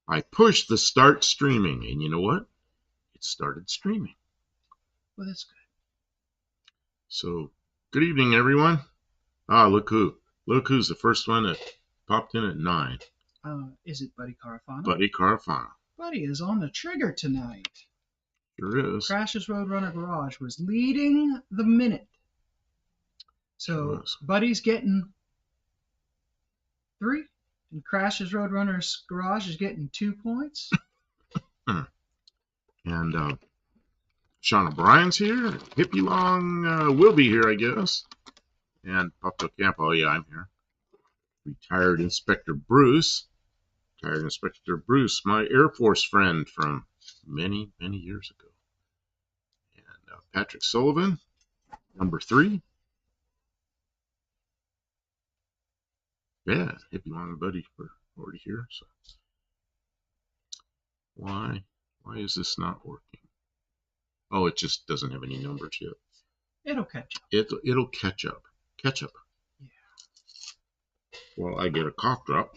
I pushed the start streaming, and you know what? It started streaming. Well, that's good. So, good evening, everyone. Ah, look who's the first one that popped in at 9. Is it Buddy Carafano? Buddy Carafano. Buddy is on the trigger tonight. Sure is. Crash's Roadrunner Garage was leading the minute. So Buddy's getting 3, and Crash's Roadrunner's Garage is getting 2 points. And Sean O'Brien's here. Hippie Long will be here, I guess. And Papa Campo, yeah, I'm here. Retired Inspector Bruce. Retired Inspector Bruce, my Air Force friend from many, many years ago. And Patrick Sullivan, number 3. Yeah, Hippie Long and Buddy were already here. So why is this not working? Oh, it just doesn't have any numbers yet. It'll catch up. It'll catch up. Catch up. Yeah. Well, I get a cough drop.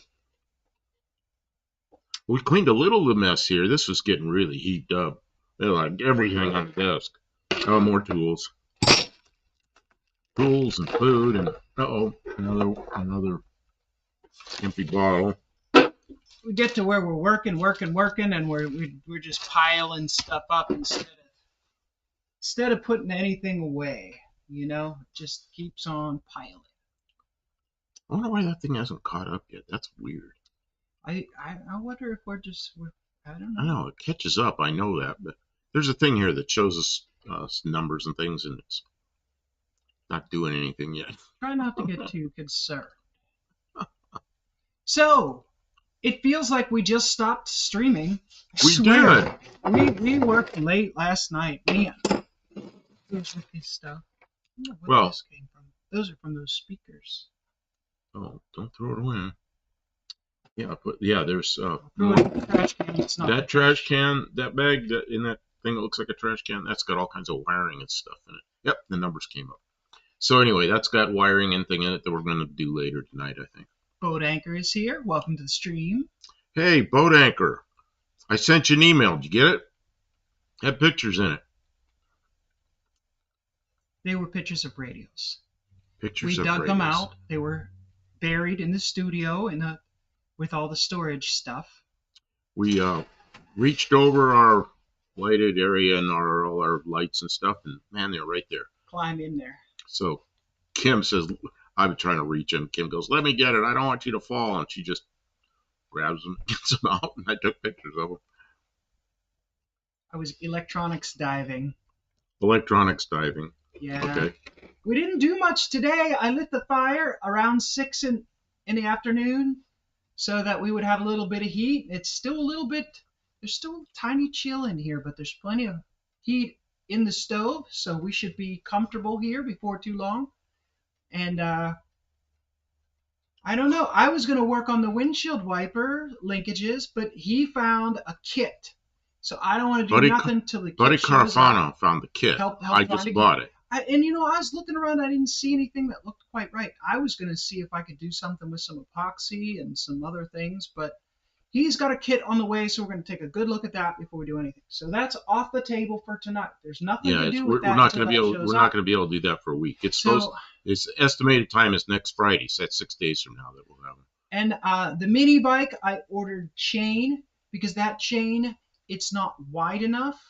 We cleaned a little of the mess here. This was getting really heaped up. Like everything on the desk. Oh, more tools. Tools and food and another empty bottle. We get to where we're working, and we're just piling stuff up instead of putting anything away. You know, it just keeps on piling. I wonder why that thing hasn't caught up yet. That's weird. I wonder if we're I don't know. I know it catches up. I know that, but there's a thing here that shows us numbers and things, and it's not doing anything yet. Try not to get too concerned. So, it feels like we just stopped streaming. We did. We worked late last night. Man, where's this stuff? Well, this came from. Those are from those speakers. Oh, don't throw it away. Yeah, there's trash can. That trash can, that bag in that thing that looks like a trash can, that's got all kinds of wiring and stuff in it. Yep, the numbers came up. So anyway, that's got wiring and thing in it that we're going to do later tonight, I think. Boat Anchor is here. Welcome to the stream. Hey, Boat Anchor. I sent you an email. Did you get it? Had pictures in it. They were pictures of radios. We dug them out. They were buried in the studio with all the storage stuff. We reached over our lighted area and all our lights and stuff, and man, they're right there. Climb in there. So Kim says, I'm trying to reach him. Kim goes, let me get it. I don't want you to fall. And she just grabs them, gets them out, and I took pictures of them. I was electronics diving. Yeah. Okay. We didn't do much today. I lit the fire around 6 in the afternoon so that we would have a little bit of heat. It's still there's still a tiny chill in here, but there's plenty of heat in the stove, so we should be comfortable here before too long. And I don't know. I was going to work on the windshield wiper linkages, but he found a kit. So I don't want to do nothing till the kit Buddy shows Carafano up. found the kit. I just bought it. And you know, I was looking around. I didn't see anything that looked quite right. I was going to see if I could do something with some epoxy and some other things, but he's got a kit on the way, so we're going to take a good look at that before we do anything. So that's off the table for tonight. There's nothing to do with that. We're not going to be able to do that for a week. It's estimated time is next Friday, so that's 6 days from now that we'll have it. And the mini bike, I ordered chain because that chain, it's not wide enough,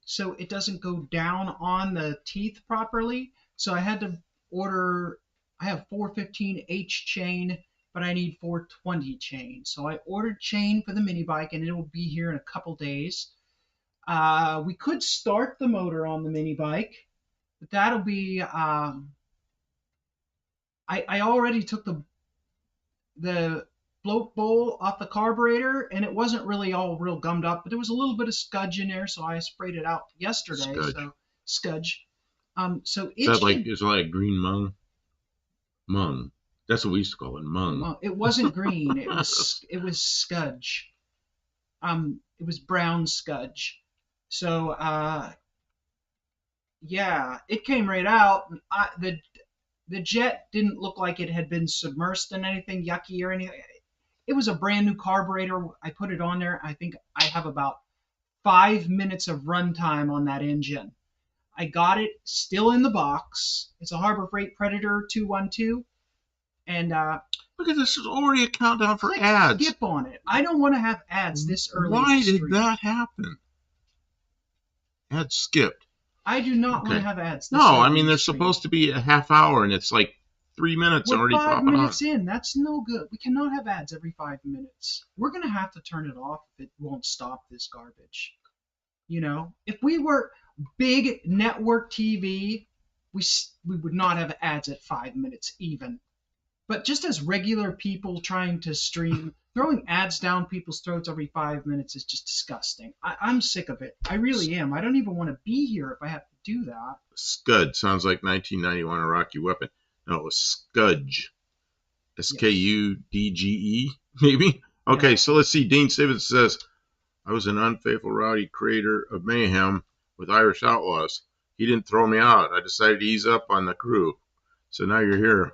so it doesn't go down on the teeth properly. So I had to order. I have 415H chain, but I need 420 chain. So I ordered chain for the mini bike, and it will be here in a couple days. We could start the motor on the mini bike, but that'll be. I already took the float bowl off the carburetor, and it wasn't really all real gummed up, but there was a little bit of scudge in there, so I sprayed it out yesterday. Scudge. So it's like green mung. Mung. That's what we used to call it, mung. Well, it wasn't green. It was scudge. It was brown scudge. So yeah, it came right out. The jet didn't look like it had been submersed in anything yucky or anything. It was a brand new carburetor. I put it on there. I think I have about 5 minutes of runtime on that engine. I got it still in the box. It's a Harbor Freight Predator 212. And Look at this. There's already a countdown for click ads. skip on it. I don't want to have ads this early. Why did that happen? Ads skipped. I do not want to have ads. No, I mean, they're supposed to be a half hour, and it's like 3 minutes We're already 5 popping minutes on. in. That's no good. We cannot have ads every 5 minutes. We're going to have to turn it off if it won't stop this garbage. You know, if we were big network TV, we would not have ads at 5 minutes even. But just as regular people trying to stream, throwing ads down people's throats every 5 minutes is just disgusting. I'm sick of it. I really am. I don't even want to be here if I have to do that. Scud sounds like 1991 Iraqi weapon. No, it was Scudge. Skudge, maybe? Okay, Yeah. so let's see. Dean Stevens says, I was an unfaithful, rowdy creator of mayhem with Irish outlaws. He didn't throw me out. I decided to ease up on the crew. So now you're here.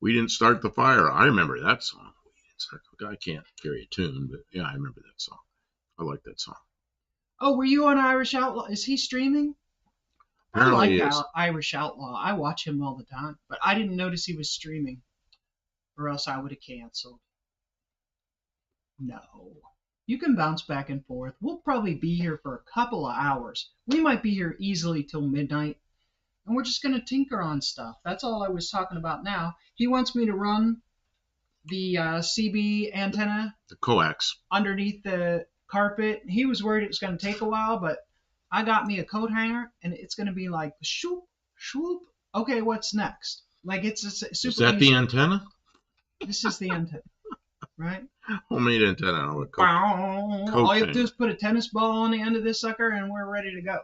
We didn't start the fire. I remember that song. I can't carry a tune, but yeah, I remember that song. I like that song. Oh, were you on Irish Outlaw? Is he streaming? Apparently I like Irish Outlaw. I watch him all the time, but I didn't notice he was streaming, or else I would have canceled. No. You can bounce back and forth. We'll probably be here for a couple of hours. We might be here easily till midnight, and we're just going to tinker on stuff. That's all I was talking about now. He wants me to run the CB antenna, the coax, underneath the carpet. He was worried it was going to take a while, but I got me a coat hanger, and it's going to be like shoop, shoop. Okay, what's next? Like it's super. Is that easy. the antenna? This is the antenna, right? Homemade antenna. All you have to do is put a tennis ball on the end of this sucker, and we're ready to go.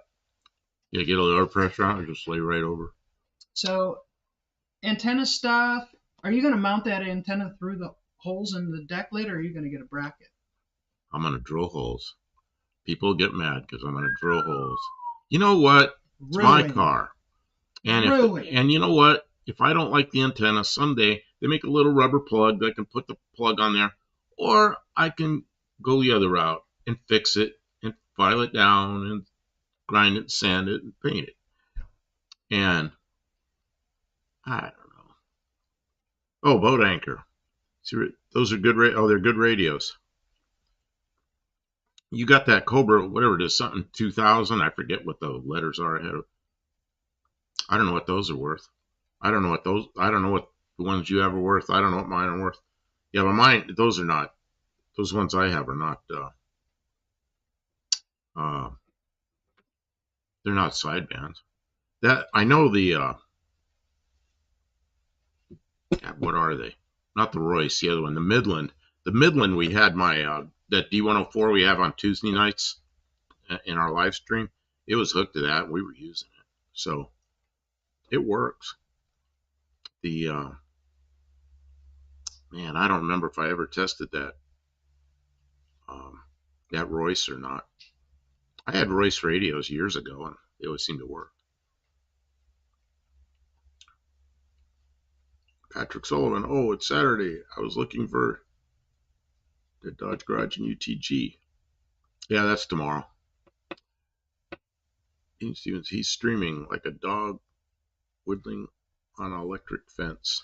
Yeah, get a little air pressure on it, just lay right over. So, antenna stuff. Are you going to mount that antenna through the holes in the deck lid, or are you going to get a bracket? I'm going to drill holes. People get mad because I'm going to drill holes. You know what? It's my car. And you know what? If I don't like the antenna, someday they make a little rubber plug that I can put the plug on there. Or I can go the other route and fix it and file it down and grind it, sand it, and paint it. And I don't know. Oh, boat anchor. See, those are good. They're good radios. You got that Cobra, whatever it is, something 2000. I forget what the letters are ahead of. I don't know what those are worth. I don't know what the ones you have are worth. I don't know what mine are worth. Yeah, but mine, those are not. Those ones I have are not. They're not sidebands. That I know the. What are they? Not the Royce, the other one, the Midland. The Midland we had that D104 we have on Tuesday nights in our live stream. It was hooked to that. We were using it, so it works. The man, I don't remember if I ever tested that that Royce or not. I had Royce radios years ago, and they always seemed to work. Patrick Sullivan. Oh, it's Saturday. I was looking for the Dodge Garage and UTG. Yeah, that's tomorrow. Dean Stevens, he's streaming like a dog whittling on an electric fence.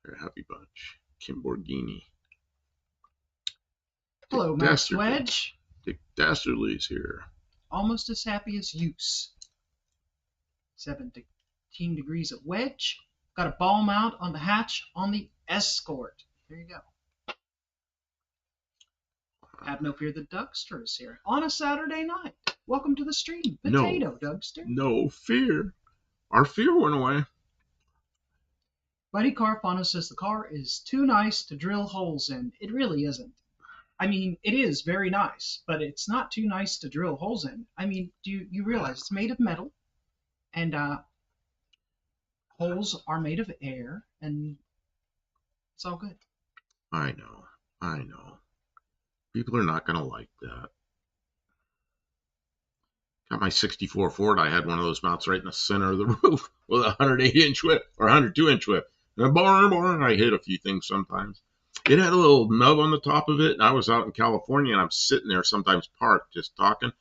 They're a happy bunch. Kim Borghini. Hello, Max Wedge. Dick Dastardly's here. Almost as happy as Use. 17 degrees at Wedge. Got a ball mount on the hatch on the Escort. There you go. Have no fear, the Dougster is here on a Saturday night. Welcome to the stream, Potato Dougster. No fear. Our fear went away. Buddy Carfano says the car is too nice to drill holes in. It really isn't. I mean, it is very nice, but it's not too nice to drill holes in. I mean, do you realize it's made of metal, and holes are made of air, and it's all good. I know. People are not going to like that. Got my 64 Ford. I had one of those mounts right in the center of the roof with a 108-inch whip or 102-inch whip. And barn, I hit a few things sometimes. It had a little nub on the top of it, and I was out in California, and I'm sitting there sometimes parked just talking.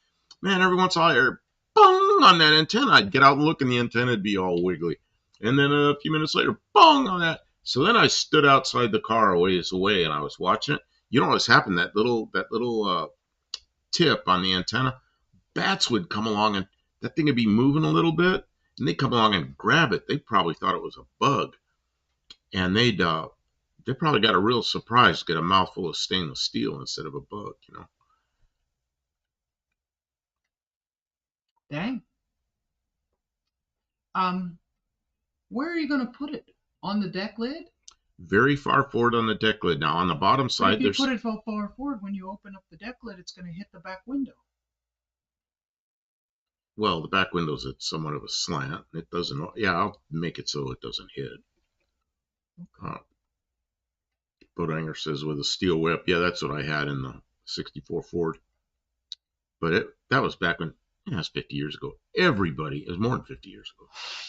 Man, every once in a while, I bong on that antenna. I'd get out and look, and the antenna would be all wiggly. And then a few minutes later, bong on that. So then I stood outside the car a ways away, and I was watching it. You know what's happened? That little tip on the antenna, bats would come along, and that thing would be moving a little bit, and they'd come along and grab it. They probably thought it was a bug, and they probably got a real surprise to get a mouthful of stainless steel instead of a bug, you know. Dang. Where are you going to put it? On the deck lid? Very far forward on the deck lid. Now on the bottom But side, if you there's put it so far forward, when you open up the deck lid, it's going to hit the back window. well, the back window's at somewhat of a slant. It doesn't. Yeah, I'll make it so it doesn't hit. Okay. Bodanger says with a steel whip. Yeah, that's what I had in the '64 Ford. But that was back when, yeah, it's 50 years ago. Everybody, it was more than 50 years ago.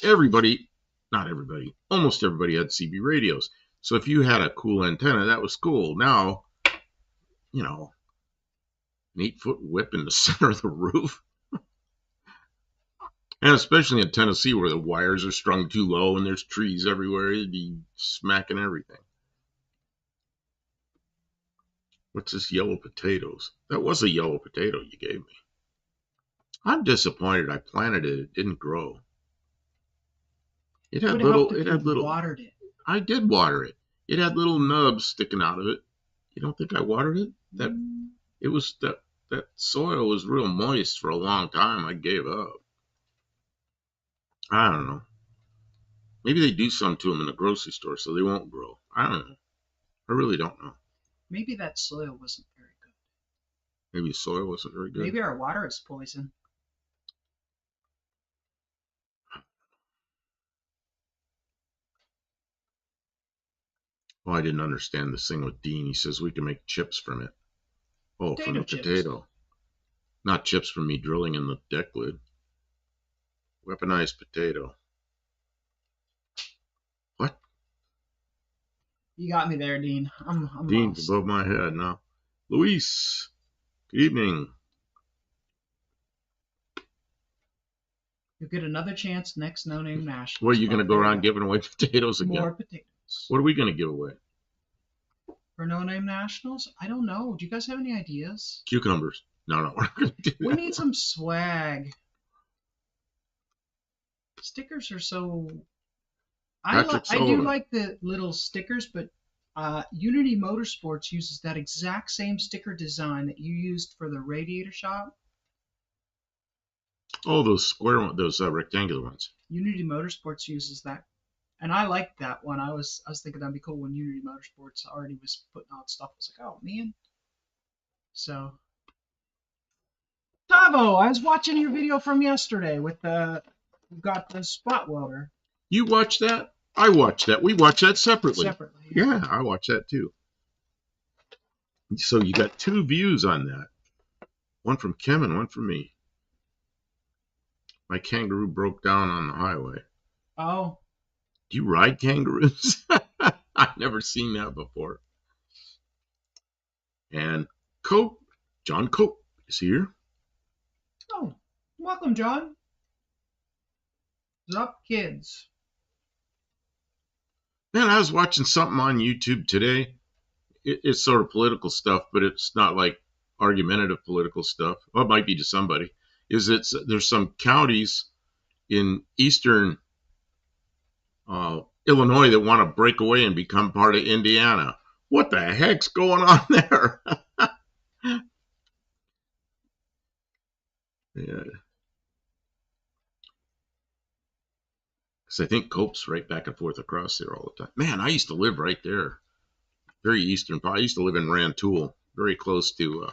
Everybody, not everybody, almost everybody had CB radios. So if you had a cool antenna, that was cool. Now, you know, an 8-foot whip in the center of the roof. And especially in Tennessee where the wires are strung too low and there's trees everywhere, it'd be smacking everything. What's this yellow potatoes? That was a yellow potato you gave me. I'm disappointed. I planted it. It didn't grow. It had little. Watered it. I did water it. It had little nubs sticking out of it. You don't think I watered it? That soil was real moist for a long time. I gave up. I don't know. Maybe they do something to them in the grocery store so they won't grow. I don't know. I really don't know. Maybe that soil wasn't very good. Maybe the soil wasn't very good. Maybe our water is poison. Oh, I didn't understand this thing with Dean. He says we can make chips from it. Oh, from the potato. Not chips from me drilling in the deck lid. Weaponized potato. What? You got me there, Dean. I'm Dean's lost. above my head now. Luis, good evening. You'll get another chance next No Name National. What, are you going to go around giving away potatoes again? More potatoes. What are we going to give away? For No Name Nationals? I don't know. Do you guys have any ideas? Cucumbers. No, we're not going to do that. We need some swag. Stickers are so... I do like the little stickers, but Unity Motorsports uses that exact same sticker design that you used for the radiator shop. Oh, those square ones, those rectangular ones. Unity Motorsports uses that, and I liked that one. I was thinking that'd be cool when Unity Motorsports already was putting out stuff. I was like, oh man. So, Tavo, I was watching your video from yesterday with you got the spot welder. You watched that? I watched that. We watched that separately. Yeah, I watched that too. So you got two views on that. One from Kim and one from me. My kangaroo broke down on the highway. Oh. Do you ride kangaroos? I've never seen that before. And John Cope is here. Oh, welcome, John. What's up, kids? Man, I was watching something on YouTube today. It's sort of political stuff, but it's not like argumentative political stuff. Well, it might be to somebody. There's some counties in eastern Illinois that want to break away and become part of Indiana. What the heck's going on there? Yeah. Because I think Cope's right back and forth across there all the time. Man, I used to live right there. Very eastern. I used to live in Rantoul, very close to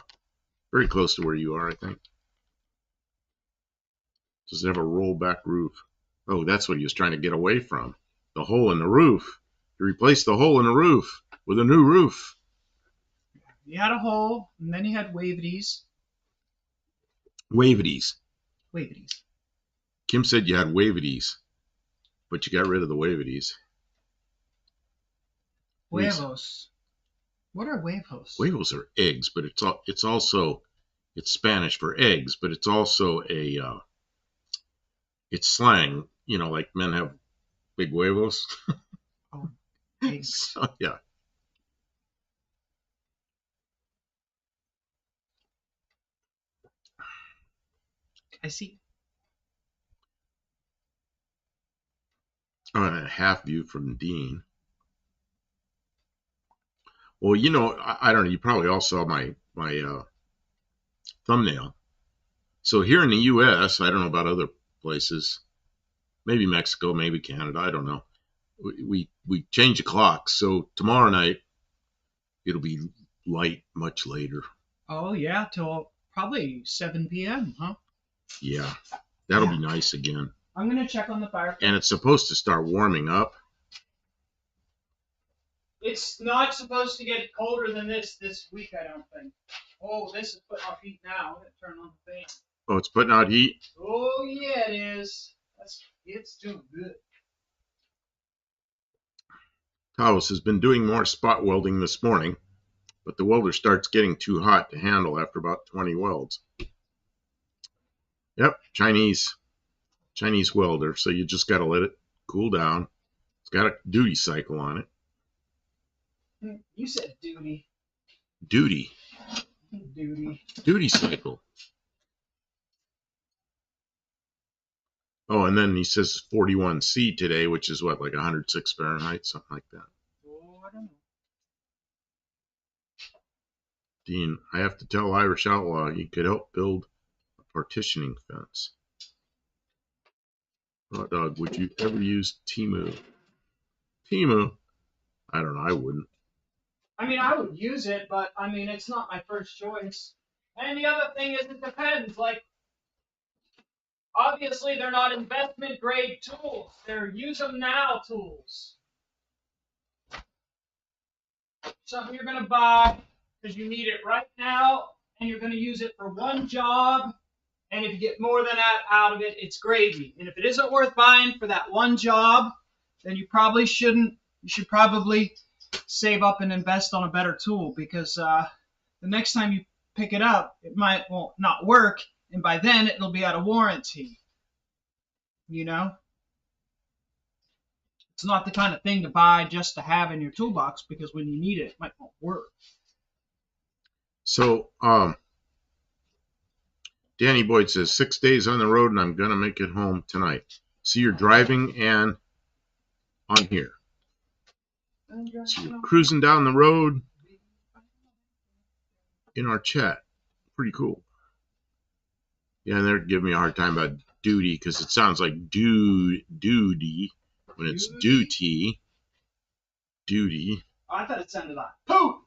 where you are, I think. Does it have a rollback roof? Oh, that's what he was trying to get away from. The hole in the roof. He replaced the hole in the roof with a new roof. You had a hole, and then you had wavities. Wavities. Wavities. Kim said you had wavities, but you got rid of the wavities. Huevos. What are huevos? Huevos are eggs, but it's also Spanish for eggs, but it's also it's slang. You know, like men have big huevos. Oh, eggs. So, yeah. I see. On a half view from Dean. Well, you know, I don't know. You probably all saw my thumbnail. So here in the U.S., I don't know about other places. Maybe Mexico, maybe Canada. I don't know. We change the clock. So tomorrow night it'll be light much later. Oh yeah, till probably 7 p.m. Huh? Yeah, that'll be nice again. I'm gonna check on the fire. And it's supposed to start warming up. It's not supposed to get colder than this week, I don't think. Oh, this is putting off heat now. I'm gonna turn on the fan. Oh, it's putting out heat? Oh yeah, it is. It's doing good. Taos has been doing more spot welding this morning, but the welder starts getting too hot to handle after about 20 welds. Yep, Chinese welder, so you just got to let it cool down. It's got a duty cycle on it. You said duty. Duty cycle. Oh, and then he says 41C today, which is what, like 106 Fahrenheit, something like that. Oh, I don't know. Dean, I have to tell Irish Outlaw he could help build a partitioning fence. Hot dog, would you ever use Temu? Temu? I don't know, I wouldn't. I mean, I would use it, but I mean, it's not my first choice. And the other thing is, it depends. Like, obviously, they're not investment grade tools. They're use them now tools. Something you're gonna buy because you need it right now, and you're gonna use it for one job. And if you get more than that out of it, it's gravy. And if it isn't worth buying for that one job, then you probably shouldn't. You should probably save up and invest on a better tool, because the next time you pick it up, it might not work, and by then it'll be out of warranty. You know? It's not the kind of thing to buy just to have in your toolbox, because when you need it, it might not work. So, Danny Boyd says 6 days on the road and I'm gonna make it home tonight. So you're driving and on here. So you're cruising down the road in our chat. Pretty cool. Yeah, and they're giving me a hard time about duty because it sounds like duty when it's duty. Duty. Oh, I thought it sounded like poop.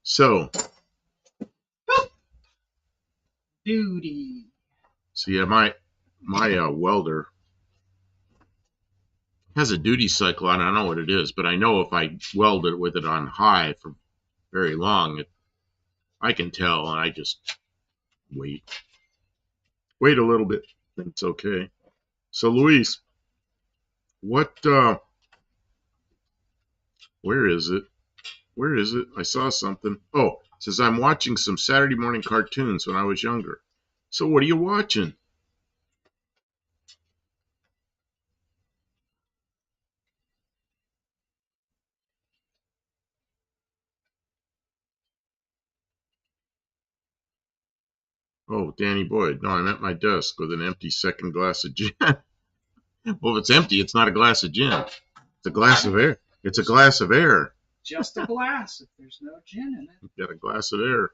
So. Poop. Duty. So yeah, my welder has a duty cycle on it. I don't know what it is, but I know if I weld it with it on high for very long, I can tell, and I just wait a little bit. I think it's okay. So Luis, what? Where is it? Where is it? I saw something. Oh, it says I'm watching some Saturday morning cartoons when I was younger. So what are you watching? Oh, Danny Boyd. No, I'm at my desk with an empty second glass of gin. Well, if it's empty, it's not a glass of gin. It's a glass of air. It's a glass of air. Just a glass if there's no gin in it. You've got a glass of air.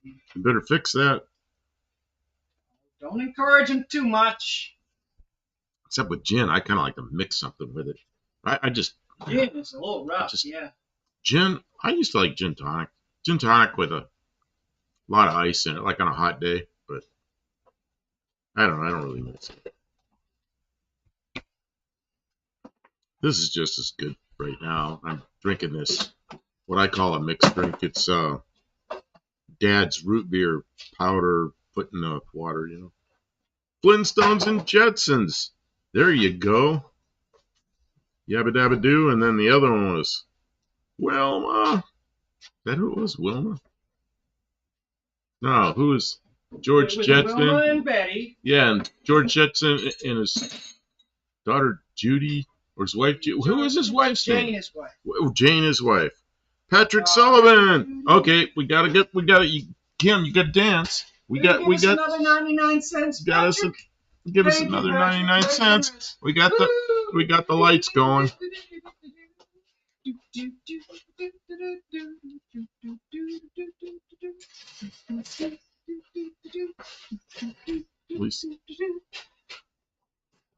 You better fix that. Don't encourage him too much. Except with gin, I kind of like to mix something with it. I just... Gin is a little rough, yeah. Gin, I used to like gin tonic. Gin tonic with a lot of ice in it, like on a hot day. But I don't really mix it. This is just as good right now. I'm drinking this, what I call a mixed drink. It's Dad's root beer powder put in the water, you know. Flintstones and Jetsons. There you go. Yabba Dabba Doo. And then the other one was Wilma. Is that who it was? Wilma? No, who was George Jetson? Wilma and Betty. Yeah, and George Jetson and his daughter Judy, or his wife Judy. Who was his wife's name? Jane, his wife. Oh, Jane, his wife. Patrick Sullivan. Okay, we got you. Kim, you got to dance. We got another 99 cents. Give us another 99 cents. We got the lights going.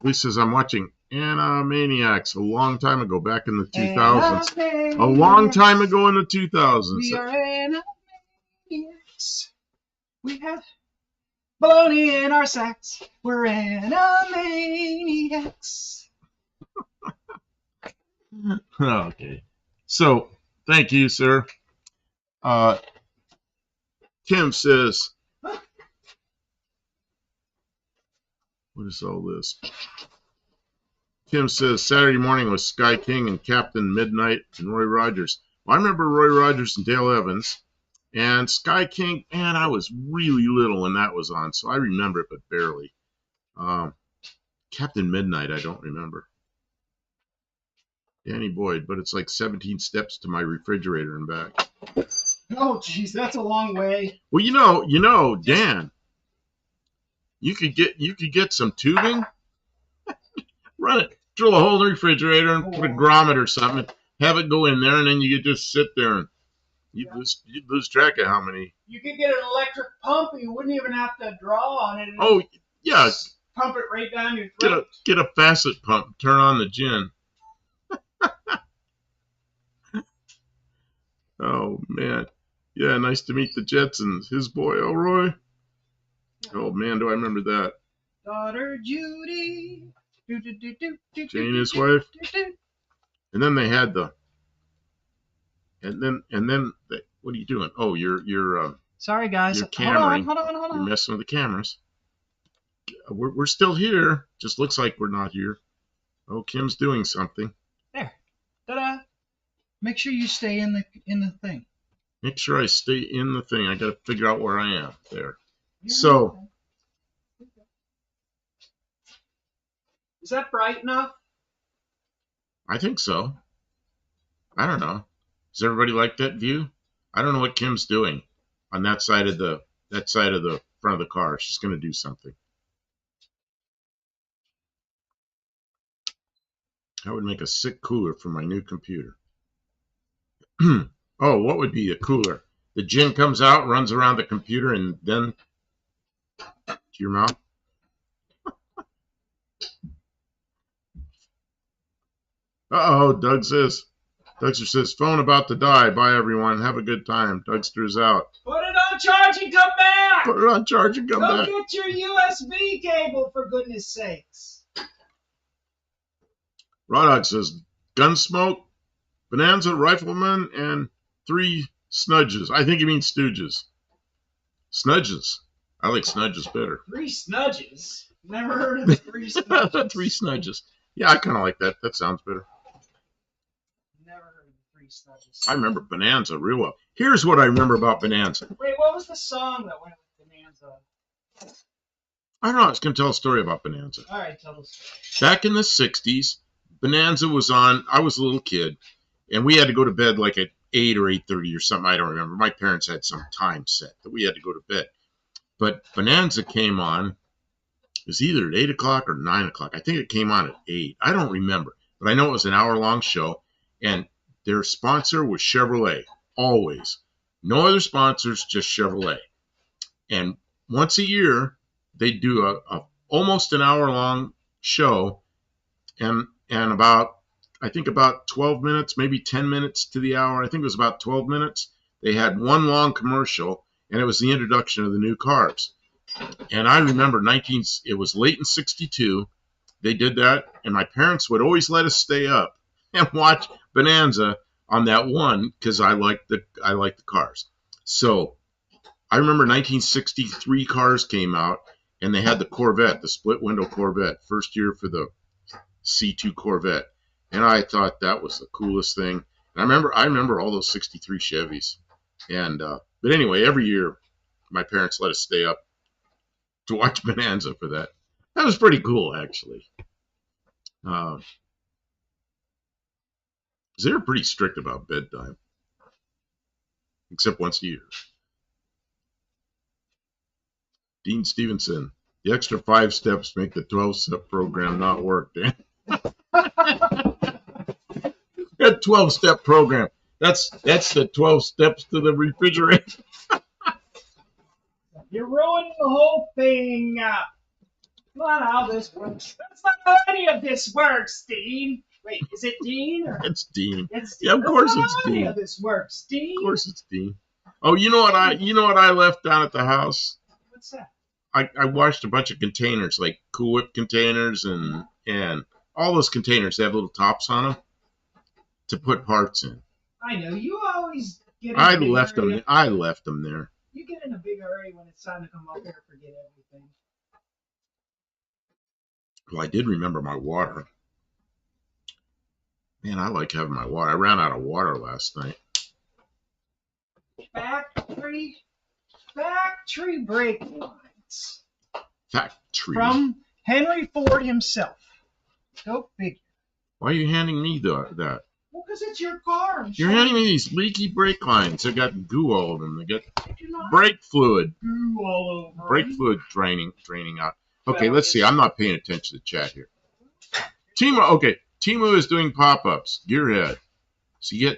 Lisa says I'm watching Animaniacs a long time ago, back in the 2000s. A long time ago in the 2000s. We are Animaniacs. We have bologna in our sacks. We're Animaniacs. Okay. So, thank you, sir. Kim says, what is all this? Kim says, Saturday morning was Sky King and Captain Midnight and Roy Rogers. Well, I remember Roy Rogers and Dale Evans. And Sky King, man, I was really little when that was on, so I remember it, but barely. Captain Midnight, I don't remember. Danny Boyd, but it's like 17 steps to my refrigerator and back. Oh, geez, that's a long way. Well, you know, Dan, you could get some tubing, run it, drill a hole in the refrigerator, and put a grommet or something, have it go in there, and then you could just sit there and you'd lose track of how many. You could get an electric pump, and you wouldn't even have to draw on it. Oh yeah, pump it right down your throat. Get a facet pump, turn on the gin. Oh man, yeah, nice to meet the Jetsons. His boy Elroy. Oh man, do I remember that? Daughter Judy. Jane, his wife. And then they had the. And then they, what are you doing? Oh, you're. Sorry, guys. You're cameraing. Hold on. You're messing with the cameras. We're still here. Just looks like we're not here. Oh, Kim's doing something. There. Ta-da. Make sure you stay in the thing. Make sure I stay in the thing. I got to figure out where I am. There. So. Is that bright enough? I think so. I don't know. Does everybody like that view? I don't know what Kim's doing on that side of the front of the car. She's going to do something. That would make a sick cooler for my new computer. Oh, what would be a cooler? The gin comes out, runs around the computer, and then to your mouth. Uh-oh, Dougster says, phone about to die. Bye, everyone. Have a good time. Dougster's out. Put it on charge and come back. Put it on charge and come back. Go get your USB cable, for goodness sakes. Rodog says, Gunsmoke, Bonanza, Rifleman, and 3 Snudges. I think he means Stooges. Snudges. I like Snudges better. 3 Snudges? Never heard of the 3 Snudges. 3 Snudges. Yeah, I kind of like that. That sounds better. Never heard of the 3 Snudges. I remember Bonanza real well. Here's what I remember about Bonanza. Wait, what was the song that went with Bonanza? I don't know. I was going to tell a story about Bonanza. All right, tell us. Back in the 60s, Bonanza was on. I was a little kid, and we had to go to bed like at 8 or 8:30 or something. I don't remember. My parents had some time set that we had to go to bed. But Bonanza came on. It was either at 8 o'clock or 9 o'clock. I think it came on at 8. I don't remember. But I know it was an hour-long show, and their sponsor was Chevrolet, always. No other sponsors, just Chevrolet. And once a year, they do a almost an hour-long show, and about 12 minutes, maybe 10 minutes to the hour. I think it was about 12 minutes. They had one long commercial, and it was the introduction of the new cars. And I remember it was late in 62. They did that, and my parents would always let us stay up and watch Bonanza on that one because I liked the cars. So I remember 1963 cars came out, and they had the Corvette, the split window Corvette, first year for the C2 Corvette. And I thought that was the coolest thing. I remember all those '63 Chevys, and but anyway, every year my parents let us stay up to watch Bonanza for that. That was pretty cool, actually. Uh, 'Cause they were pretty strict about bedtime, except once a year. Dean Stevenson, the extra 5 steps make the 12-step program not work, Dan. That 12-step program. That's the 12 steps to the refrigerator. You're ruining the whole thing. Not how this works. That's not how any of this works, Dean. Wait, is it Dean? Or? It's Dean. It's Dean. Yeah, of course That's it's not how any Dean. of this works, Dean. Of course it's Dean. Oh, you know what I left down at the house? What's that? I washed a bunch of containers, like Cool Whip containers and all those containers. They have little tops on them to put parts in. I know you always get. I left them there. You get in a big hurry when it's time to come up here and forget everything. Well, I did remember my water. Man, I like having my water. I ran out of water last night. Factory brake lines. Factory. From Henry Ford himself. Go figure. Why are you handing me that? Well, because it's your car. You're handing me these leaky brake lines. They got goo all over them. They got brake fluid. Goo all over. Brake fluid draining out. Okay, let's see. I'm not paying attention to the chat here. Timu is doing pop-ups. Gearhead. So you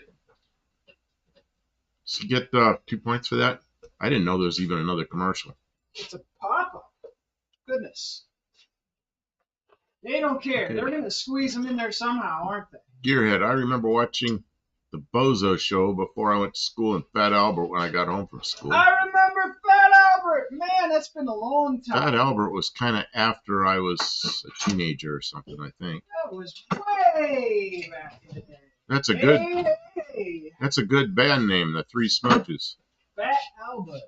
get 2 points for that. I didn't know there was even another commercial. It's a pop-up. Goodness. They don't care. Okay. They're going to squeeze them in there somehow, aren't they? Gearhead. I remember watching the Bozo Show before I went to school in Fat Albert when I got home from school. I remember Fat Albert. Man, that's been a long time. Fat Albert was kind of after I was a teenager or something, I think. That was way back in the day. That's a good band name, the Three Smooches. Fat Albert.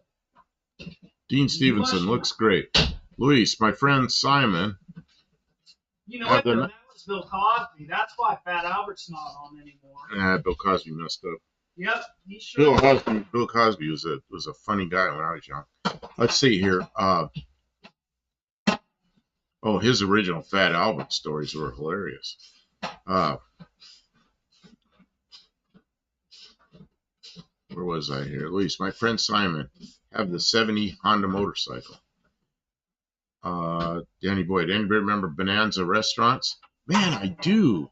Dean Stevenson looks great. Luis, my friend Simon. You know what? That was Bill Cosby. That's why Fat Albert's not on anymore. Bill Cosby messed up. Yep, he sure. Bill Cosby was a funny guy when I was young. Let's see here. His original Fat Albert stories were hilarious. Where was I here? Luis, my friend Simon, have the 70 Honda motorcycle. Danny Boyd, anybody remember Bonanza restaurants? Man, I do.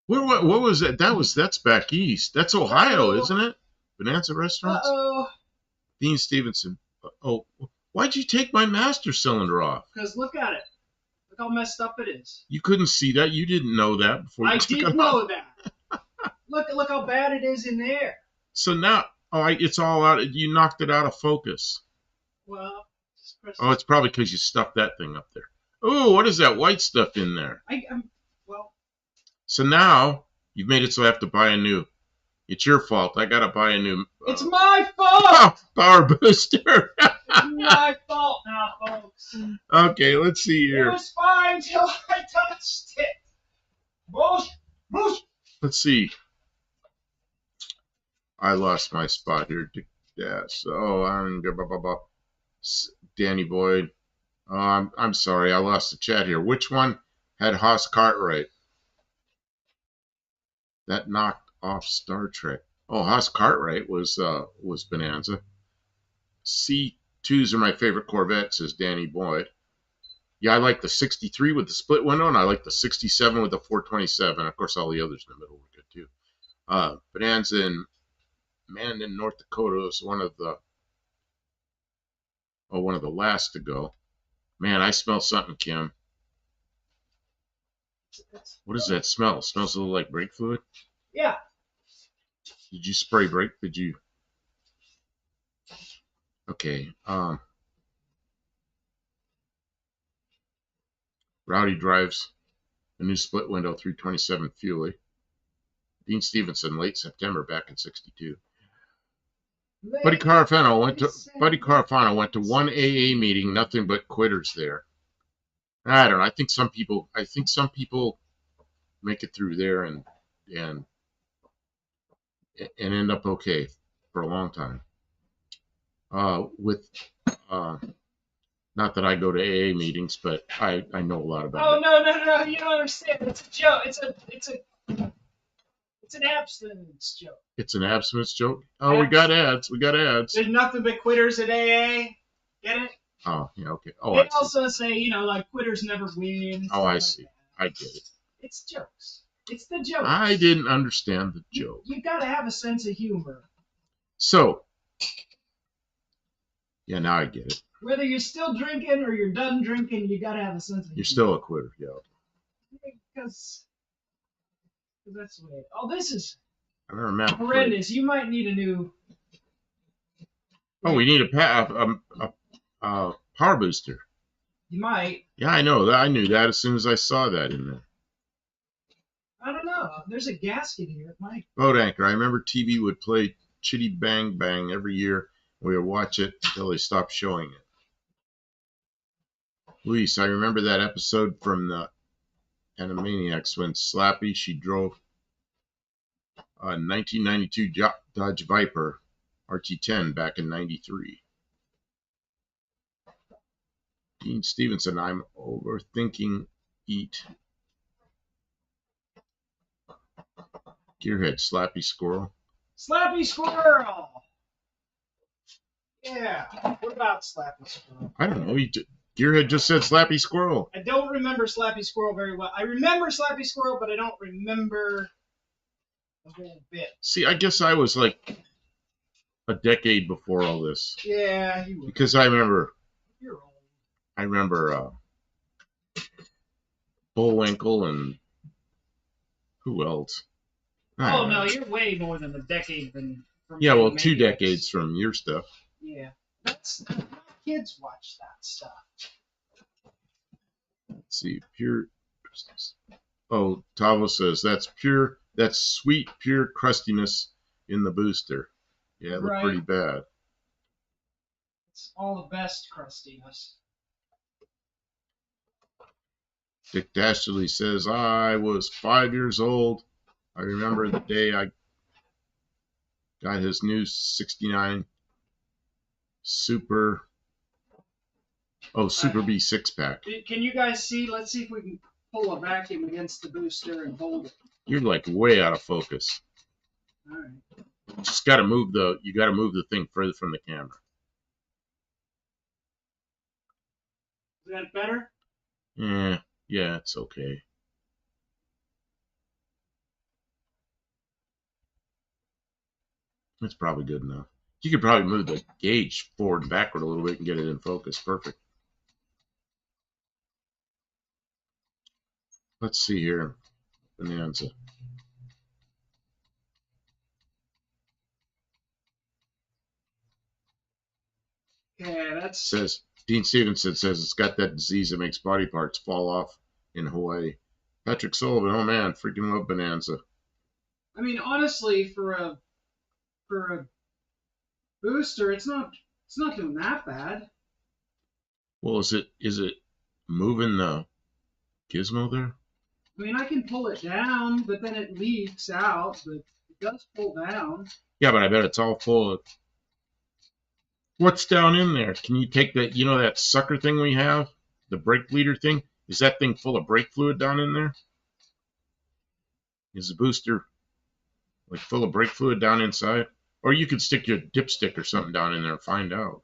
What was that? That's back east. That's Ohio, isn't it? Bonanza restaurants. Dean Stevenson. Oh, why'd you take my master cylinder off? Because look at it. Look how messed up it is. You couldn't see that. You didn't know that before. I did know that. Look how bad it is in there. So now, it's all out. You knocked it out of focus. Well. It's probably because you stuffed that thing up there. Oh, what is that white stuff in there? Well. So now you've made it so I have to buy a new. It's your fault. I gotta buy a new. It's my fault. Power booster. It's my fault now, folks. Okay, let's see here. It was fine till I touched it. Boosh. Let's see. I lost my spot here. Yes. Danny Boyd. I'm sorry, I lost the chat here. Which one had Haas Cartwright? That knocked off Star Trek. Oh, Haas Cartwright was Bonanza. C2s are my favorite Corvette, says Danny Boyd. Yeah, I like the 63 with the split window, and I like the 67 with the 427. Of course, all the others in the middle were good too. Bonanza in Mandan, North Dakota was one of the last to go. Man, I smell something, Kim. What does that smell? It smells a little like brake fluid? Yeah. Did you spray brake? Did you? Okay. Rowdy drives a new split window 327 Fuelie. Dean Stevenson, late September, back in '62. Buddy Carafano went to one AA meeting, nothing but quitters there. I don't know. I think some people make it through there and and end up okay for a long time. With not that I go to AA meetings, but I know a lot about Oh it. no! You don't understand. It's a joke. It's an abstinence joke. It's an abstinence joke. Oh, we got ads. We got ads. There's nothing but quitters at AA. Get it? Oh, yeah, okay. Oh, They I see. also say, like quitters never win. Oh, I like see. that. I get it. It's jokes. It's the jokes. I didn't understand the joke. You gotta have a sense of humor. So, yeah, now I get it. Whether you're still drinking or you're done drinking, you gotta have a sense of humor. You're still a quitter, yeah. Because that's the way. Oh, this is I remember. horrendous. You might need a new. Oh, we need a power booster. You might. Yeah, I know. I knew that as soon as I saw that in there. I don't know. There's a gasket here. It might. Boat anchor. I remember TV would play Chitty Bang Bang every year. We would watch it until they stopped showing it. Luis, I remember that episode from the Animaniacs when Slappy, she drove a 1992 Dodge Viper RT10 back in '93. Dean Stevenson, I'm overthinking eat. Gearhead, Slappy Squirrel. Slappy Squirrel! Yeah. What about Slappy Squirrel? I don't know. Gearhead just said Slappy Squirrel. I don't remember Slappy Squirrel very well. I remember Slappy Squirrel, but I don't remember a whole bit. See, I guess I was like a decade before all this. Yeah, you were. Because I remember. You're old. I remember Bullwinkle and who else? Oh no, you're way more than a decade from. Yeah, well, 2 decades from your stuff. Yeah, that's kids watch that stuff. Let's see, pure. Oh, Tavo says that's sweet, pure crustiness in the booster. Yeah, it looked pretty bad. It's all the best crustiness. Dick Dastardly says, I was 5 years old. I remember the day I got his new 69 Super B 6-pack. Can you guys see? Let's see if we can pull a vacuum against the booster and hold it. You're like way out of focus. All right. You just got to move the thing further from the camera. Is that better? Yeah, it's okay. That's probably good enough. You could probably move the gauge forward and backward a little bit and get it in focus. Perfect. Let's see here. Bonanza. Yeah, that's. Says Dean Stevenson says it's got that disease that makes body parts fall off in Hawaii. Patrick Sullivan, oh man, freaking love Bonanza. I mean, honestly, for a booster, it's not doing that bad. Well, is it moving the gizmo there? I mean, I can pull it down, but then it leaks out. But it does pull down. Yeah, but I bet it's all full of. What's down in there? Can you take that? You know that sucker thing we have, the brake bleeder thing. Is that thing full of brake fluid down in there? Is the booster like full of brake fluid down inside? Or you could stick your dipstick or something down in there and find out.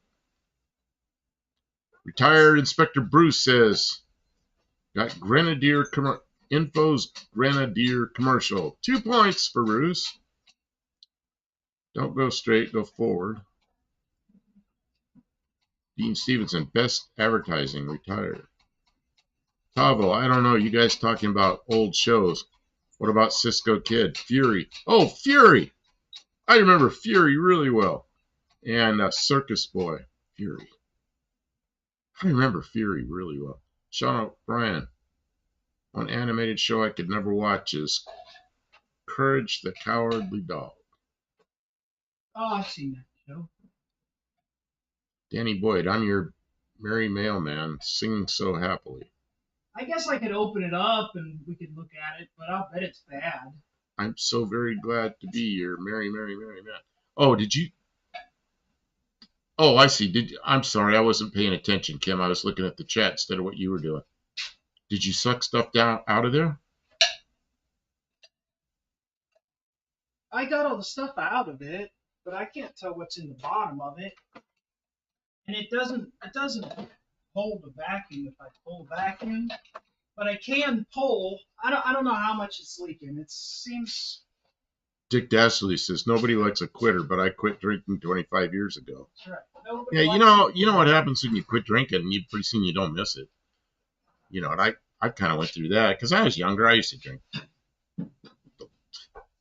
Retired Inspector Bruce says, got Info's Grenadier commercial. 2 points for Bruce. Don't go straight, go forward. Dean Stevenson, best advertising, retired. Tavo, I don't know. You guys talking about old shows. What about Cisco Kid? Fury. Oh, Fury! I remember Fury really well. And Circus Boy, Fury. I remember Fury really well. Sean O'Brien. One animated show I could never watch is Courage the Cowardly Dog. Oh, I've seen that show. Danny Boyd, I'm your merry mailman, singing so happily. I guess I could open it up and we could look at it, but I'll bet it's bad. I'm so very glad to be here. Mary, Mary, Mary, Mary. Oh, did you? Oh, I see. I'm sorry. I wasn't paying attention, Kim. I was looking at the chat instead of what you were doing. Did you suck stuff down out of there? I got all the stuff out of it, but I can't tell what's in the bottom of it. And it doesn't hold a vacuum if I pull a vacuum, but I can pull. I don't know how much it's leaking. It seems. Dick Dashley says nobody likes a quitter, but I quit drinking 25 years ago. That's right. Nobody Yeah, likes you know what happens when you quit drinking, and you pretty soon you don't miss it. You know, and I kind of went through that because I was younger. I used to drink,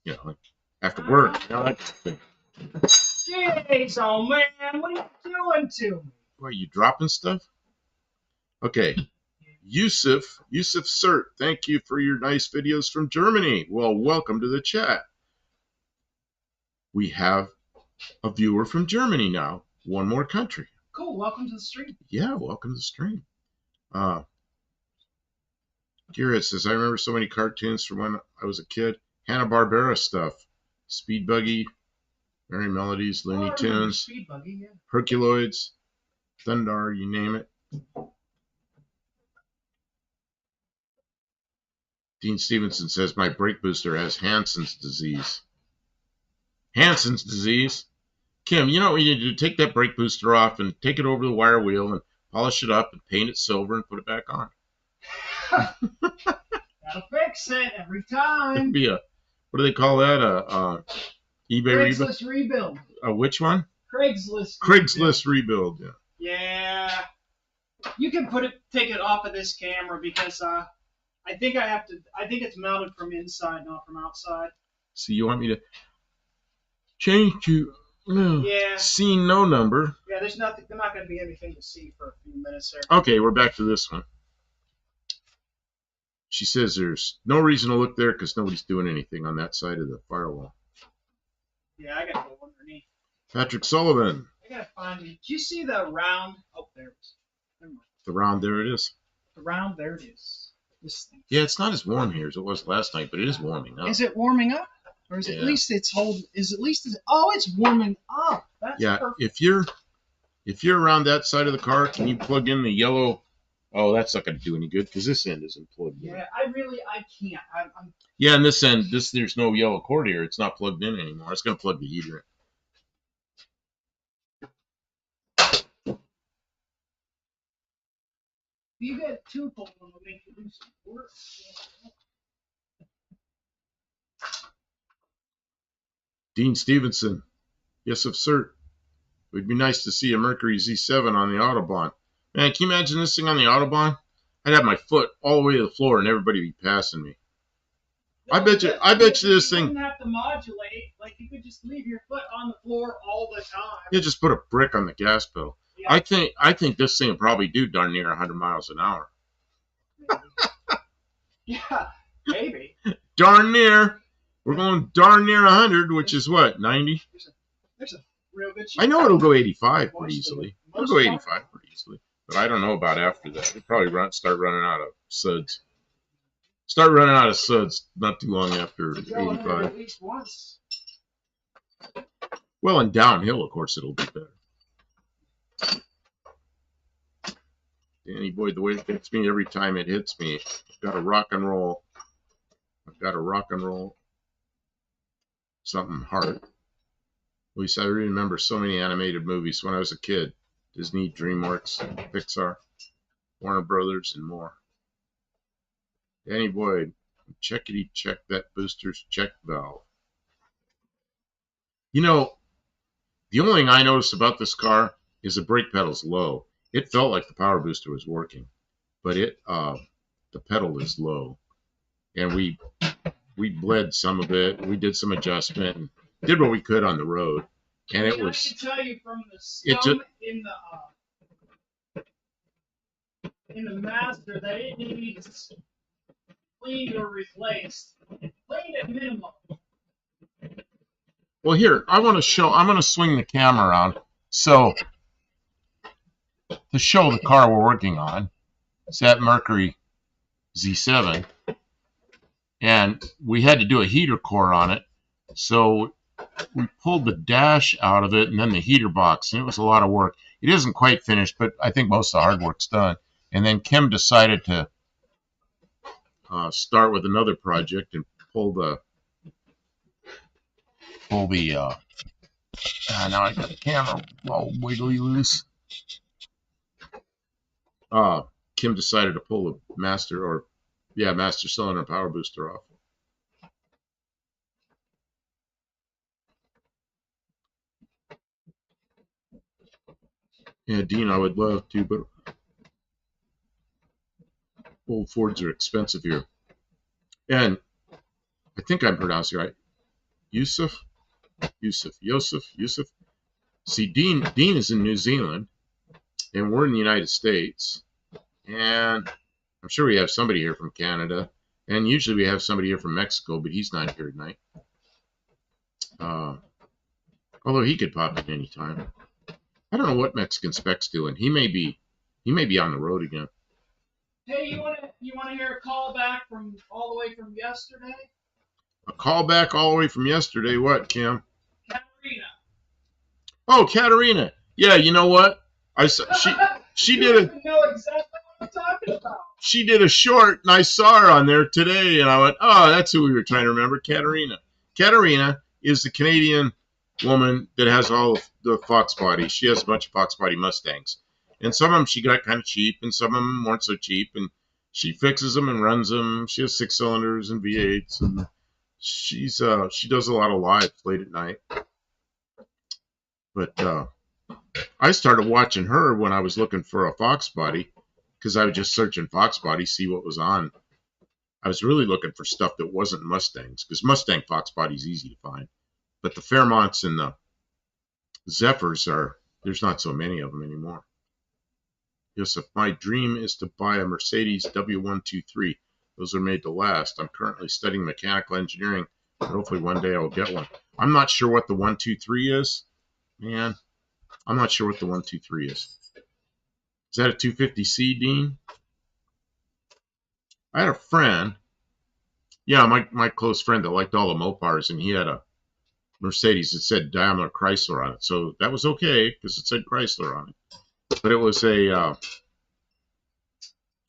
you know, like after work. You know, that kind of thing. Jeez, oh man, what are you doing to me? What, are you dropping stuff? Okay. Yusuf Sert, thank you for your nice videos from Germany. Well, welcome to the chat. We have a viewer from Germany now. One more country. Cool, welcome to the stream. Yeah, welcome to the stream. Garrett says, I remember so many cartoons from when I was a kid. Hanna-Barbera stuff. Speed Buggy, Merry Melodies, Looney Tunes, Speed Buggy, yeah. Herculoids, Thundar, you name it. Dean Stevenson says, my brake booster has Hansen's disease. Hansen's disease? Kim, you know what you do? Take that brake booster off and take it over the wire wheel and polish it up and paint it silver and put it back on. That'll fix it every time. It'd be what do they call that? eBay Craigslist rebuild. Which one? Craigslist rebuild. Yeah. Yeah. You can take it off of this camera because I think it's mounted from inside, not from outside. So you want me to change to scene no number? Yeah, there's not going to be anything to see for a few minutes there. Okay, we're back to this one. She says there's no reason to look there because nobody's doing anything on that side of the firewall. Yeah, I got to go underneath. Patrick Sullivan. I got to find it. Did you see the round? Oh, there it is. Never mind. The round, there it is. The round, there it is. This thing. Yeah, it's not as warm here as it was last night, but it is warming up. Is it warming up? Or is it at least it's holding? Oh, it's warming up. That's perfect. If you're around that side of the car, can you plug in the yellow? Oh, that's not going to do any good because this end isn't plugged in. Yeah, I can't. Yeah, and this end, there's no yellow cord here. It's not plugged in anymore. It's going to plug the heater in. You get two pulls on the make you do some work. Dean Stevenson. Yes, of sir. It would be nice to see a Mercury Z7 on the Autobahn. Man, can you imagine this thing on the Autobahn? I'd have my foot all the way to the floor and everybody would be passing me. No, I bet you this thing. You wouldn't have to modulate. Like, you could just leave your foot on the floor all the time. Yeah, just put a brick on the gas pedal. Yeah. I think this thing will probably do darn near 100 miles an hour. Yeah, maybe. Darn near. We're going darn near 100, which is what, 90? There's a real good chance. I know it'll go 85 pretty easily. It'll go 85 pretty easily. But I don't know about after that. It'll probably start running out of suds. Start running out of suds not too long after 85. At least once. Well, and downhill, of course, it'll be better. Danny Boyd, the way it hits me every time it hits me, I've got to rock and roll. Something hard. At least I remember so many animated movies when I was a kid. Disney, DreamWorks, Pixar, Warner Brothers, and more. Danny Boyd, checkity check that booster's check valve. You know, the only thing I noticed about this car is the brake pedal's low. It felt like the power booster was working, but the pedal is low. And we bled some of it. We did some adjustment and did what we could on the road. And it was. I can tell you from the scum in the master that it needs cleaned or replaced. Cleaned at minimum. Well, here I'm going to swing the camera around so to show the car we're working on. It's that Mercury Z7. and we had to do a heater core on it. So we pulled the dash out of it and then the heater box, and it was a lot of work. It isn't quite finished, but I think most of the hard work's done. And then Kim decided to start with another project and pull the now I got the camera all wiggly loose. Kim decided to pull the master cylinder power booster off. Yeah, Dean, I would love to, but old Fords are expensive here. And I think I'm pronouncing it right. Yusuf. See, Dean is in New Zealand, and we're in the United States, and I'm sure we have somebody here from Canada, and usually we have somebody here from Mexico, but he's not here tonight. Although he could pop in any time. I don't know what Mexican Spec's doing. He may be on the road again. Hey, you wanna hear a call back from all the way from yesterday? A call back all the way from yesterday. What, Kim? Katerina. Oh, Katerina. Yeah, you know what? She did a. You know exactly what I'm talking about. She did a short, and I saw her on there today, and I went, oh, that's who we were trying to remember, Katerina. Katerina is the Canadian woman that has all of the Fox bodies. She has a bunch of Fox body Mustangs. And some of them she got kind of cheap, and some of them weren't so cheap, and she fixes them and runs them. She has 6 cylinders and V8s, and she does a lot of live late at night. But I started watching her when I was looking for a Fox body, because I was just searching Fox body, see what was on. I was really looking for stuff that wasn't Mustangs, because Mustang Fox body is easy to find. But the Fairmonts and the Zephyrs there's not so many of them anymore. Yes, if my dream is to buy a Mercedes W123. Those are made to last. I'm currently studying mechanical engineering, but hopefully one day I'll get one. I'm not sure what the 123 is. Man, I'm not sure what the 123 is. Is that a 250C, Dean? I had a friend, my close friend that liked all the Mopars, and he had a Mercedes that said Daimler Chrysler on it. So that was okay because it said Chrysler on it. But it was a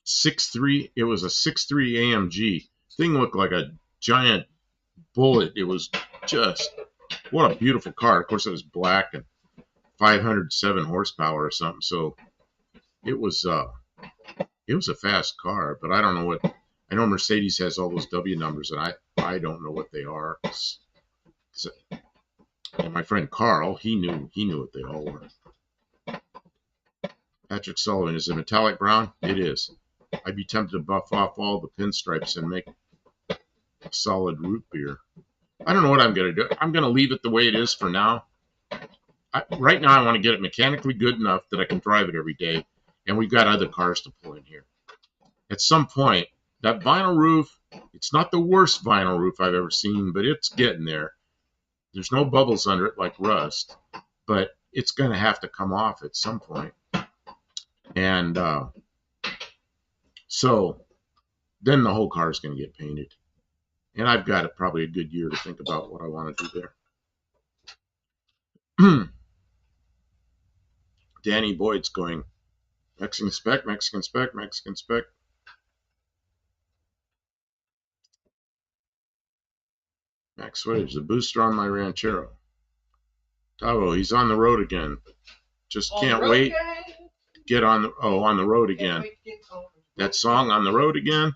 6.3. It was a 6.3 AMG. Thing looked like a giant bullet. It was just what a beautiful car. Of course, it was black and 507 horsepower or something. So it was a fast car. But I don't know what. I know Mercedes has all those W numbers, and I don't know what they are. And my friend Carl, he knew what they all were. Patrick Sullivan, is it metallic brown? It is. I'd be tempted to buff off all the pinstripes and make a solid root beer. I don't know what I'm going to do. I'm going to leave it the way it is for now. Right now, I want to get it mechanically good enough that I can drive it every day. And we've got other cars to pull in here. At some point, that vinyl roof, it's not the worst vinyl roof I've ever seen, but it's getting there. There's no bubbles under it like rust, but it's going to have to come off at some point. And so then the whole car is going to get painted. And I've got probably a good year to think about what I want to do there. Danny Boyd's going, Mexican spec, Mexican spec, Mexican spec. Max Swage, the booster on my Ranchero. Tavo, he's on the road again. Just can't wait to get on the road again. That song, On the Road Again.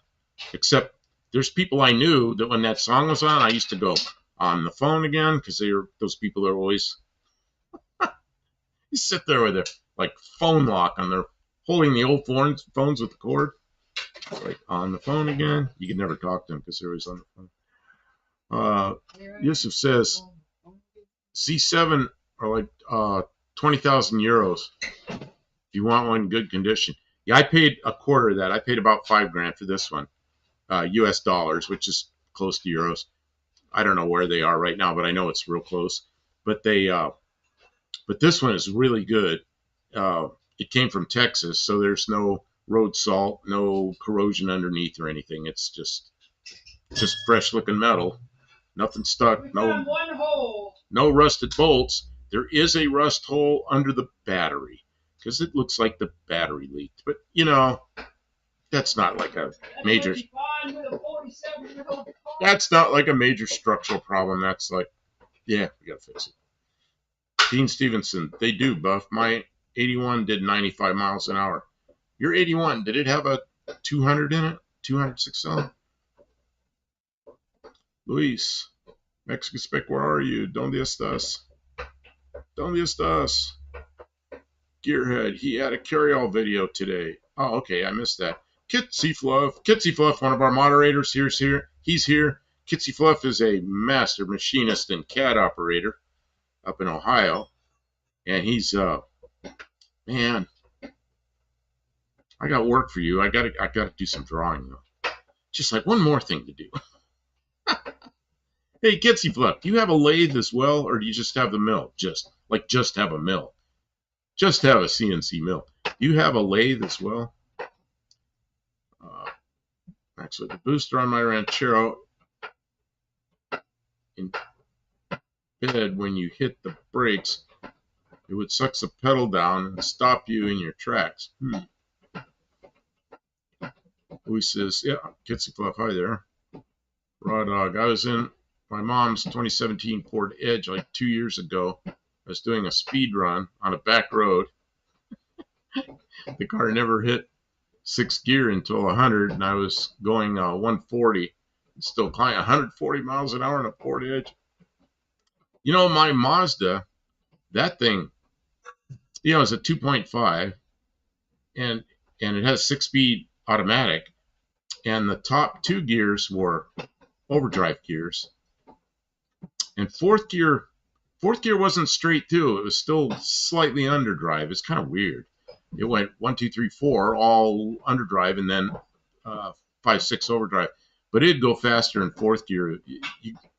Except there's people I knew that when that song was on, I used to go on the phone again, because those people are always you sit there with their like phone lock on their holding the old phones with the cord. Like on the phone again. You can never talk to them because they're always on the phone. Yusuf says C7 are like 20,000 euros if you want one in good condition. Yeah, I paid a quarter of that. I paid about $5,000 for this one, US dollars, which is close to euros. I don't know where they are right now, but I know it's real close. But but this one is really good. It came from Texas, so there's no road salt, no corrosion underneath or anything. It's just Just fresh looking metal. Nothing stuck. We found one hole. No rusted bolts. There is a rust hole under the battery because it looks like the battery leaked. But you know, that's not like a major. That's not like a major structural problem. That's like, yeah, we gotta fix it. Dean Stevenson, they do, Buff. My 81 did 95 miles an hour. Your 81, did it have a 200 in it? 206 on? Luis, Mexican Spec, where are you? Donde estás? Donde estás? Gearhead, he had a carry-all video today. Oh, okay, I missed that. Kitsy Fluff. Kitsy Fluff, one of our moderators, he's here. Kitsy Fluff is a master machinist and CAD operator up in Ohio. And he's, man, I got work for you. I gotta do some drawing, though. Just like one more thing to do. Hey, Kitsy Fluff, do you have a lathe as well, or do you just have the mill? Just have a mill. Just have a CNC mill. Do you have a lathe as well? Actually, the booster on my Ranchero in bed, when you hit the brakes, it would suck the pedal down and stop you in your tracks. Who says, yeah, Kitsy Fluff, hi there. Raw Dog, I was in my mom's 2017 Ford Edge like 2 years ago. I was doing a speed run on a back road. The car never hit 6th gear until 100, and I was going 140, still climbing 140 miles an hour on a Ford Edge. You know, my Mazda, that thing, you know, it's a 2.5, and it has 6-speed automatic, and the top 2 gears were overdrive gears, and fourth gear wasn't straight through. It was still slightly underdrive. It's kind of weird. It went 1, 2, 3, 4 all underdrive, and then 5, 6 overdrive. But it'd go faster in 4th gear. You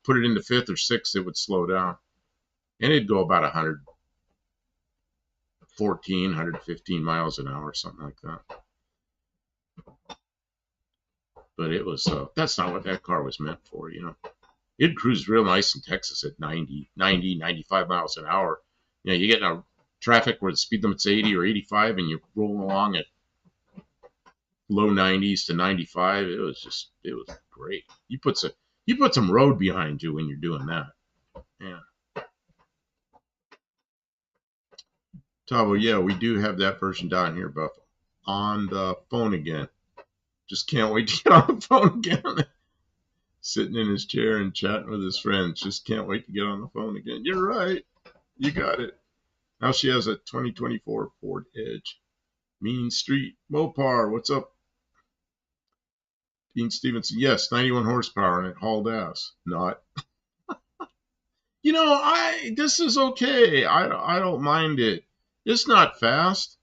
put it into 5th or 6th, it would slow down, and it'd go about 114, 115 miles an hour, something like that. But it was that's not what that car was meant for, you know. It cruised real nice in Texas at 90, 95 miles an hour. You know, you get in a traffic where the speed limit's 80 or 85, and you roll along at low 90s to 95. It was great. You put some road behind you when you're doing that. Yeah. Tavo, yeah, we do have that version down here, Buff. On the phone again. Just can't wait to get on the phone again. Sitting in his chair and chatting with his friends. Just can't wait to get on the phone again. You're right. You got it. Now she has a 2024 Ford Edge. Mean Street Mopar. What's up? Dean Stevenson. Yes, 91 horsepower, and it hauled ass. Not. You know, this is okay. I don't mind it. It's not fast,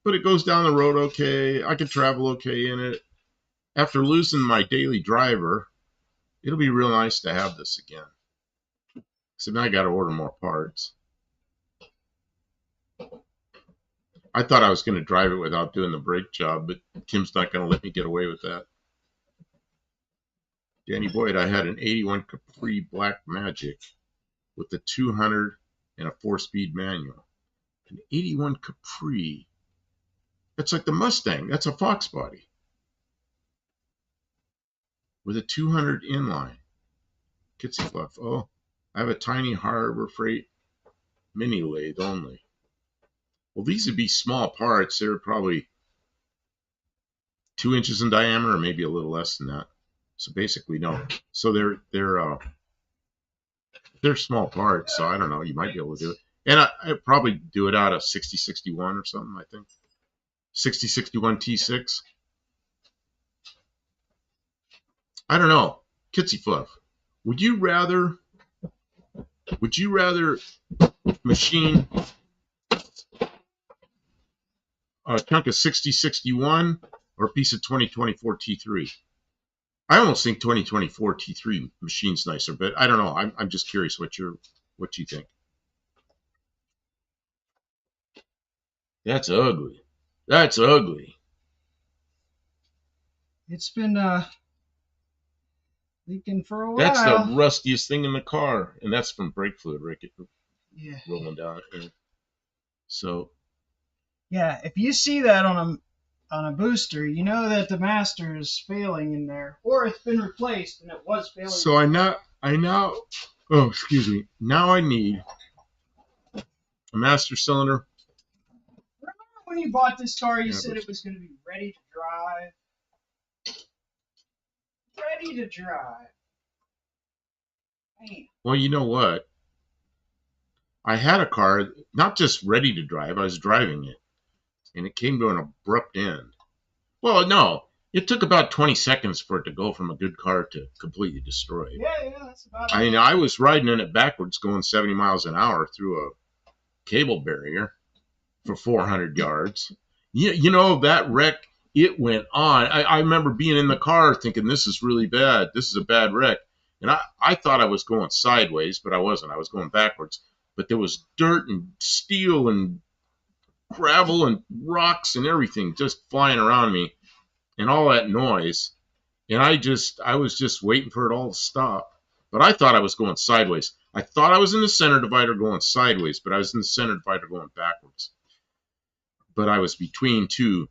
but it goes down the road okay. I can travel okay in it. After losing my daily driver, it'll be real nice to have this again. So now I got to order more parts. I thought I was going to drive it without doing the brake job, but Kim's not going to let me get away with that. Danny Boyd, I had an 81 Capri Black Magic with the 200 and a 4-speed manual. An 81 Capri. That's like the Mustang. That's a Fox body. With a 200 inline. Kitsy Fluff. Oh, I have a tiny Harbor Freight mini lathe only. Well, these would be small parts. They're probably 2 inches in diameter, or maybe a little less than that. So basically, no. So they're small parts. So I don't know. You might be able to do it. And I'd probably do it out of 6061 or something, I think. 6061 T6. I don't know. Kitsy Fluff. Would you rather machine a chunk of 6061 or a piece of 2024 T3? I almost think 2024 T3 machine's nicer, but I don't know. I'm just curious what you think. That's ugly. That's ugly. It's been leaking for a That's the while. rustiest thing in the car, and that's from brake fluid, right? Yeah. Rolling down it. So Yeah, if you see that on a booster, you know that the master is failing in there, or it's been replaced and it was failing. So I now oh excuse me. Now I need a master cylinder. Remember when you bought this car, you Yeah, said it was going to be ready to drive? Ready to drive. Man. well, you know what? I had a car not just ready to drive. I was driving it, and it came to an abrupt end. Well, no, it took about 20 seconds for it to go from a good car to completely destroyed. Yeah, that's about I it. mean, I was riding in it backwards, going 70 miles an hour through a cable barrier for 400 yards. You know, that wreck, it went on. I remember being in the car thinking, this is really bad. This is a bad wreck. And I thought I was going sideways, but I wasn't. I was going backwards. But there was dirt and steel and gravel and rocks and everything just flying around me and all that noise. And I was just waiting for it all to stop. But I thought I was going sideways. I thought I was in the center divider going sideways, but I was in the center divider going backwards. But I was between two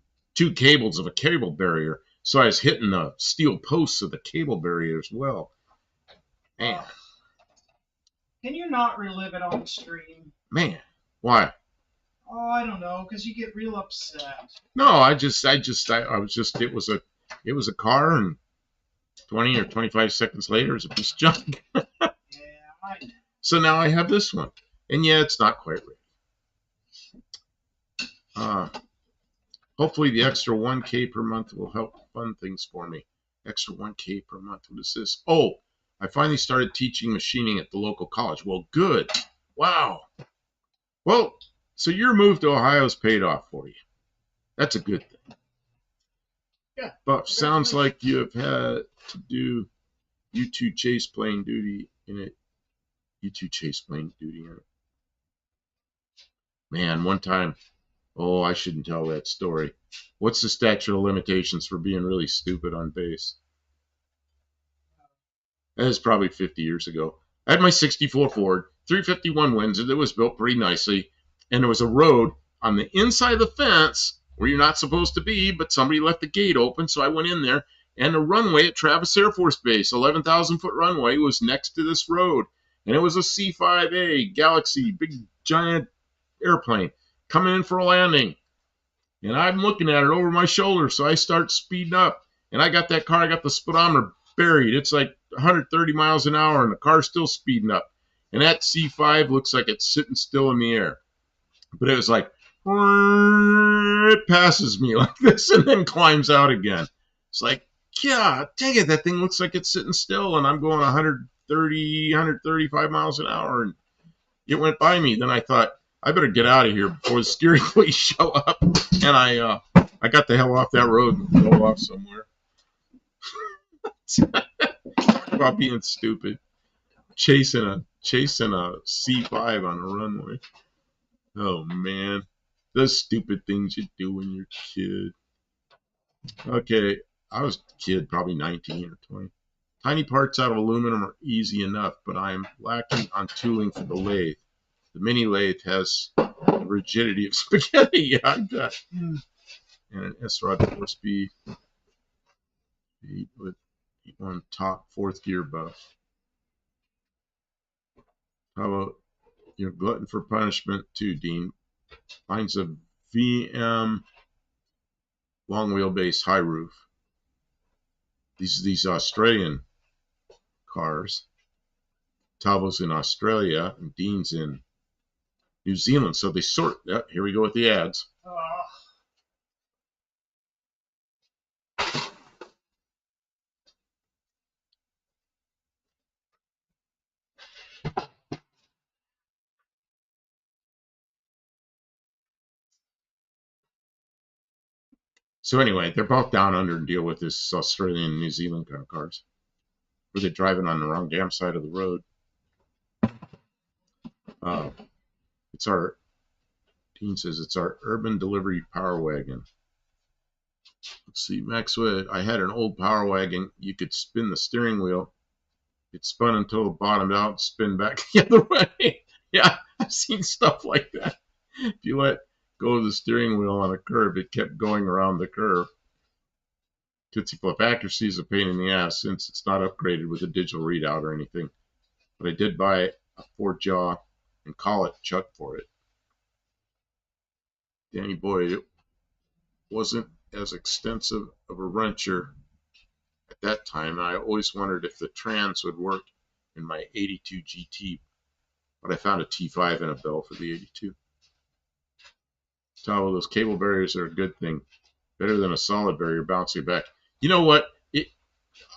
cables of a cable barrier, so I was hitting the steel posts of the cable barrier as well. Man, Can you not relive it on the stream? man, why? Oh, I don't know, because you get real upset. No, I was just, it was a car, and 20 or 25 seconds later, it was a piece of junk. Yeah, I know. So now I have this one, and yeah, it's not quite ready. Hopefully the extra 1K per month will help fund things for me. Extra 1K per month. What is this? Oh, I finally started teaching machining at the local college. Well, good. Wow. Well, so your move to Ohio's paid off for you. That's a good thing. Yeah. But sounds like you have had to do U2 chase plane duty in it. U2 chase plane duty in it. Man, one time, oh, I shouldn't tell that story. What's the statute of limitations for being really stupid on base? That was probably 50 years ago. I had my 64 Ford, 351 Windsor that was built pretty nicely, and there was a road on the inside of the fence where you're not supposed to be, but somebody left the gate open, so I went in there, and the runway at Travis Air Force Base, 11,000-foot runway, was next to this road, and it was a C-5A Galaxy, big giant airplane coming in for a landing, and I'm looking at it over my shoulder, so I start speeding up, and I got that car, I got the speedometer buried. It's like 130 miles an hour, and the car's still speeding up. And that C5 looks like it's sitting still in the air. But it was like, it passes me like this and then climbs out again. It's like, yeah, dang it, that thing looks like it's sitting still, and I'm going 130, 135 miles an hour, and it went by me. Then I thought, I better get out of here before the security police show up. And I got the hell off that road and go off somewhere. About being stupid, chasing a C5 on a runway. Oh man, those stupid things you do when you're a kid. Okay, I was a kid, probably 19 or 20. Tiny parts out of aluminum are easy enough, but I am lacking on tooling for the lathe. The mini lathe has the rigidity of spaghetti. Yeah, I bet. And an S-rod 4-speed. 8 with on top, 4th gear buff. How about you're glutton for punishment too, Dean? Finds a VM long wheelbase high roof. These Australian cars. Talbot's in Australia and Dean's in New Zealand. So they sort. Yep, here we go with the ads. So anyway, they're both down under and deal with this Australian and New Zealand kind of cars. Where they're driving on the wrong damn side of the road. It's our, Dean says it's our urban delivery power wagon. Let's see, Maxwell, I had an old power wagon. You could spin the steering wheel it spun until it bottomed out, spin back the other way. Yeah, I've seen stuff like that. If you let go of the steering wheel on a curve, it kept going around the curve. Tootsie Flip accuracy is a pain in the ass since it's not upgraded with a digital readout or anything. But I did buy a 4-jaw and call it Chuck for it. Danny Boyd, it wasn't as extensive of a wrencher at that time. I always wondered if the trans would work in my 82 GT, but I found a T5 and a bell for the 82. Tell those cable barriers are a good thing. Better than a solid barrier bouncing back. You know what?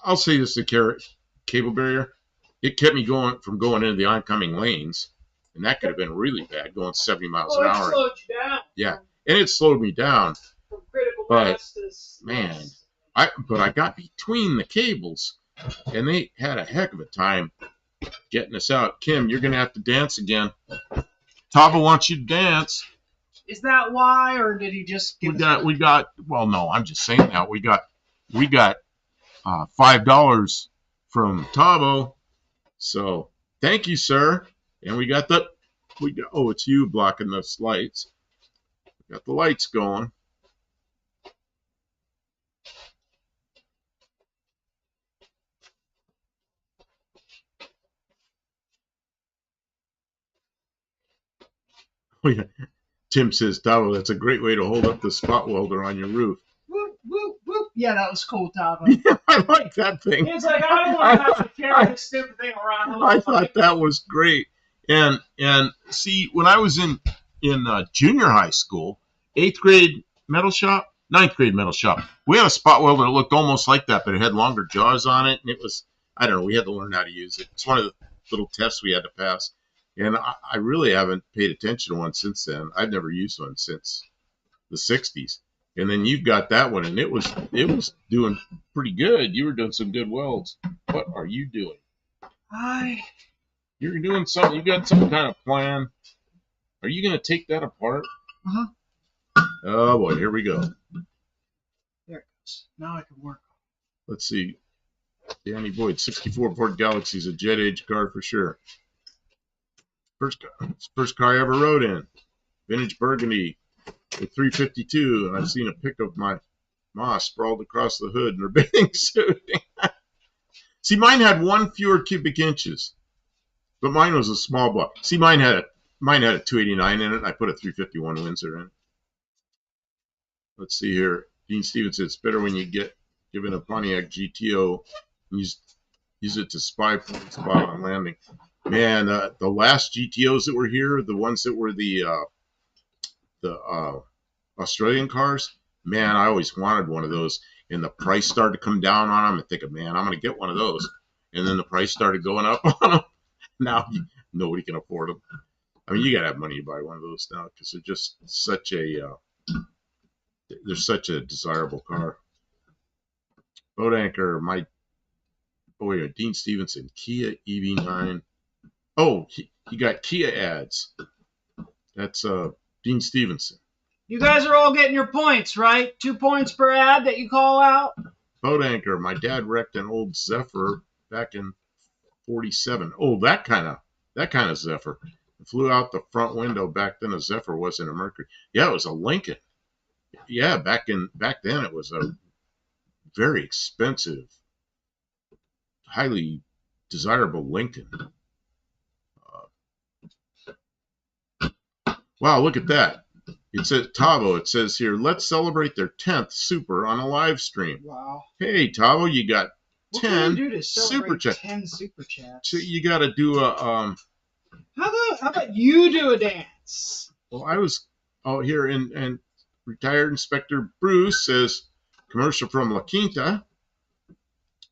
I'll say this, the cable barrier, it kept me from going into the oncoming lanes, and that could have been really bad, going 70 miles an hour. It slowed you down. Yeah, and it slowed me down. From critical But, mass to man, I got between the cables, and they had a heck of a time getting us out. Kim, you're going to have to dance again. Tava wants you to dance. Is that why, or did he just give we got, well, no, I'm just saying that. We got $5 from Tavo. So thank you, sir. And we got oh, it's you blocking those lights. We got the lights going. Oh, yeah. Tim says, Tavo, that's a great way to hold up the spot welder on your roof. Whoop, whoop, whoop. Yeah, that was cool, Tavo. Yeah, I like that thing. It's like, I don't want to have to carry this stupid thing around. I thought that was great. And see, when I was in junior high school, 8th grade metal shop, 9th grade metal shop, we had a spot welder that looked almost like that, but it had longer jaws on it, and it was, I don't know, we had to learn how to use it. It's one of the little tests we had to pass. And I really haven't paid attention to one since then. I've never used one since the 60s. And then you've got that one, and it was doing pretty good. You were doing some good welds. What are you doing? You're doing something. You got some kind of plan. Are you going to take that apart? Uh-huh. Oh, boy, here we go. There it goes. Now I can work. Let's see. Danny Boyd, 64 Ford Galaxy is a jet age car for sure. First car I ever rode in. Vintage Burgundy with 352, and I've seen a pic of my ma sprawled across the hood in her bathing suit. See, mine had 1 fewer cubic inches, but mine was a small block. See, mine had a 289 in it. I put a 351 Windsor in. Let's see here. Dean Stevens said it's better when you get given a Pontiac GTO, use it to spy for the spot on landing. Man, the last GTOs that were here, the ones that were the Australian cars, man, I always wanted one of those. And the price started to come down on them. And thinking, man, I'm going to get one of those. And then the price started going up on them. Now nobody can afford them. I mean, you got to have money to buy one of those now because they're just such a desirable car. Boat Anchor, my boy, Dean Stevenson, Kia EV9. Oh, he got Kia ads. That's Dean Stevenson. You guys are all getting your points, right? 2 points per ad that you call out. Boat Anchor, my dad wrecked an old Zephyr back in '47. Oh, that kind of Zephyr. It flew out the front window. Back then, a Zephyr wasn't a Mercury. Yeah, it was a Lincoln. Yeah, back then it was a very expensive, highly desirable Lincoln. Wow, look at that. It says Tavo. It says here, let's celebrate their 10th super on a live stream. Wow. Hey, Tavo, you got 10 what can you do to super chats. 10 super chats. So you got to do a How about you do a dance? Well, I was out here and retired Inspector Bruce says commercial from La Quinta.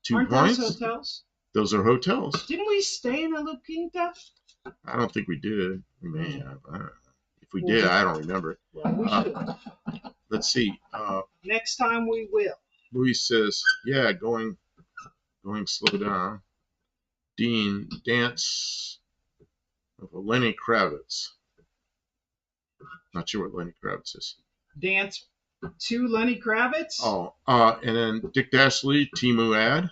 2 Aren't points. those hotels? Those are hotels. Didn't we stay in a La Quinta? I don't think we did. We may have. I don't know. If we did, I don't remember it. Well, we should. Let's see. Next time we will. Luis says, yeah, going slow down. Dean, dance of Lenny Kravitz. Not sure what Lenny Kravitz is. Dance to Lenny Kravitz? Oh, and then Dick Dashley, Timu ad.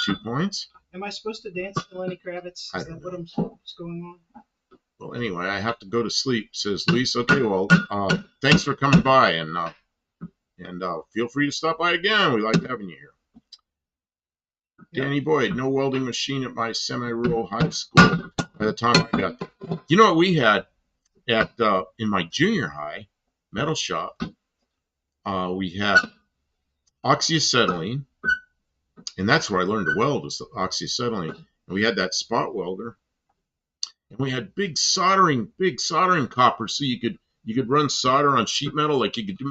2 points. Am I supposed to dance to Lenny Kravitz? I Is don't that know. what's going on? Well, anyway, I have to go to sleep, says Luis. Okay, well, thanks for coming by, and feel free to stop by again. We like having you here. Yep. Danny Boyd, no welding machine at my semi-rural high school by the time I got there. You know what we had at in my junior high metal shop? We had oxyacetylene, and that's where I learned to weld, was oxyacetylene. And we had that spot welder, and we had big soldering copper, so you could run solder on sheet metal, like you could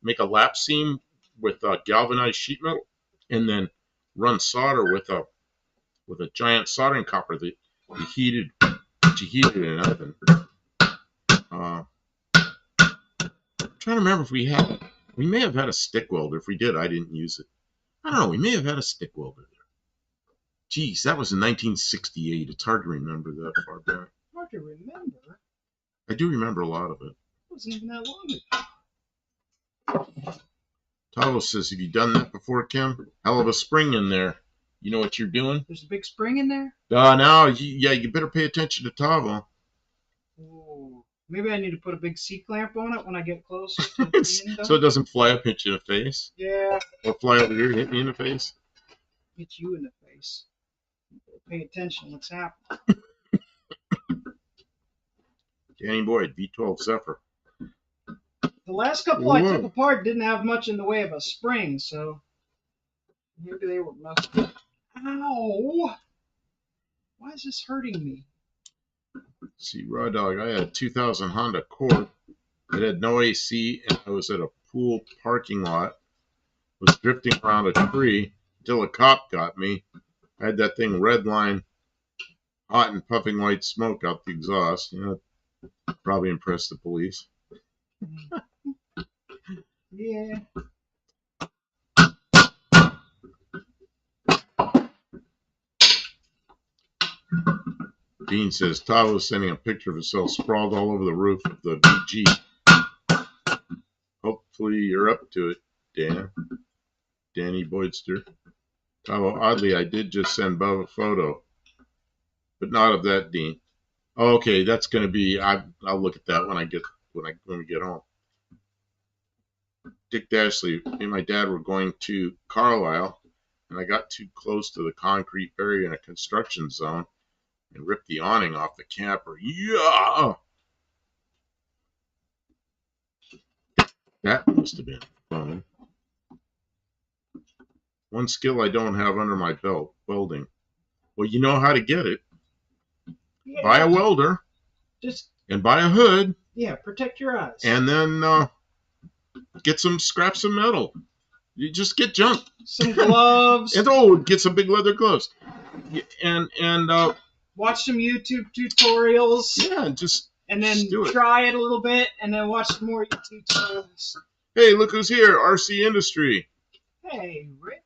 make a lap seam with galvanized sheet metal, and then run solder with a giant soldering copper that you heated in an oven. I'm trying to remember if we may have had a stick welder. If we did, I didn't use it. I don't know. We may have had a stick welder there. Geez, that was in 1968. It's hard to remember that far back. Hard to remember. I do remember a lot of it. It wasn't even that long ago. Tavo says, have you done that before, Kim? Hell of a spring in there. You know what you're doing? There's a big spring in there? Now, you better pay attention to Tavo. Ooh. Maybe I need to put a big C-clamp on it when I get closer to the window. So it doesn't fly up, hit you in the face? Yeah. Or fly over here, hit me in the face? Hit you in the face. Pay attention to what's happening. Danny Boyd, V12 Zephyr. The last couple I took apart didn't have much in the way of a spring, so maybe they were messed up. Ow! Why is this hurting me? See, Raw Dog, I had a 2000 Honda Accord. It had no AC, and I was at a pool parking lot. Was drifting around a tree until a cop got me. I had that thing red line, hot and puffing white smoke out the exhaust. Probably impressed the police. Yeah. Dean says Todd was sending a picture of himself sprawled all over the roof of the VG. Hopefully you're up to it, Danny Boydster. Tavo, oddly, I did just send Bub a photo, but not of that, Dean. Oh, okay, that's going to be. I'll look at that when we get home. Dick Dashley, me and my dad were going to Carlisle, and I got too close to the concrete barrier in a construction zone and ripped the awning off the camper. Yeah! That must have been fun. One skill I don't have under my belt, welding. Well, you know how to get it. Yeah. Buy a welder. And buy a hood. Yeah, protect your eyes. And then get some scraps of metal. You just get junk. Some gloves. And get some big leather gloves. And watch some YouTube tutorials. Yeah, and then try it a little bit, and then watch some more YouTube tutorials. Hey, look who's here, RC Industry. Hey, Rick.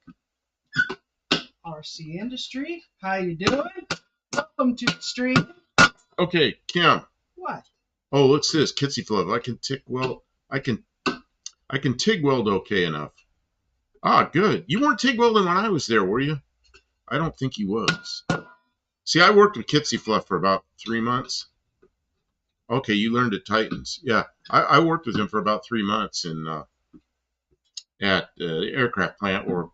RC Industry, how you doing? Welcome to the stream. Okay, Kim. What? Oh, what's this? Kitsy Flub. I can TIG weld. I can TIG weld okay enough. Ah, good. You weren't TIG welding when I was there, were you? I don't think you was. See, I worked with Kitsy Fluff for about 3 months. Okay, you learned at Titans. Yeah, I worked with him for about 3 months at the aircraft plant where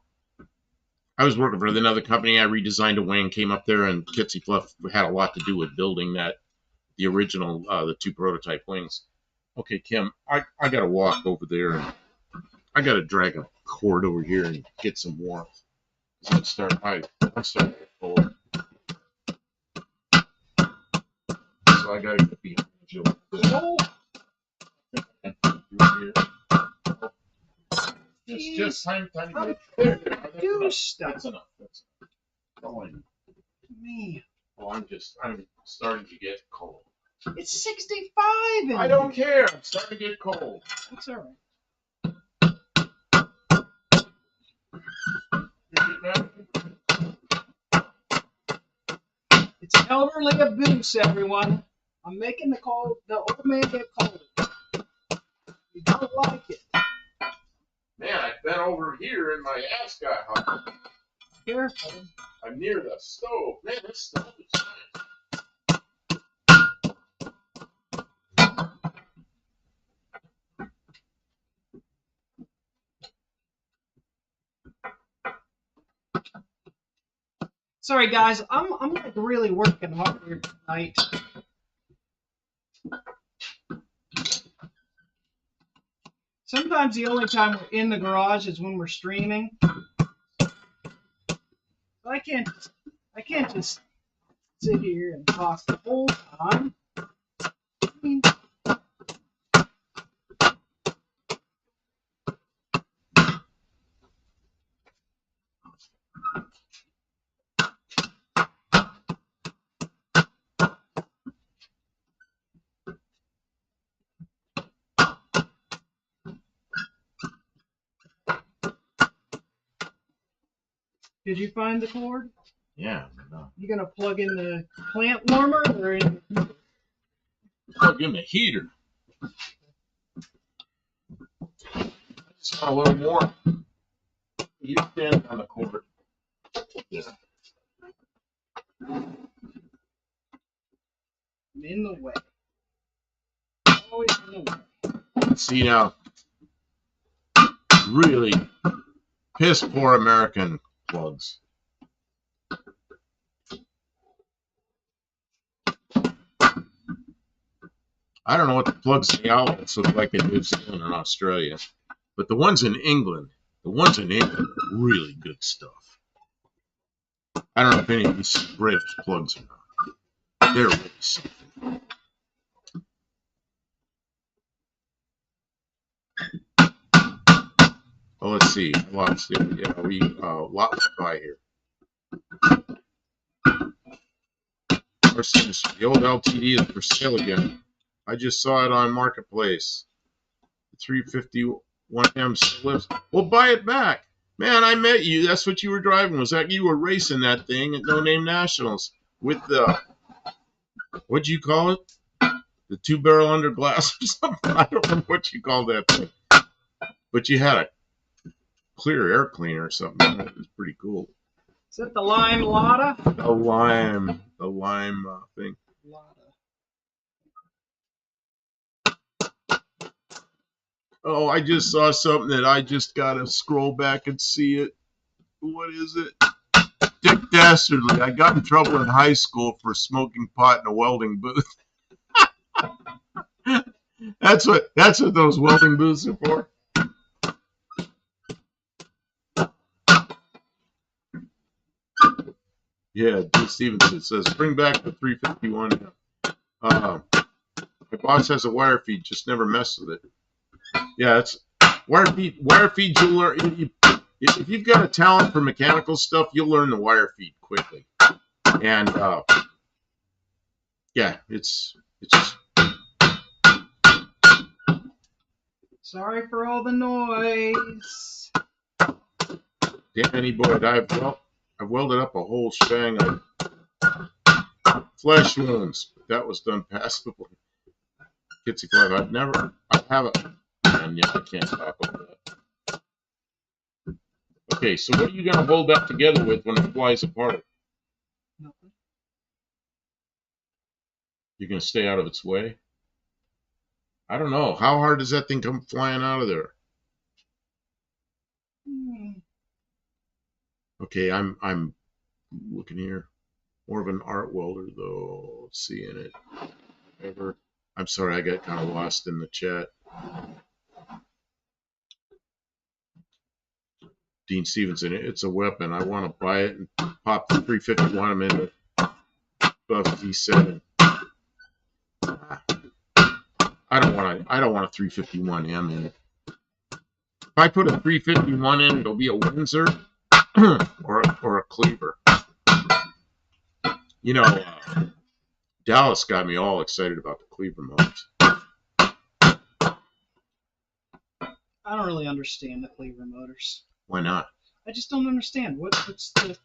I was working for another company. I redesigned a wing, came up there, and Kitsy Fluff had a lot to do with building the original, the 2 prototype wings. Okay, Kim, I got to walk over there, and I got to drag a cord over here and get some warmth. I'm starting to get cold. So I got to get behind you. Just time to get do stuff. That's enough. Oh, Man. well, I'm starting to get cold. It's 65 I don't care. I'm starting to get cold. That's all right. It's elderly abuse, everyone. I'm making the old man get cold. You don't like it. Man, I bent over here and my ass got hot. careful. I'm near the stove. Man, this stove is nice. Sorry guys, I'm like really working hard here tonight. Sometimes the only time we're in the garage is when we're streaming. I can't just sit here and talk the whole time. I mean, did you find the cord? Yeah. No. You gonna plug in the plant warmer or in? Plug in the heater. I just want a little more. You stand on the cord. Yeah. I'm in the way. Always in the way. See now, really piss poor American plugs. I don't know what the plugs in the outlets look like in New Zealand and Australia, but the ones in England are really good stuff. I don't know if any of these British plugs or not. They're really something. Oh, let's see. I lost it. Yeah, we lot went by here. The old LTD is for sale again. I just saw it on Marketplace. 351M still lives. Well, buy it back. Man, I met you. That's what you were driving. Was that you were racing that thing at No Name Nationals with the, what'd you call it? The 2-barrel under glass or something? I don't remember what you called that thing. But you had a clear air cleaner or something. It was pretty cool. Is that the lime Lotta? The lime thing. Lotta. Oh, I just saw something that I just gotta scroll back and see it. What is it? Dick Dastardly. I got in trouble in high school for smoking pot in a welding booth. That's what those welding booths are for. Yeah, D. Stevenson says, bring back the 351. My boss has a wire feed, just never mess with it. Yeah, it's wire feed. You'll learn. If you've got a talent for mechanical stuff, you'll learn the wire feed quickly. And yeah, it's just. Sorry for all the noise. Danny Boyd, I've welded up a whole shebang of flesh wounds. That was done passively. Kitsy 5, I haven't, and yeah, I can't talk about that. Okay, so what are you going to hold that together with when it flies apart? Nothing. You're going to stay out of its way? I don't know. How hard does that thing come flying out of there? Okay, I'm looking here. More of an art welder, though. Seeing it. Whatever. I'm sorry, I got kind of lost in the chat. Dean Stevenson, it's a weapon. I want to buy it and pop the 351 into Buff D7. I don't want a 351M in it. If I put a 351 in, it'll be a Windsor or a Cleaver. You know, Dallas got me all excited about the Cleaver motors. I don't really understand the Cleaver motors. Why not? I just don't understand what's the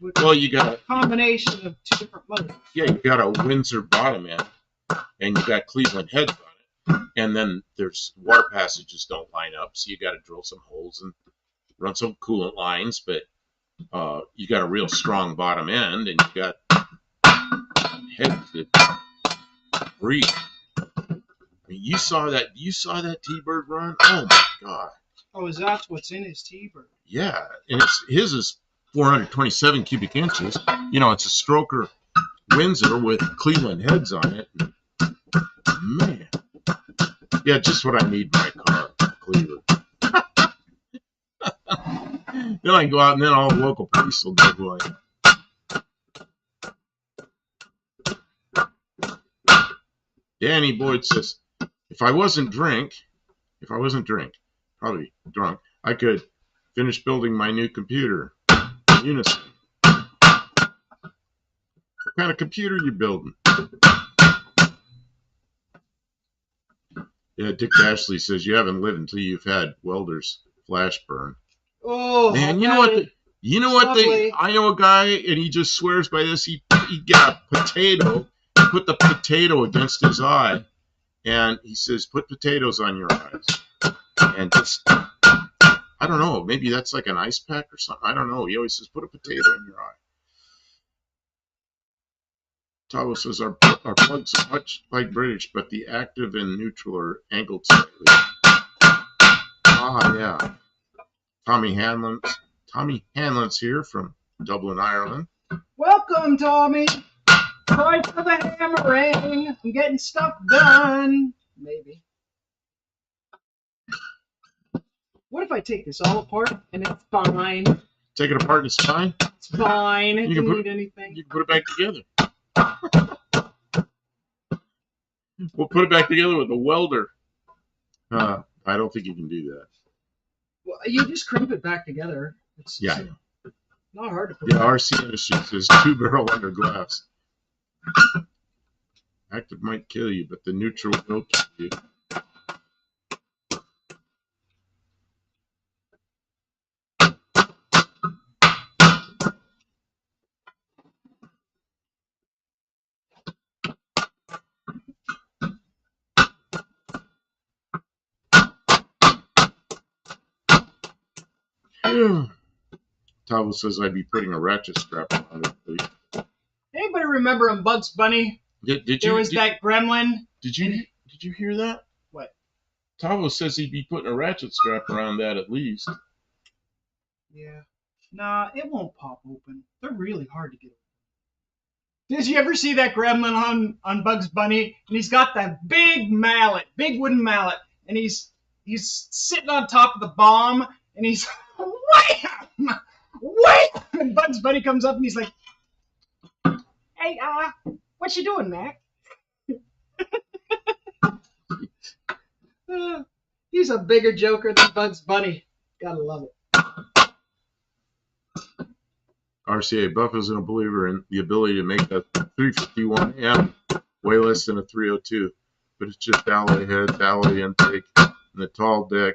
well, you got a combination of two different motors. Yeah, you got a Windsor bottom end, and you got Cleveland heads on it, and then there's water passages don't line up, so you got to drill some holes and run some coolant lines. But you got a real strong bottom end, and you got heads that breathe. I mean, you saw that T-Bird run? Oh my God! Oh, is that what's in his T-Bird? Yeah, and his is 427 cubic inches. You know, it's a stroker Windsor with Cleveland heads on it. Man, yeah, just what I need in my car, Cleveland. Then I can go out and then all the local police will know who I am. Danny Boyd says, if I wasn't drunk, probably drunk, I could finish building my new computer. Unison. What kind of computer are you building? Yeah, Dick Ashley says you haven't lived until you've had welder's flash burn. Oh man, you know what? I know a guy, and he just swears by this. He got a potato, he put the potato against his eye, and he says, "Put potatoes on your eyes," and just, I don't know, maybe that's like an ice pack or something. I don't know. He always says, "Put a potato in your eye." Tavo says our plugs are much like British, but the active and neutral are angled slightly. Ah, yeah. Tommy Hanlon's here from Dublin, Ireland. Welcome, Tommy. Time for the hammering. I'm getting stuff done. Maybe. What if I take this all apart and it's fine? Take it apart and it's fine? It's fine. It doesn't need anything. You can put it back together. We'll put it back together with a welder. I don't think you can do that. Well, you just crimp it back together. It's not hard to put back. RC Industries says 2-barrel under glass. Active might kill you, but the neutral will kill you. Tavo says I'd be putting a ratchet strap on it, please. Anybody remember in Bugs Bunny? There was that gremlin. Did you hear that? What? Tavo says he'd be putting a ratchet strap around that at least. Yeah. Nah, it won't pop open. They're really hard to get open. Did you ever see that gremlin on Bugs Bunny? And he's got that big mallet, big wooden mallet, and he's sitting on top of the bomb, and he's wham! And Bugs Bunny comes up and he's like, "Hey, what you doing, Mac?" He's a bigger joker than Bugs Bunny. Gotta love it. RCA Buff isn't a believer in the ability to make a 351M way less than a 302, but it's just alloy heads, alloy intake, and the tall deck.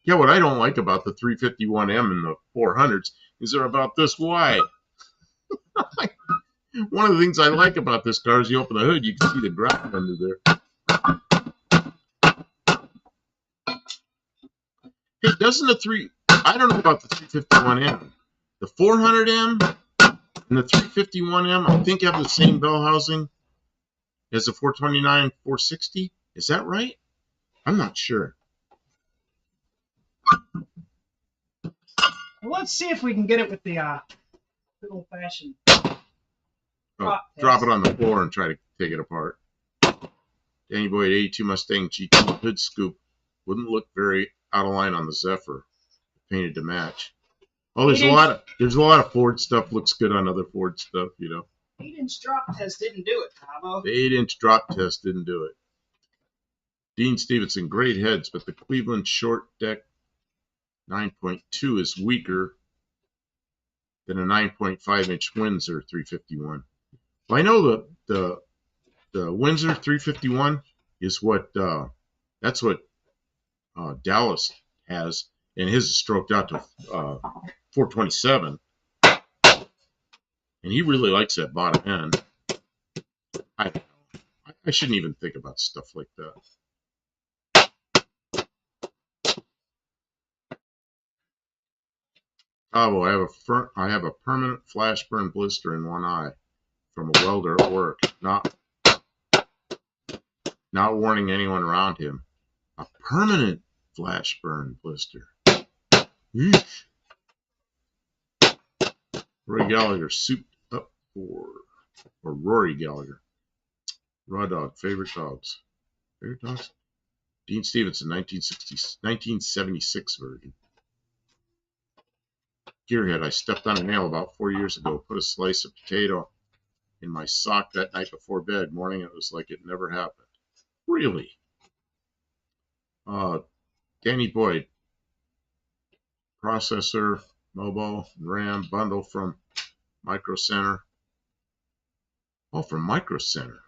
Yeah, what I don't like about the 351M and the 400s is they're about this wide. One of the things I like about this car is you open the hood, you can see the ground under there. Hey, I don't know about the 351M. The 400M and the 351M, I think, have the same bell housing as the 429 460. Is that right? I'm not sure. Well, let's see if we can get it with the good old-fashioned drop it on the floor and try to take it apart. Danny Boyd 82 Mustang GT hood scoop wouldn't look very out of line on the Zephyr, painted to match. Oh, there's a lot of Ford stuff looks good on other Ford stuff, you know. 8-inch drop test didn't do it, Tavo. The 8-inch drop test didn't do it. Dean Stevenson, great heads, but the Cleveland short deck 9.2 is weaker than a 9.5-inch Windsor 351. Well, I know the Windsor 351 is what that's what Dallas has, and his is stroked out to 427, and he really likes that bottom end. I shouldn't even think about stuff like that. Oh, well, I have a permanent flash burn blister in one eye from a welder at work. Not warning anyone around him. A permanent flash burn blister. Eesh. Roy Gallagher souped up or Rory Gallagher. Raw dog, favorite dogs. Favorite dogs? Dean Stevenson, 1976 version. Gearhead, I stepped on a nail about 4 years ago. Put a slice of potato in my sock that night before bed. Morning, it was like it never happened. Really? Danny Boyd, processor, mobile, RAM bundle from Micro Center. Oh, from Micro Center.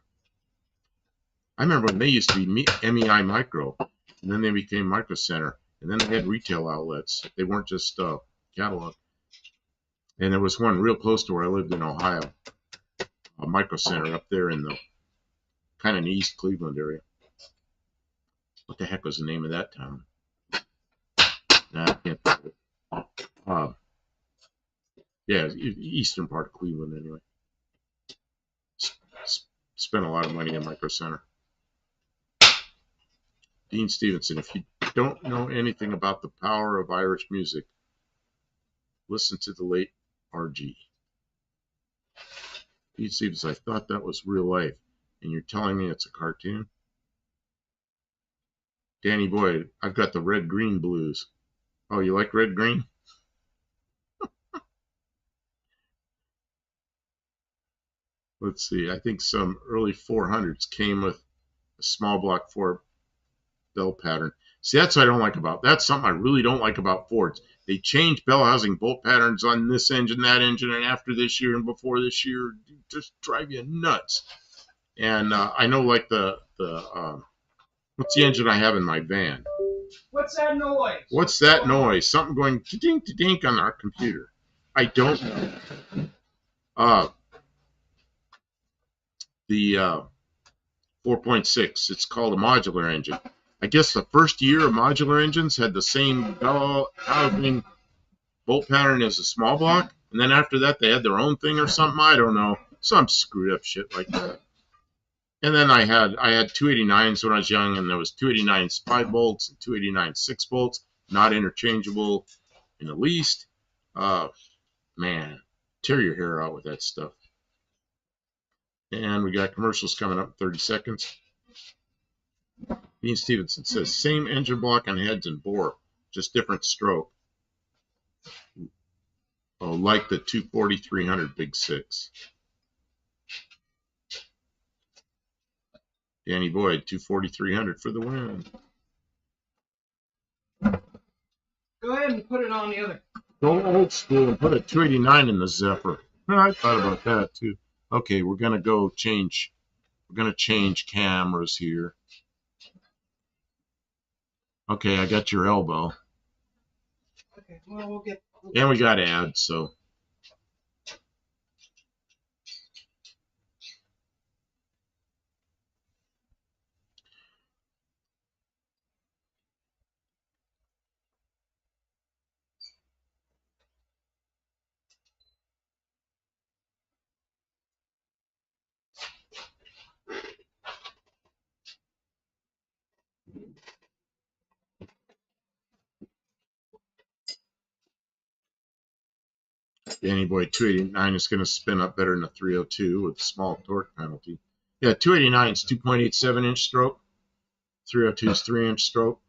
I remember when they used to be MEI Micro, and then they became Micro Center, and then they had retail outlets. They weren't just catalog. And there was one real close to where I lived in Ohio, a Micro Center up there in the kind of in the East Cleveland area. What the heck was the name of that town? Nah, I can't think of it. Yeah, eastern part of Cleveland anyway. Spent a lot of money on Micro Center. Dean Stevenson, if you don't know anything about the power of Irish music, listen to the late RG. Dean Stevenson, I thought that was real life, and you're telling me it's a cartoon? Danny Boyd, I've got the red-green blues. Oh, you like red-green? Let's see, I think some early 400s came with a small block Ford bell pattern. See, that's what I don't like about. That's something I really don't like about Fords. They change bell housing bolt patterns on this engine, that engine, and after this year and before this year, just drive you nuts. And I know, like what's the engine I have in my van? What's that noise? What's that noise? Something going dink to dink on our computer. I don't know. The 4.6. It's called a modular engine. I guess the first year of modular engines had the same bell housing bolt pattern as a small block, and then after that they had their own thing or something. I don't know, some screwed up shit like that. And then I had 289s when I was young, and there was 289s 5 bolts and 289 6 bolts, not interchangeable in the least. Man, tear your hair out with that stuff. And we got commercials coming up in 30 seconds. Dean Stevenson says, same engine block on heads and bore, just different stroke. Oh, like the 240-300 Big Six. Danny Boyd, 240-300 for the win. Go ahead and put it on the other. Go old school and put a 289 in the Zephyr. I thought about that too. Okay, we're gonna go change. We're gonna change cameras here. Okay, I got your elbow. Okay, well we'll get. And we got ads, so. Danny Boy 289 is going to spin up better than a 302 with a small torque penalty. Yeah, 289 is 2.87 inch stroke. 302 is 3 inch stroke.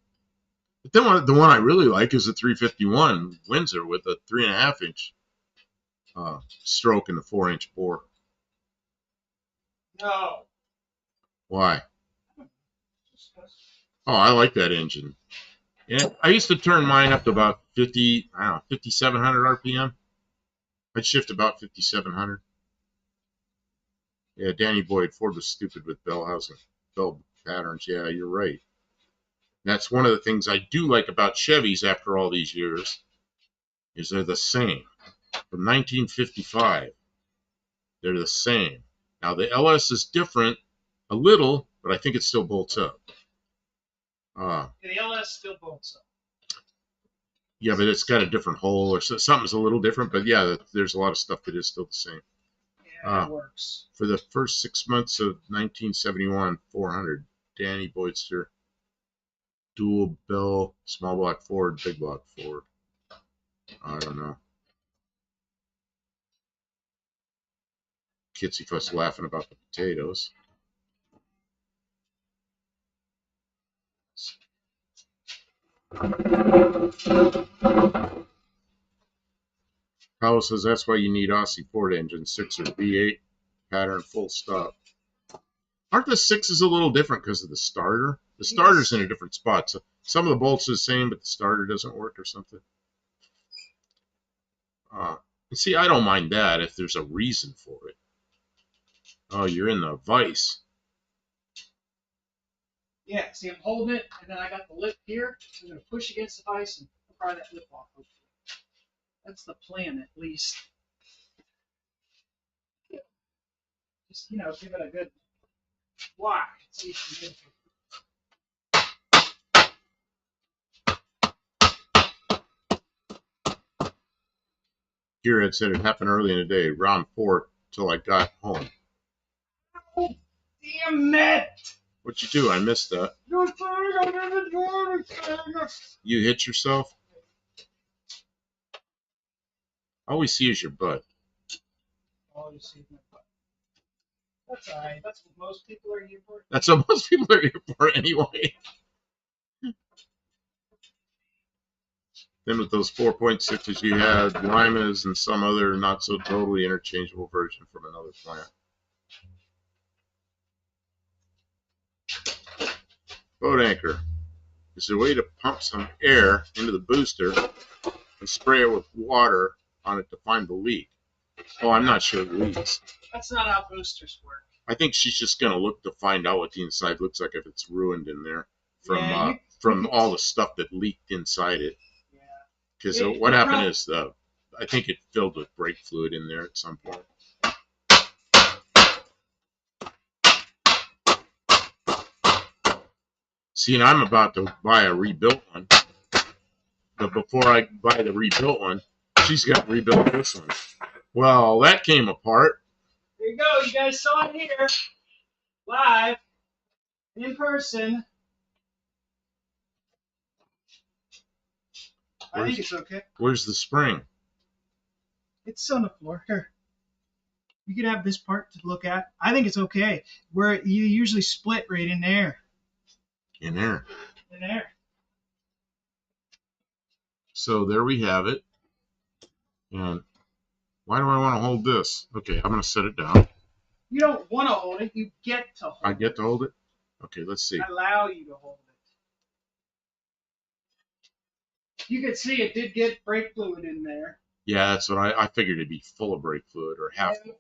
But then the one I really like is the 351 Windsor with a 3.5 inch stroke and a 4 inch bore. No. Why? Oh, I like that engine. Yeah, I used to turn mine up to about 5,700 RPM. I'd shift about 5,700. Yeah, Danny Boyd, Ford was stupid with bell housing, bell patterns. Yeah, you're right. That's one of the things I do like about Chevys after all these years, is they're the same. From 1955, they're the same. Now, the LS is different a little, but I think it still bolts up. The LS still bolts up. Yeah, but it's got a different hole or something's a little different. But yeah, there's a lot of stuff that is still the same. Yeah, it works. For the first 6 months of 1971, 400. Danny Boydster, dual bell, small block Ford, big block Ford. I don't know. Kitsy Fuss laughing about the potatoes. Powell says that's why you need Aussie Ford engine, 6 or V8 pattern, full stop. Aren't the 6s a little different because of the starter? The starter's in a different spot. So some of the bolts are the same, but the starter doesn't work or something. See, I don't mind that if there's a reason for it. Oh, you're in the vise. Yeah, see, I'm holding it, and then I got the lip here. I'm going to push against the vise and pry that lip off. That's the plan, at least. Just, give it a good whack. See if you can get Gearhead said it happened early in the day, round 4 till I got home. Oh, damn it! What'd you do? I missed that. You hit yourself? All we see is your butt. All you see is my butt. That's alright. That's what most people are here for. That's what most people are here for anyway. Then with those 4.6s you had Limas and some other not so totally interchangeable version from another plant. Boat anchor. Is there a way to pump some air into the booster and spray it with water on it to find the leak? Oh, I'm not sure it leaks. That's not how boosters work. I think she's just going to look to find out what the inside looks like if it's ruined in there from all the stuff that leaked inside it. Because what happened is, I think it filled with brake fluid in there at some point. See, and I'm about to buy a rebuilt one. But before I buy the rebuilt one, she's got to rebuild this one. Well, that came apart. There you go. You guys saw it here. Live. In person. I think it's okay. Where's the spring? It's on the floor. Here. You can have this part to look at. I think it's okay. Where you usually split right in there. In there. In there. So there we have it. And why do I want to hold this? Okay, I'm going to set it down. You don't want to hold it. You get to hold it. I get to hold it? Okay, let's see. I allow you to hold it. You can see it did get brake fluid in there. Yeah, that's what I figured it'd be full of brake fluid or half full.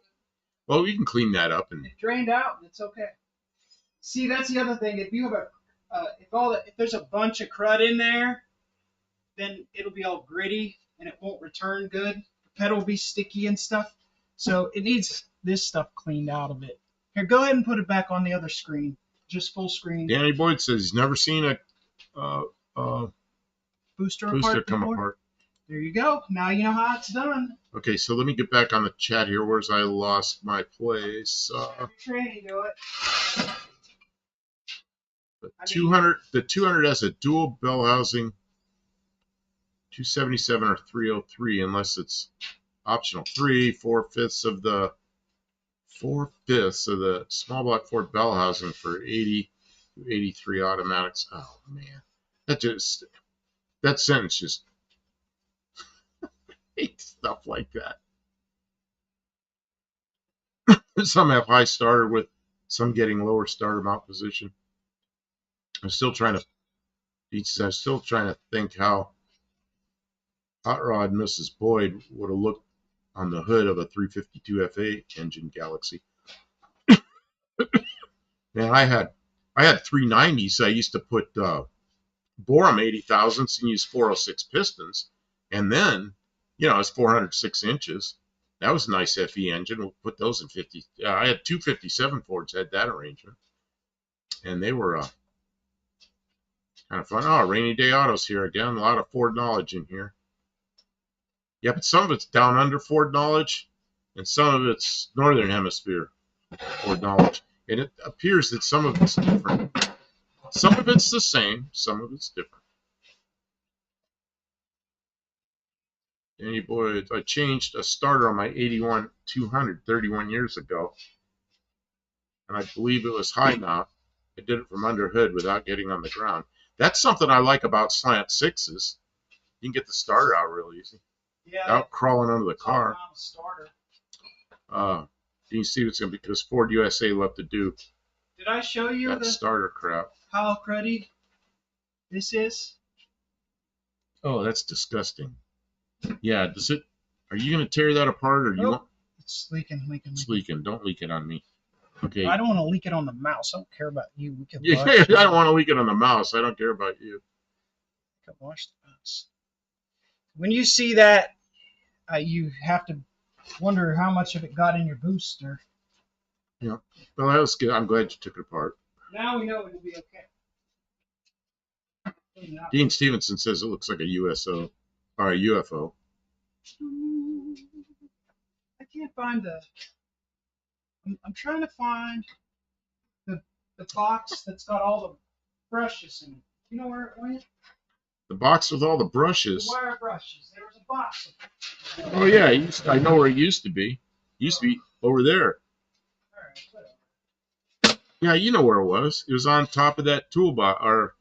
Well, we can clean that up and it drained out. It's okay. See, that's the other thing. If you have if there's a bunch of crud in there, then it'll be all gritty and it won't return good. The pedal will be sticky and stuff. So it needs this stuff cleaned out of it. Here, go ahead and put it back on the other screen. Just full screen. Danny Boyd says he's never seen a booster come apart. There you go. Now you know how it's done. Okay, so let me get back on the chat here. Where's I lost my place? Training, do it. The 200 has a dual bell housing, 277 or 303, unless it's optional. 4/5 of the small block Ford bell housing for 80 to 83 automatics. Oh man, that sentence just hates stuff like that. Some have high starter with some getting lower starter mount position. I'm still trying to think how Hot Rod Mrs. Boyd would have looked on the hood of a 352 F8 engine Galaxy. Man, I had 390s. I used to put bore them 80 thousandths and use 406 pistons, and then it's 406 inches. That was a nice FE engine. We'll put those in 50. I had 257 Fords had that arrangement, and they were Kind of fun. Oh, Rainy Day Autos here again. A lot of Ford knowledge in here. Yeah, but some of it's down under Ford knowledge, and some of it's Northern Hemisphere Ford knowledge. And it appears that some of it's different. Some of it's the same, some of it's different. Danny boy, I changed a starter on my 81 200 31 years ago, and I believe it was high mount. I did it from under hood without getting on the ground. That's something I like about slant sixes. You can get the starter out real easy. Yeah. Out crawling under the car. Starter. Dean Stevenson, because Ford USA love to do Did I show you that the starter crap. how cruddy this is? Oh, that's disgusting. Yeah, does it? Are you going to tear that apart, or do you want? It's leaking. It's leaking. Don't leak it on me. Okay. I don't want to leak it on the mouse. I don't care about you. We can Yeah, wash I don't want to leak it on the mouse. I don't care about you. We can wash the mouse. When you see that, you have to wonder how much of it got in your booster. Yeah. Well, that was good. I'm glad you took it apart. Now we know it'll be okay. Dean Stevenson says it looks like a USO or a UFO. I can't find the. I'm trying to find the box that's got all the brushes in it. You know where it went? The box with all the brushes. The wire brushes. There was a box of them. Oh yeah, I know where it used to be. It used to be over there. All right, whatever. Yeah, you know where it was. It was on top of that toolbox, or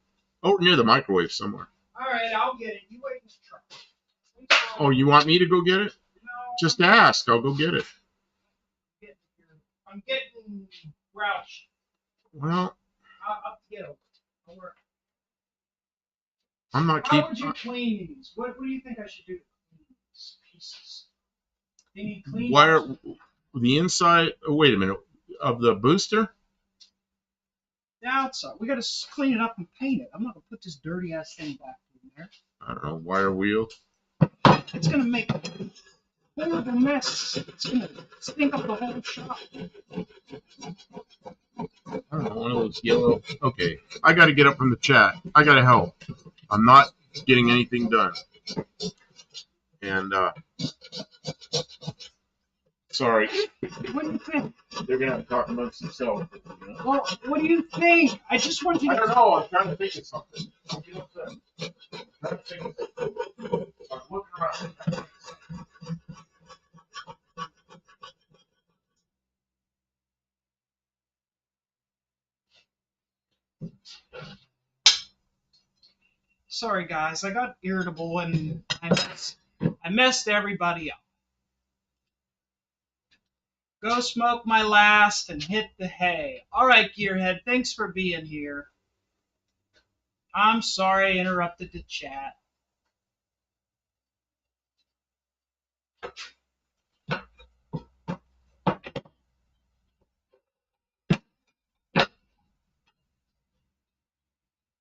near the microwave somewhere. All right, I'll get it. You wait in the truck. Oh, you want me to go get it? No. Just ask. I'll go get it. I'm getting grouchy. Well, I'll get over it. I'll work. I'm not How keeping. would you clean these? What do you think I should do to clean these pieces? They need clean. Wire the inside. Oh, wait a minute. Of the booster. The outside. We got to clean it up and paint it. I'm not gonna put this dirty ass thing back in there. I don't know. Wire wheel. It's gonna make a horrible mess. It's gonna stink up the whole shop. I don't know, one of those yellow. Okay, I got to get up from the chat. I got to help. I'm not getting anything done. And sorry, What do you think? they're gonna have to talk amongst themselves. You know? Well, what do you think? I just want you I to. don't know. I'm trying to think of something. Don't get upset. I'm trying to think of something. I'm looking around. Sorry, guys. I got irritable and I messed everybody up. Go smoke my last and hit the hay. All right, Gearhead. Thanks for being here. I'm sorry I interrupted the chat.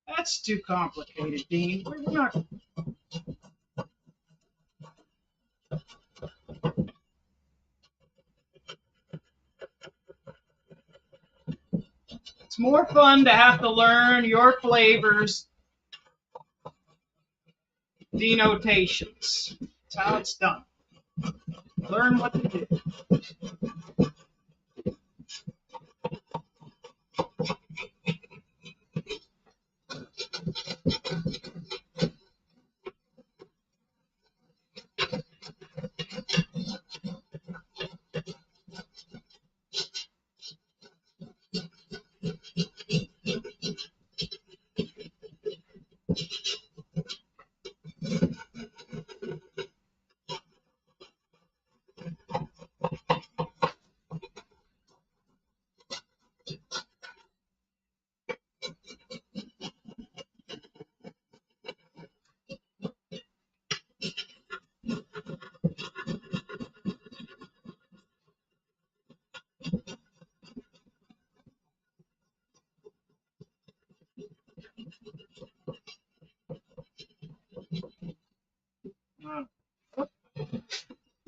That's too complicated, Dean. We're not. It's more fun to have to learn your flavors, denotations. That's how it's done. Learn what to do.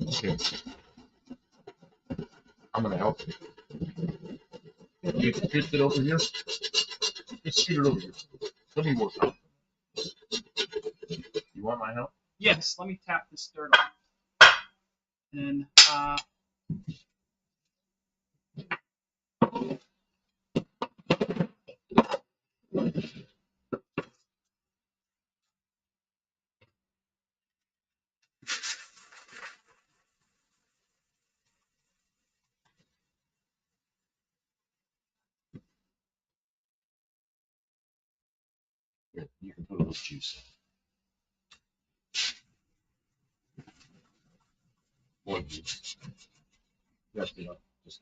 Okay. I'm gonna help you. You can shift it over here. Just scoot it over here. Let me work out. You want my help? Yes, let me tap this dirt off. And Here, you can put a little juice in. More juice. Yes, you know, just.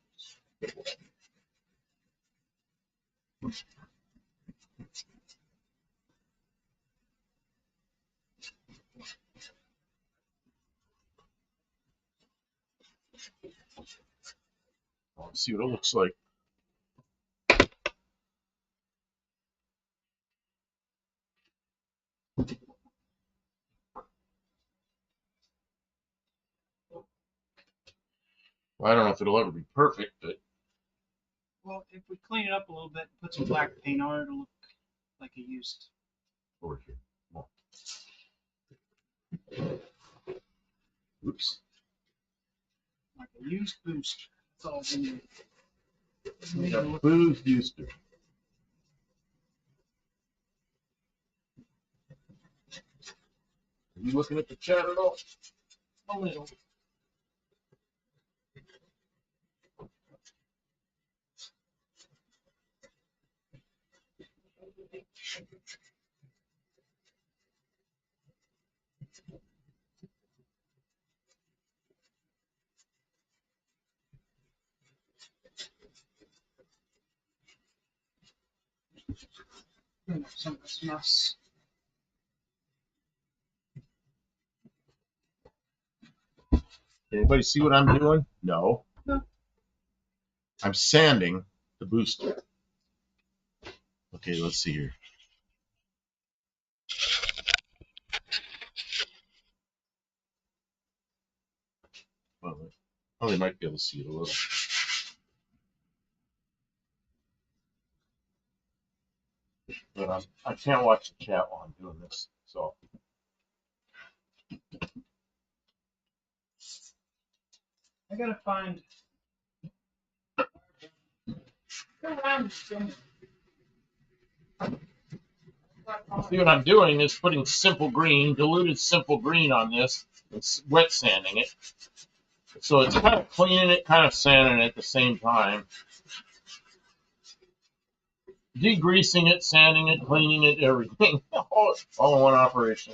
Let's see what it looks like. Well, I don't know if it'll ever be perfect, but well, if we clean it up a little bit, put some black paint on it, it'll look like it used. over here. Come on. Oops. Like a used booster. That's all we need. We got booze booster. Are you looking at the chat at all? A little. Clean up some of this mess. Anybody see what I'm doing? No. No. I'm sanding the booster. Okay, let's see here. Well, they might be able to see it a little. But I can't watch the chat while I'm doing this. So I gotta find. Go around somewhere. see what I'm doing is putting simple green, diluted simple green on this. It's wet sanding it. So it's kind of cleaning it, kind of sanding it at the same time. Degreasing it, sanding it, cleaning it, everything. all in one operation.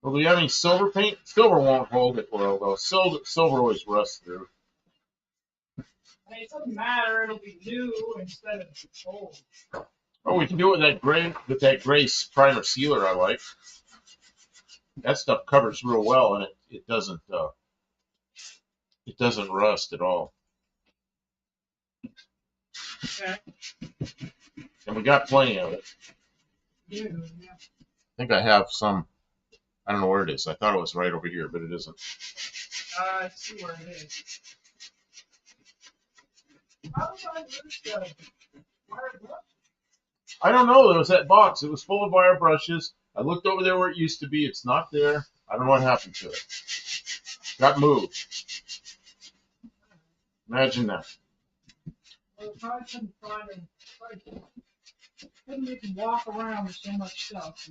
Well, do you have any silver paint? Silver won't hold it well, though. Silver always rusts through. I mean, it doesn't matter. It'll be new instead of old. Oh, we can do it with that gray primer sealer I like. That stuff covers real well, and it doesn't rust at all. Okay. And we got plenty of it. Yeah. I think I have some. I don't know where it is. I thought it was right over here, but it isn't. I see where it is. How did I lose the wire brush? I don't know. There was that box. It was full of wire brushes. I looked over there where it used to be. It's not there. I don't know what happened to it. Got moved. Imagine that. Well, if I couldn't find him, couldn't even walk around with so much stuff.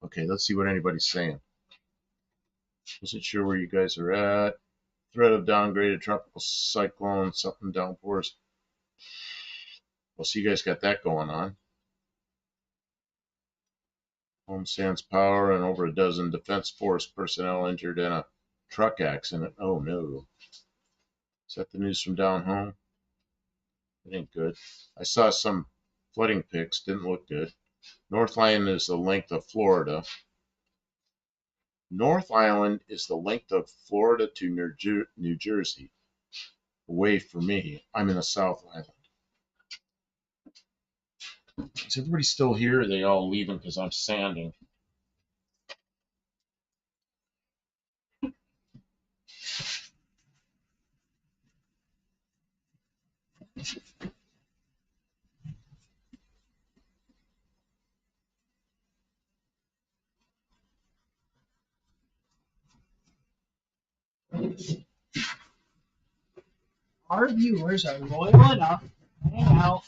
Okay, let's see what anybody's saying. Wasn't sure where you guys are at. Threat of downgraded tropical cyclone, something downpours. Well, so you guys got that going on. Home Sands Power and over a dozen Defense Force personnel injured in a truck accident. Oh no. Is that the news from down home? It ain't good. I saw some flooding pics. Didn't look good. North Island is the length of Florida. North Island is the length of Florida to New Jersey. Away for me. I'm in the South Island. Is everybody still here? Or are they all leaving because I'm sanding? Our viewers are loyal enough to hang out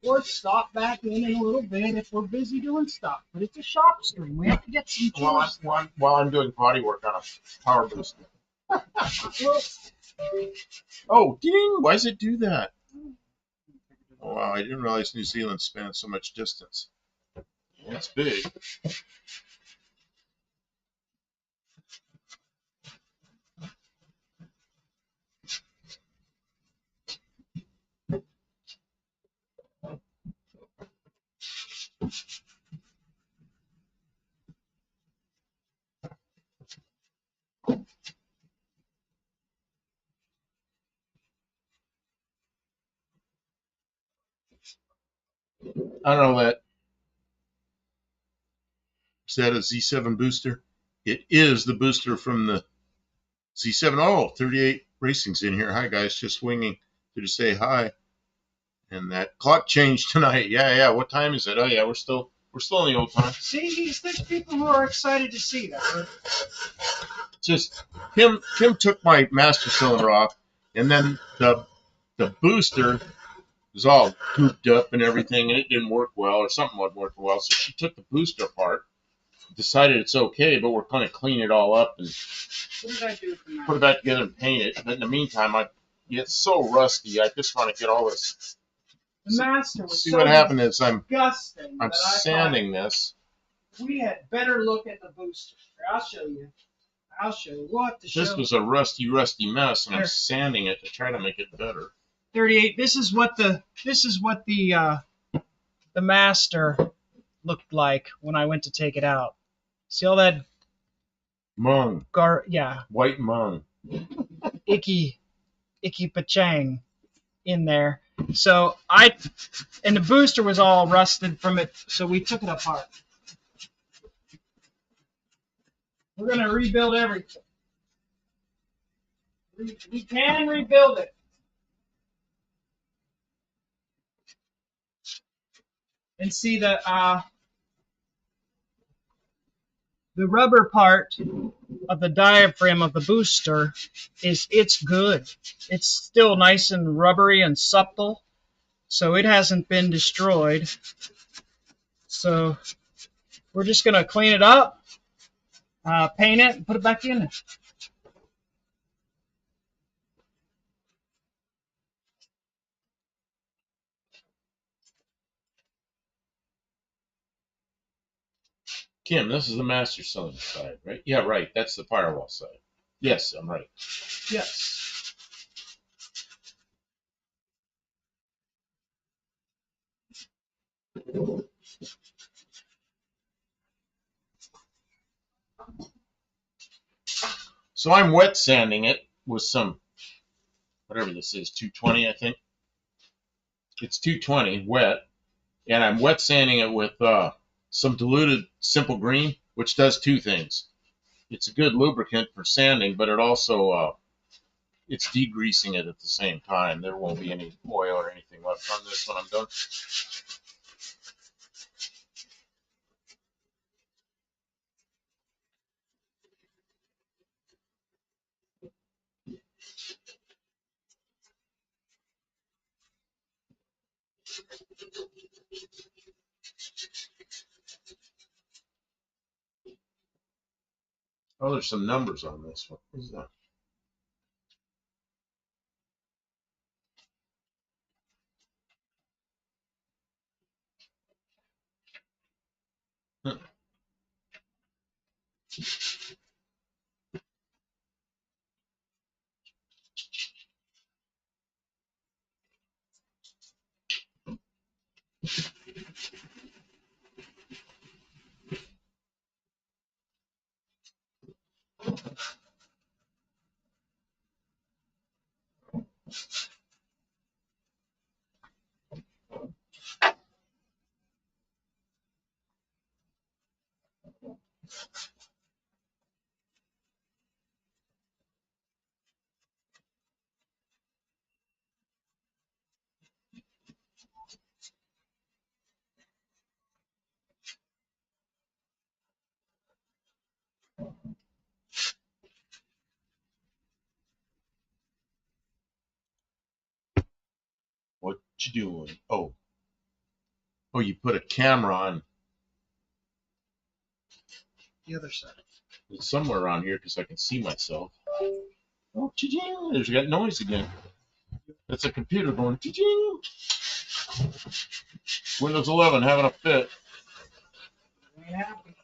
or stop back in a little bit if we're busy doing stuff. But it's a shop stream. We have to get some chores. While I'm doing body work on a power booster. Well, Oh, ding! Why does it do that? Oh, wow, I didn't realize New Zealand spans so much distance. That's big. I don't know that. Is that a Z7 booster? It is the booster from the Z7. Oh, 38 Racing's in here. Hi, guys. Just winging to say hi. And that clock changed tonight. Yeah. What time is it? Oh, yeah, we're still in the old time. see, there's people who are excited to see that. Just Kim took my master cylinder off, and then the booster was all cooped up and everything, and it didn't work well, or something wasn't working well. So she took the booster apart, decided it's okay, but we're going to clean it all up and What did I do for put it back together and paint it. But in the meantime, I get so rusty. I just want to get all this. The master was See so what happened is I'm disgusting that I sanding this. thought we had better look at the booster. Here, I'll show you. We'll have to show. This was a rusty mess, and I'm Here. sanding it to try to make it better. 38. This is what the master looked like when I went to take it out. See all that Mung. Yeah. White mung. Icky pachang in there. So and the booster was all rusted from it, so we took it apart. We're gonna rebuild everything. We can rebuild it. And see the rubber part of the diaphragm of the booster it's good. It's still nice and rubbery and supple, so it hasn't been destroyed. So we're just gonna clean it up, paint it, and put it back in. Kim, this is the master cylinder side, right? Yeah, right. That's the firewall side. Yes, I'm right. Yes. So I'm wet sanding it with some, whatever this is, 220, I think. It's 220 wet, and I'm wet sanding it with some diluted simple green, which does two things. It's a good lubricant for sanding, but it also it's degreasing it at the same time. There won't be any oil or anything left on this when I'm done. Oh, there's some numbers on this one. What is that? Huh. What you doing? Oh, you put a camera on. The other side. It's somewhere around here because I can see myself. Oh, cha-ching! There's got noise again. That's a computer going cha-ching. Windows 11 having a fit. Ain't happy.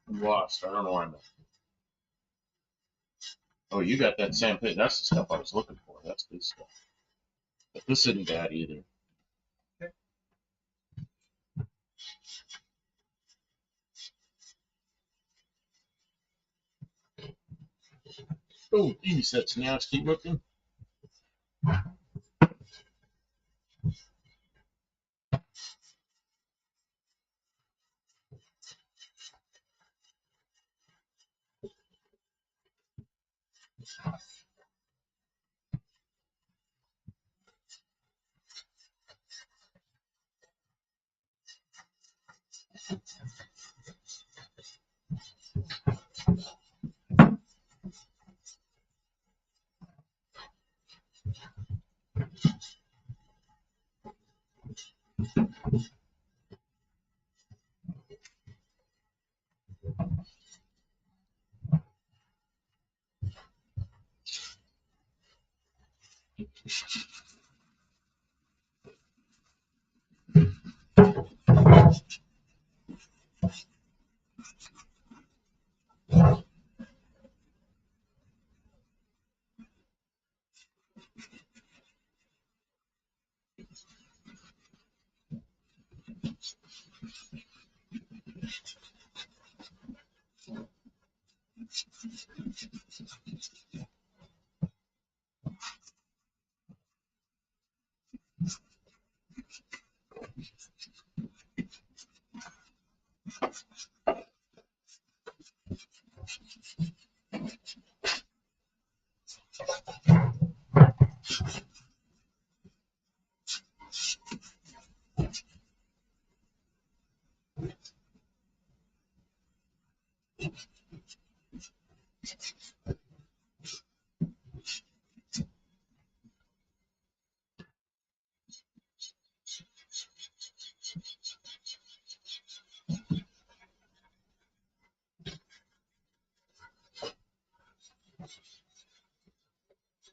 I'm lost. I don't know where I'm at. Oh, you got that same thing. That's the stuff I was looking for. That's good stuff. But this isn't bad either. Oh, geez, that's nasty looking.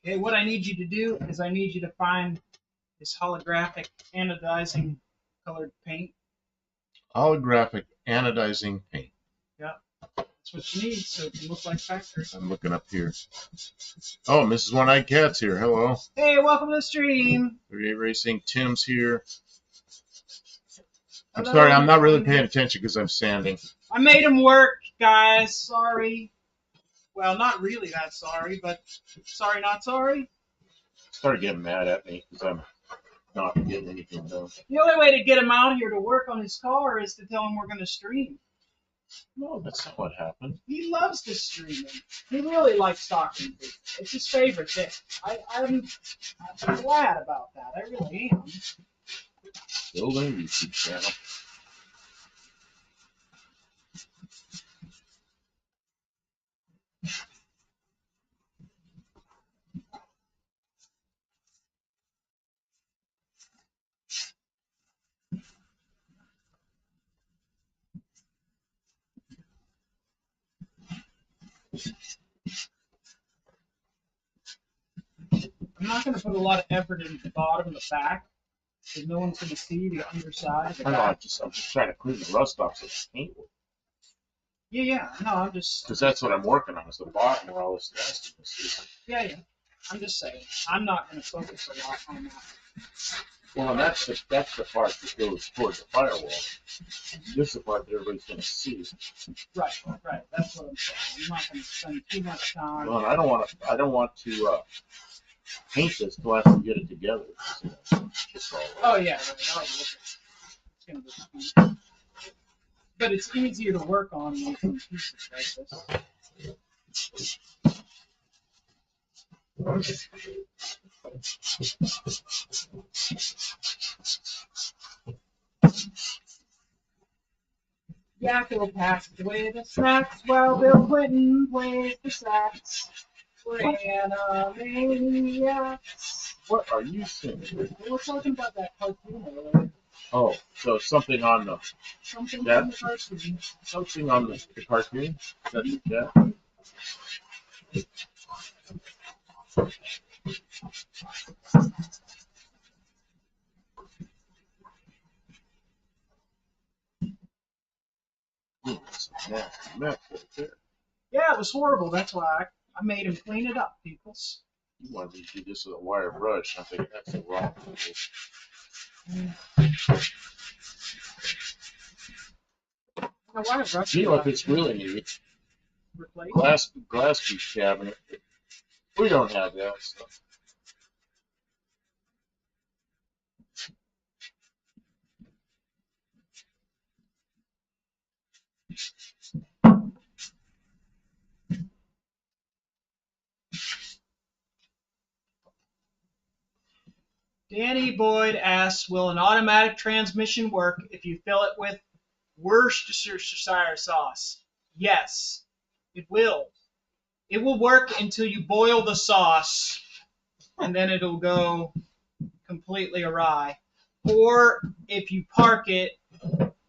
Okay, what I need you to do is I need you to find this holographic anodizing colored paint. Holographic anodizing paint. Yeah, that's what you need so it can look like factory. I'm looking up here. Oh, Mrs. One-Eyed Cat's here. Hello. Hey, welcome to the stream. 38 Racing. Tim's here. I'm Hello, sorry, I'm not really Miss paying attention because I'm standing. I made him work, guys. Sorry. Well, not really that sorry, but sorry, not sorry. Started getting mad at me because I'm not getting anything done. The only way to get him out here to work on his car is to tell him we're going to stream. No, that's not what happened. He loves to stream. He really likes talking to people. It's his favorite thing. I'm glad about that. I really am. Building a YouTube channel. not going to put a lot of effort into the bottom and the back because no one's going to see the underside. The I know. back. I'm just trying to clean the rust off so the paint will. Yeah. No, I'm just. Because that's what I'm working on is the bottom where all this nastiness is. Yeah. I'm just saying. I'm not going to focus a lot on that. Well, and that's the part that goes toward the firewall. This is the part that everybody's going to see. Right. That's what I'm saying. I'm not going to spend too much time. Well, and I don't want to paint this till after we get it together. Just all Oh yeah. Right. It's going to be fun. But it's easier to work on when it's in pieces like this. Yakko passed away the snacks while Bill Clinton plays the sax. Maniacs. What are you singing? We were talking about that cartoon earlier. Oh, so something on the Something that, from the cartoon. something on the cartoon? That? Yeah, it was horrible. That's why I made him clean it up, peoples. You wanted me to do this with a wire brush. I think that's the wrong thing. Now, why brush You know what this really needs? Glass piece cabinet. We don't have that stuff. Danny Boyd asks, will an automatic transmission work if you fill it with Worcestershire sauce? Yes, it will. It will work until you boil the sauce, and then it'll go completely awry. Or if you park it,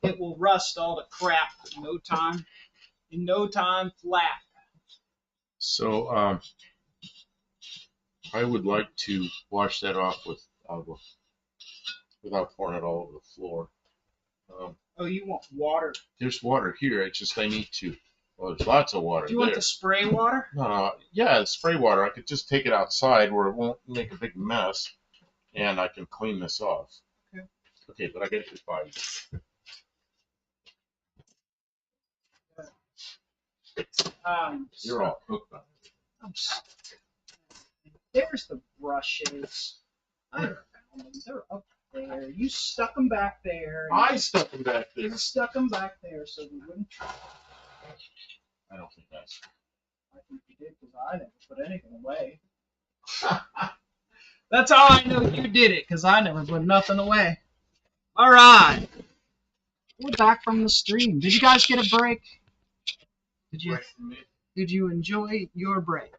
it will rust all the crap in no time. In no time flat. So I would like to wash that off without pouring it all over the floor. Oh, you want water? There's water here. I need to. Well, there's lots of water. Do you want the spray water? No. Yeah, the spray water. I could just take it outside where it won't make a big mess, and I can clean this off. Okay. Okay, but I got to get by. You're all hooked on it. There's the brushes. I found them. They're up there. You stuck them back there. I stuck them back there. You stuck them back there so we wouldn't try. I don't think that's. I think you did because I never put anything away. That's how I know you did it because I never put nothing away. All right. We're back from the stream. Did you guys get a break? Did you enjoy your break?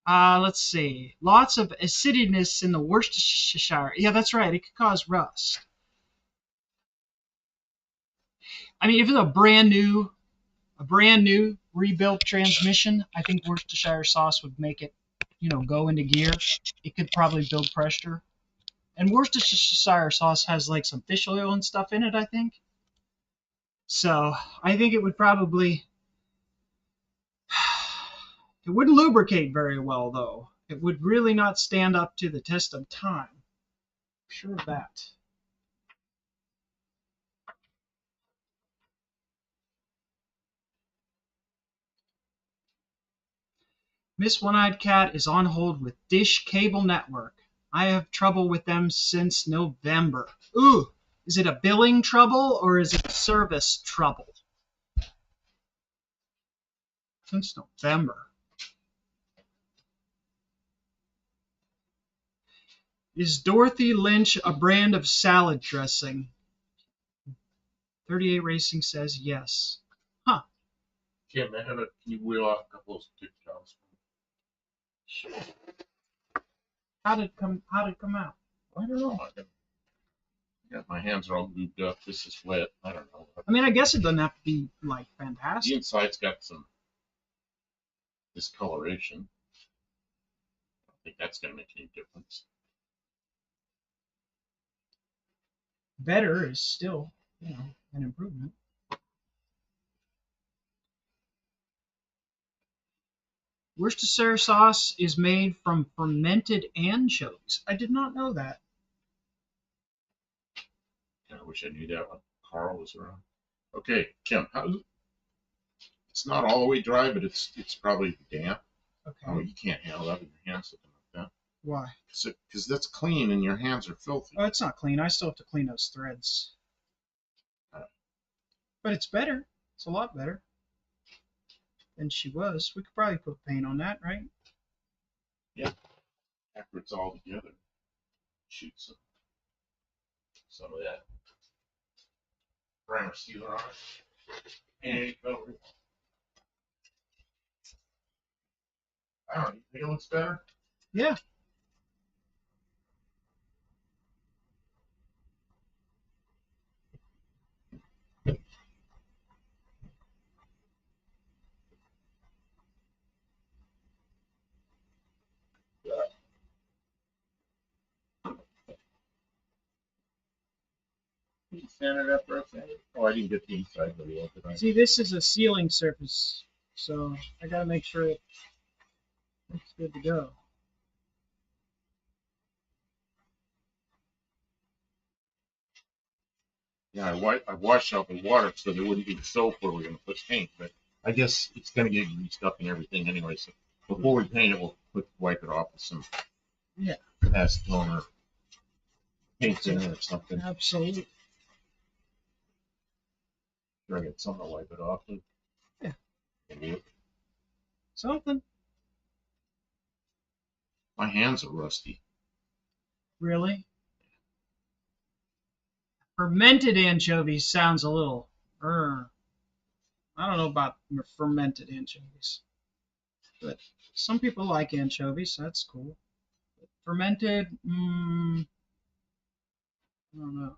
Let's see. Lots of acidiness in the Worcestershire. Yeah, that's right. It could cause rust. I mean, if it's a brand new rebuilt transmission, I think Worcestershire sauce would make it, go into gear. It could probably build pressure. And Worcestershire sauce has like some fish oil and stuff in it, I think. So I think it would probably. It wouldn't lubricate very well, though. It would really not stand up to the test of time. I'm sure of that. Miss One-Eyed Cat is on hold with Dish Cable Network. I have trouble with them since November. Ooh, is it a billing trouble or is it service trouble? Since November. Is Dorothy Lynch a brand of salad dressing? 38 Racing says yes. Huh. Kim, can you wheel off a couple of TikToks? Sure. How did it come out? I don't know. Yeah, my hands are all gooped up. This is wet. I don't know. I mean, I guess it doesn't have to be like fantastic. The inside's got some discoloration. think that's going to make any difference. Better is still, an improvement. Worcestershire sauce is made from fermented anchovies. I did not know that. Yeah, I wish I knew that when Carl was around. Okay, Kim, it's not all the way dry, but it's probably damp. Okay. Oh, you can't handle that with your hands looking like that. Why? Because that's clean and your hands are filthy. Oh, it's not clean. I still have to clean those threads. But it's better. It's a lot better than she was. We could probably put paint on that, right? Yeah. After it's all together, shoot some of that primer sealer on it. And cover it. I don't know. You think it looks better? Yeah. Can you sand it after I sand it? Oh, I didn't get the inside very well, did I? See, this is a sealing surface, so I gotta make sure it's good to go. Yeah, I washed out the water so there wouldn't be the soap where we're going to put paint, but I guess it's going to get greased up and everything anyway. So before we paint it, we'll wipe it off with some acetone or paint thinner or something. Absolutely. Sure, I get something to wipe it off with. Yeah. Something. My hands are rusty. Really? Fermented anchovies sounds a little. I don't know about fermented anchovies, but some people like anchovies. So that's cool. But fermented, I don't know.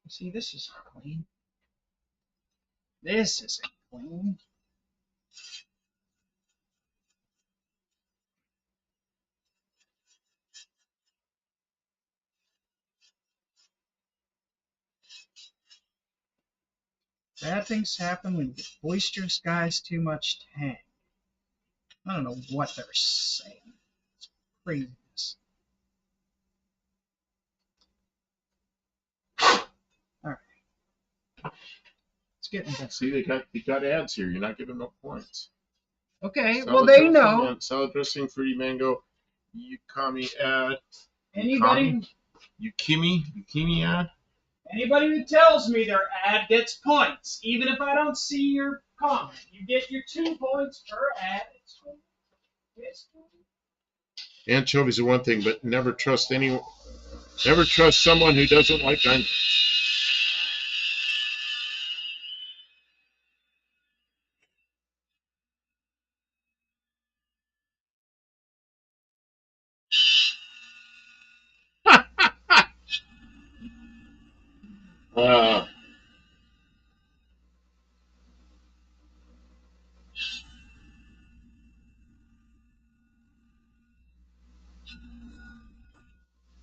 See, this is clean. This isn't clean. Bad things happen when you get boisterous guys too much tang. I don't know what they're saying. It's craziness. All right. It's getting better. See, they got ads here. You're not giving no points. Okay, Salad well, they dressing know. And salad dressing, fruity mango, yukami ad. Anybody Yukimi ad. who tells me their ad gets points, even if I don't see your comment. You get your 2 points per ad. It's cool. It's cool. Anchovies are one thing, but never trust anyone. Never trust someone who doesn't like onions. Uh,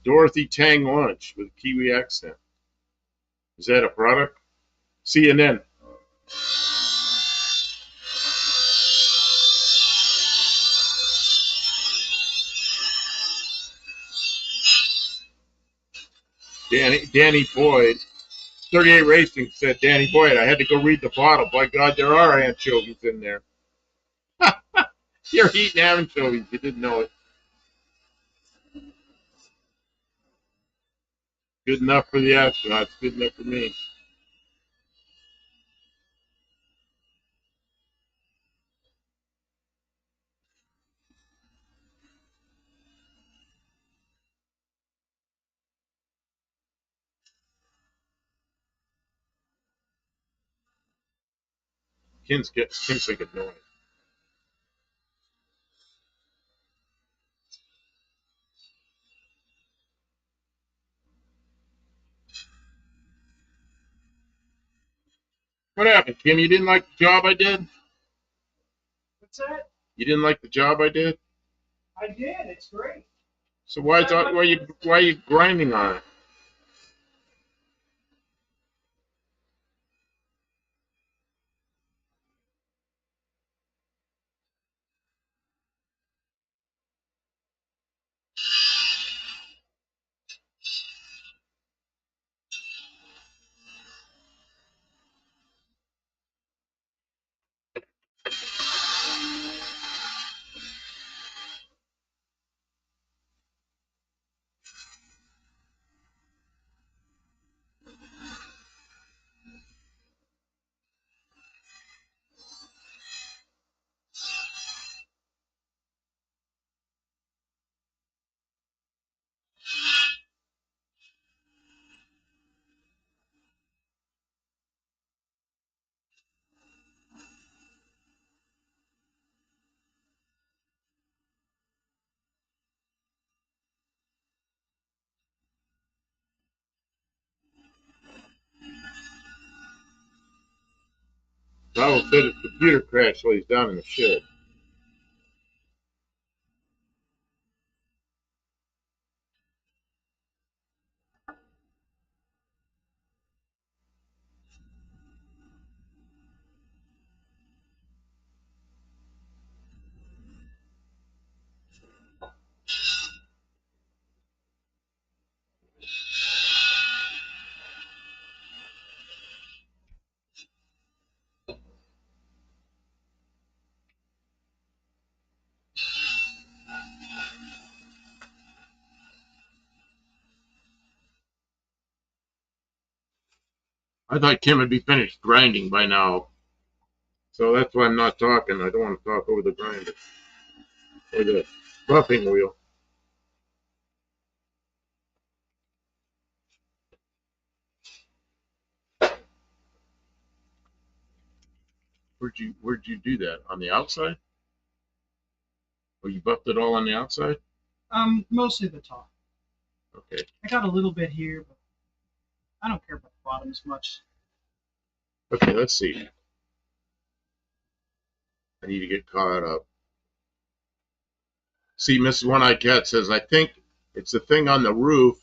Dorothy Tang lunch with a Kiwi accent. Is that a product? CNN. Danny Boyd. 38 Racing said, Danny Boyd, I had to go read the bottle. By God, there are anchovies in there. You're eating anchovies. You didn't know it. Good enough for the astronauts. Good enough for me. Kim's like annoying. What happened, Kim? You didn't like the job I did? What's that? You didn't like the job I did? I did. It's great. So why are you grinding on it? Pavel said his computer crashed while he's down in the shed. I thought Kim would be finished grinding by now. So that's why I'm not talking. I don't want to talk over the grinder or the buffing wheel. Where'd you do that? On the outside? Or you buffed it all on the outside? Mostly the top. Okay. I got a little bit here, but I don't care about the bottom as much. Okay, let's see. I need to get caught up. See, Mrs. One-Eyed Cat says, I think it's the thing on the roof.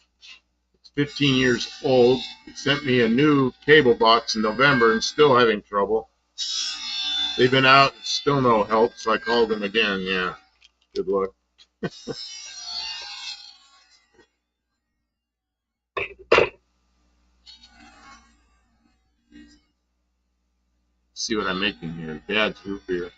It's 15 years old. It sent me a new cable box in November and still having trouble. They've been out, still no help, so I called them again. Yeah, good luck. See what I'm making here. Dad's root beer.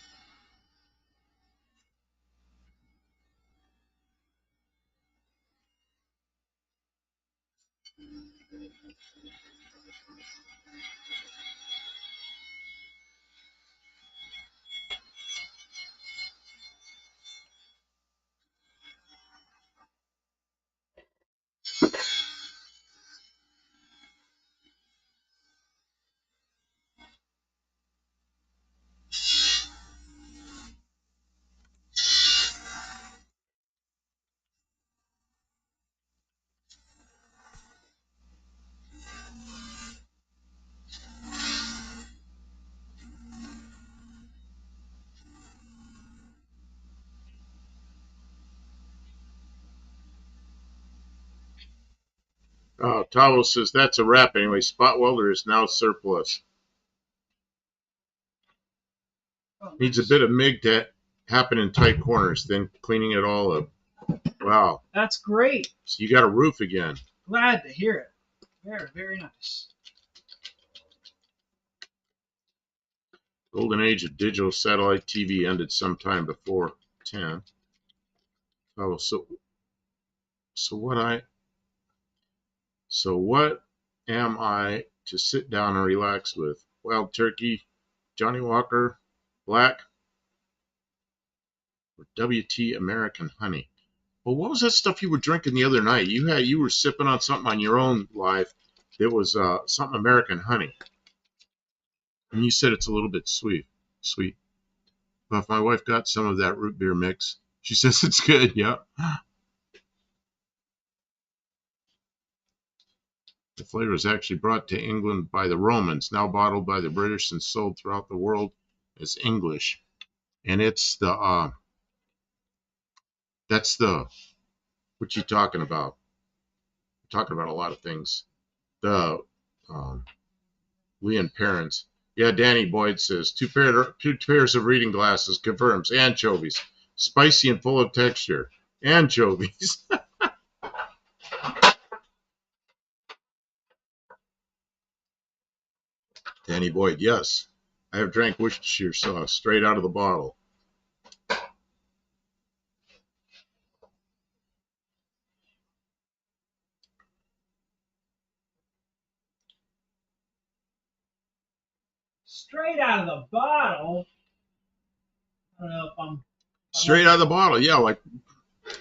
Tavo says that's a wrap anyway. Spot welder is now surplus. Oh, Needs a bit of MIG to happen in tight corners, then cleaning it all up. Wow. that's great. So you got a roof again. Glad to hear it. Very, very nice. Golden age of digital satellite TV ended sometime before 10. Oh, so what am I to sit down and relax with? Wild turkey, Johnny Walker, black, or WT American honey? Well, what was that stuff you were drinking the other night? You were sipping on something on your own live. It was something American honey, and you said it's a little bit sweet. Sweet. But if my wife got some of that root beer mix, she says it's good. Yeah. The flavor was actually brought to England by the Romans, now bottled by the British and sold throughout the world as English. And it's that's the, what you talking about? We're talking about a lot of things. The um, Leon Parents. Yeah, Danny Boyd says two pairs of reading glasses confirms anchovies, spicy and full of texture. Anchovies. Danny Boyd, yes. I have drank Worcestershire sauce straight out of the bottle. Straight out of the bottle. I don't know if I'm Straight out of the bottle, yeah. Like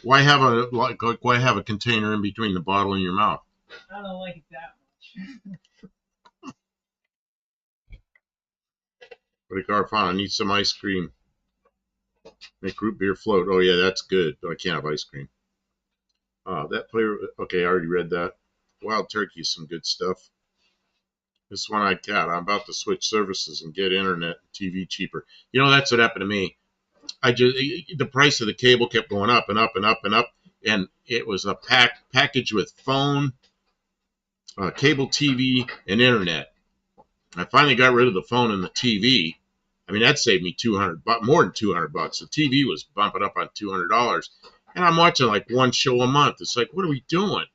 why have a container in between the bottle and your mouth? I don't like it that much. But Garfano needs some ice cream. Make root beer float. Oh yeah, that's good. But I can't have ice cream. That flavor. Okay, I already read that. Wild turkey is some good stuff. This one-eyed cat. I'm about to switch services and get internet and TV cheaper. You know, that's what happened to me. The price of the cable kept going up and up and up and up, and it was a package with phone, cable TV, and internet. I finally got rid of the phone and the TV. I mean, that saved me more than $200. The TV was bumping up on $200, and I'm watching like one show a month. It's like, what are we doing?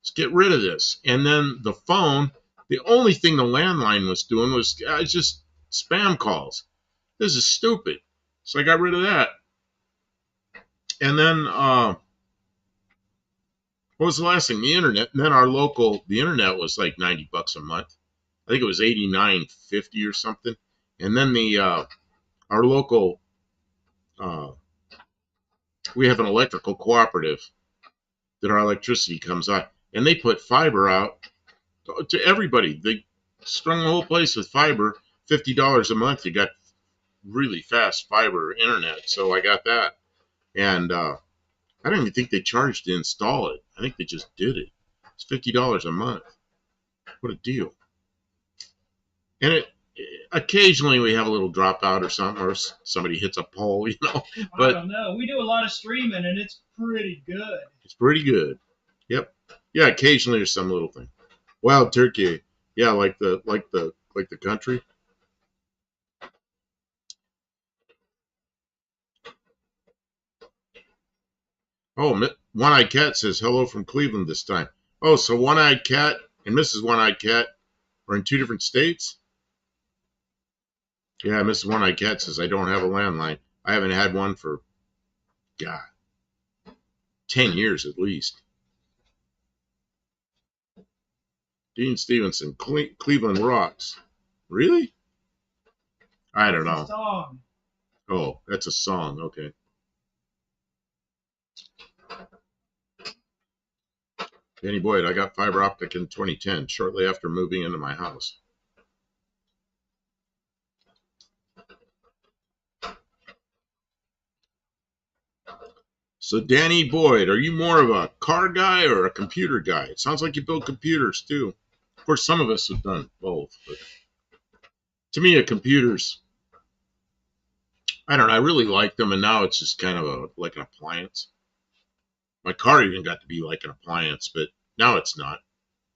Let's get rid of this. And then the phone, the only thing the landline was doing was just spam calls. This is stupid. So I got rid of that. And then what was the last thing? The internet. And then the internet was like $90 a month. I think it was $89.50 or something. And then our local, uh, we have an electrical cooperative that our electricity comes on, and they put fiber out to everybody. They strung the whole place with fiber. $50 a month, you got really fast fiber internet. So I got that, and I don't even think they charged to install it. I think they just did it. It's $50 a month. What a deal! And it occasionally we have a little dropout or something, or somebody hits a pole, But I don't know. We do a lot of streaming, and it's pretty good. It's pretty good. Yep. Yeah. Occasionally there's some little thing. Wild turkey. Yeah, like the country. Oh, One-Eyed Cat says hello from Cleveland this time. Oh, so One-Eyed Cat and Mrs. One-Eyed Cat are in 2 different states? Yeah, Mrs. One-Eyed Cat says I don't have a landline. I haven't had one for, God, 10 years at least. Dean Stevenson, Cleveland rocks. Really? I don't know. Song. Oh, that's a song. Okay. Danny Boyd, I got fiber optic in 2010, shortly after moving into my house. So, Danny Boyd, are you more of a car guy or a computer guy? It sounds like you build computers too. Of course, some of us have done both, but to me, a computer's, I don't know, I really like them, and now it's just kind of like an appliance. My car even got to be like an appliance, but now it's not.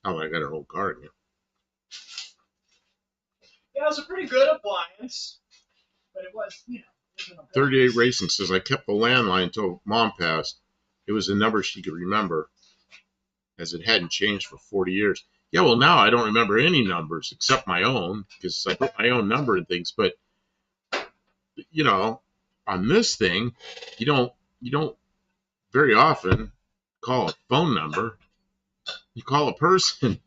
Now that I got an old car again. Yeah, it was a pretty good appliance, but it was, 38 Racing says, I kept the landline until Mom passed. It was a number she could remember, as it hadn't changed for 40 years. Yeah, well, now I don't remember any numbers except my own, because I put my own number in things. But, on this thing, you don't very often call a phone number. You call a person,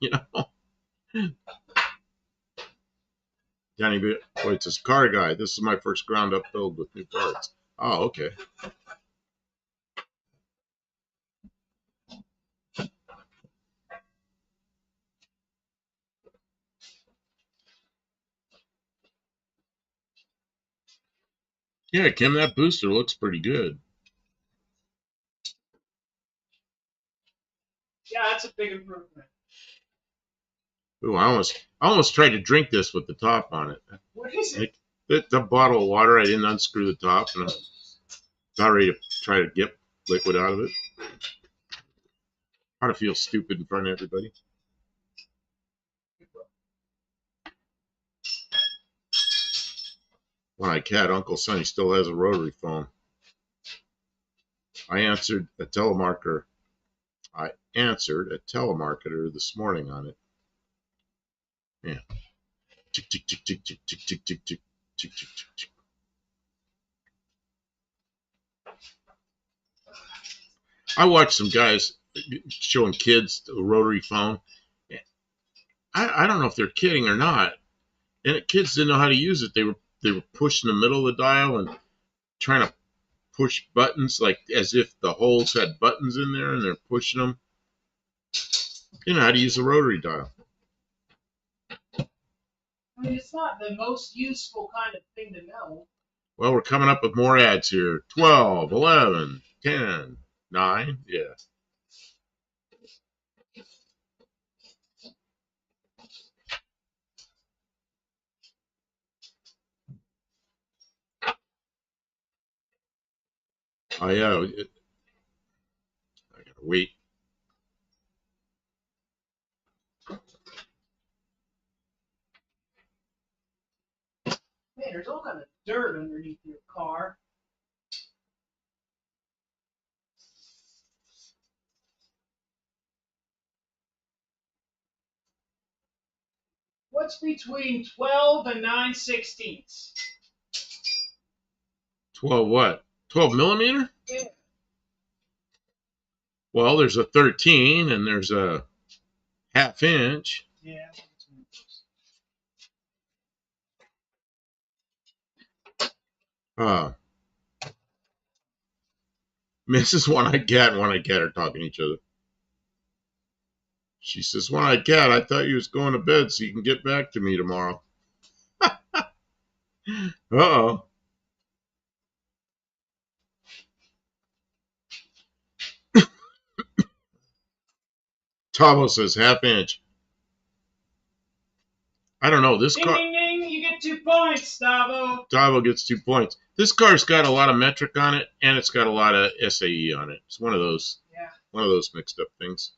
Johnny Boyd says, car guy. This is my first ground up build with new parts. Oh, okay. Yeah, Kim, that booster looks pretty good. Yeah, that's a big improvement. Ooh, I almost tried to drink this with the top on it. What is it? The bottle of water, I didn't unscrew the top, and I was about ready to try to get liquid out of it. How to feel stupid in front of everybody. One-eyed cat, Uncle Sonny still has a rotary phone. I answered a telemarketer this morning on it. Yeah. Tick, tick, tick, tick, tick, tick, tick, tick, tick, tick, tick, tick. I watched some guys showing kids a rotary phone. I don't know if they're kidding or not. And the kids didn't know how to use it. They were pushing the middle of the dial and trying to push buttons like as if the holes had buttons in there, and they're pushing them. You know how to use a rotary dial. I mean, it's not the most useful kind of thing to know. Well, we're coming up with more ads here. 12, 11, 10, 9. Yeah. Oh, yeah. I gotta wait. Man, there's all kind of dirt underneath your car. What's between 12 and 9/16? 12 what? 12 millimeter? Yeah. Well, there's a 13 and there's a half inch. Yeah. Mrs. One-Eyed Cat and One-Eyed Cat are talking to each other. She says, One-Eyed Cat, I thought you was going to bed so you can get back to me tomorrow. Uh-oh. Tavo says half inch. I don't know. This Ding, car. ding, ding! You get 2 points, Stavo. Tavo gets 2 points. This car's got a lot of metric on it, and it's got a lot of SAE on it. It's one of those. Yeah. One of those mixed up things.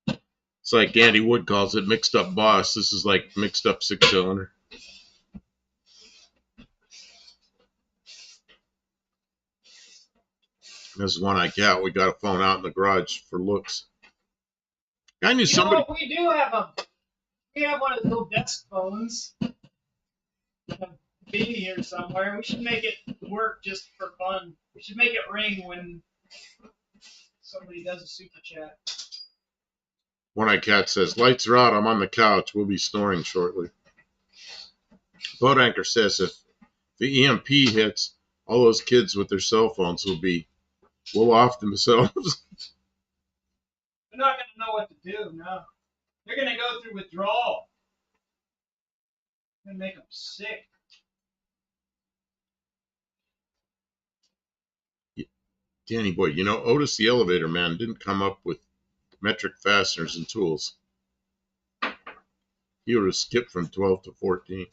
It's like Andy Wood calls it mixed up boss. This is like mixed up 6-cylinder. This is One-Eyed Cat. We got a phone out in the garage for looks. I knew somebody. Know what? We do have we have one of those little desk phones. Be here somewhere. We should make it work just for fun. We should make it ring when somebody does a super chat. One-Eyed Cat says, lights are out. I'm on the couch. We'll be snoring shortly. Boat Anchor says, if the EMP hits, all those kids with their cell phones will be well off themselves. They're not going to know what to do, no. They're going to go through withdrawal. Going to make them sick. Danny boy, you know, Otis the elevator man didn't come up with metric fasteners and tools. He would have skipped from 12 to 14.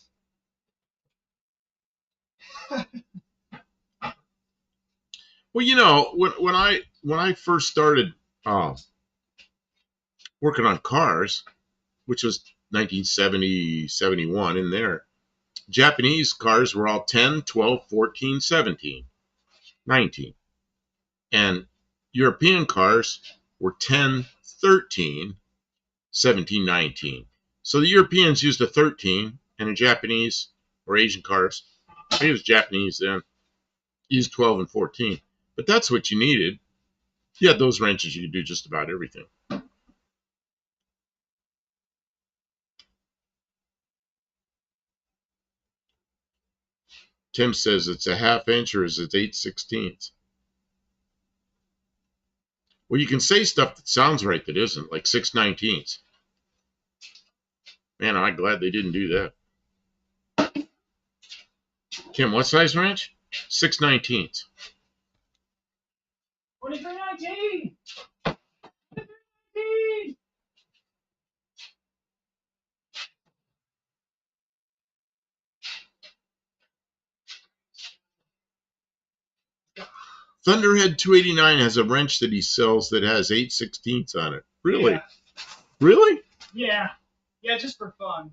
Well, you know, when I first started working on cars, which was 1970, 71 in there, Japanese cars were all 10, 12, 14, 17, 19. And European cars were 10, 13, 17, 19. So the Europeans used a 13, and the Japanese or Asian cars, I think it was Japanese then, used 12 and 14. But that's what you needed. You had those wrenches, you could do just about everything. Tim says it's a half inch or is it 8/16? Well, you can say stuff that sounds right that isn't, like 6/19. Man, I'm glad they didn't do that. Kim, what size wrench? 6/19. 2319! Thunderhead 289 has a wrench that he sells that has 8/16 on it. Really? Yeah. Really? Yeah. Yeah, just for fun.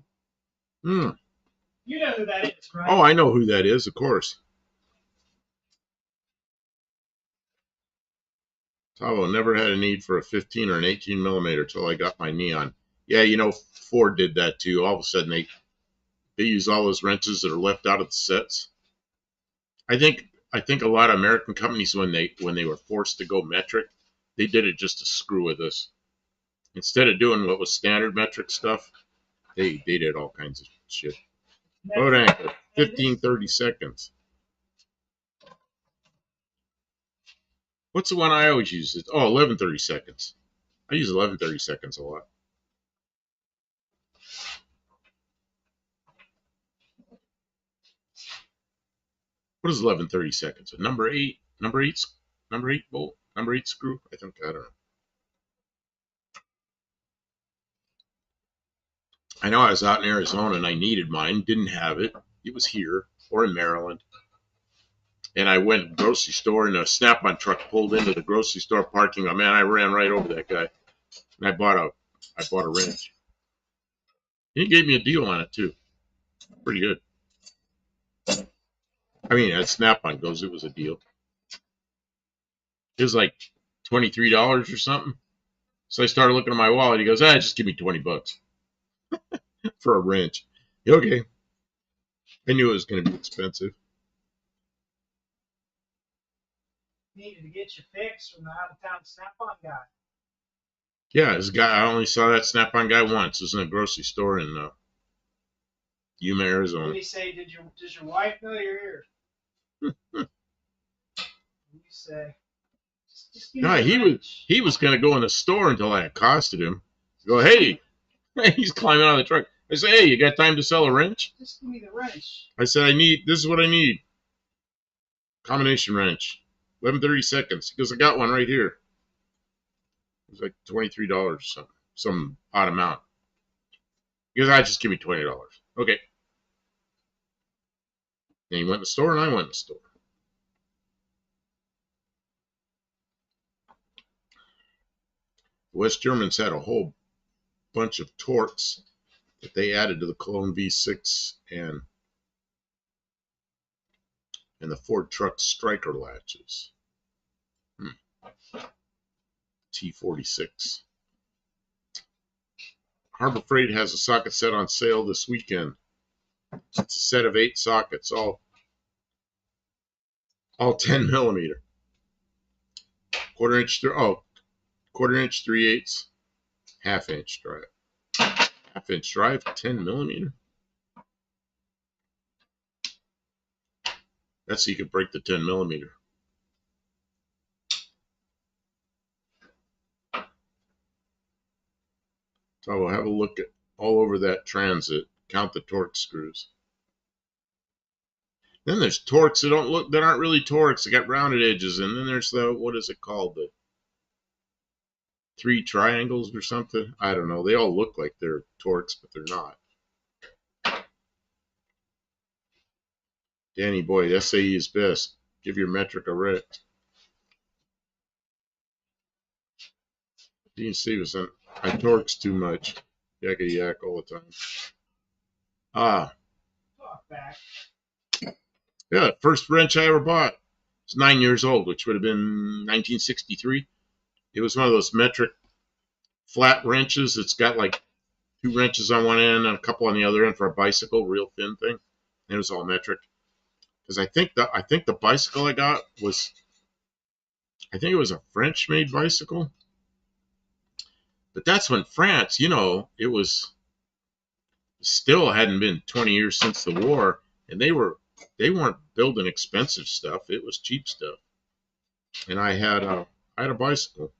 Hmm. You know who that is, right? Oh, I know who that is, of course. Tavo never had a need for a 15 or an 18 millimeter till I got my neon. Yeah, you know, Ford did that too. All of a sudden, they use all those wrenches that are left out of the sets. I think a lot of American companies when they were forced to go metric, they did it just to screw with us. Instead of doing what was standard metric stuff, they did all kinds of shit. Boat anchor, 15, 30 seconds. What's the one I always use? It's 11, 30 seconds. I use 11, 30 seconds a lot. What is 11, 30 seconds? A number eight bolt, number eight screw. I think I don't know. I know I was out in Arizona and I needed mine. Didn't have it. It was here or in Maryland. And I went to the grocery store and a Snap-on truck pulled into the grocery store parking lot. Man, I ran right over that guy. And I bought a wrench. He gave me a deal on it too. Pretty good. I mean, at Snap-on goes, it was a deal. It was like $23 or something. So I started looking at my wallet. He goes, just give me $20 for a wrench. Okay. I knew it was going to be expensive. Needed to get your fix from the out-of-town Snap-on guy. Yeah, this guy, I only saw that Snap-on guy once. It was in a grocery store in Yuma, Arizona. Did he say, does your wife know you're here? You say, just give No, me the wrench. he was going to go in the store until I accosted him. Go, hey, he's climbing out of the truck. I say, hey, you got time to sell a wrench? Just give me the wrench. I said, this is what I need. Combination wrench. 11, 30 seconds. He goes, I got one right here. It was like $23 or something. Some odd amount. He goes, just give me $20. Okay. Then he went in the store and I went in the store. The West Germans had a whole bunch of torques that they added to the Cologne V6 and the Ford truck striker latches. T46. Harbor Freight has a socket set on sale this weekend. It's a set of 8 sockets, all 10 millimeter. Quarter inch 3/8, half inch drive. Half inch drive, 10 millimeter. That's so you could break the 10 millimeter. So we'll have a look at all over that transit. Count the torque screws. Then there's torques that aren't really torques. They got rounded edges, and then there's what is it called? The 3 triangles or something. I don't know. They all look like they're torques, but they're not. Danny Boyd, SAE is best. Give your metric a rest. Dean Stevenson, I torques too much. Yakka yak all the time. Talk back. Yeah, first wrench I ever bought. It's 9 years old, which would have been 1963. It was one of those metric flat wrenches. It's got like 2 wrenches on one end and a couple on the other end for a bicycle, real thin thing. And it was all metric. Because I think the bicycle I got was, I think it was a French-made bicycle. But that's when France, it was still hadn't been 20 years since the war, and they weren't building expensive stuff. It was cheap stuff. And I had a bicycle.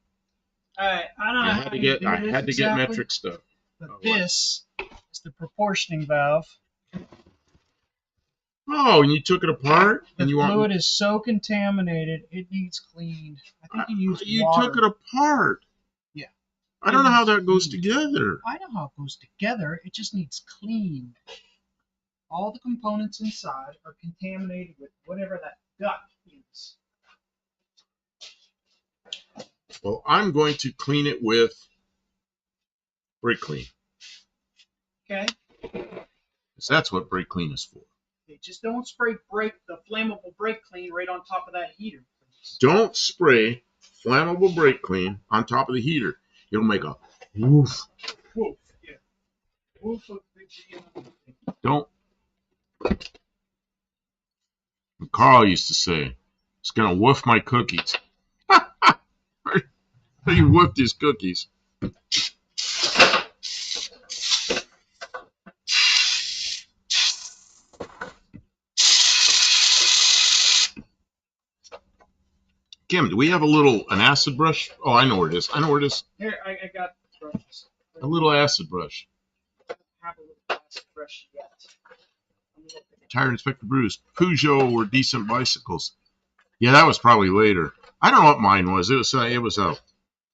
All right, I don't know I how had to you get do I this had to exactly, get metric stuff. but this is the proportioning valve. Oh, and you took it apart? The And you fluid is so contaminated, it needs cleaned. I think you used water. took it apart. Yeah. I don't know how that goes together. I know how it goes together. It just needs cleaned. All the components inside are contaminated with whatever that duct is. Well, I'm going to clean it with brake clean. Okay. Because that's what brake clean is for. Okay, just don't spray the flammable brake clean right on top of that heater, please. Don't spray flammable brake clean on top of the heater. It'll make a woof. Woof, yeah. Woof of big G and everything. Don't. Carl used to say, it's going to woof my cookies. He woofed his cookies. Kim, do we have an acid brush? Oh, I know where it is. Here, I got brushes. A little acid brush. I don't have a little acid brush yet. Tire Inspector Bruce. Peugeot were decent bicycles. Yeah, that was probably later. I don't know what mine was. It was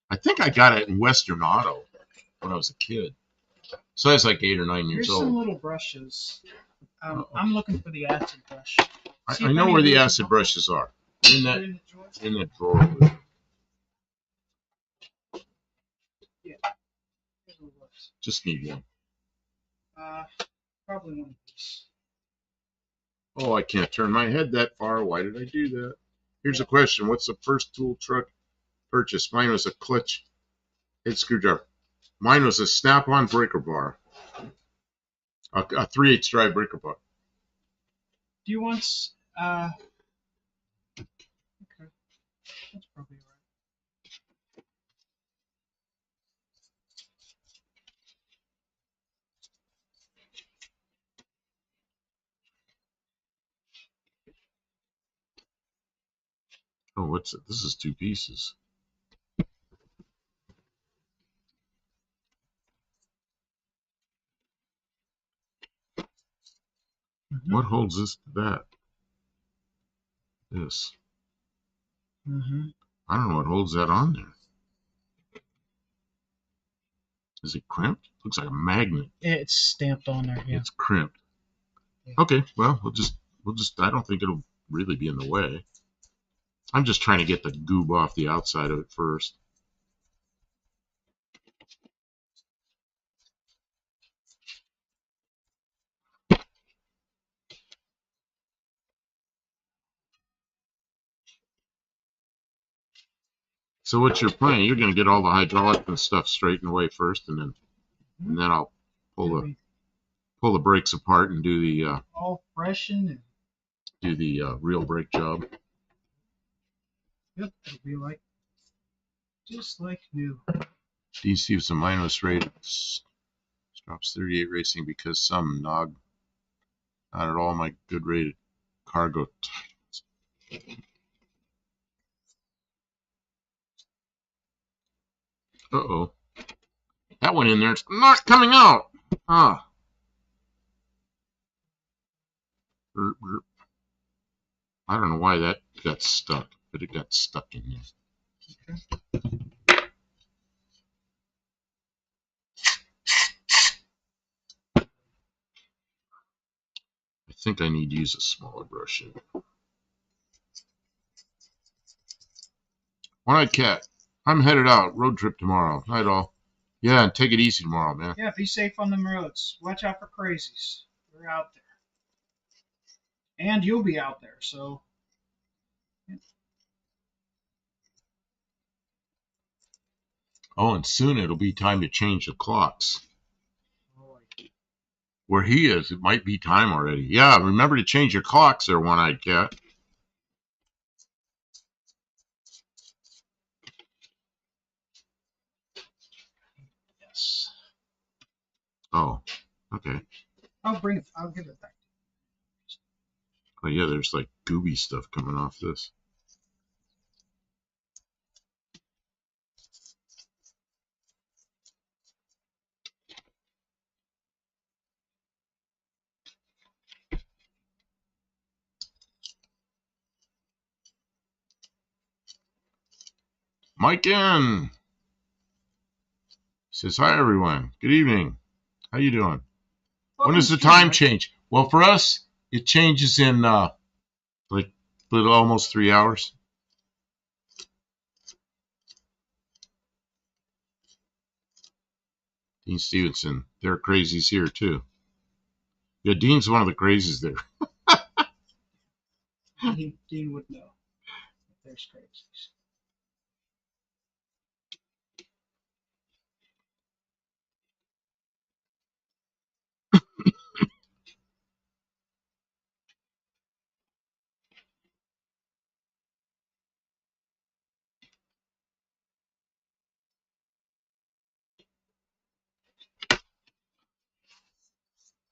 I think I got it in Western Auto when I was a kid. So I was like 8 or 9 years Here's old. some little brushes. I'm looking for the acid brush. I know where the acid brushes are. In that drawer. Yeah. Just need one. Probably one of these. Oh, I can't turn my head that far. Why did I do that? Here's a question. What's the first tool truck purchase? Mine was a clutch head screwdriver. Mine was a snap-on breaker bar. A 3/8 drive breaker bar. Do you want... okay. That's probably right. Oh, what's it? This is 2 pieces. Mm-hmm. What holds this to that? This. Mm-hmm. I don't know what holds that on there. Is it crimped? Looks like a magnet. It's stamped on there, yeah. It's crimped. Yeah. Okay, well, we'll just. I don't think it'll really be in the way. I'm just trying to get the goob off the outside of it first. So what's your plan? You're going to get all the hydraulic and stuff straightened away first, and then I'll pull the brakes apart and do the all freshened. Do the real brake job. Yep, it'll be like just like new. DC was a minus rated. Drops 38 racing because some nog. Not at all my good rated cargo. Uh-oh. That went in there. It's not coming out. Ah. I don't know why that got stuck, but it got stuck in there. Okay. I think I need to use a smaller brush. One-eyed cat. I'm headed out. Road trip tomorrow. Night all. Yeah, and take it easy tomorrow, man. Yeah, be safe on them roads. Watch out for crazies. They're out there. And you'll be out there, so. Yeah. Oh, and soon it'll be time to change the clocks. Where he is, it might be time already. Yeah, remember to change your clocks there, one-eyed cat. Yes. Oh, okay. I'll bring it. I'll give it back. Oh, yeah, there's like gooby stuff coming off this. Mike in says, hi, everyone. Good evening. How you doing? When does the time change? Well, for us, it changes in like almost 3 hours. Dean Stevenson. There are crazies here, too. Yeah, Dean's one of the crazies there. Dean would know if there's crazies.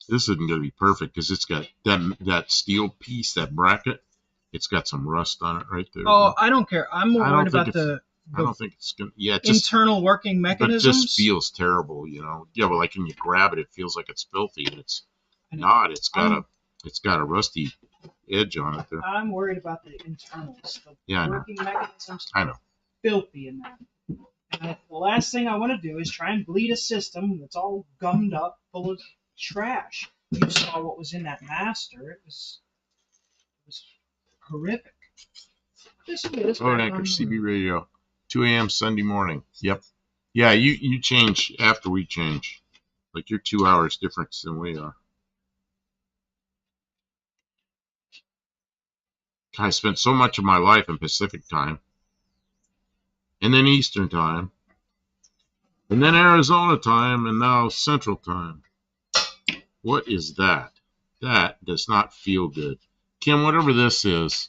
This isn't going to be perfect because it's got that steel piece, that bracket. It's got some rust on it right there. Oh, I don't care. I'm more worried about I don't think it's gonna. Yeah, it just internal working but it mechanisms. just feels terrible, you know. Yeah, but like when you grab it, it feels like it's filthy, and it's not. It's got a rusty edge on it there. I'm worried about the internals. The Yeah, working mechanisms. I know. Filthy in that. And the last thing I want to do is try and bleed a system that's all gummed up, full of trash. You saw what was in that master. It was horrific. This Anchor CB radio, 2 a.m. Sunday morning. Yep. Yeah, you change after we change. Like you're 2 hours difference than we are. I spent so much of my life in Pacific time, and then Eastern time, and then Arizona time, and now Central time. What is that? That does not feel good. Kim, whatever this is,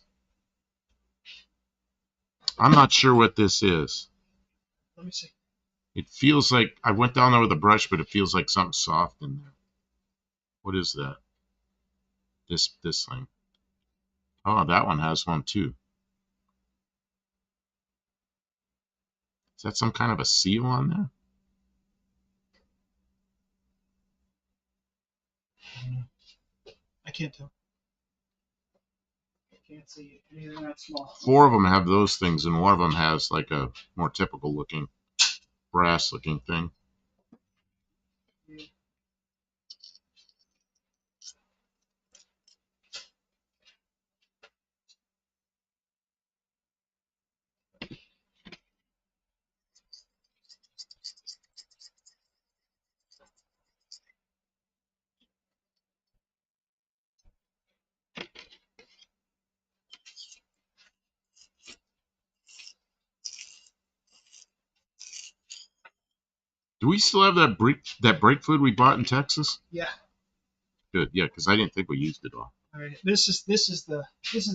I'm not sure what this is. Let me see. It feels like I went down there with a brush, but it feels like something soft in there. What is that? This thing. Oh, that one has one too. Is that some kind of a seal on there? I can't tell. I can't see anything that small. 4 of them have those things, and one of them has like a more typical looking, brass looking thing. Do we still have that brake fluid we bought in Texas? Yeah. Good, yeah, because I didn't think we used it all. All right. This is the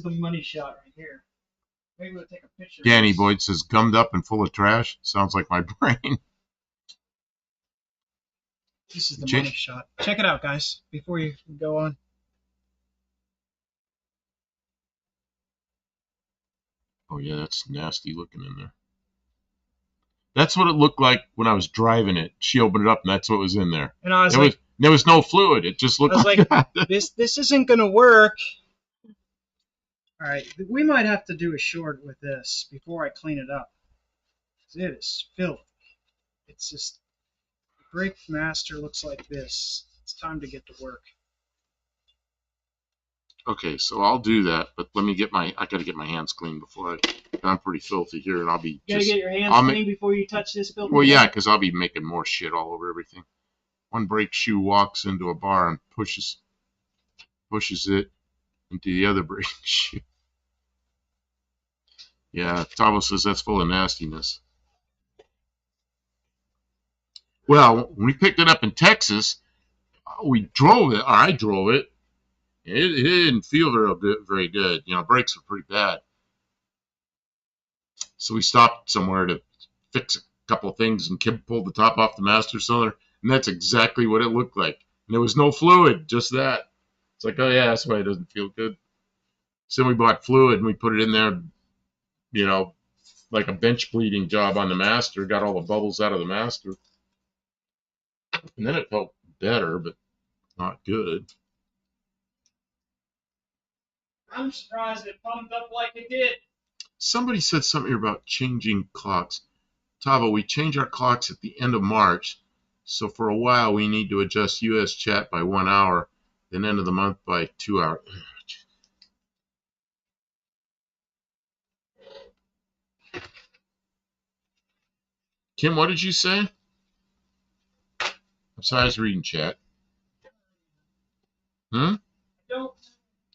money shot right here. Maybe we'll take a picture. Danny Boyd says gummed up and full of trash. Sounds like my brain. This is the money shot. Check it out, guys, before you go on. Oh yeah, that's nasty looking in there. That's what it looked like when I was driving it. She opened it up, and that's what was in there. And I was there was no fluid. It just looked like that. This isn't gonna work. All right, we might have to do a short with this before I clean it up. It is filthy. It's just the brake master looks like this. It's time to get to work. Okay, so I'll do that, but let me I gotta get my hands clean before I'm pretty filthy here, and I'll be You gotta get your hands clean before you touch this filthy. Well, yeah, because I'll be making more shit all over everything. One brake shoe walks into a bar and pushes it into the other brake shoe. Yeah, Tavo says that's full of nastiness. Well, when we picked it up in Texas, we drove it, or I drove it. It didn't feel very good. You know, brakes were pretty bad. So we stopped somewhere to fix a couple of things, and Kim pulled the top off the master cylinder, and that's exactly what it looked like. And there was no fluid, just that. It's like, oh yeah, that's why it doesn't feel good. So we bought fluid, and we put it in there, you know, like a bench bleeding job on the master, got all the bubbles out of the master. And then it felt better, but not good. I'm surprised it pumped up like it did. Somebody said something about changing clocks. Tavo, we change our clocks at the end of March, so for a while we need to adjust U.S. chat by 1 hour, then end of the month by 2 hours. Kim, what did you say? So I was reading chat. Hmm? Don't.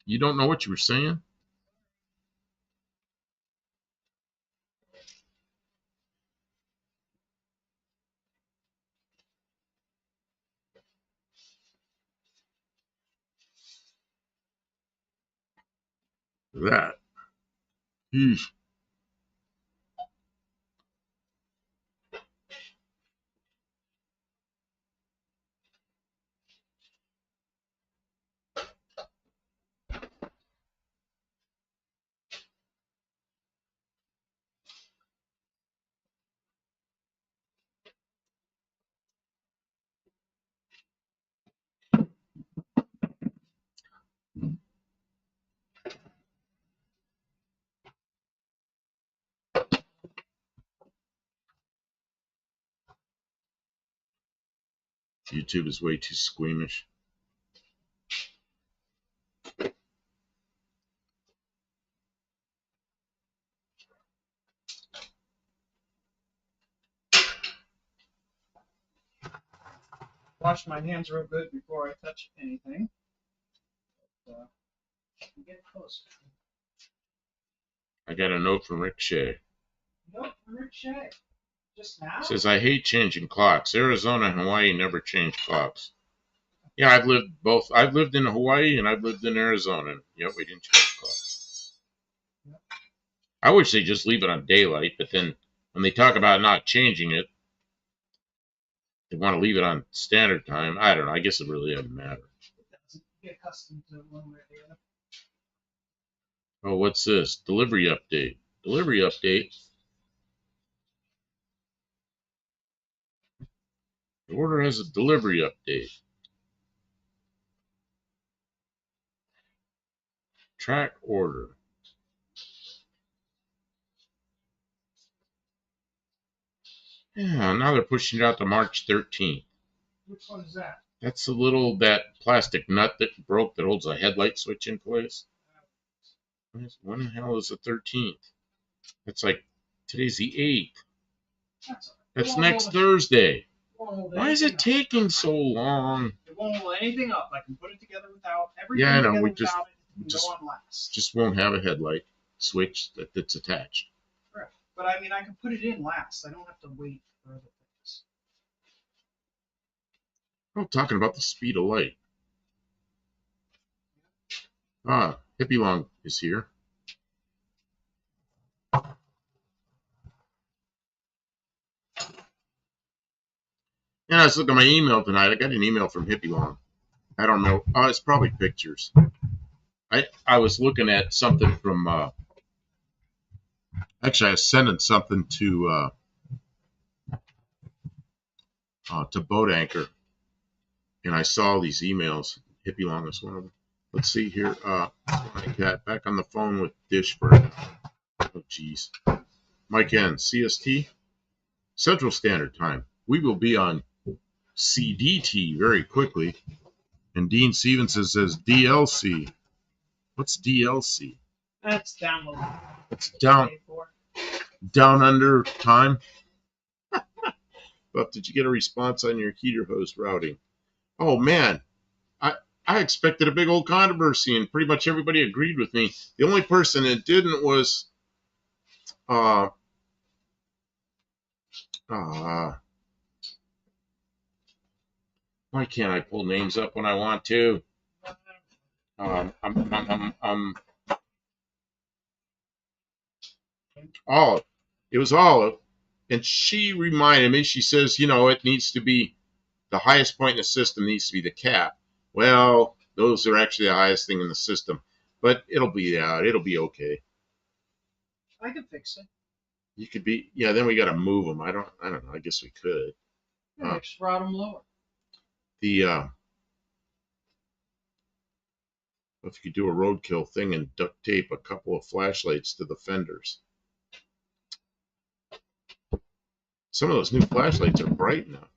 You don't know what you were saying? That. Yeesh. YouTube is way too squeamish. Wash my hands real good before I touch anything. Get closer. I got a note from Rick Shea. Nope, Rick Shea. Just now? Says, I hate changing clocks. Arizona and Hawaii never change clocks. Yeah, I've lived both. I've lived in Hawaii and I've lived in Arizona. Yep, we didn't change clocks. Yep. I wish they just leave it on daylight, but then when they talk about not changing it, they want to leave it on standard time. I don't know. I guess it really doesn't matter. It doesn't. Get accustomed to it one way or the other. Oh, what's this? Delivery update. Delivery update. The order has a delivery update. Track order. Yeah, now they're pushing it out to March 13th. Which one is that? That's that plastic nut that broke that holds a headlight switch in place. When the hell is the 13th? That's like, today's the 8th. That's next Thursday. Why is it taking so long? It won't hold anything up. I can put it together without everything. Yeah, I know. Together We without it. Go on last. just won't have a headlight switch that's attached. Correct. But I mean, I can put it in last. I don't have to wait for other things. I'm talking about the speed of light. Ah, Hippie Long is here. And I was looking at my email tonight. I got an email from Hippie Long. I don't know. Oh, it's probably pictures. I was looking at something from. Actually, I was sending something to Boat Anchor, and I saw these emails. Hippie Long is one of them. Let's see here. Mike Cat back on the phone with Dishburn. Oh, geez. Mike N. CST Central Standard Time. We will be on CDT very quickly. And Dean Stevenson says DLC. What's DLC? That's download. It's down under time. But did you get a response on your heater hose routing? Oh man, I expected a big old controversy, and pretty much everybody agreed with me. The only person that didn't was uh, why can't I pull names up when I want to? Olive. It was Olive, and she reminded me. She says, it needs to be the highest point in the system needs to be the cap. Well, those are actually the highest thing in the system, but it'll be out. It'll be okay. I can fix it. You could be, yeah. Then we got to move them. I don't know. I guess we could. Yeah, just route them lower. If you could do a roadkill thing and duct tape a couple of flashlights to the fenders. Some of those new flashlights are bright now.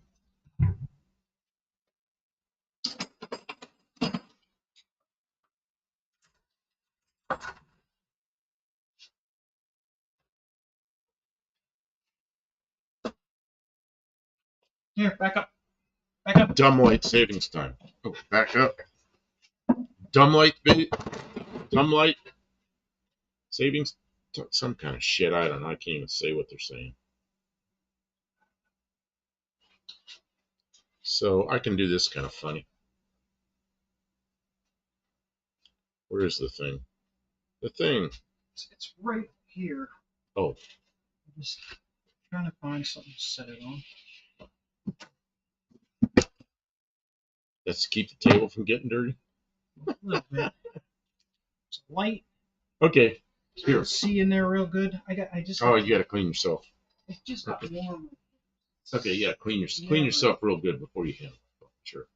Here, back up. Back up. Dumb light savings time. Oh, back up. Dumb light savings. Some kind of shit. I don't know. I can't even say what they're saying. So I can do this kind of funny. Where is the thing? The thing. It's right here. Oh. I'm just trying to find something to set it on. That's to keep the table from getting dirty? A little bit. It's light. Okay. Here. See in there real good. Oh, you got to clean yourself. It just got warm. Okay, yeah, clean yourself real good before you handle it. Sure.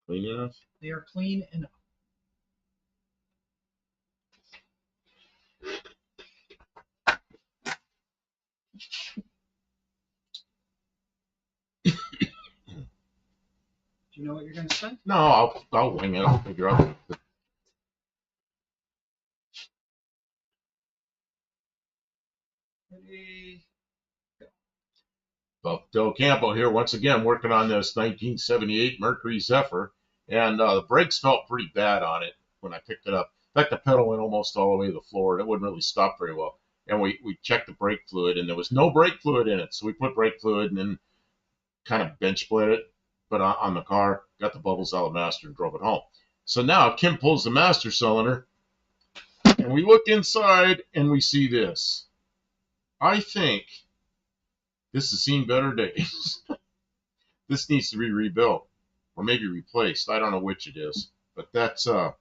Clean enough? They are clean enough. Do you know what you're going to say? No, I'll wing it. I'll figure out. Ready? Bill Campo here once again working on this 1978 Mercury Zephyr, and the brakes felt pretty bad on it when I picked it up. In fact, the pedal went almost all the way to the floor, and it wouldn't really stop very well. And we checked the brake fluid, and there was no brake fluid in it, so we put brake fluid and then kind of bench split it, but on the car, got the bubbles out of the master and drove it home. So now Kim pulls the master cylinder, and we look inside, and we see this. I think this has seen better days. This needs to be rebuilt or maybe replaced. I don't know which it is, but that's a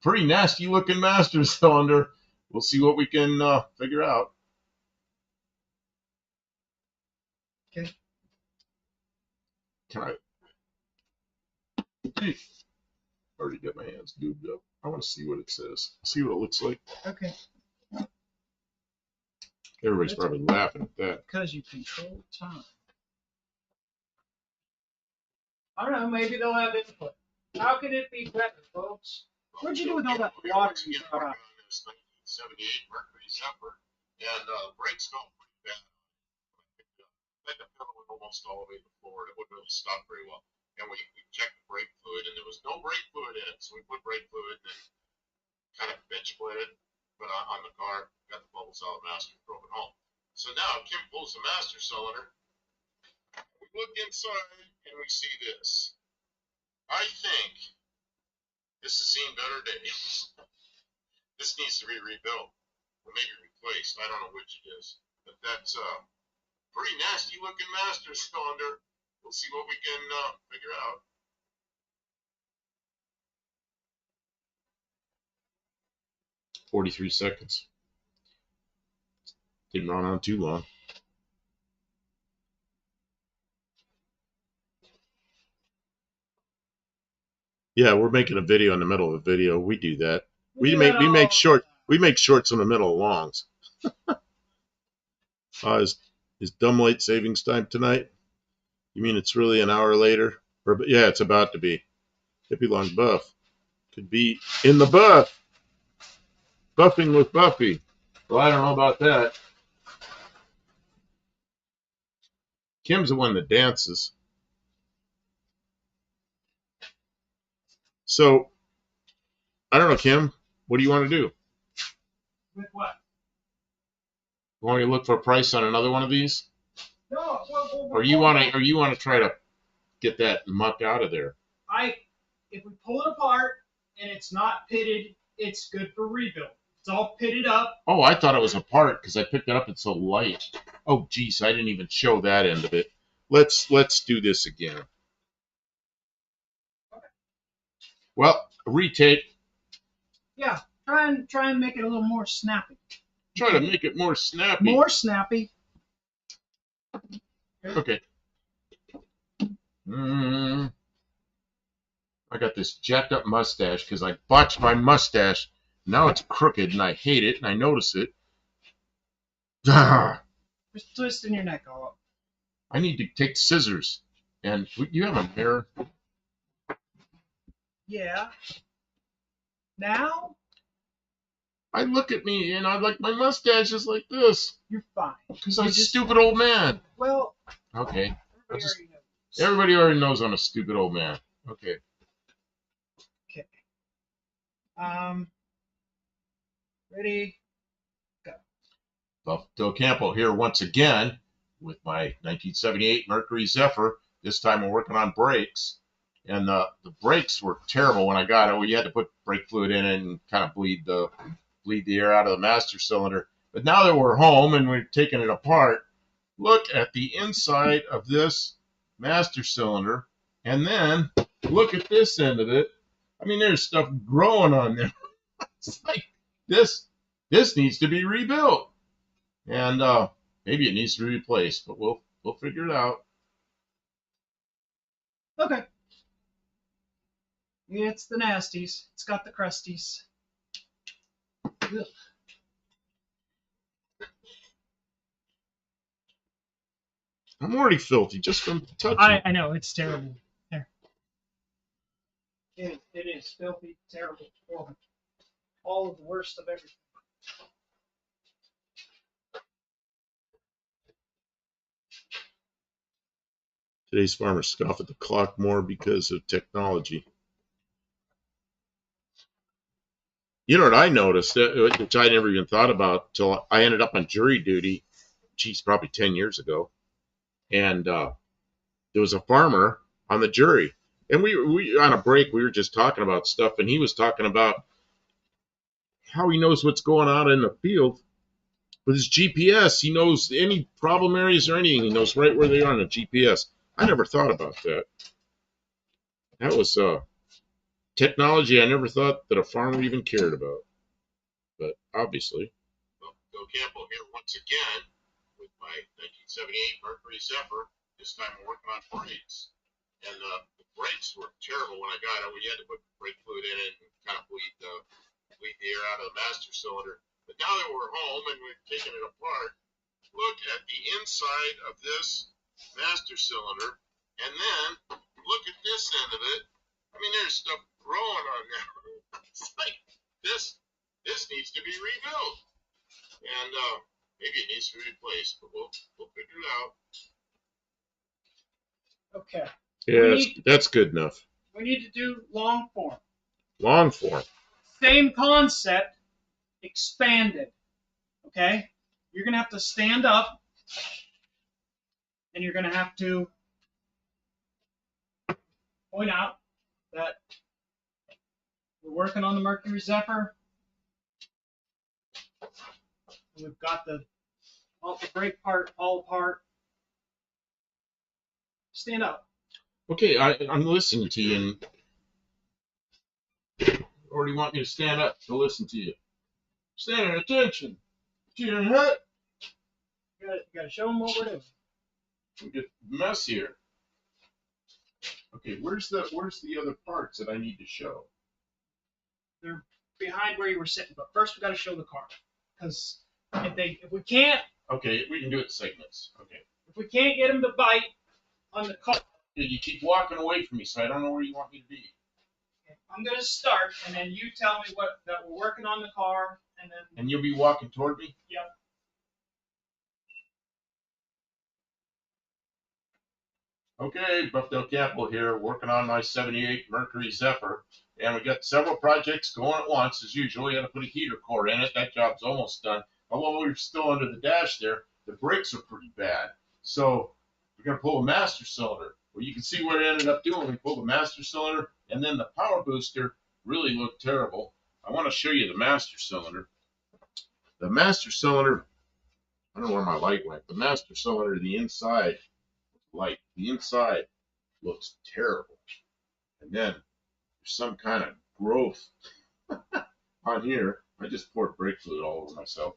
pretty nasty looking master cylinder. We'll see what we can figure out. Okay. Can I? Already got my hands goobed up. I want to see what it says. See what it looks like. Okay. Everybody's probably laughing at that. Because you control time. I don't know, maybe they'll have input. How can it be better, folks? What'd you do with all that water you brought out? 1978 Mercury Zephyr, and brakes felt pretty bad. I think the pedal went almost all the way to the floor, and it wouldn't really stop very well. And we checked the brake fluid, and there was no brake fluid in it, so we put brake fluid and then kind of bench split it, but on the car, got the bubbles out of the master and drove it home. So now Kim pulls the master cylinder. We look inside, and we see this. I think this has seen better days. This needs to be rebuilt, or maybe replaced. I don't know which it is, but that's a pretty nasty looking master cylinder. We'll see what we can figure out. "43 seconds. Didn't run on too long. Yeah, we're making a video in the middle of a video. We do that. We make shorts in the middle of longs. Is dumb late savings time tonight? You mean it's really an hour later? Or yeah, it's about to be. Hippie long buff could be in the buff. Buffing with Buffy. Well, I don't know about that. Kim's the one that dances. So, I don't know, Kim. What do you want to do? With what? You want me to look for a price on another one of these? No, Or you want to try to get that muck out of there? If we pull it apart and it's not pitted, it's good for rebuild. It's all pitted up. Oh, I thought it was a part because I picked it up. It's so light. Oh, geez, I didn't even show that end of it. Let's do this again. Okay. Well, retake. Yeah, try and make it a little more snappy. Try to make it more snappy. More snappy. Okay. I got this jacked up mustache because I botched my mustache. Now it's crooked and I hate it and I notice it. Just twisting your neck all up. I need to take scissors. And you have a mirror? Yeah. Now I look at me and I like my mustache is like this you're fine. because I'm You a just stupid old man. well. Okay. Everybody already knows. Everybody already knows I'm a stupid old man. Okay. Okay. Ready? Go. Buffalo Campo here once again with my 1978 Mercury Zephyr. This time we're working on brakes. And the brakes were terrible when I got it. Well, you had to put brake fluid in it and kind of bleed the air out of the master cylinder. But now that we're home and we've taken it apart, look at the inside of this master cylinder. And then look at this end of it. I mean, there's stuff growing on there. It's like this needs to be rebuilt. And maybe it needs to be replaced, but we'll figure it out. Okay. It's the nasties. It's got the crusties. Ugh. I'm already filthy just from touching. I know it's terrible. There. It is filthy, terrible, horrible. All of the worst of everything. Today's farmers scoff at the clock more because of technology. You know what I noticed, which I never even thought about till I ended up on jury duty, geez, probably 10 years ago. And there was a farmer on the jury. And we on a break, we were just talking about stuff, and he was talking about how he knows what's going on in the field. With his GPS, he knows any problem areas or anything. He knows right where they are on the GPS. I never thought about that. That was technology I never thought that a farmer even cared about. But obviously. Bill Campo here once again with my 1978 Mercury Zephyr. This time we're working on brakes. And the brakes were terrible when I got it. We had to put brake fluid in it and kind of bleed the air out of the master cylinder. But now that we're home and we've taken it apart, look at the inside of this master cylinder, and then look at this end of it. I mean, there's stuff growing on there. It's like this needs to be rebuilt, and maybe it needs to be replaced, but we'll figure it out. Okay. Yeah, that's good enough. We need to do long form. Long form. Same concept, expanded. Okay? You're going to have to stand up, and you're going to have to point out that we're working on the Mercury Zephyr. We've got the brake part all apart. Stand up. Okay, I'm listening to you. Or do you want me to stand up to listen to you? Stand at attention. To your head. You gotta show them what we're doing. We get mess here. Okay, where's the other parts that I need to show? They're behind where you were sitting, but first we got to show the car, because if we can't. Okay, we can do it in segments. Okay. If we can't get them to bite on the car. You keep walking away from me, so I don't know where you want me to be. Okay, I'm gonna start, and then you tell me that we're working on the car, and then. And you'll be walking toward me. Yep. Okay, Buffalo Campo here, working on my 78 Mercury Zephyr. And we got several projects going at once, as usual. We had to put a heater core in it. That job's almost done. But while we were still under the dash there, the brakes are pretty bad. So we're going to pull a master cylinder. Well, you can see what it ended up doing. We pulled the master cylinder, and then the power booster really looked terrible. I want to show you the master cylinder. The master cylinder, I don't know where my light went. The master cylinder, the inside, light. The inside looks terrible. And then there's some kind of growth on here. I just poured brake fluid all over myself.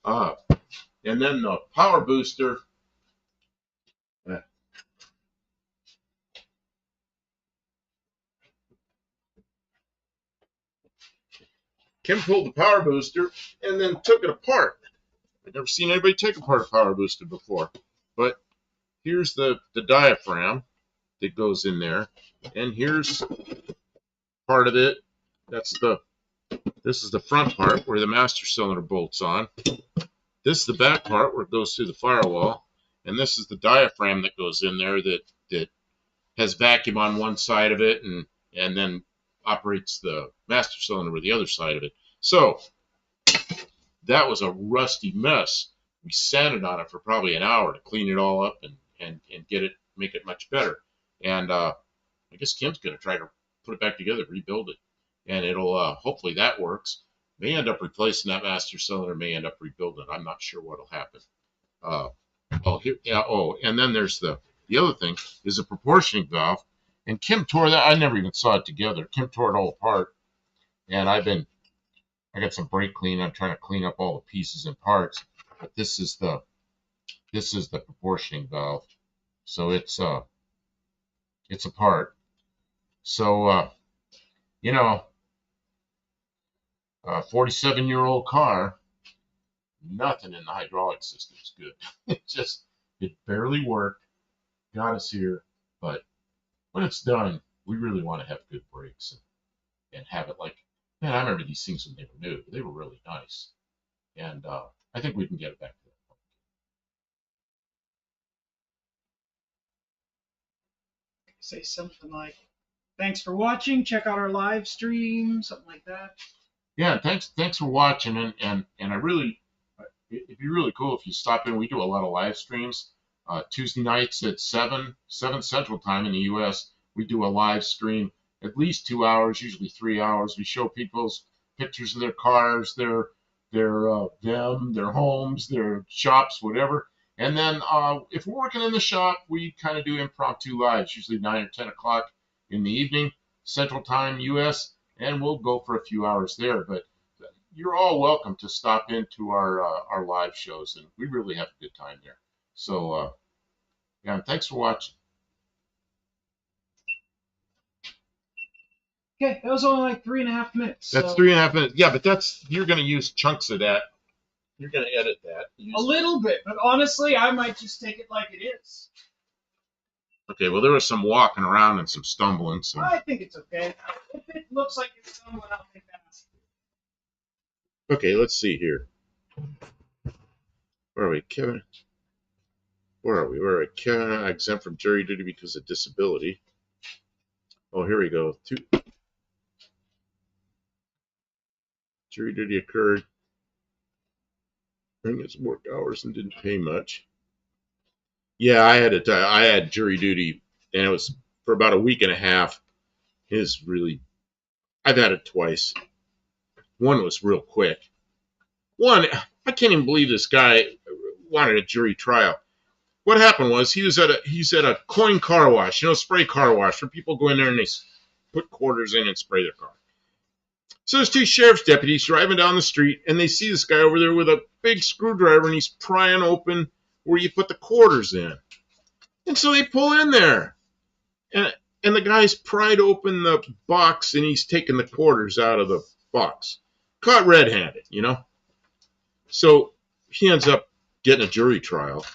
And then the power booster. Kim pulled the power booster and then took it apart. I've never seen anybody take apart a power booster before. But here's the diaphragm that goes in there. And here's part of it. This is the front part where the master cylinder bolts on. This is the back part where it goes through the firewall, and this is the diaphragm that goes in there that has vacuum on one side of it and then operates the master cylinder with the other side of it. So that was a rusty mess. We sanded on it for probably an hour to clean it all up and make it much better. And I guess Kim's going to try to put it back together, rebuild it, and it'll hopefully that works. May end up replacing that master cylinder, may end up rebuilding it. I'm not sure what'll happen. And then there's the other thing is a proportioning valve, and Kim tore that. I never even saw it together. Kim tore it all apart, and I got some brake clean. I'm trying to clean up all the pieces and parts. But this is the proportioning valve, so it's apart. So you know, a 47-year-old car, nothing in the hydraulic system is good. It barely worked, got us here, but when it's done, we really want to have good brakes and have it like, man, I remember these things when they were new. They were really nice. And I think we can get it back to that point. Say something like, thanks for watching. Check out our live stream, something like that. Yeah, thanks for watching. And I really, it'd be really cool if you stop in. We do a lot of live streams. Tuesday nights at 7 Central Time in the U.S., we do a live stream at least 2 hours, usually 3 hours. We show people's pictures of their cars, their homes, their shops, whatever. And then if we're working in the shop, we kind of do impromptu lives, usually 9 or 10 o'clock in the evening, Central Time, U.S., and we'll go for a few hours there. But you're all welcome to stop into our live shows, and we really have a good time there. So, yeah, and thanks for watching. Okay, that was only like 3.5 minutes. That's 3.5 minutes. Yeah, but you're going to use chunks of that. You're going to edit that. A little bit, but honestly, I might just take it like it is. Okay, well, there was some walking around and some stumbling. So I think it's okay. If it looks like it's stumbling, I'll make that. Okay, let's see here. Where are we, Kevin? Where are we? Kevin exempt from jury duty because of disability. Oh, here we go. Jury duty occurred during his work hours and didn't pay much. Yeah, I had jury duty, and it was for about a week and a half. I've had it twice. One was real quick. One, I can't even believe this guy wanted a jury trial. What happened was he's at a coin car wash, spray car wash, where people go in there and they put quarters in and spray their car. So there's two sheriff's deputies driving down the street, and they see this guy over there with a big screwdriver, and he's prying open where you put the quarters in. And so they pull in there, and the guy's pried open the box, and he's taking the quarters out of the box. Caught red-handed, So he ends up getting a jury trial.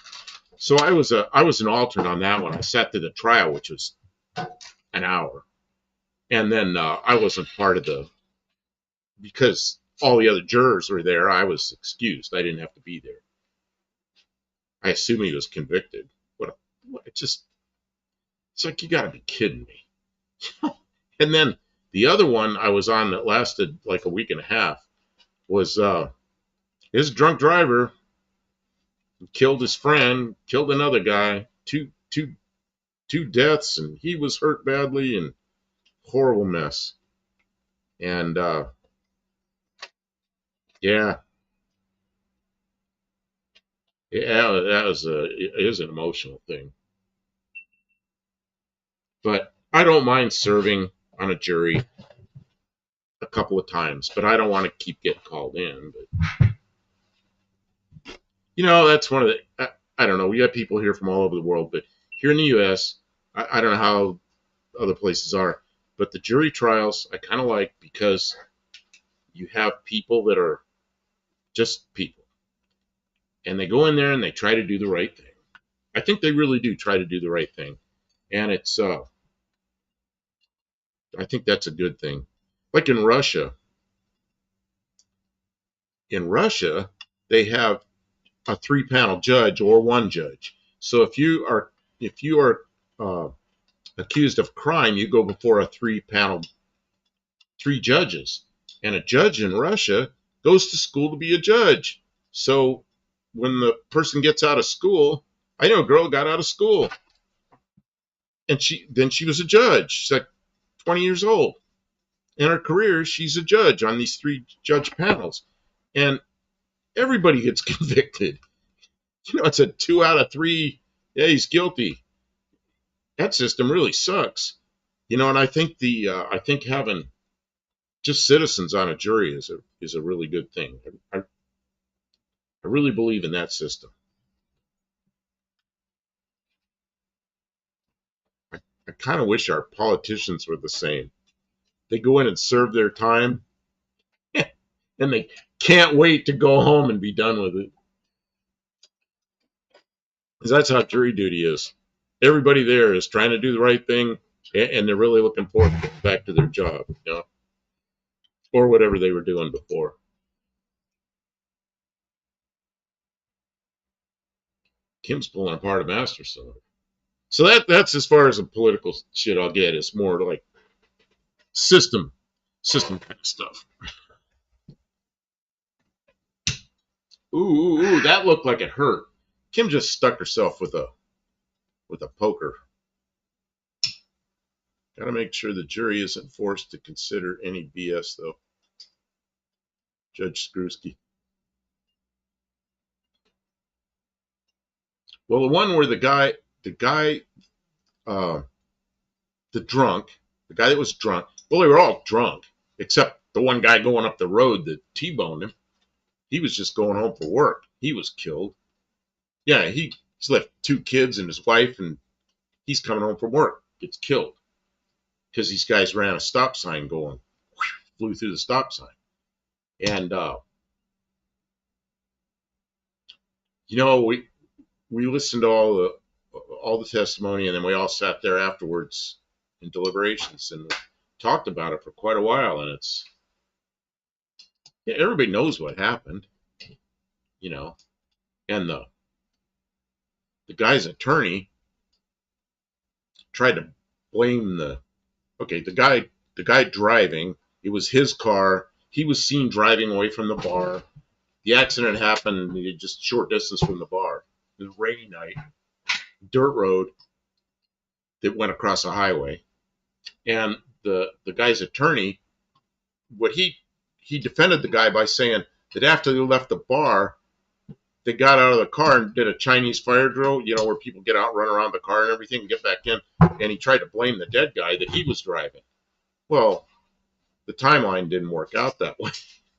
So I was an alternate on that one. I sat through the trial, which was an hour, and then I wasn't part of because all the other jurors were there. I was excused. I didn't have to be there. I assume he was convicted. It's like, you got to be kidding me. And then the other one I was on that lasted like a week and a half was his drunk driver killed his friend, killed another guy, two deaths, and he was hurt badly, and horrible mess. And yeah, it is an emotional thing. But I don't mind serving on a jury a couple of times, but I don't want to keep getting called in. But that's one of the, I don't know, we have people here from all over the world, but here in the U.S., I don't know how other places are, but the jury trials I kind of like because you have people that are just people, and they go in there and they try to do the right thing. I think they really do try to do the right thing, and it's I think that's a good thing. Like in Russia, they have a three-panel judge or one judge. So if you are uh, accused of crime, you go before a three judges, and a judge in Russia goes to school to be a judge. So when the person gets out of school, I know a girl got out of school, and she was a judge. She's like 20 years old. In her career, she's a judge on these three judge panels, and everybody gets convicted. It's a 2 out of 3. Yeah, he's guilty. That system really sucks. And I think having just citizens on a jury is a really good thing. I really believe in that system. I kind of wish our politicians were the same. They go in and serve their time, and they can't wait to go home and be done with it. Because that's how jury duty is. Everybody there is trying to do the right thing, and they're really looking forward to getting back to their job, or whatever they were doing before. Kim's pulling apart a master cylinder. So that's as far as the political shit I'll get. It's more like system kind of stuff. Ooh, that looked like it hurt. Kim just stuck herself with a poker. Got to make sure the jury isn't forced to consider any BS though. Judge Skrewski. Well, the one where uh, the guy that was drunk. Well, they were all drunk except the one guy going up the road that T-boned him. He was just going home for work. He was killed. Yeah, he's left 2 kids and his wife, and he's coming home from work. Gets killed because these guys ran a stop sign going, flew through the stop sign. And we listened to all the testimony, and then we all sat there afterwards in deliberations and talked about it for quite a while. And everybody knows what happened, you know. And the guy's attorney tried to blame the guy driving. It was his car. He was seen driving away from the bar. The accident happened just short distance from the bar. It was a rainy night, dirt road that went across a highway. And the guy's attorney, what he defended the guy by saying that after they left the bar, they got out of the car and did a Chinese fire drill, where people get out, run around the car and everything, and get back in. And he tried to blame the dead guy that he was driving. Well, the timeline didn't work out that way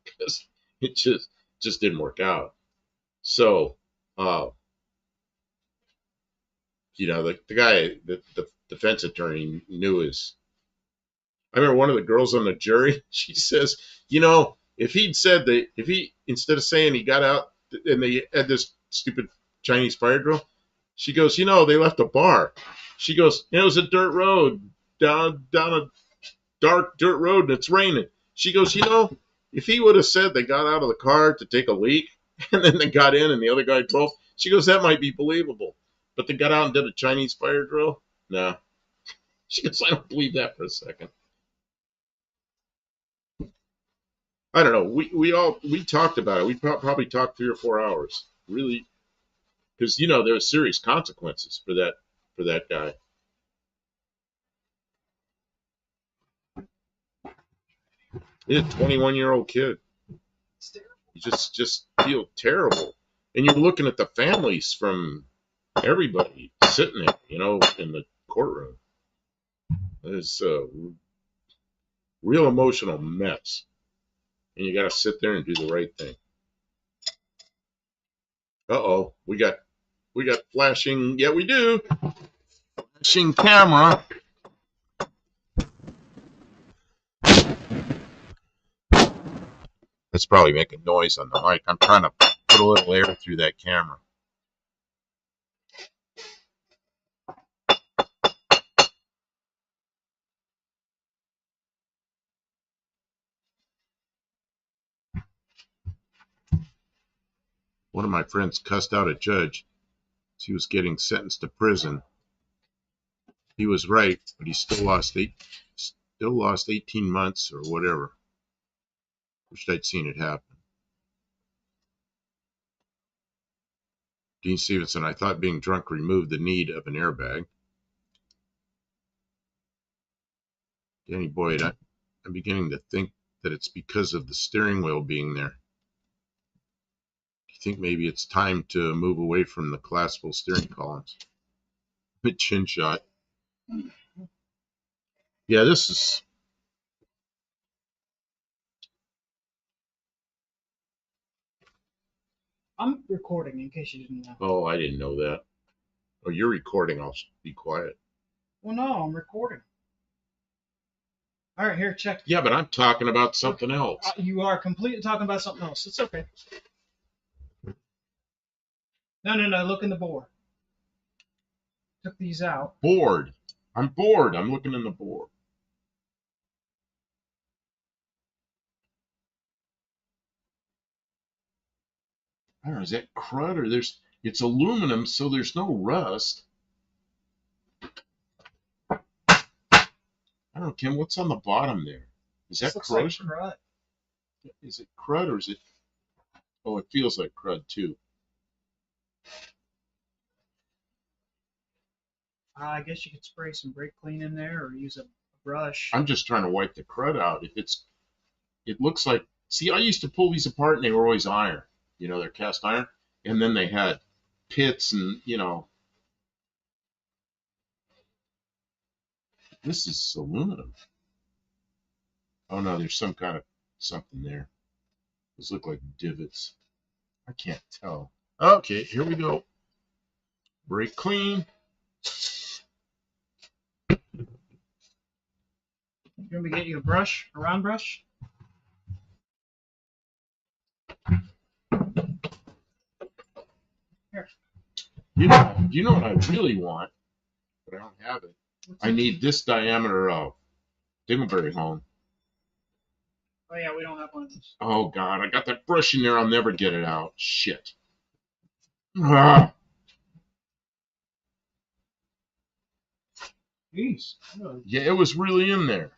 because it just didn't work out. So, the guy, the defense attorney knew his. I remember one of the girls on the jury. She says, if he'd said that, if he instead of saying he got out and they had this stupid Chinese fire drill, she goes, they left a bar. She goes, it was a dirt road down a dark dirt road and it's raining. She goes, if he would have said they got out of the car to take a leak and then they got in and the other guy drove, she goes, that might be believable. But they got out and did a Chinese fire drill? No. She goes, I don't believe that for a second. I don't know. We talked about it. We probably talked 3 or 4 hours. Really, because there was serious consequences for that guy. He's a 21-year-old kid. You just feel terrible, and you're looking at the families from everybody sitting there, in the courtroom. It's a real emotional mess, and you got to sit there and do the right thing. Uh-oh, we got flashing. Yeah, we do. Flashing camera. That's probably making noise on the mic. I'm trying to put a little air through that camera. One of my friends cussed out a judge. He was getting sentenced to prison. He was right, but he still lost 18 months or whatever. Wished I'd seen it happen. Dean Stevenson, I thought being drunk removed the need of an airbag. Danny Boyd, I'm beginning to think that it's because of the steering wheel being there. Do you think maybe it's time to move away from the collapsible steering columns? The chin shot. Yeah, this is... I'm recording in case you didn't know. Oh, I didn't know that. Oh, you're recording. I'll be quiet. Well, no, I'm recording. All right, here, check. Yeah, but I'm talking about something else. You are completely talking about something else. It's okay. No, look in the board. Took these out. Bored. I'm bored. I'm looking in the board. I don't know, is that crud or it's aluminum, so there's no rust. I don't know, Kim, what's on the bottom there? Is that corrosion? Like crud. Is it crud or is it... Oh, it feels like crud too. I guess you could spray some brake clean in there or use a brush. I'm just trying to wipe the crud out. It looks like... See, I used to pull these apart and they were always iron. You know, they're cast iron. And then they had pits and, you know... This is aluminum. Oh no, there's some kind of something there. Those look like divots. I can't tell. Okay, here we go. Brake clean. You want me to get you a brush, a round brush? Here. You know what I really want, but I don't have it. I need this diameter of dingleberry hone. Oh yeah, we don't have one of those. Oh God, I got that brush in there. I'll never get it out. Shit. Ah. Jeez. Yeah, it was really in there.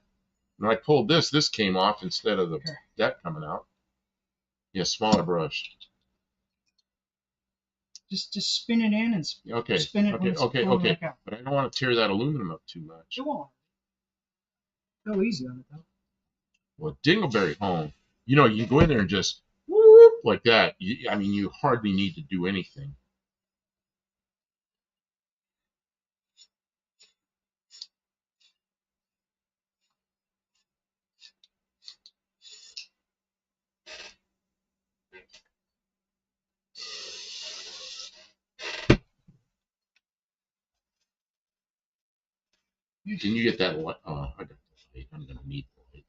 When I pulled this, this came off instead of that coming out. Yeah, smaller brush. Just spin it in and okay, spin it. Okay. But I don't want to tear that aluminum up too much. Go on. Go easy on it though. Well, dingleberry hone, you know, you can go in there and just whoop like that. I mean, you hardly need to do anything. Can you get that light? I got the light. I'm going to need the light.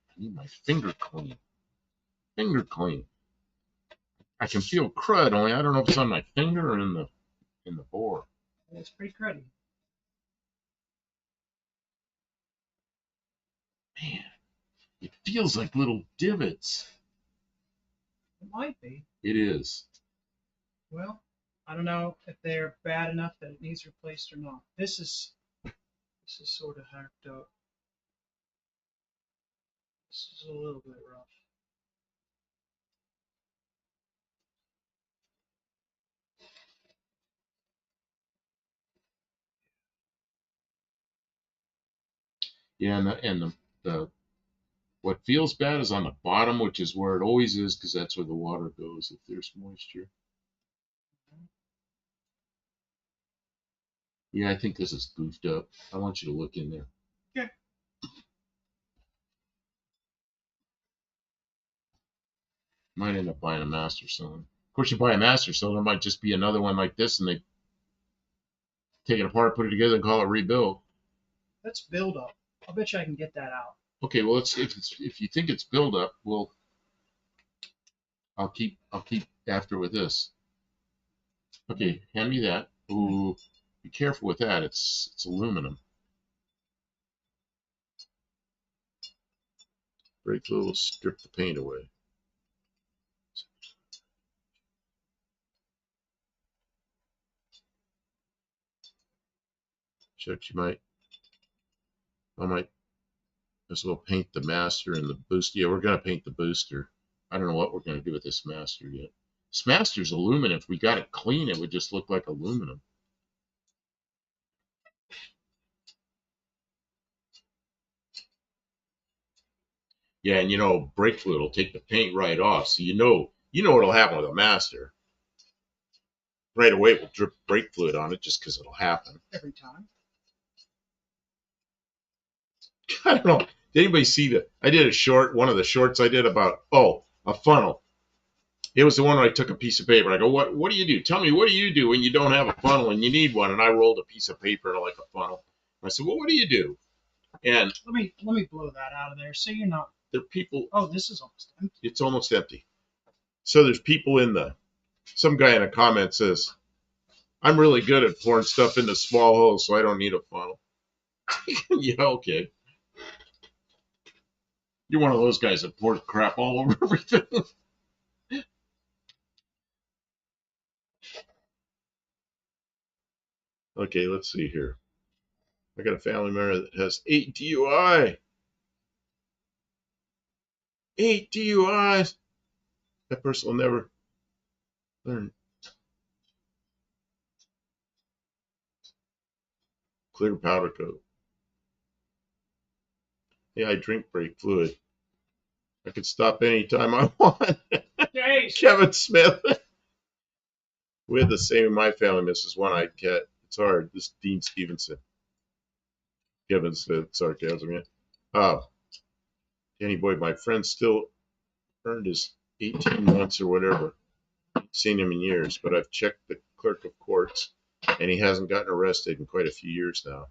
I need my finger clean. Finger clean. I can feel crud, only I don't know if it's on my finger or in the bore. It's pretty cruddy. Man, it feels like little divots. It might be. It is. Well, I don't know if they're bad enough that it needs replaced or not. This is sort of hacked up. This is a little bit rough. Yeah, and the what feels bad is on the bottom, which is where it always is, because that's where the water goes if there's moisture. Yeah, I think this is goofed up. I want you to look in there. Okay. Might end up buying a master cylinder. Of course, you buy a master cylinder, it might just be another one like this, and they take it apart, put it together, and call it rebuild. That's buildup. I'll bet you I can get that out. Okay, well, if you think it's buildup, I'll keep after with this. Okay, hand me that. Ooh, be careful with that. It's aluminum. brake fluid will strip the paint away. Chuck, I might as well paint the master and the booster. Yeah, we're going to paint the booster. I don't know what we're going to do with this master yet. This master's aluminum. If we got it clean, it would just look like aluminum. Yeah, and you know, brake fluid will take the paint right off. So you know what'll happen with a master. Right away, we'll drip brake fluid on it just because it'll happen. Every time. I don't know. Did anybody see that? I did a short, one of the shorts I did about, a funnel. It was the one where I took a piece of paper. I go, what do you do? Tell me, what do you do when you don't have a funnel and you need one? And I rolled a piece of paper like a funnel. I said, well, what do you do? And let me blow that out of there so you're not. There are people. Oh, this is almost empty. It's almost empty. So there's people some guy in a comment says, I'm really good at pouring stuff into small holes, so I don't need a funnel. Yeah, okay. You're one of those guys that pours crap all over everything. Okay, let's see here. I got a family member that has 8 DUI. 8 DUIs. That person will never learn. Clear powder coat. Yeah, I drink brake fluid. I could stop anytime I want. Kevin Smith. We had the same in my family, Mrs. One-Eyed Cat. It's hard. This Dean Stevenson. Kevin Smith, sarcasm, yeah. Danny Boy, my friend still earned his 18 months or whatever. Seen him in years, but I've checked the clerk of courts, and he hasn't gotten arrested in quite a few years now.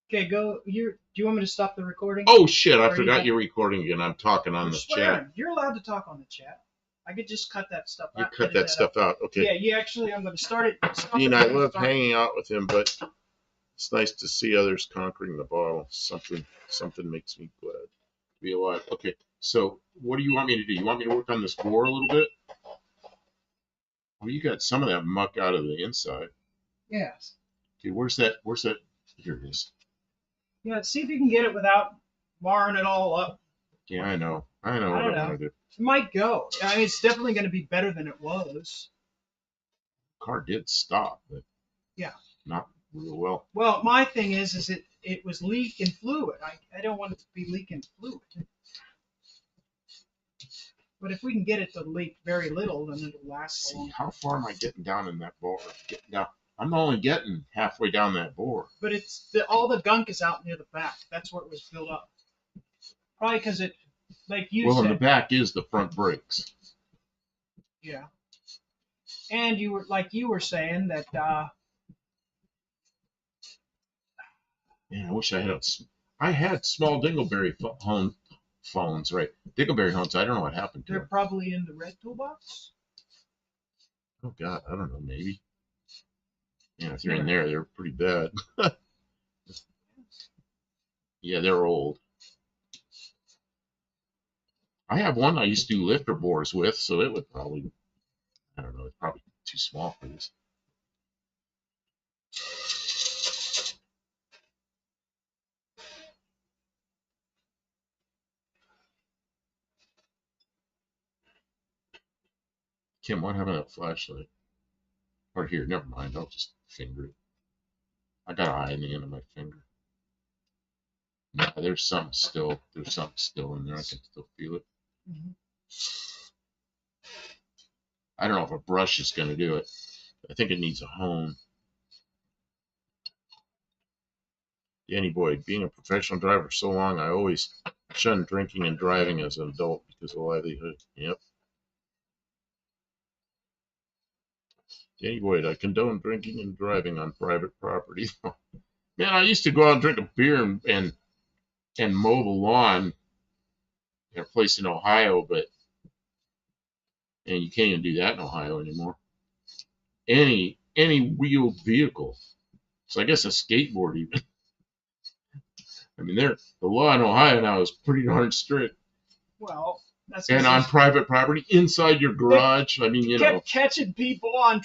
Okay, go. Do you want me to stop the recording? Oh shit! I forgot you're recording again. I'm talking on the chat. You're allowed to talk on the chat. I could just cut that stuff out. You cut that stuff out. Okay. Yeah, you actually. I'm going to start it. Dean, I love hanging out with him, but it's nice to see others conquering the bottle. Something makes me glad to be alive. Okay, so what do you want me to do? You want me to work on this bore a little bit? Well, you got some of that muck out of the inside. Yes. Okay, where's that? Here it is. Yeah, see if you can get it without marring it all up. Yeah, I know what I want to do. It might go. I mean, it's definitely going to be better than it was. The car did stop, but yeah, not real well. Well, my thing is it was leaking fluid. I don't want it to be leaking fluid. But if we can get it to leak very little, then it'll last. See, how far am I getting down in that bore? Getting down. I'm only getting halfway down that bore. But all the gunk is out near the back. That's where it was filled up. Probably because it, like you said. Well, in the back is the front brakes. Yeah. And you were saying that. Man, I wish I had small dingleberry phones, right? Dingleberry phones. I don't know what happened to them. They're probably in the red toolbox. Oh God, I don't know. Maybe. Yeah, if they're in there, they're pretty bad. Yeah, they're old. I have one I used to do lifter bores with, so it would probably, I don't know, it's probably too small for this. Kim, what happened to that flashlight? Or here, never mind, I'll just finger it. I got an eye in the end of my finger. No, there's something still in there. I can still feel it. Mm-hmm. I don't know if a brush is going to do it. I think it needs a hone. Danny Boy, being a professional driver for so long, I always shunned drinking and driving as an adult because of livelihood. Yep. Danny Boyd, I condone drinking and driving on private property. Man, I used to go out and drink a beer and mow the lawn at a place in Ohio, and you can't even do that in Ohio anymore. Any wheeled vehicle. So I guess a skateboard even. I mean, the law in Ohio now is pretty darn strict. Well, that's And on private property, inside your garage, I mean, you know. Kept catching people on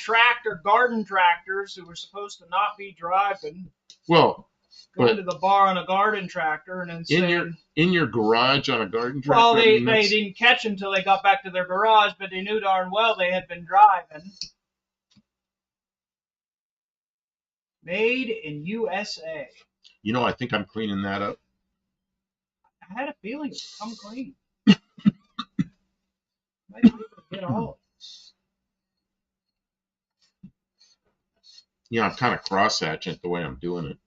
garden tractors who were supposed to not be driving. Well, going to the bar on a garden tractor and then saying, in your garage on a garden tractor. Well, they didn't catch them until they got back to their garage, but they knew darn well they had been driving. Made in USA. You know, I think I'm cleaning that up. I had a feeling it would come clean. Might be able to get all of this. Yeah, I'm kind of cross-hatching it the way I'm doing it.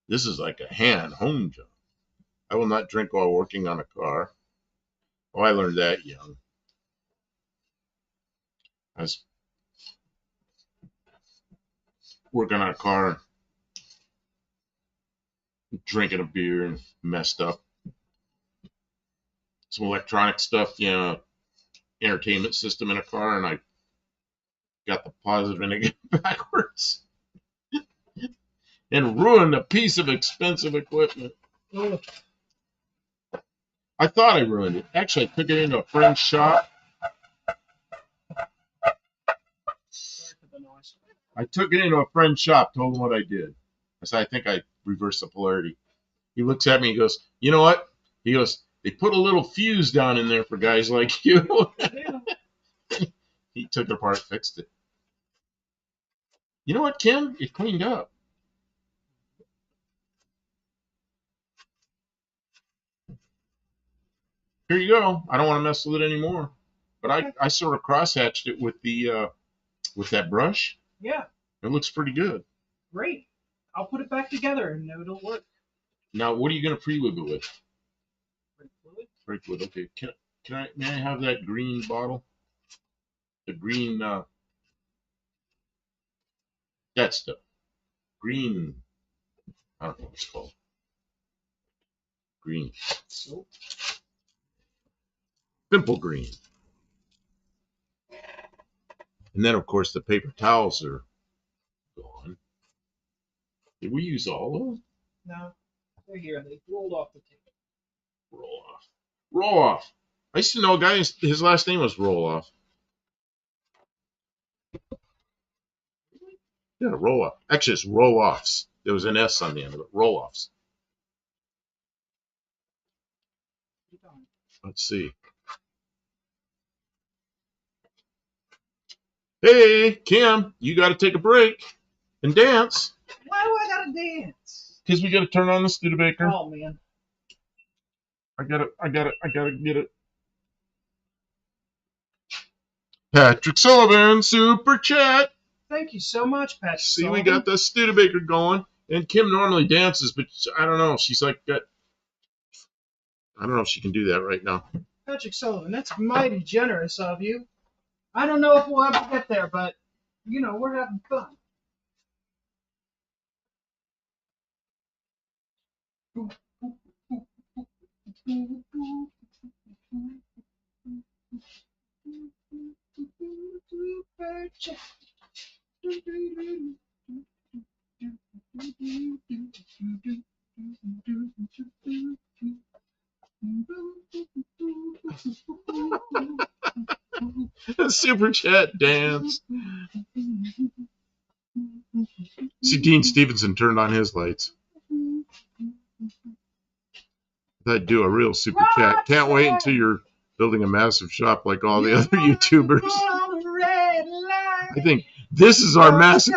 This is like a home job. I will not drink while working on a car. Oh, I learned that young. I was working on a car, drinking a beer and messed up. Some electronic stuff, you know, entertainment system in a car, and I got the positive and negative backwards. And ruined a piece of expensive equipment. I thought I ruined it. Actually, I took it into a friend's shop. Told him what I did. I said, I think I reversed the polarity. He looks at me and goes, you know what? He goes, they put a little fuse down in there for guys like you. He took it apart, fixed it. You know what, Kim? It cleaned up. Here you go. I don't want to mess with it anymore. But I sort of cross-hatched it with the with that brush. Yeah. It looks pretty good. Great. I'll put it back together and it'll work. Now, what are you going to pre-lube it with? Brake fluid? Brake fluid. Okay. May I have that green bottle? The green, that stuff. Green, I don't know what it's called. Green. Soap. Simple green. And then, of course, the paper towels are gone. Did we use all of them? No. They're here. They rolled off the table. Roll off. Roll off. I used to know a guy, his last name was Roll Off. Yeah, Roll Off. Actually, it's Roll Offs. There was an S on the end of it. Roll Offs. Let's see. Hey, Kim, you got to take a break and dance. Why do I got to dance? Because we got to turn on the Studebaker. Oh, man. I gotta get it. Patrick Sullivan, super chat. Thank you so much, Patrick. See, we got the Studebaker going, and Kim normally dances, but I don't know. She's like that. I don't know if she can do that right now. Patrick Sullivan, that's mighty generous of you. I don't know if we'll ever get there, but you know, we're having fun. Super chat dance. See, Dean Stevenson turned on his lights. I'd do a real super chat. Can't wait until you're building a massive shop like all the other YouTubers. I think this is our massive.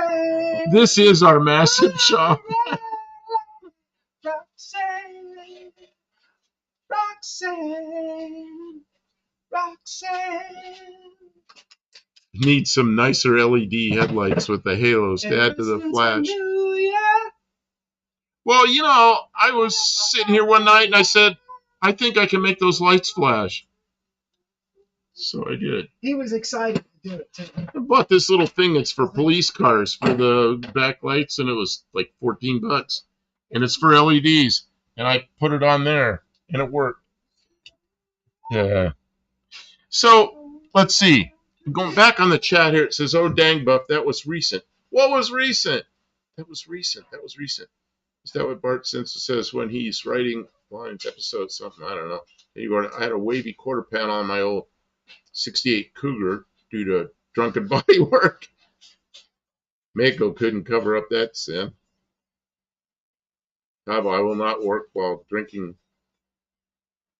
This is our massive shop. Roxanne. Need some nicer LED headlights with the halos to add to the flash. Well, you know, I was sitting here one night and I said, I think I can make those lights flash. So I did. He was excited to do it too. I bought this little thing that's for police cars for the backlights, and it was like $14. And it's for LEDs. And I put it on there, and it worked. Yeah. So, let's see. Going back on the chat here, it says, "Oh dang, Buff, that was recent." What was recent? That was recent. That was recent. Is that what Bart Simpson says when he's writing lines, episodes, something? I don't know. Anyway, I had a wavy quarter panel on my old '68 Cougar due to drunken body work. Mako couldn't cover up that sin. Tabo, I will not work while drinking.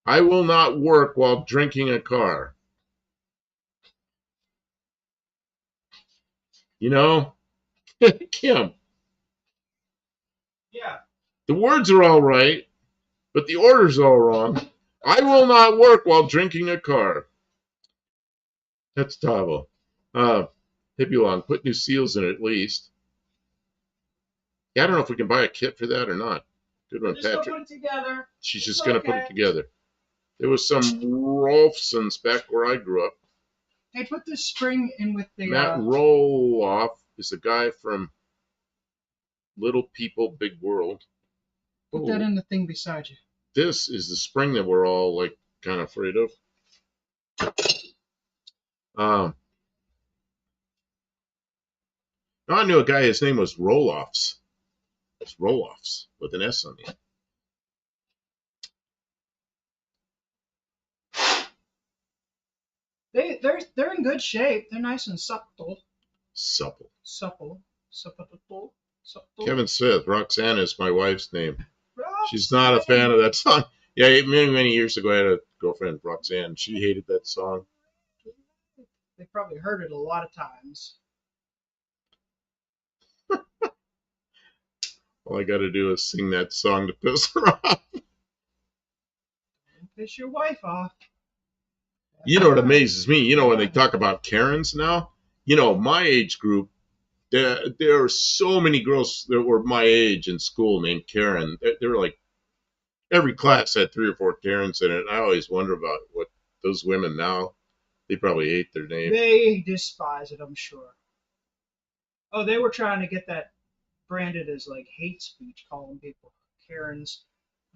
I will not work while drinking a car. You know, Kim, Yeah. the words are all right, but the order's all wrong. I will not work while drinking a car. That's Tavo. Hippie Long, put new seals in it at least. Yeah, I don't know if we can buy a kit for that or not. Good one, Just go Patrick. put it together. She's It's just going to put okay. it together. There was some Rolfsons back where I grew up. Hey, put this spring in with the. Matt Roloff is a guy from Little People, Big World. Put that in the thing beside you. This is the spring that we're all like kind of afraid of. I knew a guy, his name was Roloffs. It's Roloffs with an S on the end. They're in good shape. They're nice and supple. Supple. Supple. Supple. Kevin Smith, Roxanne is my wife's name. Roxanne. She's not a fan of that song. Yeah, many years ago I had a girlfriend, Roxanne. She hated that song. They probably heard it a lot of times. All I got to do is sing that song to piss her off. Piss your wife off. You know what amazes me? You know, when they talk about Karens now, you know, my age group, there are so many girls that were my age in school named Karen. They were like, every class had 3 or 4 Karens in it. And I always wonder about what those women now, they probably hate their name. They despise it, I'm sure. Oh, they were trying to get that branded as like hate speech, calling people Karens.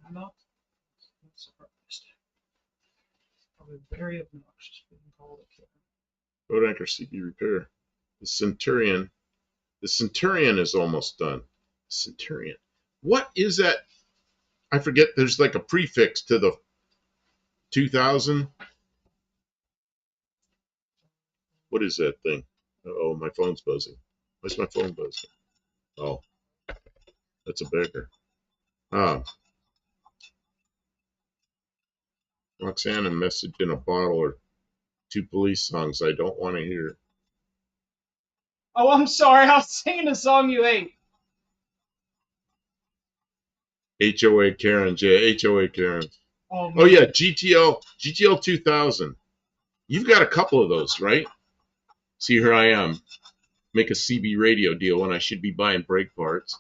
I'm not surprised. Probably very obnoxious being called a Karen. Boat anchor CB repair. The Centurion. The Centurion is almost done. Centurion. What is that? I forget. There's like a prefix to the 2000. What is that thing? Oh, my phone's buzzing. Why's my phone buzzing? Oh, that's a beggar. Roxanne, a message in a bottle or 2 police songs I don't want to hear. Oh, I'm sorry. I was singing a song you hate. HOA Karen, HOA Karen. Oh yeah, GTL 2000. You've got a couple of those, right? See, here I am. Make a CB radio deal when I should be buying brake parts.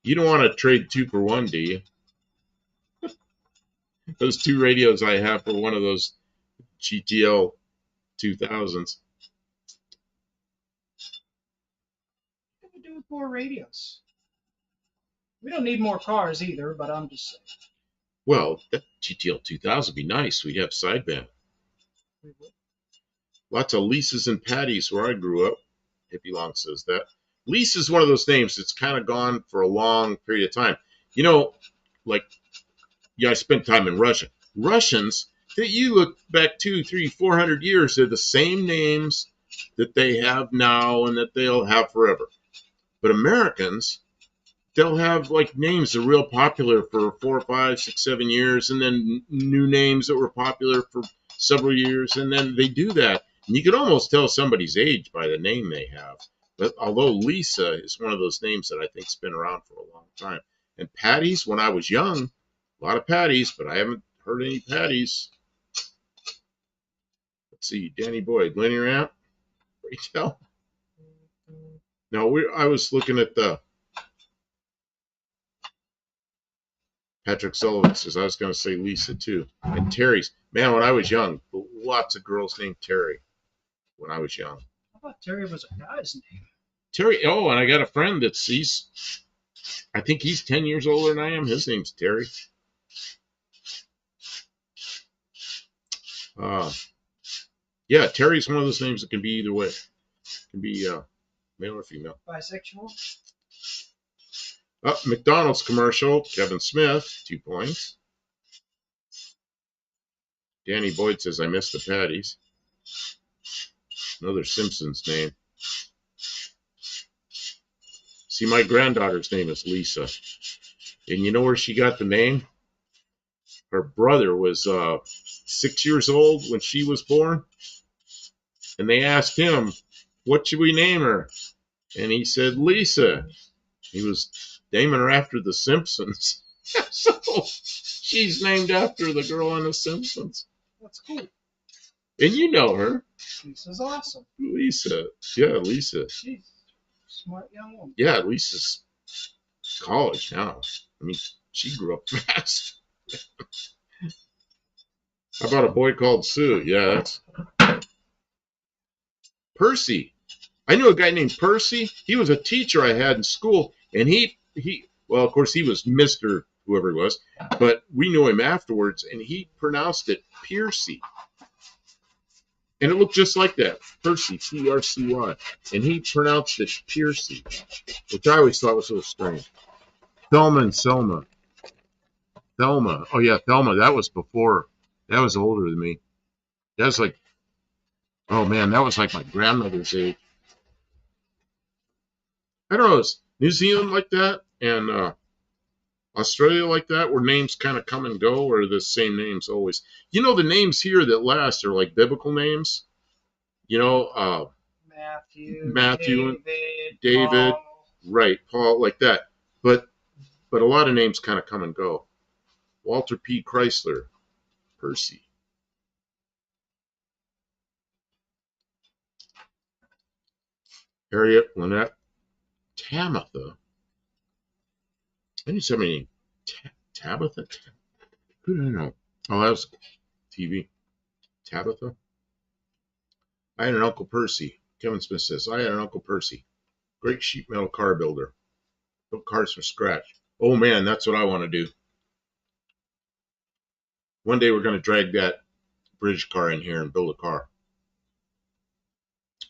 You don't want to trade 2 for 1, do you? Those 2 radios I have for one of those GTL 2000s. What can we do with more radios? We don't need more cars either, but I'm just saying. Well, that GTL 2000 would be nice. We'd have sideband. Lots of Lisa's and Patties where I grew up. Hippie Long says that. Lisa is one of those names that's kind of gone for a long period of time. You know, like, yeah, I spent time in Russia. Russians, that you look back 200, 300, 400 years, they're the same names that they have now and that they'll have forever. But Americans, they'll have like names that are real popular for 4, 5, 6, 7 years, and then new names that were popular for several years, and then they do that. And you can almost tell somebody's age by the name they have. But although Lisa is one of those names that I think's been around for a long time. And Patties, when I was young, a lot of Patties, but I haven't heard any Patties. Let's see, Danny Boyd, linear amp, retail. No, I was looking at the Patrick Sullivan says, I was going to say Lisa too. And Terry's. Man, when I was young, lots of girls named Terry when I was young. I thought Terry was a guy's name. Terry, oh, and I got a friend I think he's 10 years older than I am. His name's Terry. Yeah, Terry's one of those names that can be either way. It can be male or female. Bisexual. Oh, McDonald's commercial. Kevin Smith, 2 points. Danny Boyd says, I miss the patties. Another Simpsons name. See, my granddaughter's name is Lisa. And you know where she got the name? Her brother was 6 years old when she was born. And they asked him, what should we name her? And he said, Lisa. He was naming her after the Simpsons. So she's named after the girl on the Simpsons. That's cool. And you know her. Lisa's awesome. Lisa. Yeah, Lisa. She's a smart young woman. Yeah, Lisa's college now. I mean, she grew up fast. How about a boy called Sue? Yeah, that's Percy. I knew a guy named Percy. He was a teacher I had in school, and well, of course, he was Mr. whoever he was, but we knew him afterwards, and he pronounced it Piercy. And it looked just like that, Percy, P-R-C-Y. And he pronounced it Piercy, which I always thought was so strange. Thelma and Selma. Thelma. Oh, yeah, Thelma. That was before. That was older than me. That was like, oh, man, that was like my grandmother's age. I don't know, is New Zealand like that? And Australia like that, where names kind of come and go, or the same names always? You know, the names here that last are like biblical names. You know, Matthew, David, Paul. right, Paul, like that. But a lot of names kind of come and go. Walter P. Chrysler, Percy. Harriet, Lynette, Tamitha. I knew somebody named Tabitha. Who did I know? Oh, that was TV. Tabitha. I had an Uncle Percy. Kevin Smith says, I had an Uncle Percy. Great sheet metal car builder. Built cars from scratch. Oh, man, that's what I want to do. One day we're going to drag that British car in here and build a car.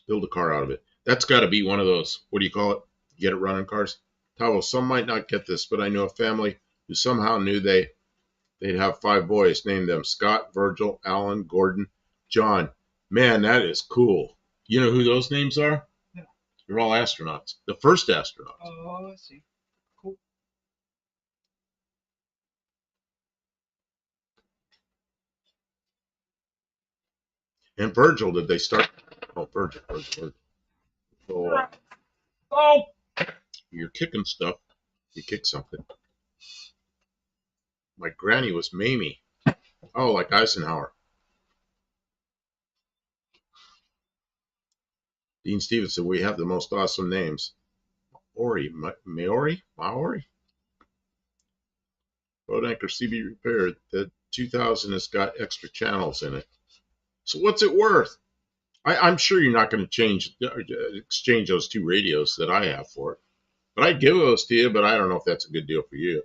Build a car out of it. That's got to be one of those, what do you call it? Get it running cars? Tavo, some might not get this, but I know a family who somehow knew they'd have 5 boys, named them Scott, Virgil, Alan, Gordon, John. Man, that is cool. You know who those names are? Yeah. They're all astronauts. The first astronauts. Oh, I see. Cool. And Virgil, did they start? Oh, Virgil. Oh, you're kicking stuff. You kick something. My granny was Mamie. Oh, like Eisenhower. Dean Stevenson, we have the most awesome names. Maori? Boat anchor CB repaired. The 2000 has got extra channels in it. So what's it worth? I'm sure you're not going to exchange those 2 radios that I have for it. But I'd give those to you, but I don't know if that's a good deal for you.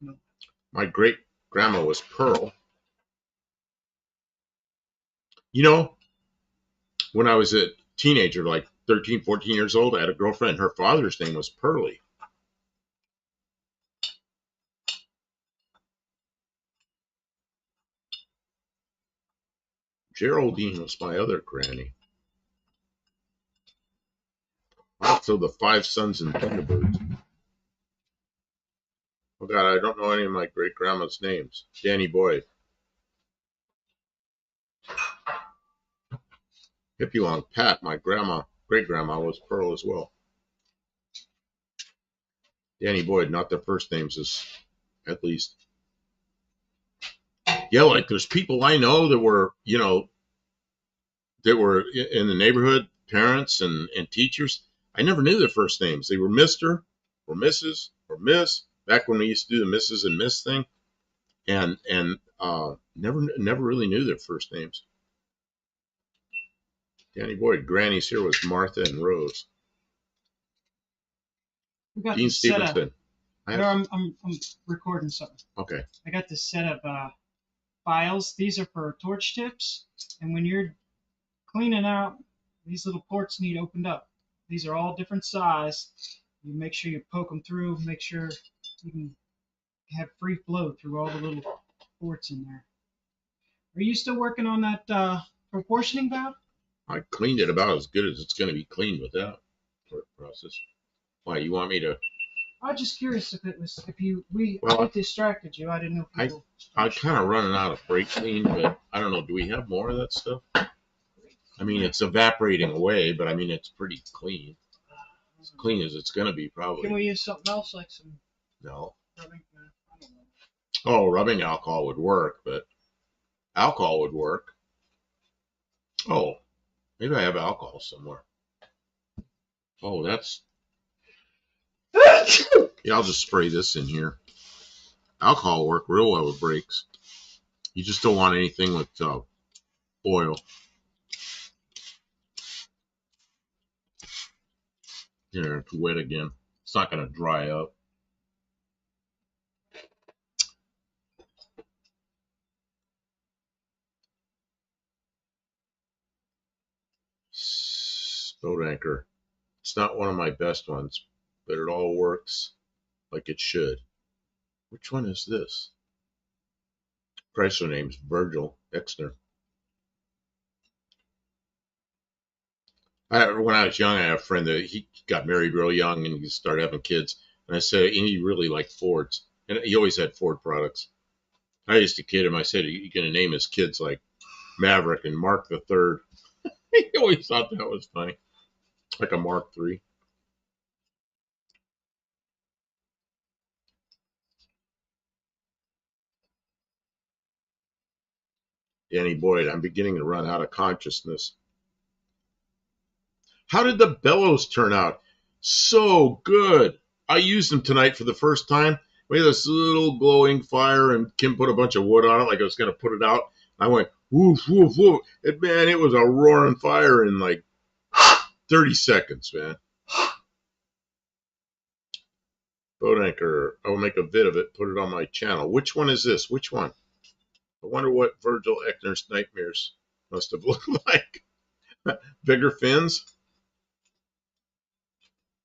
No. My great grandma was Pearl. You know, when I was a teenager, like 13, 14 years old, I had a girlfriend. Her father's name was Pearlie. Geraldine was my other granny. Also, the 5 Sons and Thunderbirds. Oh, God, I don't know any of my great-grandma's names. Danny Boyd. Hippie Long Pat, my great-grandma was Pearl as well. Danny Boyd, not their first names, is at least. Yeah, like there's people I know that were, that were in the neighborhood, parents and teachers. I never knew their first names. They were Mr. or Mrs. or Miss, back when we used to do the Mrs. and Miss thing, and never really knew their first names. Danny Boyd, Granny's here was Martha and Rose. We got Dean this set Stevenson. I'm recording something. Okay. I got this set of files. These are for torch tips, and when you're cleaning out, these little ports need opened up. These are all different size. You make sure you poke them through, make sure you can have free flow through all the little ports in there. Are you still working on that proportioning valve? I cleaned it about as good as it's going to be cleaned with that process. Why, you want me to? I was just curious if it was Well, I distracted you. I didn't know if you I'm kind of running out of brake clean, but I don't know. Do we have more of that stuff? I mean, it's evaporating away, but I mean, it's pretty clean. As clean as it's going to be, probably. Can we use something else like some No. rubbing? I don't know. Oh, rubbing alcohol would work, but alcohol would work. Oh, maybe I have alcohol somewhere. Oh, that's. Yeah, I'll just spray this in here. Alcohol work real well with brakes. You just don't want anything with oil. Here, it's wet again. It's not going to dry up. Boat anchor. It's not one of my best ones, but it all works like it should. Which one is this? Chrysler name's Virgil Exner. When I was young, I had a friend that he got married real young and he started having kids. And I said, and he really liked Fords. And he always had Ford products. I used to kid him. I said, you're going to name his kids like Maverick and Mark the Third. He always thought that was funny. Like a Mark III. Danny Boyd, I'm beginning to run out of consciousness. How did the bellows turn out? So good. I used them tonight for the first time. We had this little glowing fire, and Kim put a bunch of wood on it like I was going to put it out. I went, woof, woof, woof. Man, it was a roaring fire in like 30 seconds, man. Boat anchor. I will make a vid of it, put it on my channel. Which one is this? Which one? I wonder what Virgil Eckner's nightmares must have looked like. Bigger fins?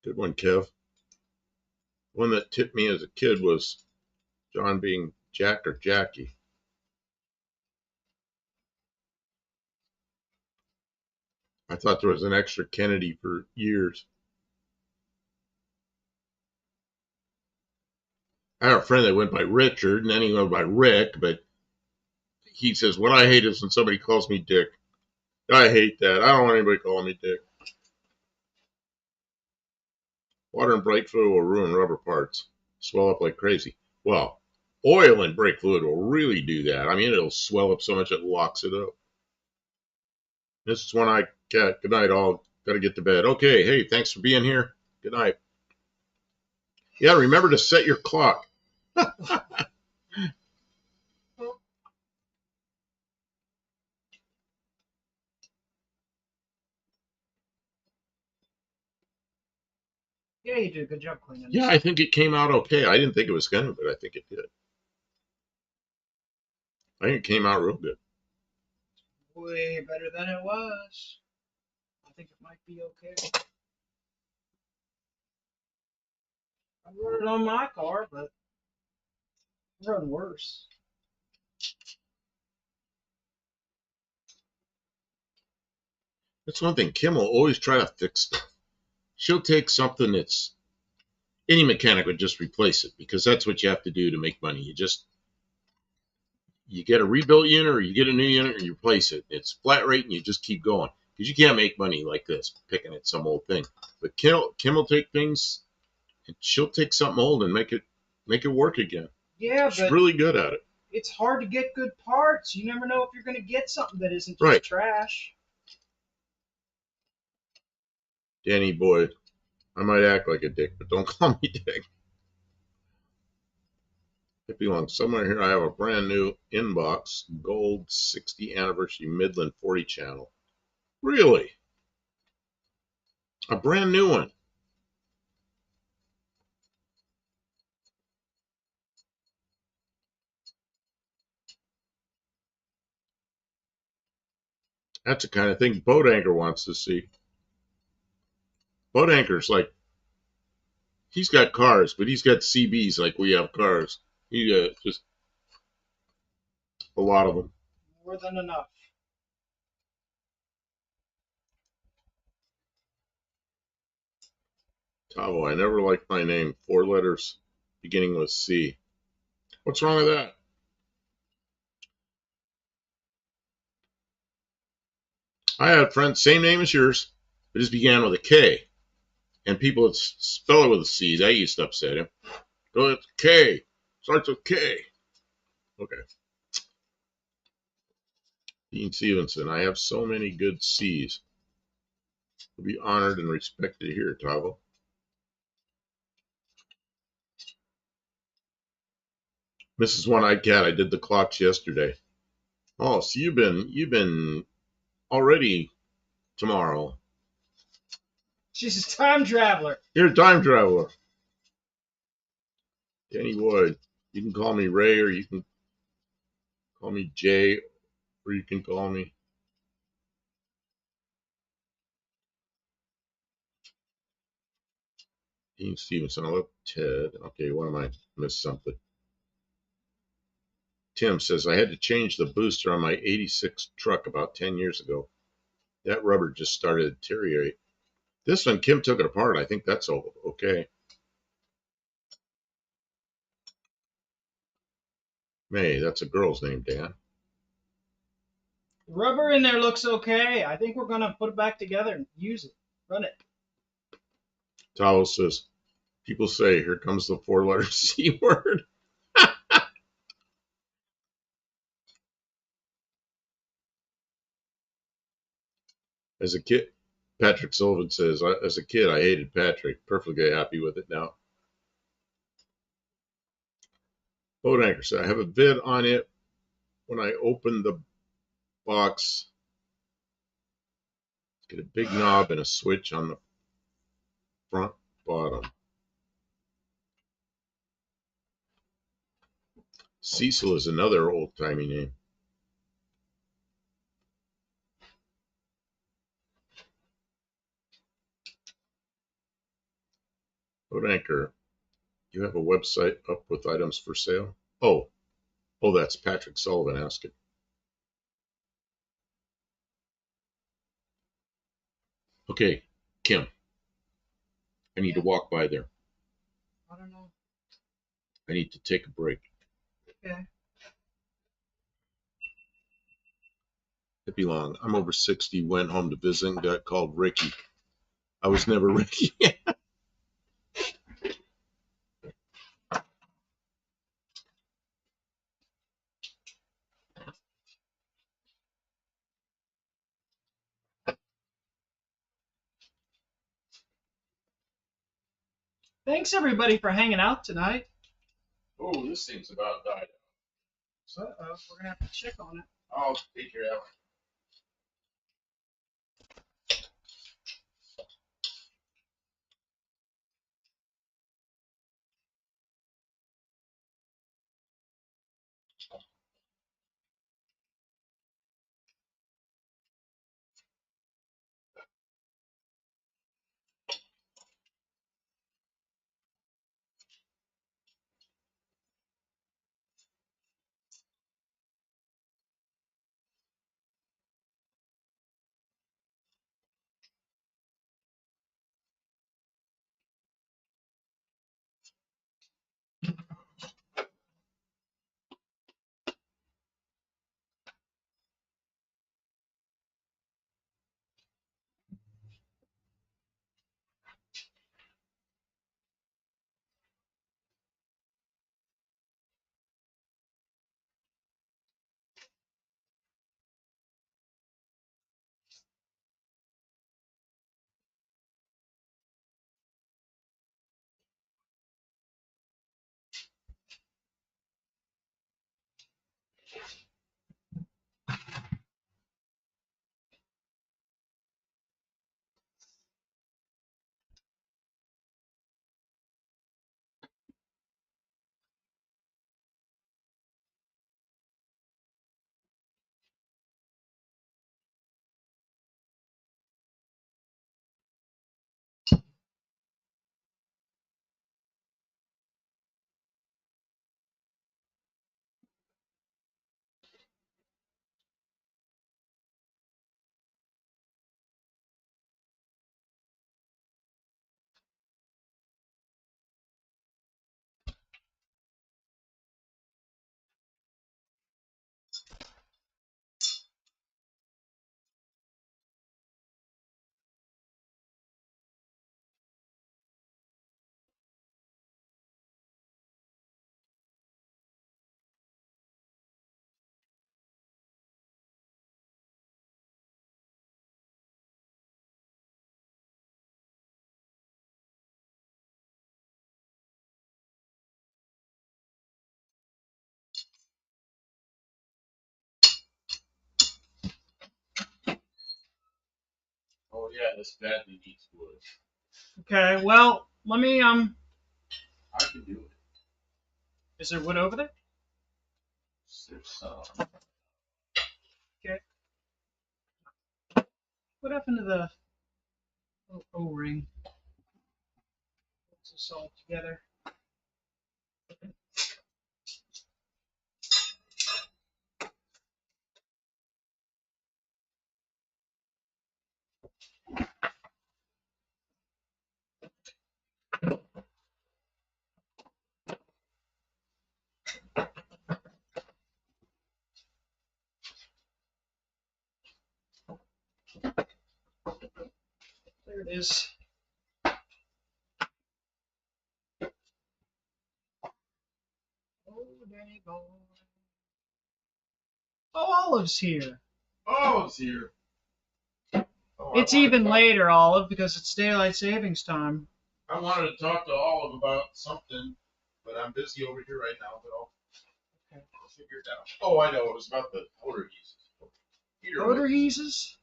Good one, Kev. One that tipped me as a kid was John being Jack or Jackie. I thought there was an extra Kennedy for years. I had a friend that went by Richard, and then he went by Rick, but he says, what I hate is when somebody calls me Dick. I hate that. I don't want anybody calling me Dick. Water and brake fluid will ruin rubber parts. Swell up like crazy. Well, oil and brake fluid will really do that. I mean, it'll swell up so much it locks it up. This is one I got. Good night, all. Got to get to bed. Okay, hey, thanks for being here. Good night. Yeah, remember to set your clock. Yeah, you did a good job cleaning this. Yeah, I think it came out okay. I didn't think it was going to, but I think it did. I think it came out real good. Way better than it was. I think it might be okay. I run it on my car, but I run worse. That's one thing. Kim will always try to fix stuff. She'll take something that's any mechanic would just replace it because that's what you have to do to make money. You get a rebuilt unit or you get a new unit and you replace it. It's flat rate and you just keep going because you can't make money like this picking at some old thing. But Kim will take things and she'll take something old and make it work again. Yeah, She's really good at it. It's hard to get good parts. You never know if you're going to get something that isn't just right. Trash. Danny Boyd, I might act like a dick, but don't call me Dick. It belongs somewhere here. I have a brand new inbox, gold 60 anniversary Midland 40 channel. Really? A brand new one. That's the kind of thing Boat Anchor wants to see. Boat Anchor's like, he's got cars, but he's got CBs like we have cars. He just a lot of them. More than enough. Tavo, I never liked my name. 4 letters beginning with C. What's wrong with that? I had a friend, same name as yours, but his began with a K. And people would spell it with a C. That used to upset him. Go with K. Starts with K. Okay. Dean Stevenson, I have so many good C's. You'll be honored and respected here, Tavo. Mrs. One-Eyed Cat, I did the clocks yesterday. Oh, so you've been already tomorrow. She's a time traveler. You're a time traveler. Danny Wood. You can call me Ray, or you can call me Jay, or you can call me Dean Stevenson. I love Ted. Okay, what am I? Missed something. Tim says, I had to change the booster on my 86 truck about 10 years ago. That rubber just started to deteriorate. This one, Kim took it apart. I think that's okay. May, that's a girl's name, Dan. Rubber in there looks okay. I think we're gonna put it back together and use it. Run it. Towel says, people say, here comes the 4 letter C word. As a kid, Patrick Sullivan says, as a kid, I hated Patrick. Perfectly happy with it now. Boat Anchor said, I have a vid on it. When I open the box, get a big knob and a switch on the front bottom. Cecil is another old-timey name. Boat Anchor, you have a website up with items for sale? Oh, that's Patrick Sullivan asking. Okay, Kim, I need to walk by there. I don't know. I need to take a break. Okay. Hippie Long, I'm over 60, went home to visit and got called Ricky. I was never Ricky. Thanks everybody for hanging out tonight. Oh, this thing's about died. So we're gonna have to check on it. I'll take care of it. Oh yeah, this badly needs wood. Okay, well, let me I can do it. Is there wood over there? There's some. Okay. What happened to the O-ring? Put this all together. There it is. Oh, Danny boy. Oh, Olive's here. Oh, it's here. Oh, It's even later, Olive, because it's daylight savings time. I wanted to talk to Olive about something, but I'm busy over here right now. But I'll figure it out. Oh, I know. It was about the motor heaters. Motor heeses?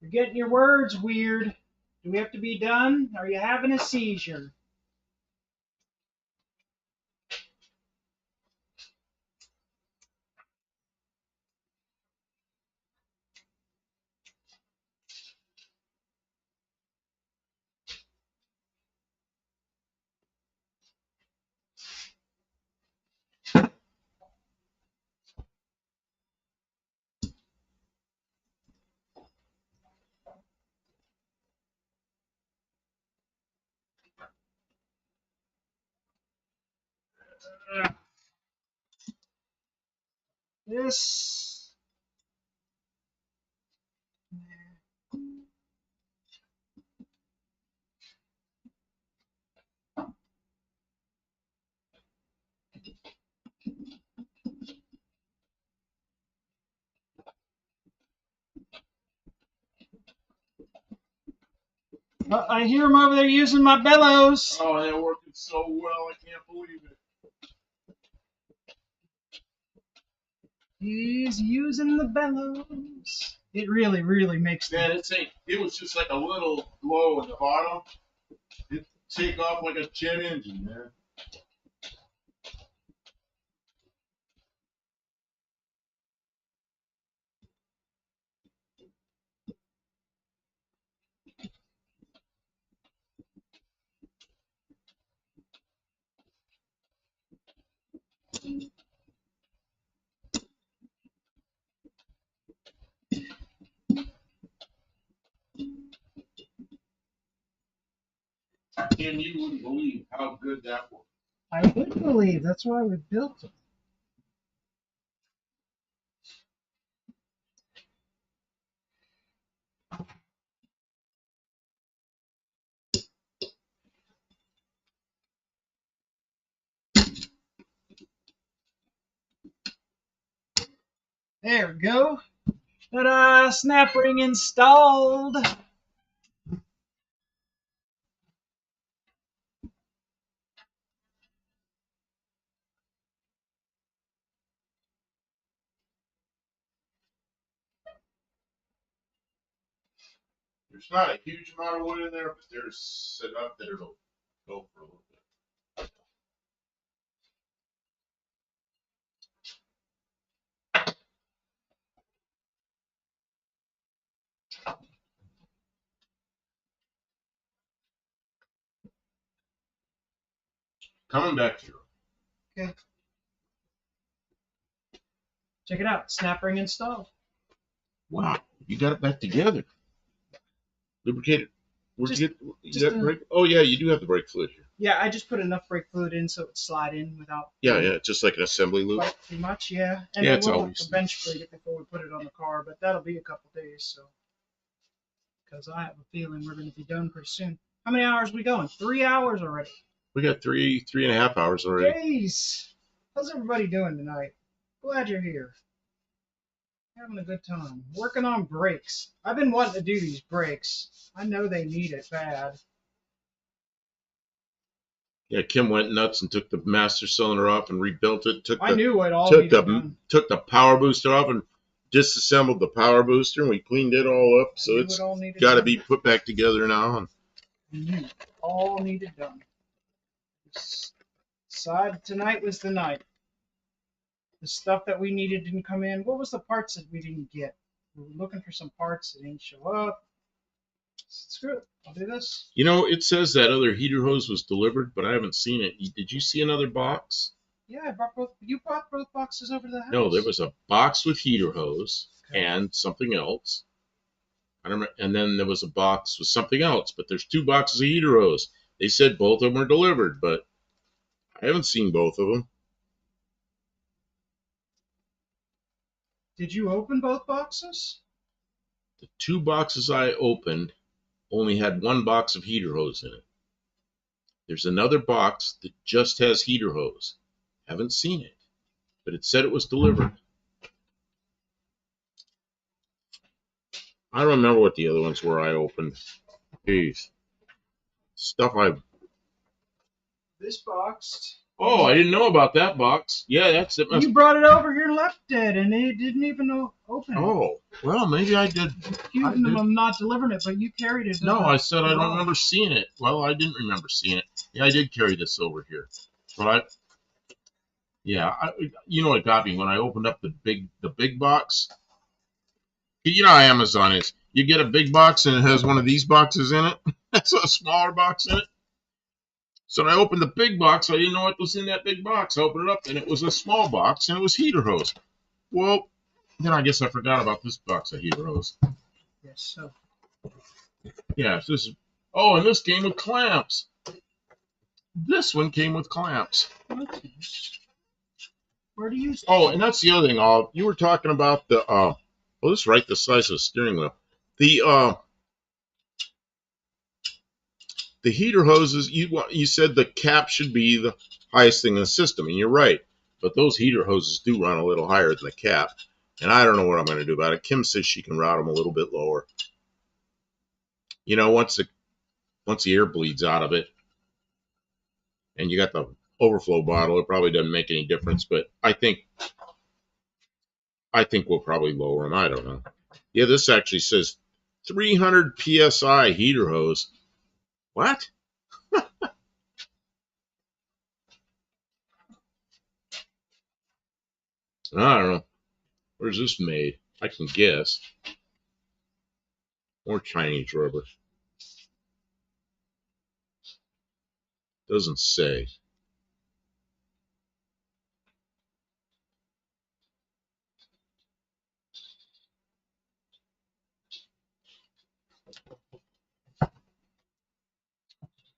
You're getting your words weird. Do we have to be done? Are you having a seizure? This. I hear him over there using my bellows. Oh, they're working so well. I can't believe it. He's using the bellows. It really, really makes Man, it was just like a little glow at the bottom. It take off like a jet engine, man. And you wouldn't believe how good that was. I would believe that's why we built it. There we go. Ta-da! Snap ring installed. There's not a huge amount of wood in there, but there's enough that it'll go for a little bit. Coming back to you. Okay. Check it out. Snap ring installed. Wow, you got it back together. Lubricated. Where'd you get? You just got brake? Oh yeah, you do have the brake fluid here. Yeah, I just put enough brake fluid in so it would slide in without. Yeah, just like an assembly loop. Quite pretty much, yeah. And Yeah, then it's we'll always have to bench plate it before we put it on the car, but that'll be a couple days, so. Because I have a feeling we're going to be done pretty soon. How many hours are we going? 3 hours already. We got 3.5 hours already. Jeez. How's everybody doing tonight? Glad you're here. Having a good time. Working on brakes. I've been wanting to do these brakes. I know they need it bad. Yeah, Kim went nuts and took the master cylinder off and rebuilt it. I knew it all needed done. Took the power booster off and disassembled the power booster and we cleaned it all up, so it's got to be put back together now. And all needed done. Decide tonight was the night. The stuff that we needed didn't come in. What was the parts that we didn't get? We were looking for some parts that didn't show up. Screw it. I'll do this. You know, it says that other heater hose was delivered, but I haven't seen it. Did you see another box? Yeah, I brought both. You brought both boxes over to the house. No, there was a box with heater hose and something else. I don't remember, and then there was a box with something else, but there's 2 boxes of heater hose. They said both of them were delivered, but I haven't seen both of them. Did you open both boxes? The 2 boxes I opened only had 1 box of heater hose in it. There's another box that just has heater hose. Haven't seen it, but it said it was delivered. I don't remember what the other ones were I opened. Jeez. Stuff I... This box. Oh, I didn't know about that box. Yeah, that's it. You brought it over here and left it, and it didn't even open it. Oh, well, maybe I did. Accusing them of not delivering it, but you carried it. No, I said I don't remember seeing it. Well, I didn't remember seeing it. Yeah, I did carry this over here. But you know what got me when I opened up the big box? You know how Amazon is. You get a big box and it has one of these boxes in it. That's a smaller box in it. So when I opened the big box, I didn't know what was in that big box. I opened it up and it was a small box and it was heater hose. Well, then I guess I forgot about this box of heater hose. Yes, so. Yeah, this is. Oh, and this came with clamps. This one came with clamps. Okay. Where do you? Oh, and that's the other thing. You were talking about the. Well, this is right the size of the steering wheel. The heater hoses. You said the cap should be the highest thing in the system, and you're right. But those heater hoses do run a little higher than the cap, and I don't know what I'm going to do about it. Kim says she can route them a little bit lower. You know, once the air bleeds out of it, and you got the overflow bottle, it probably doesn't make any difference. But I think we'll probably lower them. I don't know. Yeah, this actually says 300 psi heater hose. What? I don't know. Where's this made? I can guess. More Chinese rubber. Doesn't say.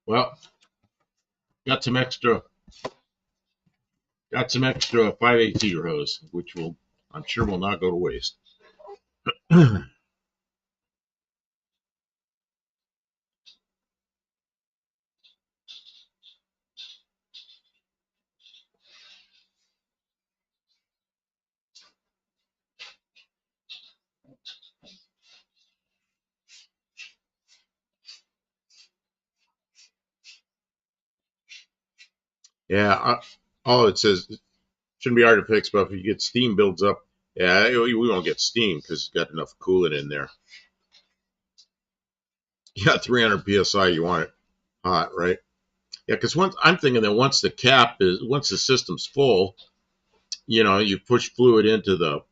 Well, got some extra 5/8 heater hose, which I'm sure will not go to waste. Yeah, all it says shouldn't be hard to fix, but if you get steam builds up, yeah, we won't get steam because it's got enough coolant in there. You got 300 psi, you want it hot, right? Yeah, because I'm thinking that once the system's full, you know, you push fluid into the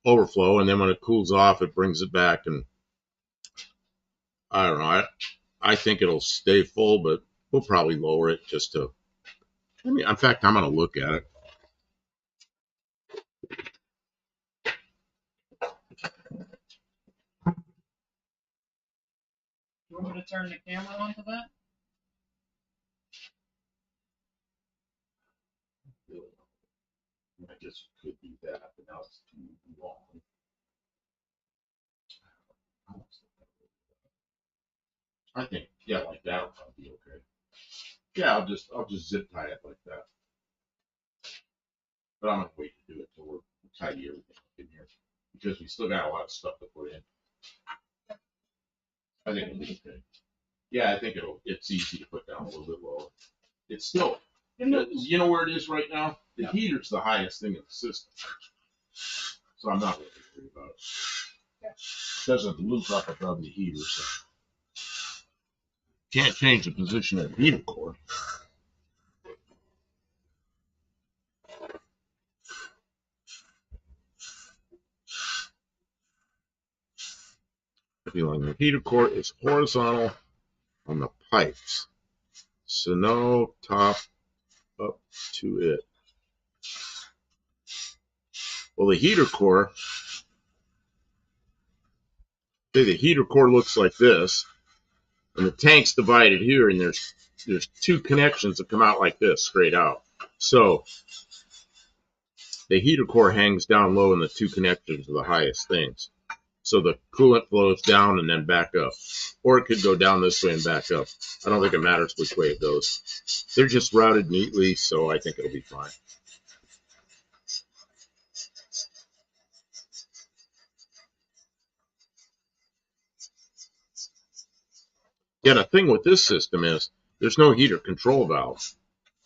overflow, and then when it cools off, it brings it back, and I don't know. I think it'll stay full, but we'll probably lower it just to. I mean, in fact, I'm going to look at it. You want me to turn the camera on to that? I guess you could do that, but now it's too long. I think, yeah, like that would probably be okay. Yeah, I'll just zip tie it like that. But I'm gonna wait to do it till we're tidy everything up in here because we still got a lot of stuff to put in. I think it'll be okay. Yeah, I think it's easy to put down a little bit lower. It's still, you know where it is right now? The heater's the highest thing in the system. So I'm not really worry about it. Doesn't loop up above the heater, so can't change the position of the heater core. The heater core is horizontal on the pipes, so no top up to it. Well, the heater core, say the heater core looks like this, and the tank's divided here, and there's two connections that come out like this, straight out. So the heater core hangs down low, and the two connectors are the highest things. So the coolant flows down and then back up. Or it could go down this way and back up. I don't think it matters which way it goes. They're just routed neatly, so I think it'll be fine. Yeah, the thing with this system is there's no heater control valve.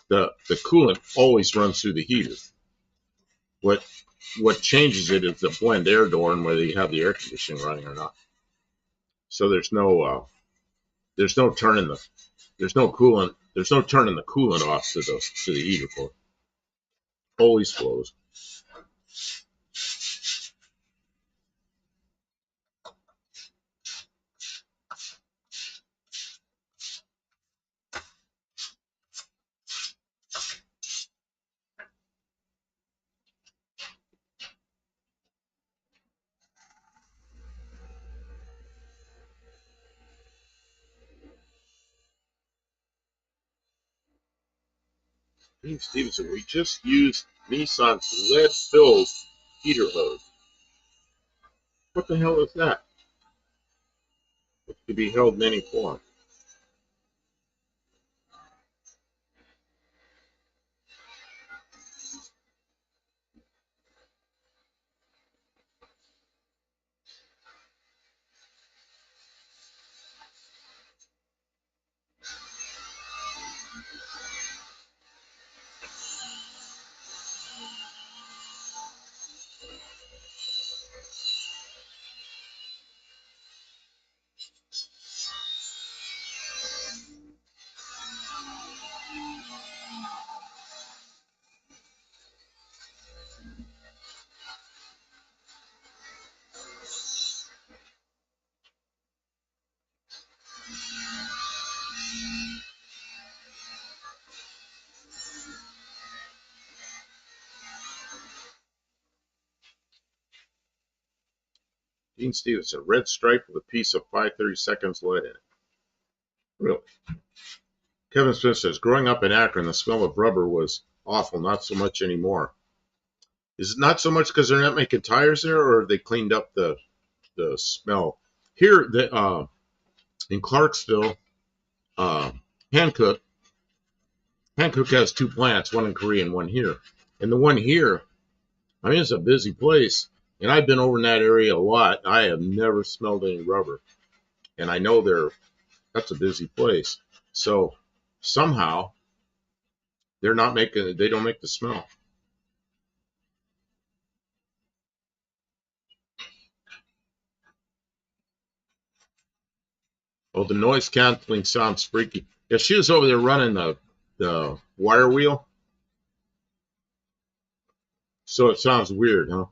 The coolant always runs through the heater. What changes it is the blend air door and whether you have the air conditioning running or not. So there's no turning the coolant off to the heater core. Always flows. Hey, Stevenson, we just used Nissan's lead-filled heater hose. What the hell is that? It could be held in any form. Dean Stevenson, red stripe with a piece of 5/32 lead in it. Really? Kevin Smith says, growing up in Akron, the smell of rubber was awful, not so much anymore. Is it not so much because they're not making tires there, or have they cleaned up the smell? Here in Clarksville, uh, Hankook has two plants, one in Korea and one here. And the one here, I mean, it's a busy place, and I've been over in that area a lot. I have never smelled any rubber, and I know that's a busy place. So somehow they don't make the smell. Oh, the noise canceling sounds freaky. Yeah, she was over there running the wire wheel, so it sounds weird, huh?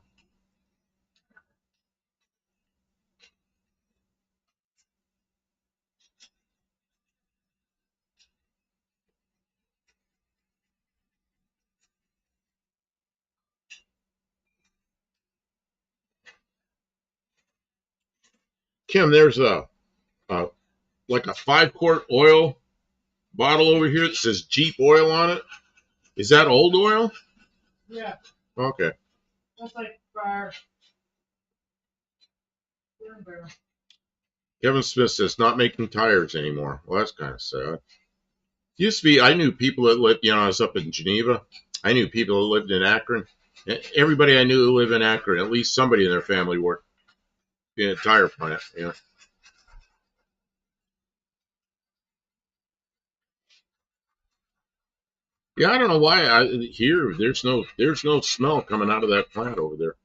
Kim, there's a like a 5-quart oil bottle over here that says Jeep oil on it. Is that old oil? Yeah. Okay. That's like our. Kevin Smith says not making tires anymore. Well, that's kind of sad. Used to be, I knew people that lived, I was up in Geneva. I knew people that lived in Akron. Everybody I knew who lived in Akron, at least somebody in their family worked in a tire plant. Yeah, I don't know why here there's no smell coming out of that plant over there.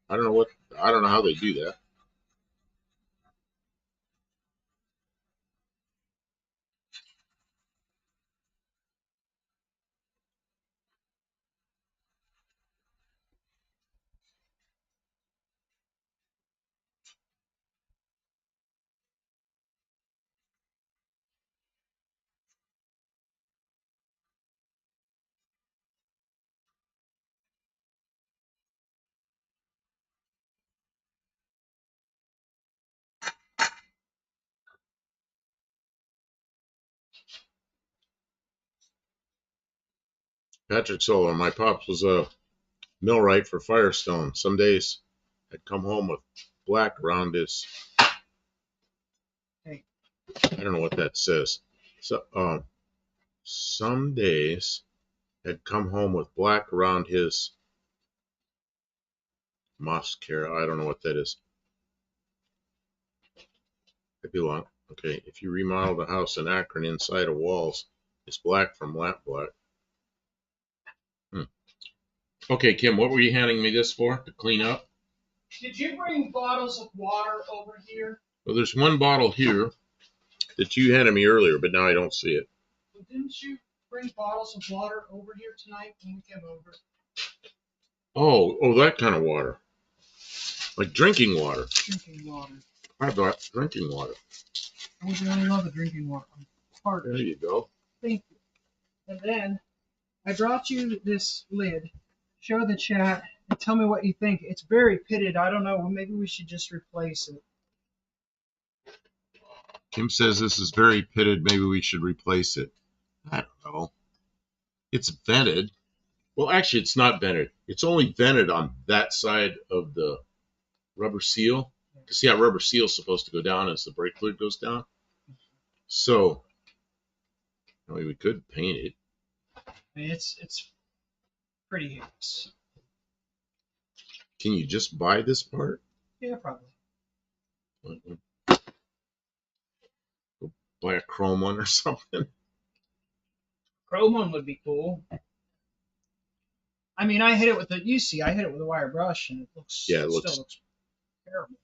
I don't know what. I don't know how they do that. Patrick Sullivan, my pops was a millwright for Firestone. Some days I'd come home with black around his. Hey. I don't know what that says. So, some days had come home with black around his mascara. I don't know what that is. Could be long. Okay, if you remodeled a house in Akron inside of walls, it's black from lamp black. Okay, Kim, what were you handing me this for? To clean up? Did you bring bottles of water over here? Well, there's one bottle here that you handed me earlier, but now I don't see it. Well, didn't you bring bottles of water over here tonight when we came over? Oh, that kind of water. Like drinking water. Drinking water. I bought drinking water. I would really love a drinking water. I'm harder. There you go. Thank you. And then I brought you this lid. Show the chat and tell me what you think. It's very pitted. I don't know. Maybe we should just replace it. Kim says this is very pitted. Maybe we should replace it. I don't know. It's vented. Well, actually, it's not vented. It's only vented on that side of the rubber seal. Because, yeah, rubber seal is supposed to go down as the brake fluid goes down. So, I mean, we could paint it. I mean, it's pretty hideous. Can you just buy this part? Yeah, probably. Go buy a chrome one or something. Chrome one would be cool. I mean, I hit it with I hit it with a wire brush, and it looks. Yeah, it still looks terrible.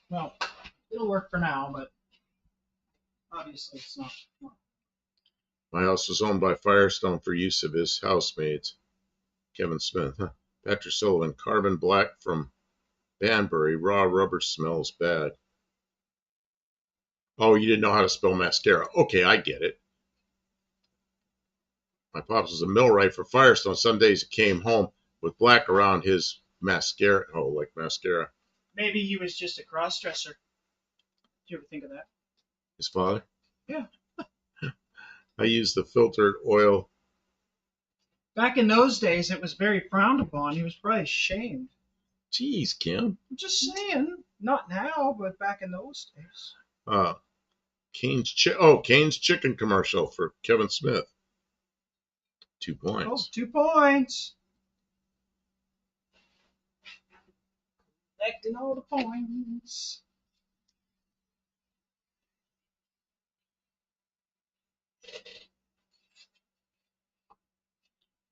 Well, it'll work for now, but obviously it's not. My house was owned by Firestone for use of his housemaids. Kevin Smith. Huh. Patrick Sullivan. Carbon black from Banbury. Raw rubber smells bad. Oh, you didn't know how to spell mascara. Okay, I get it. My pops was a millwright for Firestone. Some days he came home with black around his mascara. Oh, like mascara. Maybe he was just a cross-dresser. Did you ever think of that? His father? Yeah. I used the filtered oil. Back in those days, it was very frowned upon. He was probably ashamed. Jeez, Kim. I'm just saying. Not now, but back in those days. Cane's chicken commercial for Kevin Smith. 2 points. Oh, 2 points. Collecting all the points.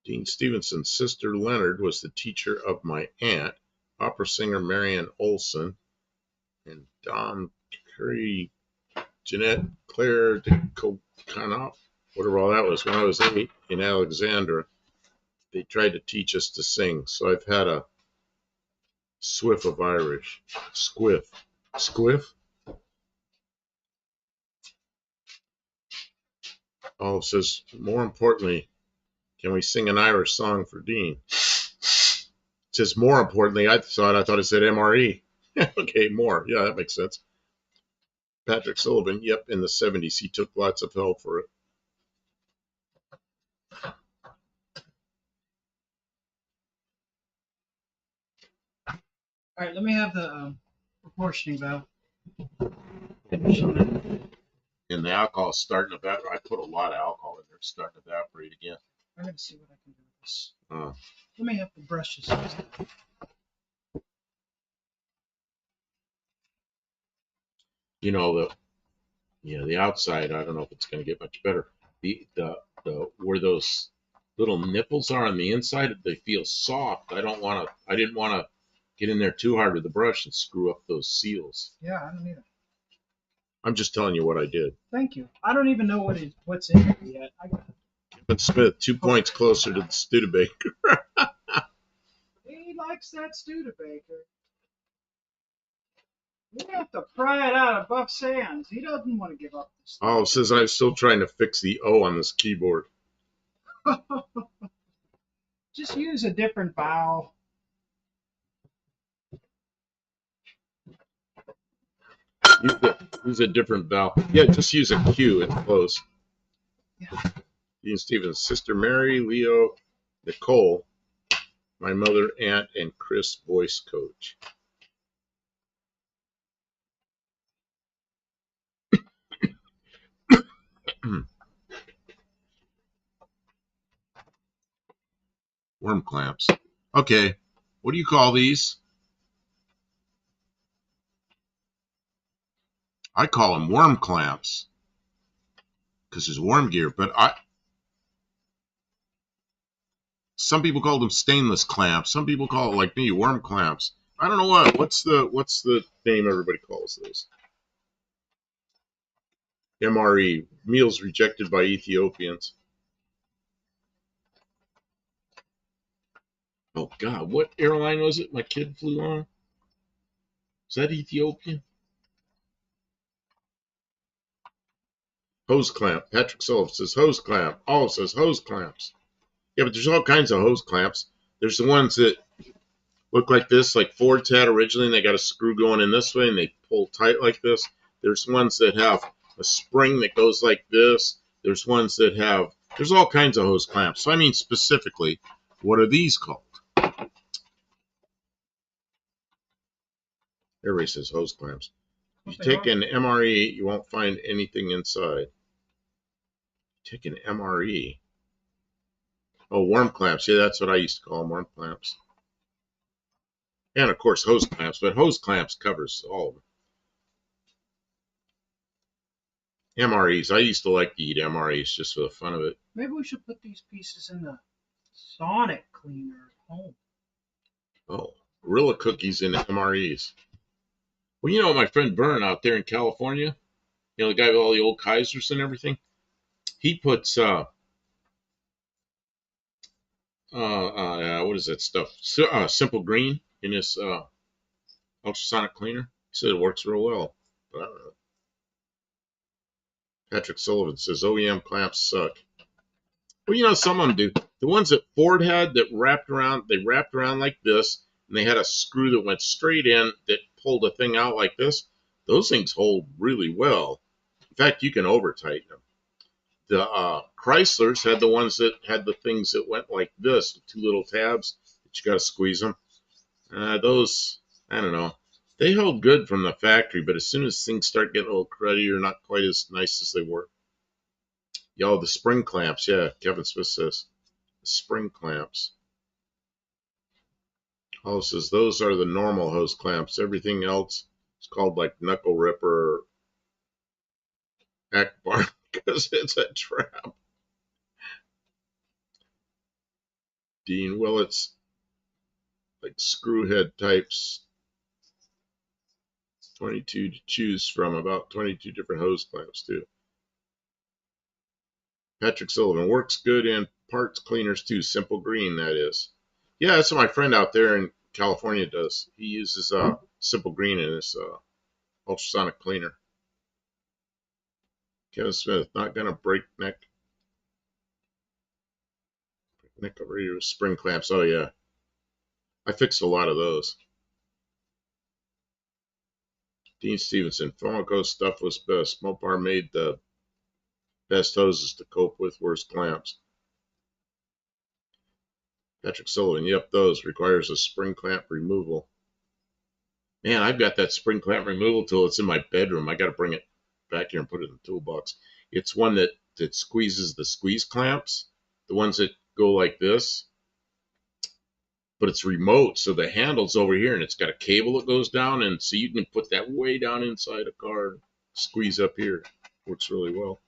Dean Stevenson's sister Leonard was the teacher of my aunt, opera singer Marian Olson, and Don Curry, Jeanette Claire de Coconut, whatever all that was. When I was 8 in Alexandra, they tried to teach us to sing. So I've had a swiff of Irish. Squiff. Squiff? Oh, it says, more importantly, can we sing an Irish song for Dean? It says, more importantly, I thought it said MRE. Okay, more. Yeah, that makes sense. Patrick Sullivan, yep, in the 70s, he took lots of help for it. All right, let me have the proportioning valve. And the alcohol is starting to evaporate. I put a lot of alcohol in there. It's starting to evaporate again. I'm going to see what I can do with this. Let me have the brushes. You know, the outside, I don't know if it's going to get much better. The where those little nipples are on the inside, they feel soft. I didn't want to get in there too hard with the brush and screw up those seals. Yeah, I don't either. I'm just telling you what I did. Thank you. I don't even know what's in it yet. Kevin Smith, 2 points closer to the Studebaker. He likes that Studebaker. We have to pry it out of Buff Sands. He doesn't want to give up this. Oh, it says I'm still trying to fix the O on this keyboard. Just use a different vowel. Use a different vowel. Yeah, just use a Q. It's close. Yeah. Dean Stevens' sister Mary, Leo, Nicole, my mother, aunt, and Chris, voice coach. Worm clamps. Okay, what do you call these? I call them worm clamps because there's worm gear, but some people call them stainless clamps. Some people call it, like me, worm clamps. I don't know what's the name everybody calls this. MRE, meals rejected by Ethiopians. Oh God, what airline was it my kid flew on? Is that Ethiopian? Hose clamp. Patrick Sullivan says hose clamp. All says hose clamps. Yeah, but there's all kinds of hose clamps. There's the ones that look like this, like Ford's had originally, and they got a screw going in this way, and they pull tight like this. There's ones that have a spring that goes like this. There's ones that have, there's all kinds of hose clamps. So I mean specifically, what are these called? Everybody says hose clamps. If you take an MRE, you won't find anything inside. Take an MRE. Oh, worm clamps. Yeah, that's what I used to call them, worm clamps. And of course, hose clamps, but hose clamps covers all of them. MREs. I used to like to eat MREs just for the fun of it. Maybe we should put these pieces in the Sonic cleaner at home. Oh, Gorilla cookies in MREs. Well, you know my friend Bern out there in California, you know, the guy with all the old Kaisers and everything, he puts what is that stuff? Simple Green in his ultrasonic cleaner. He said it works real well. But I don't know. Patrick Sullivan says OEM clamps suck. Well, you know, some of them do. The ones that Ford had that wrapped around like this, and they had a screw that went straight in that pulled a thing out like this. Those things hold really well. In fact, you can over tighten them. The Chryslers had the ones that had the things that went like this, two little tabs that you got to squeeze them. Those, I don't know. They held good from the factory, but as soon as things start getting a little cruddier, not quite as nice as they were. Yo, the spring clamps, yeah, Kevin Smith says. The spring clamps. Oh, says those are the normal hose clamps. Everything else is called like knuckle ripper or Akbar because it's a trap. Dean Willits, like screwhead types. 22 to choose from, about 22 different hose clamps too. Patrick Sullivan works good in parts cleaners too. Simple Green, that is. Yeah, that's what my friend out there in California does. He uses Simple Green in his ultrasonic cleaner. Kevin Smith, not gonna break neck over here with spring clamps. Oh yeah, I fixed a lot of those. Dean Stevenson, Fomaco stuff was best. Mopar made the best hoses to cope with worse clamps. Patrick Sullivan, yep, those requires a spring clamp removal. Man, I've got that spring clamp removal tool. It's in my bedroom. I got to bring it back here and put it in the toolbox. It's one that squeezes the squeeze clamps, the ones that go like this. But it's remote, so the handle's over here, and it's got a cable that goes down, and so you can put that way down inside a car and squeeze up here. Works really well.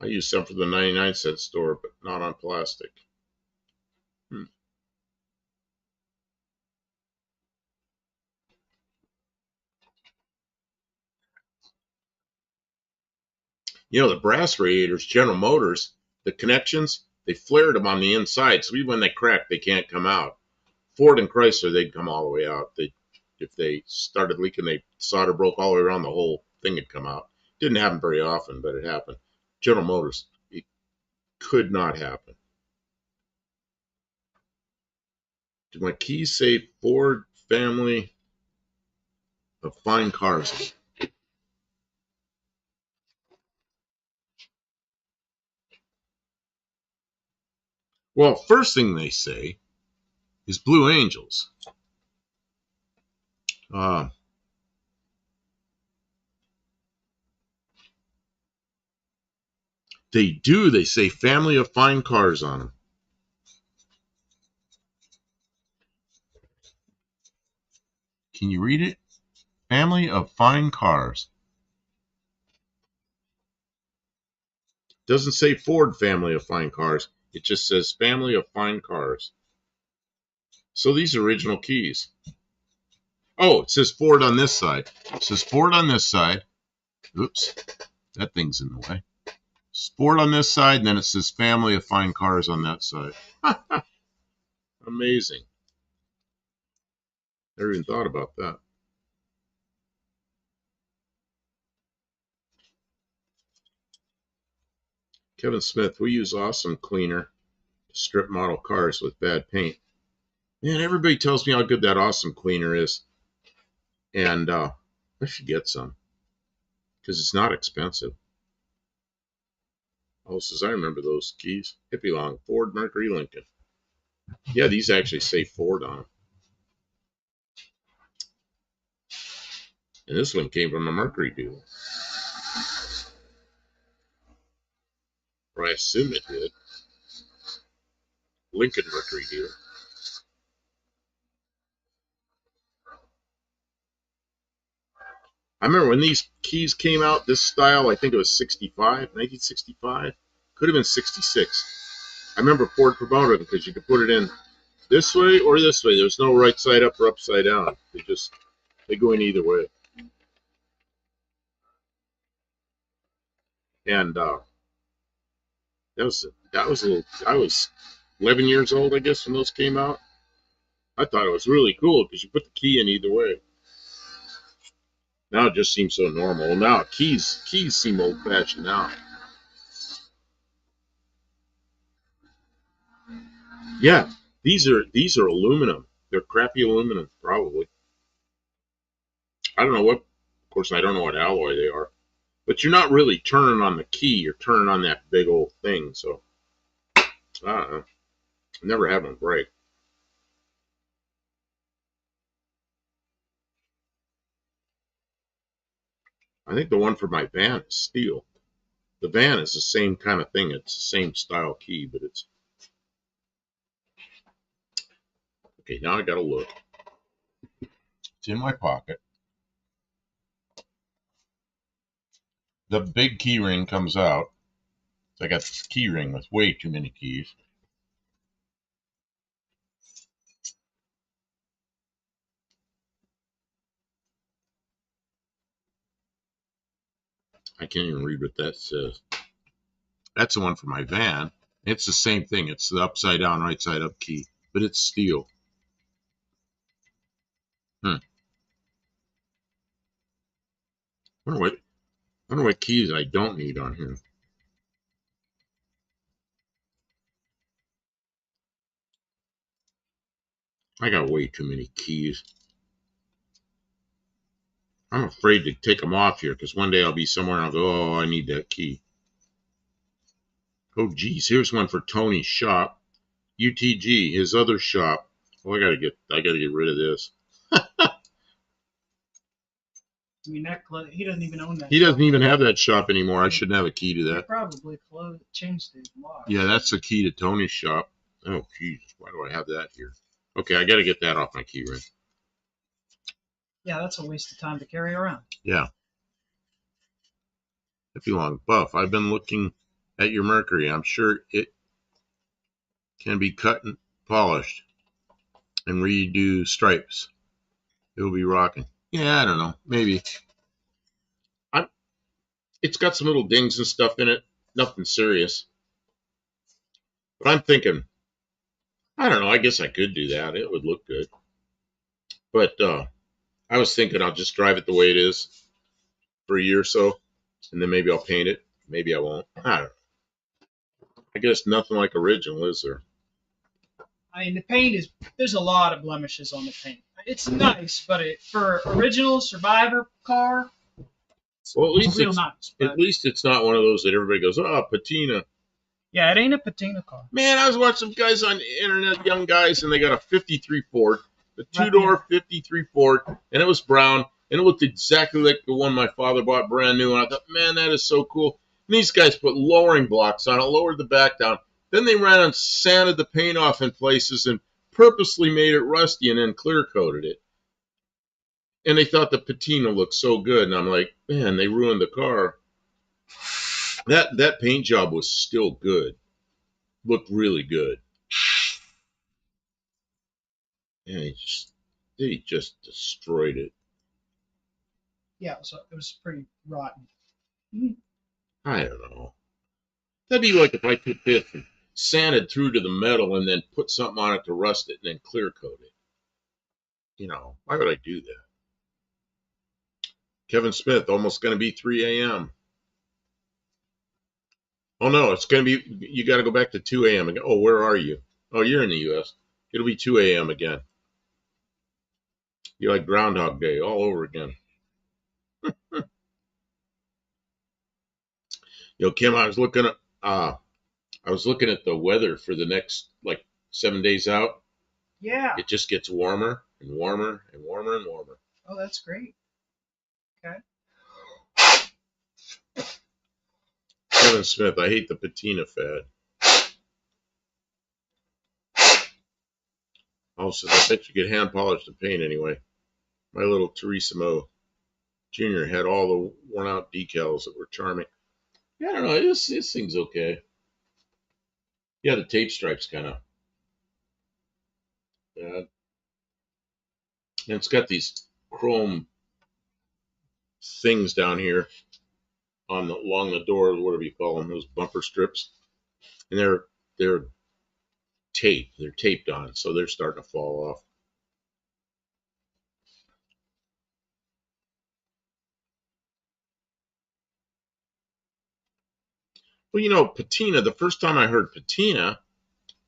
I use some for the 99-cent store, but not on plastic. You know, the brass radiators, General Motors, the connections, they flared them on the inside, so even when they crack, they can't come out. Ford and Chrysler, they'd come all the way out. If they started leaking, they solder broke all the way around, the whole thing would come out. Didn't happen very often, but it happened. General Motors, it could not happen. Do my keys say Ford family of fine cars? Well, first thing they say is Blue Angels. Uh, they do. They say family of fine cars on them. Can you read it? Family of fine cars. Doesn't say Ford family of fine cars. It just says family of fine cars. So these are original keys. Oh, it says Ford on this side. It says Ford on this side. Oops, that thing's in the way. It's Ford on this side, and then it says family of fine cars on that side. Amazing. Never even thought about that. Kevin Smith, we use Awesome Cleaner to strip model cars with bad paint. Man, everybody tells me how good that Awesome Cleaner is. And I should get some. Because it's not expensive. Oh, says I remember those keys. Hippie Long, Ford, Mercury, Lincoln. Yeah, these actually say Ford on them. And this one came from a Mercury dealer. Or I assume it did. Lincoln Mercury dealer. I remember when these keys came out, this style, I think it was 1965. Could have been 66. I remember Ford promoted them because you could put it in this way or this way. There's no right side up or upside down. They go in either way. And that was a little. I was 11 years old, I guess, when those came out. I thought it was really cool because you put the key in either way. Now it just seems so normal. Now keys seem old fashioned now. Yeah, these are aluminum. They're crappy aluminum, probably. I don't know what. Of course, I don't know what alloy they are. But you're not really turning on the key. You're turning on that big old thing. So I don't know. Never had one break. I think the one for my van is steel. The van is the same kind of thing. It's the same style key, but it's okay. Now I gotta look. It's in my pocket. The big key ring comes out. So I got this key ring with way too many keys. I can't even read what that says. That's the one for my van. It's the same thing. It's the upside down, right side up key, but it's steel. I wonder what keys I don't need on here. I got way too many keys. I'm afraid to take them off here because one day I'll be somewhere and I'll go, oh, I need that key. Oh, geez, here's one for Tony's shop. UTG, his other shop. Oh, I gotta get rid of this. I mean, he doesn't even own that. He doesn't even have that shop anymore. I shouldn't have a key to He that. probably changed the lock. Yeah, that's the key to Tony's shop. Oh, geez, why do I have that here? Okay, I gotta get that off my key ring. Yeah, that's a waste of time to carry around. Yeah. If you long buff, I've been looking at your Mercury. I'm sure it can be cut and polished and redo stripes. It will be rocking. Yeah, I don't know. Maybe. I'm, it's got some little dings and stuff in it. Nothing serious. But I'm thinking, I don't know. I guess I could do that. It would look good. But I was thinking I'll just drive it the way it is for a year or so, and then maybe I'll paint it. Maybe I won't. I don't know. I guess nothing like original, is there? I mean, the paint is, there's a lot of blemishes on the paint. It's nice, but for original Survivor car, Well, it's real nice. at But least it's not one of those that everybody goes, oh, patina. yeah, it ain't a patina car. Man, I was watching some guys on the internet, young guys, and they got a 53 Ford, a Right, two-door 53 Ford, and it was brown, and it looked exactly like the one my father bought brand new, and I thought, man, that is so cool. And these guys put lowering blocks on it, lowered the back down. Then they ran and sanded the paint off in places and purposely made it rusty and then clear coated it. And they thought the patina looked so good, and I'm like, man, they ruined the car. That paint job was still good, looked really good. And they just destroyed it. Yeah, so it was pretty rotten. I don't know. That'd be like if I took this and sanded through to the metal and then put something on it to rust it and then clear coat it. Why would I do that? Kevin Smith, almost going to be 3 a.m. Oh no, it's going to be, you got to go back to 2 a.m. again. Oh, where are you? Oh, you're in the U.S. It'll be 2 a.m. again. You're like Groundhog Day all over again. Kim, I was looking at the weather for the next like 7 days out. Yeah. It just gets warmer and warmer and warmer and warmer. Oh, that's great. Okay. Kevin Smith, I hate the patina fad. Also, I bet you could hand polish the paint anyway. My little Teresa Mo Jr. had all the worn out decals that were charming. Yeah, I don't know. This thing's okay. Yeah, the tape stripes kind of bad. And it's got these chrome things down here along the door, whatever you call them, those bumper strips, and they're taped. They're taped on, so they're starting to fall off. Well, patina. The first time I heard patina,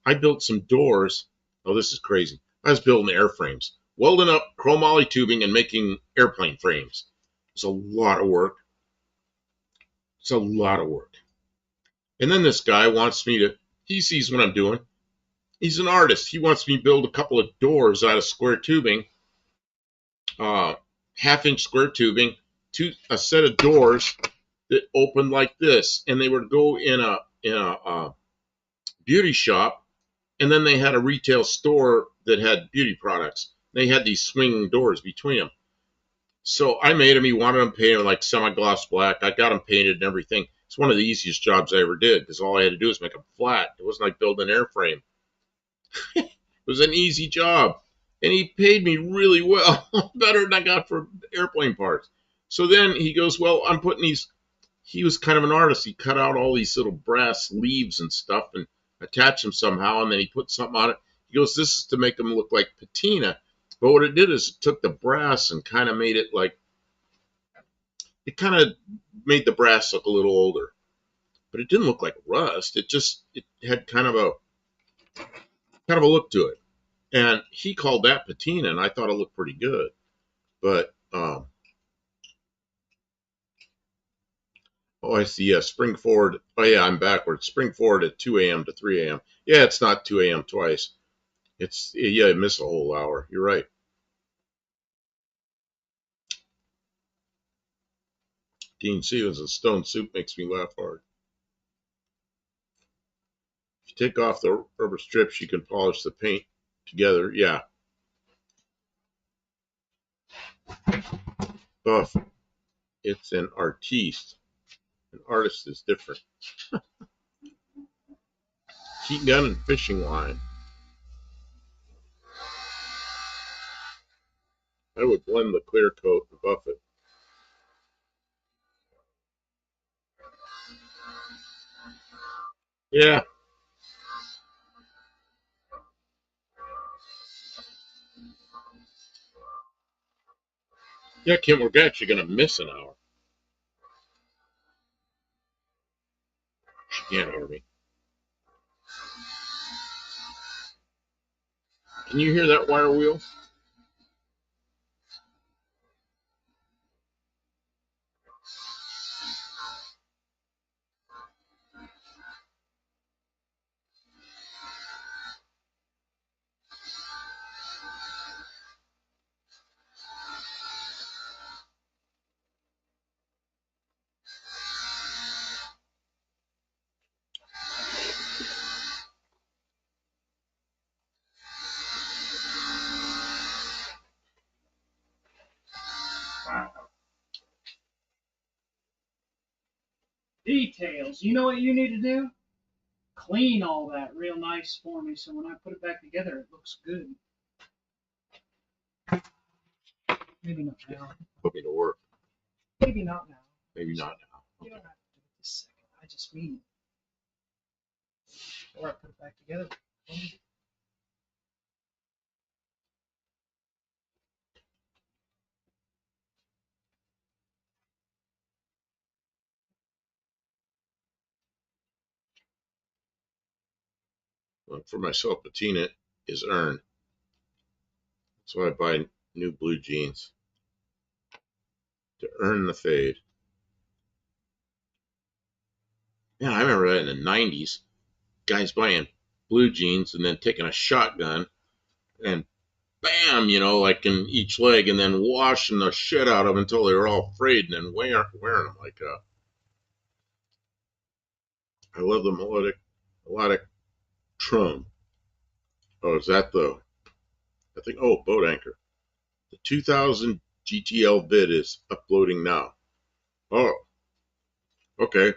I built some doors. Oh, this is crazy. I was building airframes, welding up chromoly tubing and making airplane frames. It's a lot of work. It's a lot of work. And then this guy wants me to, he sees what I'm doing. He's an artist. He wants me to build a couple of doors out of square tubing, uh, half-inch square tubing, a set of doors that opened like this, and they would go in a beauty shop, and then they had a retail store that had beauty products. They had these swinging doors between them. So I made them. He wanted them painted like semi-gloss black. I got them painted and everything. It's one of the easiest jobs I ever did because all I had to do was make them flat. It wasn't like building an airframe. It was an easy job. And he paid me really well, better than I got for airplane parts. So then he goes, well, I'm putting these. He was kind of an artist. He cut out all these little brass leaves and stuff and attached them somehow. And then he put something on it. He goes, this is to make them look like patina. But what it did is it took the brass and kind of made it like, it kind of made the brass look a little older. But it didn't look like rust. It had kind of a look to it. And he called that patina, and I thought it looked pretty good. But, oh, I see. Yeah, spring forward. Oh, yeah, I'm backwards. Spring forward at 2 a.m. to 3 a.m. Yeah, it's not 2 a.m. twice. Yeah, I miss a whole hour. You're right. Dean Stevens and Stone Soup makes me laugh hard. If you take off the rubber strips, you can polish the paint together. Yeah. Buff. It's an artiste. An artist is different. heat gun and fishing line. I would blend the clear coat and buff it. Yeah. Yeah, Kim, we're actually going to miss an hour. She can't hear me. Can you hear that wire wheel? Details. You know what you need to do? Clean all that real nice for me so when I put it back together, it looks good. Maybe not now. Put me to work. Maybe not now. Maybe not now. You don't have to do it this second. I just mean it. Or I put it back together. Well, for myself, patina is earned. So I buy new blue jeans to earn the fade. Yeah, I remember that in the 90s. Guys buying blue jeans and then taking a shotgun and bam, like in each leg, and then washing the shit out of them until they were all frayed and then wearing them like that. I love the melodic trum. Oh, is that boat anchor. The 2000 GTL vid is uploading now. Oh, okay.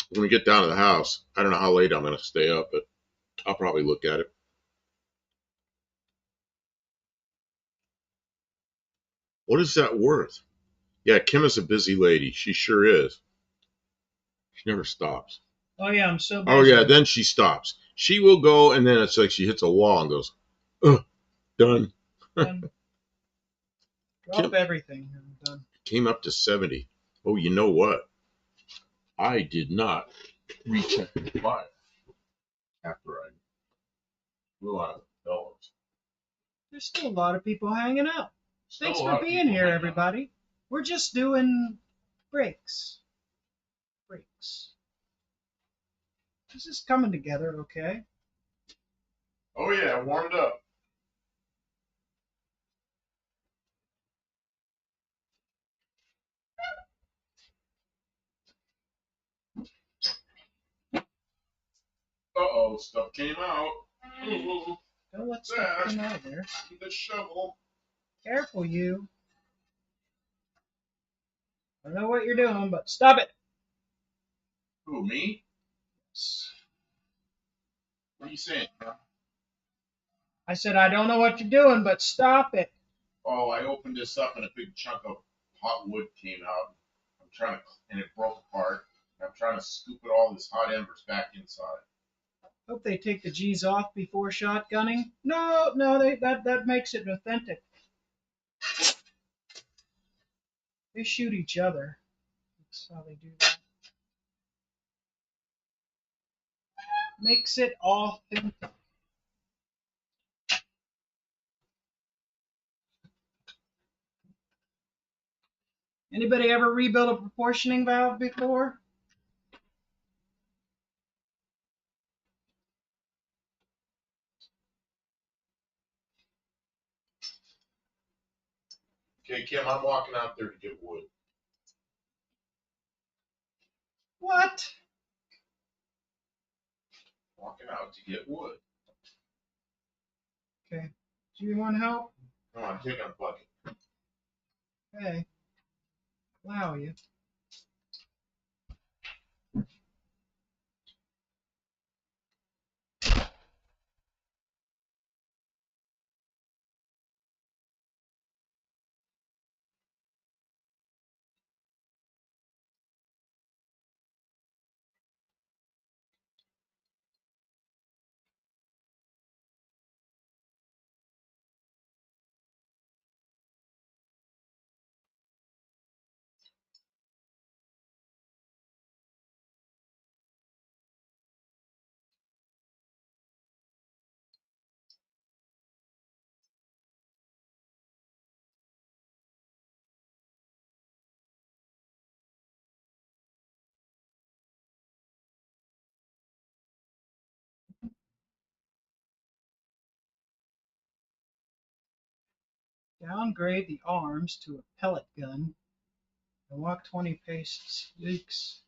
When we get down to the house, I don't know how late I'm going to stay up, but I'll probably look at it. What is that worth? Yeah, Kim is a busy lady. She sure is. She never stops. Oh yeah, I'm so busy. Oh yeah, then she stops. She will go, and then it's like she hits a wall and goes, "Ugh, done." Done. Drop everything. I'm done. Came up to 70. Oh, you know what? I did not recheck the file after I blew out the bellows. There's still a lot of people hanging out. Still Thanks a lot for of being people here, hanging out. everybody. We're just doing breaks. Breaks. This is coming together, okay? Oh yeah, warmed up. Uh-oh, stuff came out. Ooh, Don't let stuff come out of there. the shovel. Careful, you. I know what you're doing, but stop it. Who, me? What are you saying? I said I don't know what you're doing, but stop it. Oh, I opened this up and a big chunk of hot wood came out. And it broke apart. I'm trying to scoop all this hot embers back inside. Hope they take the G's off before shotgunning. No, that makes it authentic. They shoot each other. That's how they do that. Makes it authentic. Anybody ever rebuilt a proportioning valve before? Okay, Kim, I'm walking out there to get wood. What? Walking out to get wood. Okay. Do you want help? No, I'm taking a bucket. Okay. Allow you. Downgrade the arms to a pellet gun and walk 20 paces. Yikes.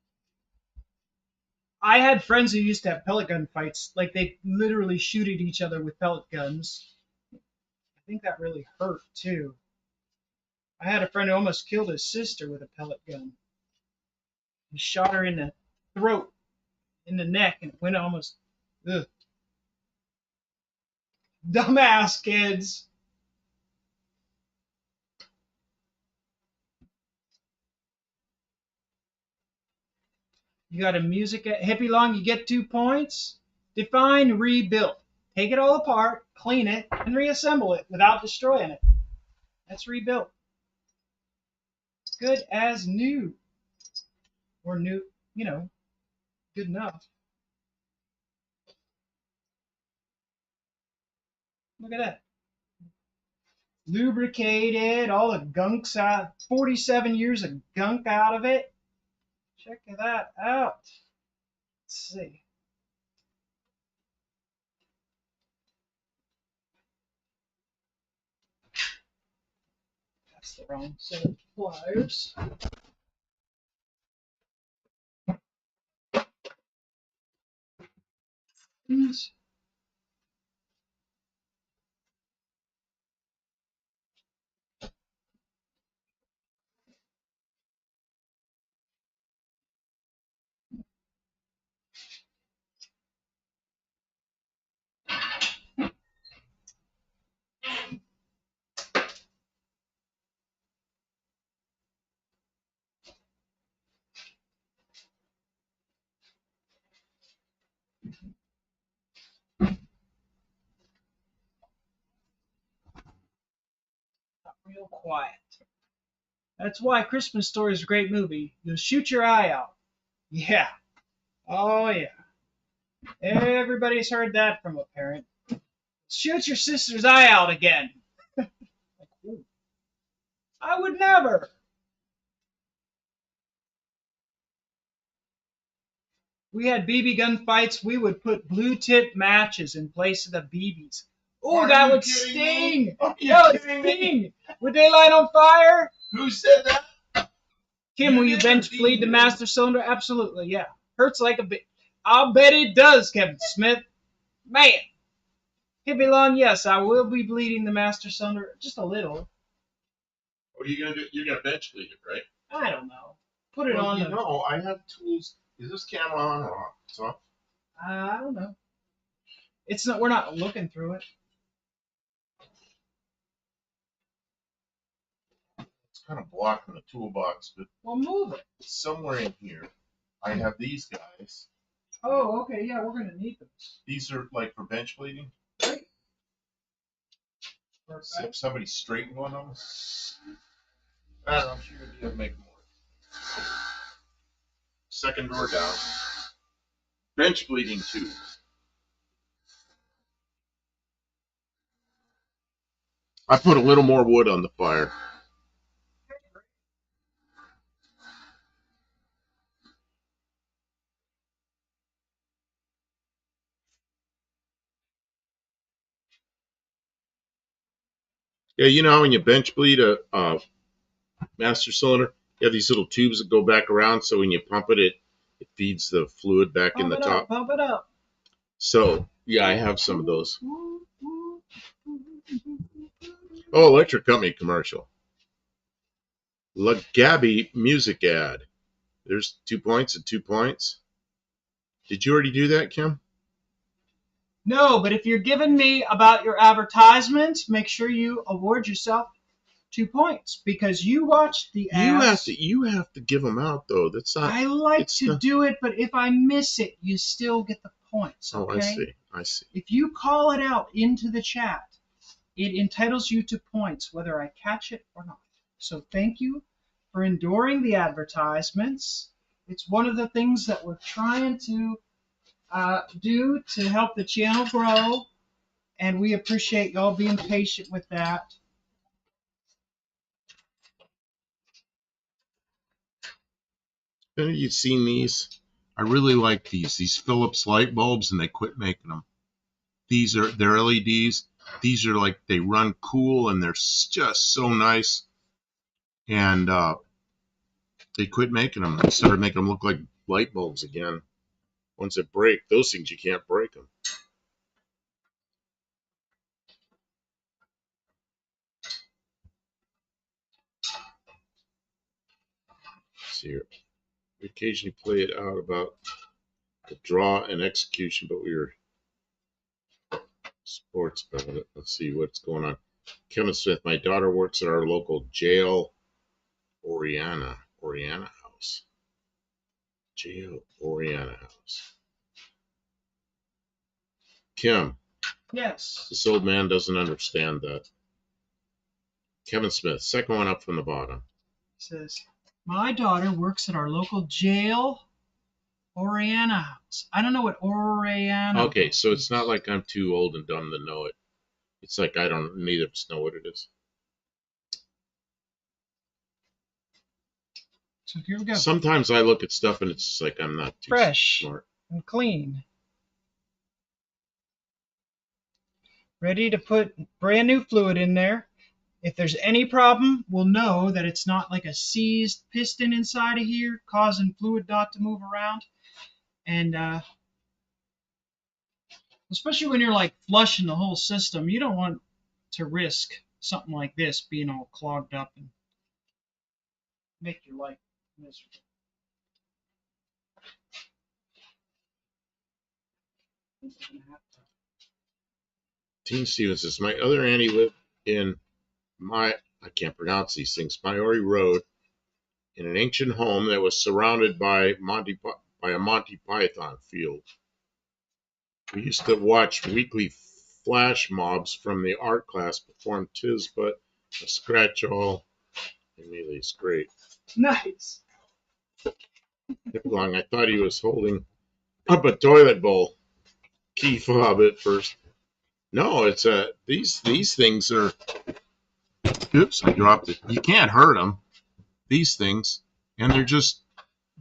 I had friends who used to have pellet gun fights. Like, they literally shoot at each other with pellet guns. I think that really hurt, too. I had a friend who almost killed his sister with a pellet gun. He shot her in the throat, in the neck, and it went almost... Ugh. Dumbass kids. You got a music at Hippie Long, you get 2 points. Define rebuild. Take it all apart, clean it, and reassemble it without destroying it. That's rebuild. Good as new. Or new, you know, good enough. Look at that. Lubricated, all the gunk's out, 47 years of gunk out of it. Check that out. Let's see. That's the wrong set of pliers. Real quiet. That's why Christmas Story is a great movie. You'll shoot your eye out. Yeah. Oh, yeah. Everybody's heard that from a parent. Shoot your sister's eye out again. Like, I would never. We had BB gun fights. We would put blue tip matches in place of the BBs. Oh, that would sting. That would sting. Would they light on fire? Who said that? Kim, will you bench bleed the master cylinder? Absolutely, yeah. Hurts like a bit. I'll bet it does, Kevin Smith. Man. Hippie Lawn, yes, I will be bleeding the master cylinder just a little. What are you gonna do? You're gonna bench bleed it, right? I don't know. Put it on. No, I have tools. Is this camera on or off? It's off. I don't know. It's not. We're not looking through it. It's kind of blocking the toolbox, but Well, move it. somewhere in here, I have these guys. Oh, okay. Yeah, we're gonna need those. These are like for bench bleeding. Great. See if somebody straightened one of them. I don't know. I'm sure you'll be able to make more. Second door down. Bench bleeding too. I put a little more wood on the fire. Yeah, you know how when you bench bleed a master cylinder, you have these little tubes that go back around, so when you pump it, it feeds the fluid back in the top. Pump it up. So, yeah, I have some of those. Oh, electric company commercial. La Gabby music ad. There's 2 points and 2 points. Did you already do that, Kim? No, but if you're giving me about your advertisements, make sure you award yourself 2 points because you watched the ads. You have to give them out though. That's not. I like to do it, but if I miss it, you still get the points. Okay? Oh, I see. If you call it out into the chat, it entitles you to points, whether I catch it or not. So thank you for enduring the advertisements. It's one of the things that we're trying to do to help the channel grow, and we appreciate y'all being patient with that. Have you seen these? I really like these Philips light bulbs, and they quit making them. They're LEDs. these are like, they run cool and they're just so nice. And they quit making them. They started making them look like light bulbs again. Once it break, those things, you can't break them. Let's see here. We occasionally play it out about the draw and execution, but we were sports about it. Let's see what's going on. Kevin Smith, my daughter works at our local jail, Oriana House. Jail, Oriana House. Kim, Yes. this old man doesn't understand that. Kevin Smith, second one up from the bottom. Says, my daughter works at our local jail, Oriana House. I don't know what Oriana. Okay, so it's not like I'm too old and dumb to know it. It's like I don't, neither of us know what it is. So here we go. Sometimes I look at stuff and it's just like I'm not too Fresh smart. and clean. Ready to put brand new fluid in there. If there's any problem, we'll know that it's not like a seized piston inside of here causing fluid dot to move around. And especially when you're like flushing the whole system, you don't want to risk something like this being all clogged up and make your life miserable. Teen Stevens says, my other auntie lived in I can't pronounce these things, Maori Road, in an ancient home that was surrounded by a Monty Python field. We used to watch weekly flash mobs from the art class perform Tis But a Scratch All. Immediately, it's great. Nice. Long, I thought he was holding up a toilet bowl. Key fob at first. No, it's these things are. Oops, I dropped it. You can't hurt them. These things, and they're just,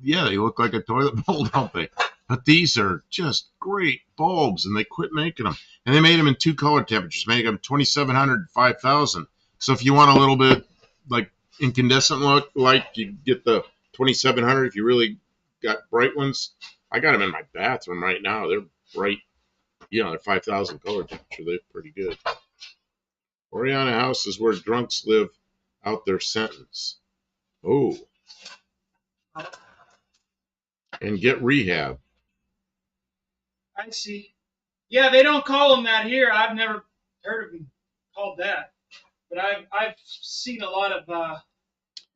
yeah, they look like a toilet bowl, don't they? But these are just great bulbs, and they quit making them. And they made them in two color temperatures, made them 2700 5000. So if you want a little bit like incandescent look, like you get the 2700. If you really got bright ones, I got them in my bathroom right now. They're bright, they're 5000 color temperature. They're pretty good. Oriana House is where drunks live out their sentence. Oh. And get rehab. I see. Yeah, they don't call them that here. I've never heard of them called that. But I've seen a lot of.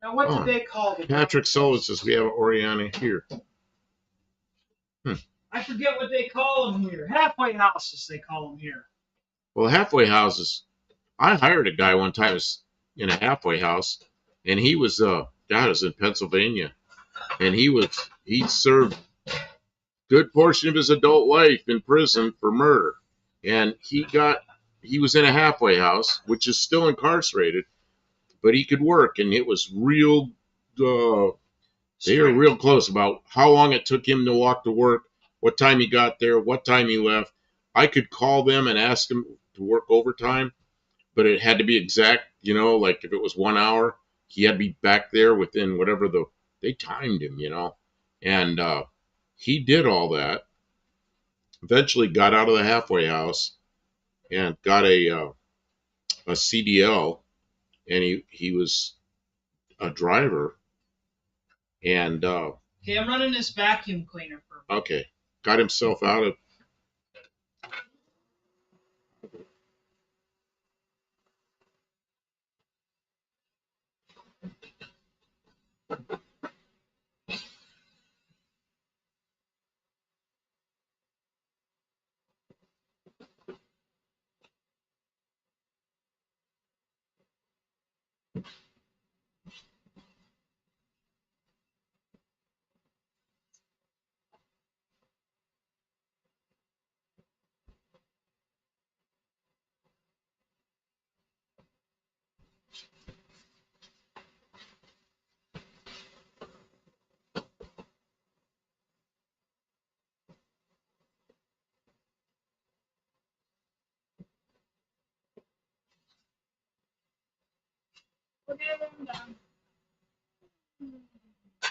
Now, what did they call them? Patrick Sullivan says we have Oriana here. I forget what they call them here. Halfway houses, they call them here. Well, halfway houses. I hired a guy one time in a halfway house, and he was God, it was in Pennsylvania, and he served good portion of his adult life in prison for murder, and he was in a halfway house, which is still incarcerated, but he could work, and it was real. They were real close about how long it took him to walk to work, what time he got there, what time he left. I could call them and ask him to work overtime, but it had to be exact, like if it was 1 hour, he had to be back there within whatever they timed him, and he did all that. Eventually got out of the halfway house and got a CDL, and he was a driver. And Okay, I'm running this vacuum cleaner for. Okay, got himself out of.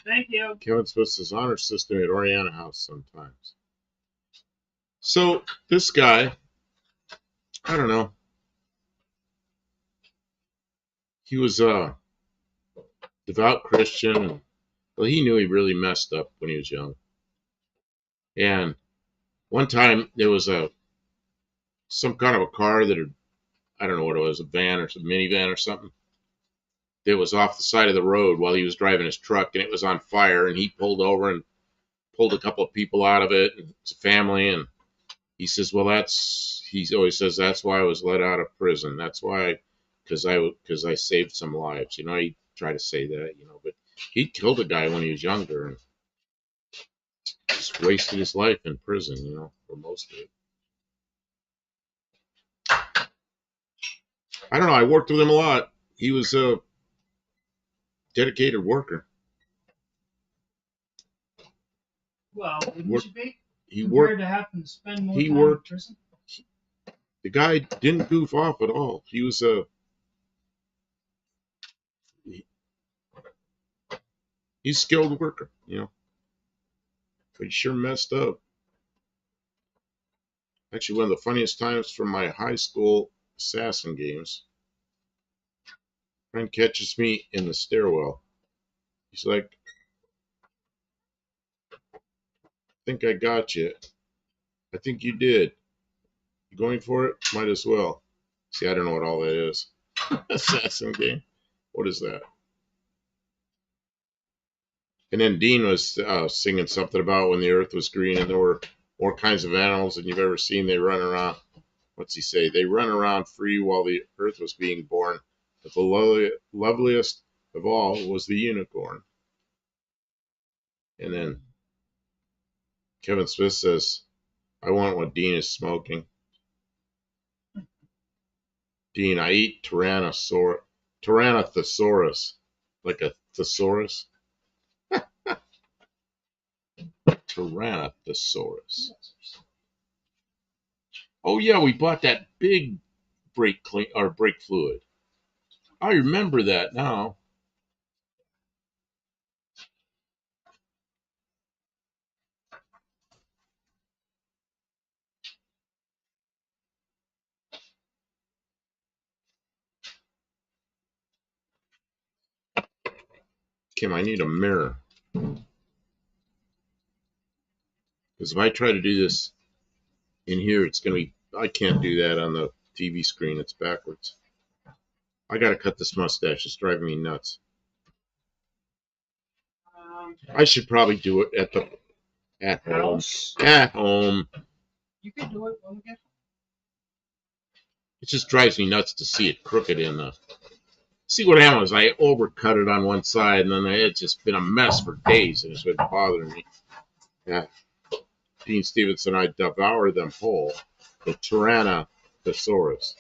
Thank you. Kevin Smith's honor system at Oriana House sometimes. So this guy, I don't know. He was a devout Christian. Well, he knew he really messed up when he was young. And one time there was some kind of a car that had, I don't know what it was, a van or some minivan or something. That was off the side of the road while he was driving his truck, and it was on fire. And he pulled over and pulled a couple of people out of it. And it's a family, and he says, "Well, he always says that's why I was let out of prison. That's why, because I saved some lives." You know, he tried to say that, but he killed a guy when he was younger and just wasted his life in prison, for most of it. I don't know. I worked with him a lot. He was a dedicated worker. Well, wouldn't you be? He Compared worked. to having to spend more He time worked. in prison? The guy didn't goof off at all. He was he's a skilled worker, but he sure messed up. Actually, one of the funniest times from my high school assassin games, friend catches me in the stairwell. He's like, "I think I got you. I think you did. You going for it? Might as well." See, I don't know what all that is. Assassin game. What is that? And then Dean was singing something about when the earth was green and there were more kinds of animals than you've ever seen. They run around. What's he say? They run around free while the earth was being born. But the loveliest of all was the unicorn. And then Kevin Smith says, "I want what Dean is smoking." Dean, I eat Tyrannosaurus. Like a thesaurus? Tyrannosaurus. Oh yeah, we bought that big brake fluid. I remember that now. Kim, I need a mirror. Because if I try to do this in here, it's going to be, I can't do that on the TV screen. It's backwards. I got to cut this mustache. It's driving me nuts. I should probably do it at home. House. At home. You can do it when we get home. It just drives me nuts to see it crooked in the. See what happened was I overcut it on one side, and then it's just been a mess for days, and it's been bothering me. Yeah. Dean Stevenson and I devoured them whole. The Tyrannosaurus.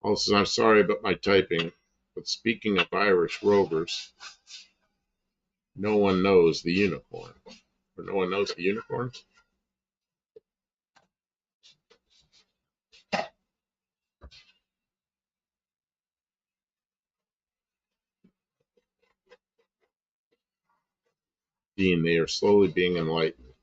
Also, I'm sorry about my typing, but speaking of Irish rovers, no one knows the unicorn. Or no one knows the unicorn? Dean, they are slowly being enlightened.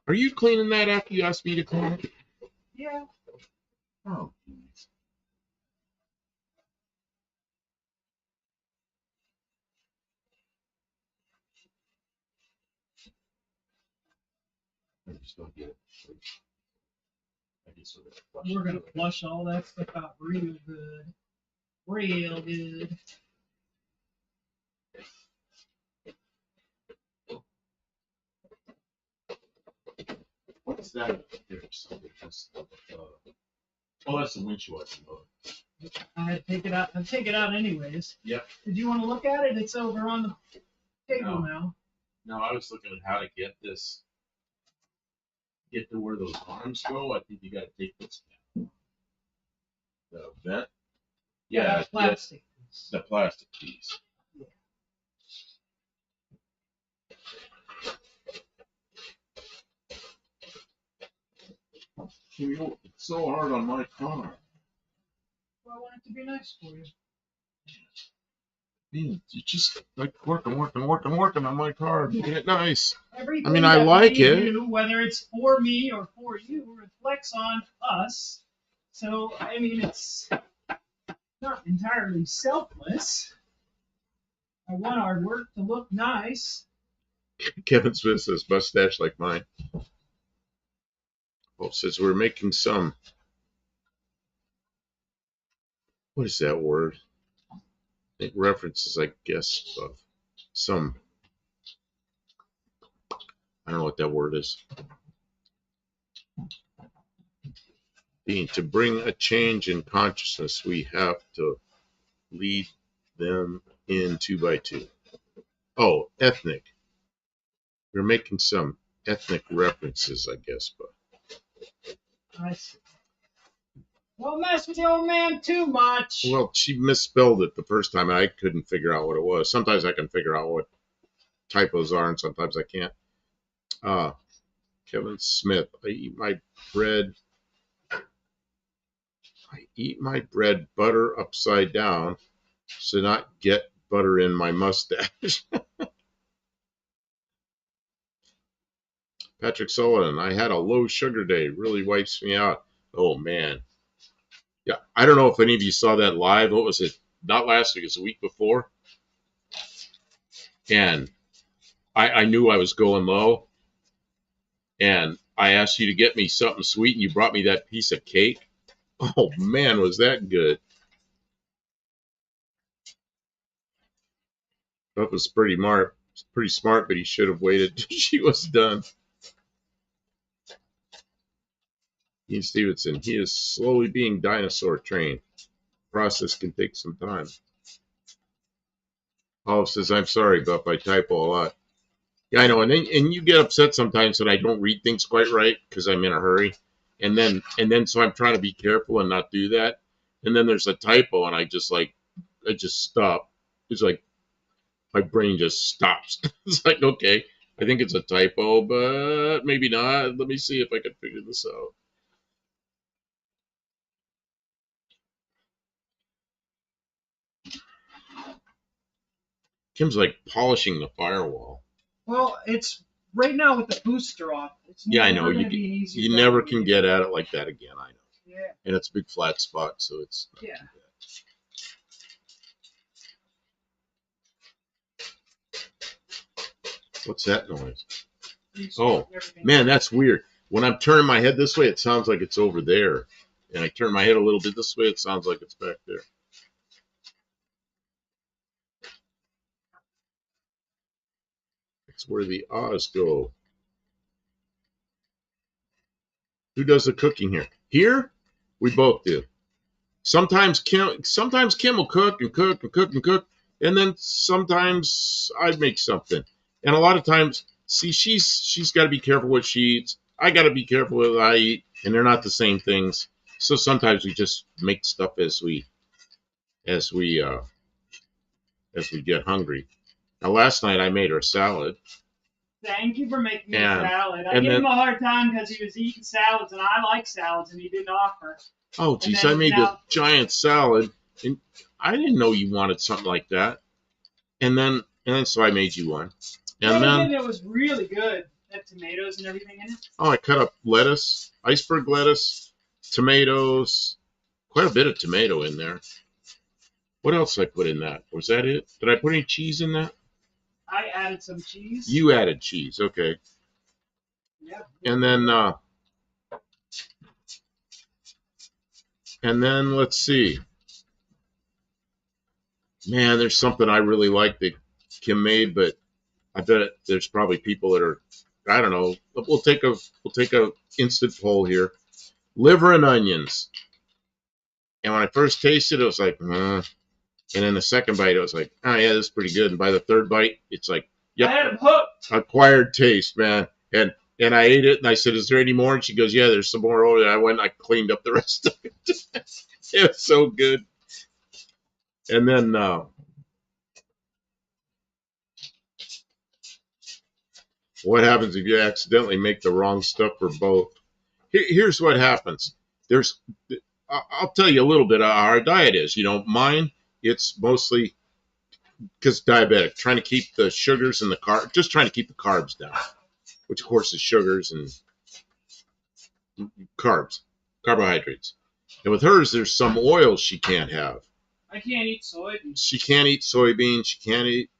Are you cleaning that after you asked me to clean it? Yeah. Oh. I just don't get it. We're going to flush all that stuff out real good. Real good. What's that? Oh, that's the windshield. I had to take it out. I'll take it out anyways. Yep. Did you want to look at it? It's over on the table now. No, I was looking at how to get this. Get to where those arms go. I think you got to take this down. The vent. Yeah, that's plastic. The plastic piece. Yeah. It's so hard on my car. Well, I want it to be nice for you. You just like working on my car, making it nice. Everything I mean, I that like we it. do, whether it's for me or for you, reflects on us. So, I mean, it's not entirely selfless. I want our work to look nice. Kevin Smith says mustache like mine. Paul says we're making some. What is that word? It references, I guess, of some. I don't know what that word is. Dean, to bring a change in consciousness, we have to lead them in 2 by 2. Oh, ethnic. We're making some ethnic references, I guess, but. I see. Don't mess with the old man too much. Well, she misspelled it the first time, and I couldn't figure out what it was. Sometimes I can figure out what typos are, and sometimes I can't. Kevin Smith, I eat my bread butter upside down to not get butter in my mustache. Patrick Sullivan, I had a low sugar day. Really wipes me out. Oh, man. Yeah, I don't know if any of you saw that live. What was it? Not last week, it's the week before. And I knew I was going low. And I asked you to get me something sweet, and you brought me that piece of cake. Oh, man, was that good. That was pretty smart, but he should have waited till she was done. Ian Stevenson, he is slowly being dinosaur trained. Process can take some time. Olive says, I'm sorry, Buff, I typo a lot. Yeah, I know, and you get upset sometimes that I don't read things quite right because I'm in a hurry. And then so I'm trying to be careful and not do that. And then there's a typo and I just stop. It's like my brain just stops. It's like, okay, I think it's a typo, but maybe not. Let me see if I can figure this out. Kim's like polishing the firewall. Well, it's right now with the booster off. It's Yeah, I know. never going to be an easy You never can get at it like that again. I know. Yeah. And it's a big flat spot, so it's not Yeah. too bad. What's that noise? Oh, man, that's weird. When I'm turning my head this way, it sounds like it's over there. And I turn my head a little bit this way, it sounds like it's back there. That's where the ahs go. Who does the cooking here? Here, we both do. Sometimes Kim will cook and cook and cook and cook, and then sometimes I make something. And a lot of times, see, she's got to be careful what she eats. I got to be careful what I eat, and they're not the same things. So sometimes we just make stuff as we get hungry. Now, last night I made her a salad. Thank you for making me a salad. I gave him a hard time because he was eating salads, and I like salads, and he didn't offer. Oh, geez, I made this giant salad, and I didn't know you wanted something like that. And then so I made you one. And then it was really good. It had tomatoes and everything in it. Oh, I cut up lettuce, iceberg lettuce, tomatoes, quite a bit of tomato in there. What else did I put in that? Was that it? Did I put any cheese in that? I added some cheese. You added cheese, okay. Yep. And then let's see. Man, there's something I really like that Kim made, but I bet there's probably people that are, I don't know. We'll take a instant poll here. Liver and onions. And when I first tasted it, it was like, And then the second bite, it was like, oh yeah, this is pretty good. And by the third bite, it's like, yep, I had him hooked. Acquired taste, man. And I ate it, and I said, is there any more? And she goes, yeah, there's some more. Oh, I went and I cleaned up the rest of it. It was so good. And then what happens if you accidentally make the wrong stuff for both? here's what happens. I'll tell you a little bit how our diet is. Mine, it's mostly because diabetic, trying to keep the sugars and the carbs, just trying to keep the carbs down, which of course is sugars and carbs, carbohydrates. And with hers, there's some oils she can't have. I can't eat soybeans. She can't eat soybeans. She can't eat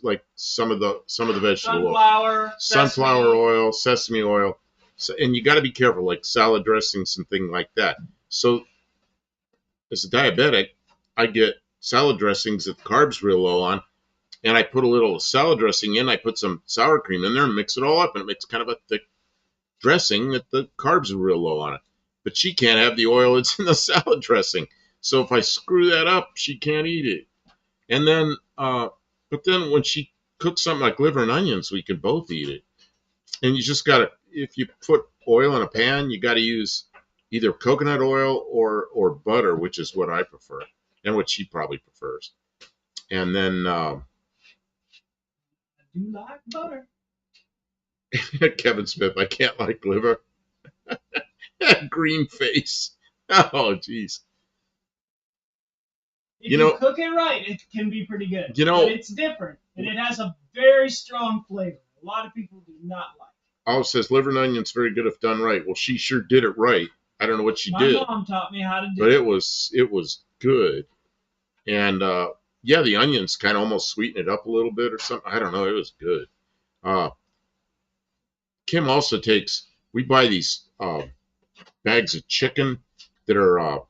like some of the vegetable Sunflower oil, sesame oil. So, and you got to be careful, like salad dressings and things like that. So, as a diabetic, I get salad dressings that the carbs real low on, and I put a little salad dressing in. I put some sour cream in there and mix it all up, and it makes kind of a thick dressing that the carbs are real low on it. But she can't have the oil that's in the salad dressing. So if I screw that up, she can't eat it. And then, but then when she cooks something like liver and onions, we can both eat it. And you just gotta, if you put oil in a pan, you gotta use either coconut oil or butter, which is what I prefer, and what she probably prefers. And then, I do like butter. Kevin Smith, I can't like liver. Green face. Oh, jeez. If you cook it right, it can be pretty good. But it's different, and it has a very strong flavor. A lot of people do not like it. Oh, it says liver and onions very good if done right. Well, she sure did it right. I don't know what she did. My mom taught me how to do it. But it was good. And yeah, the onions kind of almost sweeten it up a little bit or something. I don't know. It was good. Kim also takes, we buy these bags of chicken that are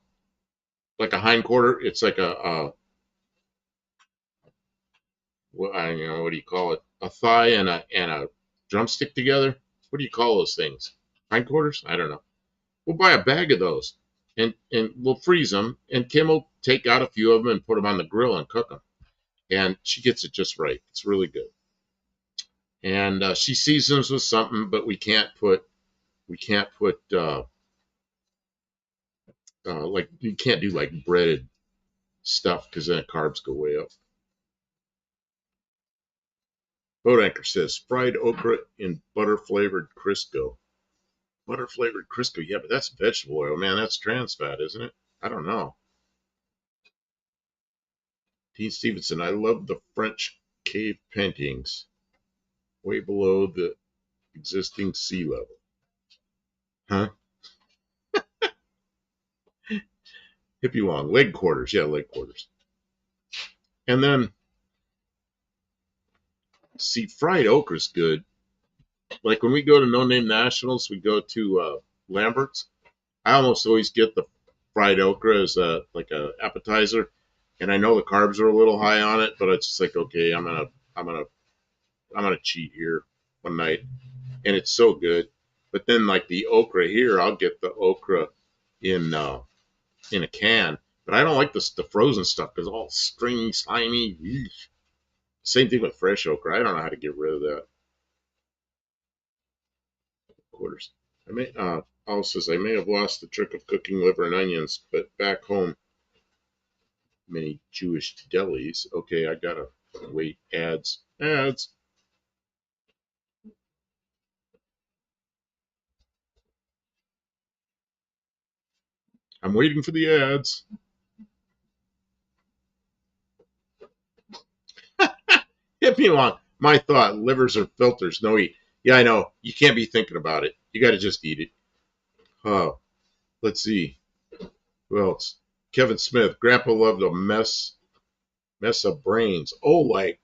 like a hindquarter. It's like what do you call it? A thigh and a drumstick together. What do you call those things? Hindquarters? I don't know. We'll buy a bag of those and we'll freeze them. And Kim will take out a few of them and put them on the grill and cook them. And she gets it just right. It's really good. And she seasons with something, but we can't put like you can't do like breaded stuff because then the carbs go way up. Boat Anchor says fried okra in butter flavored Crisco. Butter flavored Crisco, yeah, but that's vegetable oil, man. That's trans fat, isn't it? I don't know. Dean Stevenson, I love the French cave paintings, way below the existing sea level. Huh? Hippie Long, leg quarters, yeah, leg quarters. And then, see, fried okra's good. Like when we go to No Name Nationals, we go to Lambert's. I almost always get the fried okra as like a appetizer, and I know the carbs are a little high on it, but it's just like, okay, I'm gonna cheat here one night, and it's so good. But then like the okra here, I'll get the okra in a can, but I don't like the frozen stuff because it's all stringy, slimy. Eesh. Same thing with fresh okra. I don't know how to get rid of that. Quarters. Also says I may have lost the trick of cooking liver and onions, but back home, many Jewish delis. Okay, I gotta wait. Ads. I'm waiting for the ads. Hit me along. My thought: livers are filters. No eat. Yeah, I know. You can't be thinking about it. You got to just eat it. Oh, let's see. Who else? Kevin Smith. Grandpa loved a mess of brains. Oh, like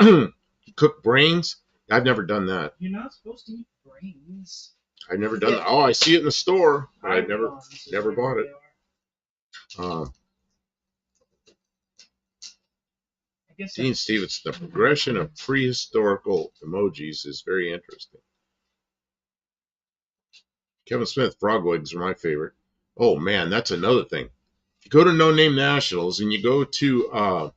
you cook brains? I've never done that. You're not supposed to eat brains. I've never done that. Oh, I see it in the store, but I've never bought it. Dean Stevens, the progression of prehistorical emojis is very interesting. Kevin Smith, frog legs are my favorite. Oh man, that's another thing. If you go to No Name Nationals and you go to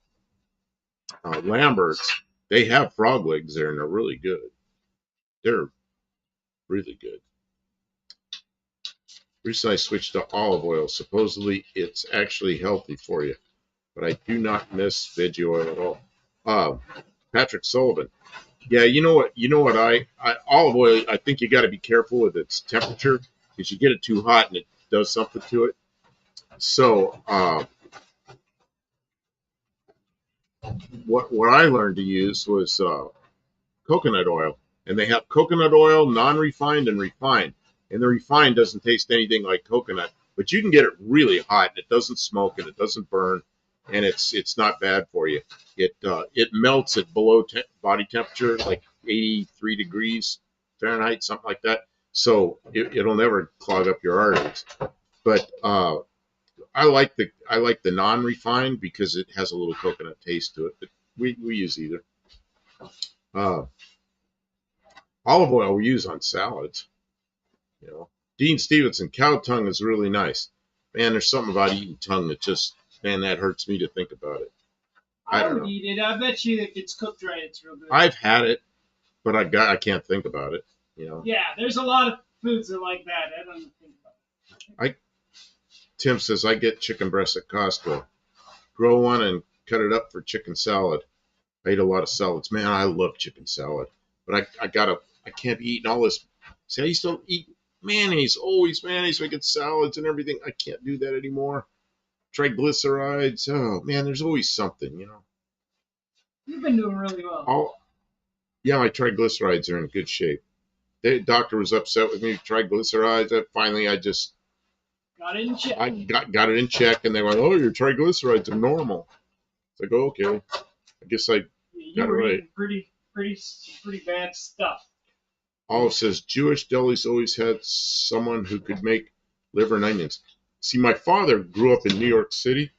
Lambert's, they have frog legs there and they're really good. They're really good. Recently I switched to olive oil. Supposedly it's actually healthy for you, but I do not miss veggie oil at all. Patrick Sullivan. Yeah, you know what? Olive oil, I think you got to be careful with its temperature because you get it too hot and it does something to it. So what I learned to use was coconut oil, and they have coconut oil, non-refined, and refined. And the refined doesn't taste anything like coconut, but you can get it really hot, and it doesn't smoke, and it doesn't burn, and it's not bad for you. It melts at below body temperature, like 83 degrees Fahrenheit, something like that. So it'll never clog up your arteries. But I like the non-refined because it has a little coconut taste to it. But we use either. Uh, Olive oil we use on salads. You know, Dean Stevenson, cow tongue is really nice. Man, there's something about eating tongue that just, man, that hurts me to think about it. I would eat it. I bet you if it's cooked right, it's real good. I've had it, but I can't think about it. You know. Yeah, there's a lot of foods that are like that. I don't think about it. Tim says I get chicken breast at Costco. Grow one and cut it up for chicken salad. I eat a lot of salads. Man, I love chicken salad, but I can't be eating all this. See, I used to eat mayonnaise, always mayonnaise, making salads and everything. I can't do that anymore. Triglycerides. Oh man, there's always something, you know. You've been doing really well. Yeah, my triglycerides are in good shape. The doctor was upset with me. Triglycerides. Finally, I just got it in check. I got it in check, and they went, "Oh, your triglycerides are normal." It's like, oh, okay. I guess I got it right. Pretty bad stuff. Olive says Jewish delis always had someone who could make liver and onions. See, my father grew up in New York City,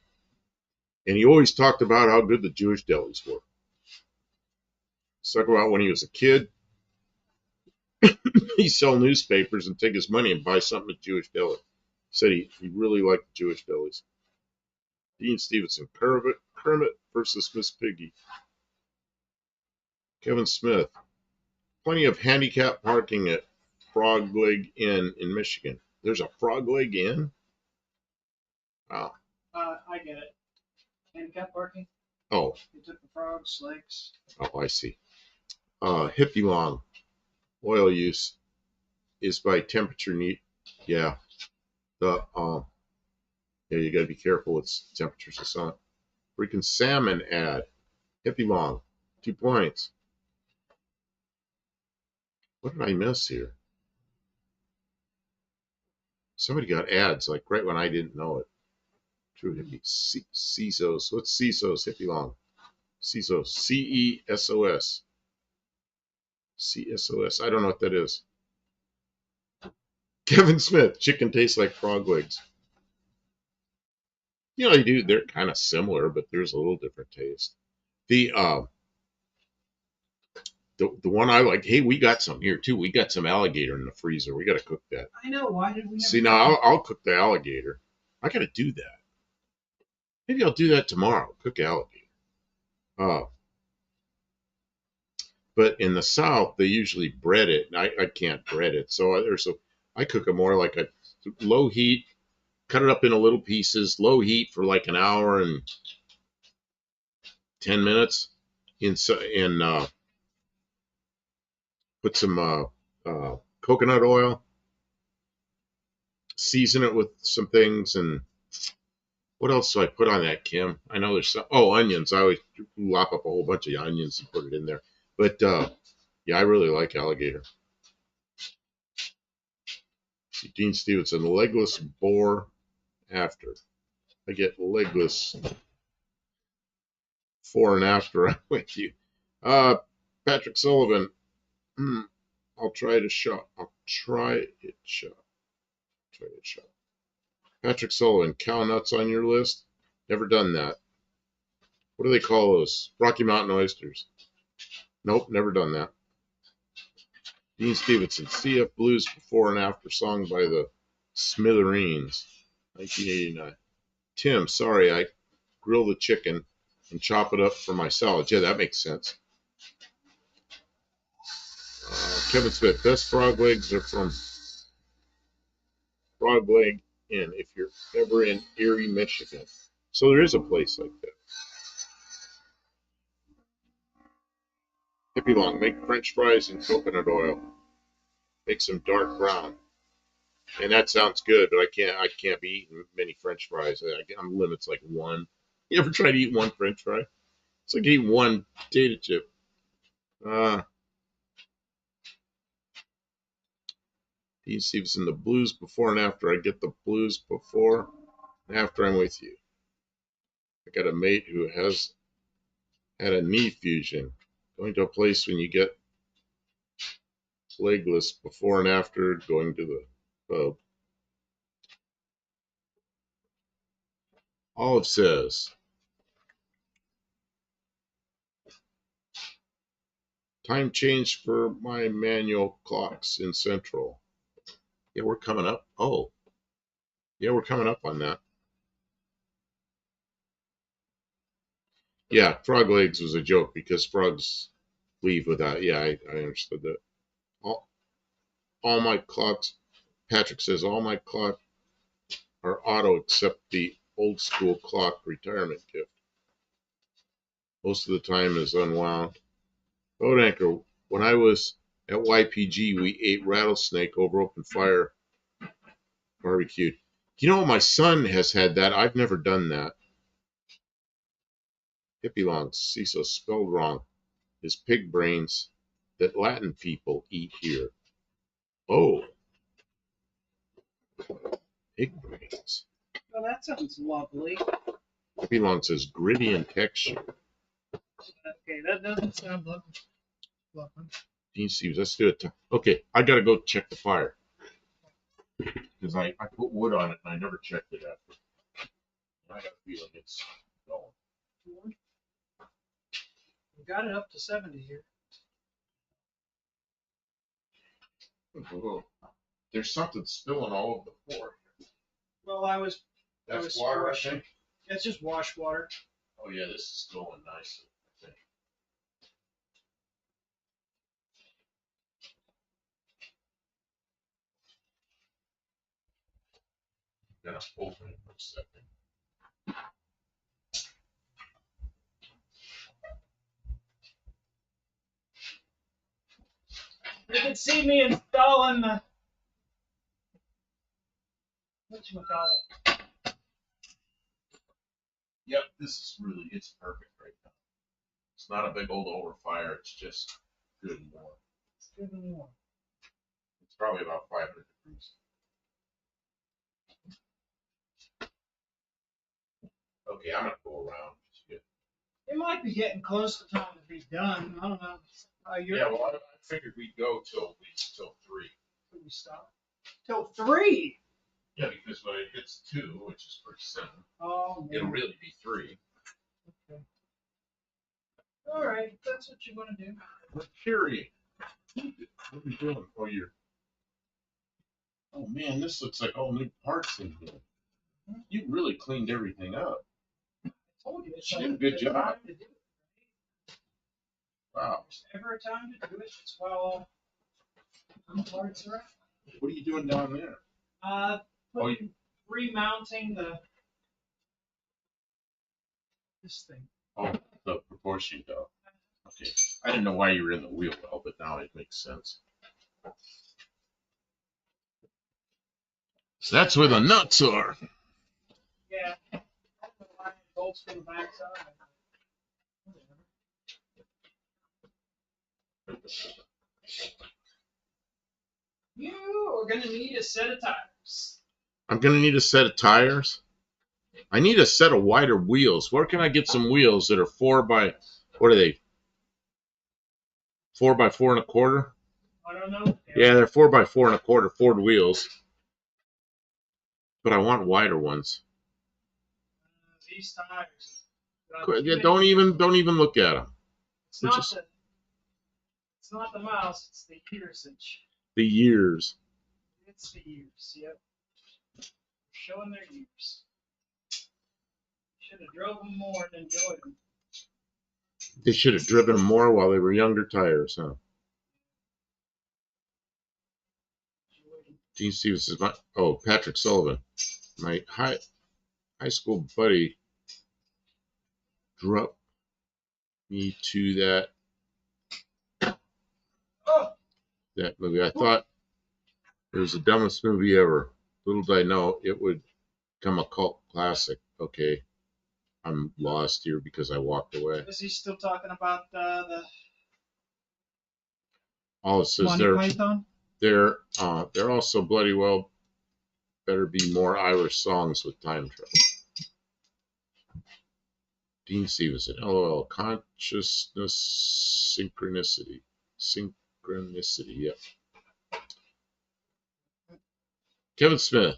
and he always talked about how good the Jewish delis were. He's talking about when he was a kid, he'd sell newspapers and take his money and buy something at Jewish deli. He said he really liked the Jewish delis. Dean Stevenson, Kermit versus Miss Piggy. Kevin Smith, plenty of handicap parking at Frog Leg Inn in Michigan. There's a Frog Leg Inn? Wow. I get it. Handicap parking? Oh. You took the frogs' legs. Oh, I see. Hippie long. Oil use is by temperature need. Yeah. Yeah, you got to be careful with temperatures of sun. Freaking salmon ad. Hippie long. 2 points. What did I miss here? Somebody got ads like right when I didn't know it. True hippie. CISOs. What's CISOs? Hippie long. CISOs. CESOS. CSOS. I don't know what that is. Kevin Smith. Chicken tastes like frog legs. You know, they do. They're kind of similar, but there's a little different taste. The one I like. Hey, we got some here too. We got some alligator in the freezer. We got to cook that. I know. Why did we? See, now I'll cook the alligator. I got to do that. Maybe I'll do that tomorrow. Cook alligator. But in the South, they usually bread it. I can't bread it, so I cook it more like a low heat. Cut it up into little pieces. Low heat for like an hour and 10 minutes. Put some coconut oil. Season it with some things, and what else do I put on that, Kim? I know there's some. Oh, onions. I always lop up a whole bunch of onions and put it in there. But yeah, I really like alligator. See, Dean Stevenson, legless boar after. I get legless before and after I'm with you. Patrick Sullivan. I'll try it a shot. Patrick Sullivan, cow nuts on your list? Never done that. What do they call those? Rocky Mountain oysters. Nope, never done that. Dean Stevenson, CF Blues before and after song by the Smithereens, 1989. Tim, sorry, I grill the chicken and chop it up for my salad. Yeah, that makes sense. Kevin Smith, best frog legs are from Frog Leg Inn if you're ever in Erie, Michigan. So there is a place like that. Hippie long, make French fries in coconut oil. Make some dark brown. And that sounds good, but I can't be eating many French fries. I'm limits like one. You ever try to eat one French fry? It's like eating one potato chip. Uh, Dean Stevenson, the blues before and after. I get the blues before and after I'm with you. I got a mate who has had a knee fusion. Going to a place when you get legless before and after going to the pub. Olive says, time change for my manual clocks in Central. Yeah, we're coming up. Oh, yeah, we're coming up on that. Yeah, frog legs was a joke because frogs leave without. Yeah, I understood that. All, all my clocks, Patrick says, all my clocks are auto except the old school clock retirement gift. Most of the time is unwound. Boat anchor, when I was at YPG, we ate rattlesnake over open fire barbecued. You know, my son has had that. I've never done that. Hippie long, CISO spelled wrong. His pig brains that Latin people eat here. Oh, pig brains. Well, that sounds lovely. Hippie long says gritty in texture. Okay, that doesn't sound lovely. Dean Stevens, let's do it. Okay, I gotta go check the fire because I put wood on it and I never checked it after. I got a feeling it's going. We got it up to 70 here. Whoa. There's something spilling all over the floor. Well, I was Water, I think. It's just wash water. Oh yeah, this is going nicely, I think. Gonna open it for a second. You can see me installing the whatchamacallit. Yep, this is really, it's perfect right now. It's not a big old overfire, it's just good and warm. It's good and warm. It's probably about 500 degrees. Okay, I'm gonna go around. It might be getting close to time to be done. I don't know. Yeah, well, I figured we'd go till 3. Could we stop? Till 3? Yeah, because when it hits 2, which is pretty soon, oh, it'll really be 3. Okay. All right, if that's what you want to do. Mercury. What are you doing? Oh, you're. Oh man, this looks like all new parts in here. You really cleaned everything up. I told you. You did a good job. To do it. Wow. There's never a time to do it. It's while the parts are out. What are you doing down there? Remounting this thing. Oh, the proportion though. Okay. I didn't know why you were in the wheel well, but now it makes sense. So that's where the nuts are. Yeah. I don't know why it bolts from the backside. You are going to need a set of tires. I'm going to need a set of tires. I need a set of wider wheels. Where can I get some wheels that are 4 by, what are they? 4 by 4 1/4? I don't know. Yeah, they're 4 by 4 1/4 Ford wheels. But I want wider ones. These tires. Don't even look at them. It's not the mouse, it's the usage. The years. It's the years, yep. Showing their years. Should have drove them more and enjoyed them. They should have driven them more while they were younger tires, huh? Gene Stevens is Patrick Sullivan. My high school buddy dropped me to that movie. I thought It was the dumbest movie ever. Little did I know it would become a cult classic. Okay, I'm lost here because I walked away. Is he still talking about the All it says Monty Python? they're also bloody well better be more Irish songs with time travel. Dean Stevenson, LOL, consciousness, synchronicity, yeah. Kevin Smith,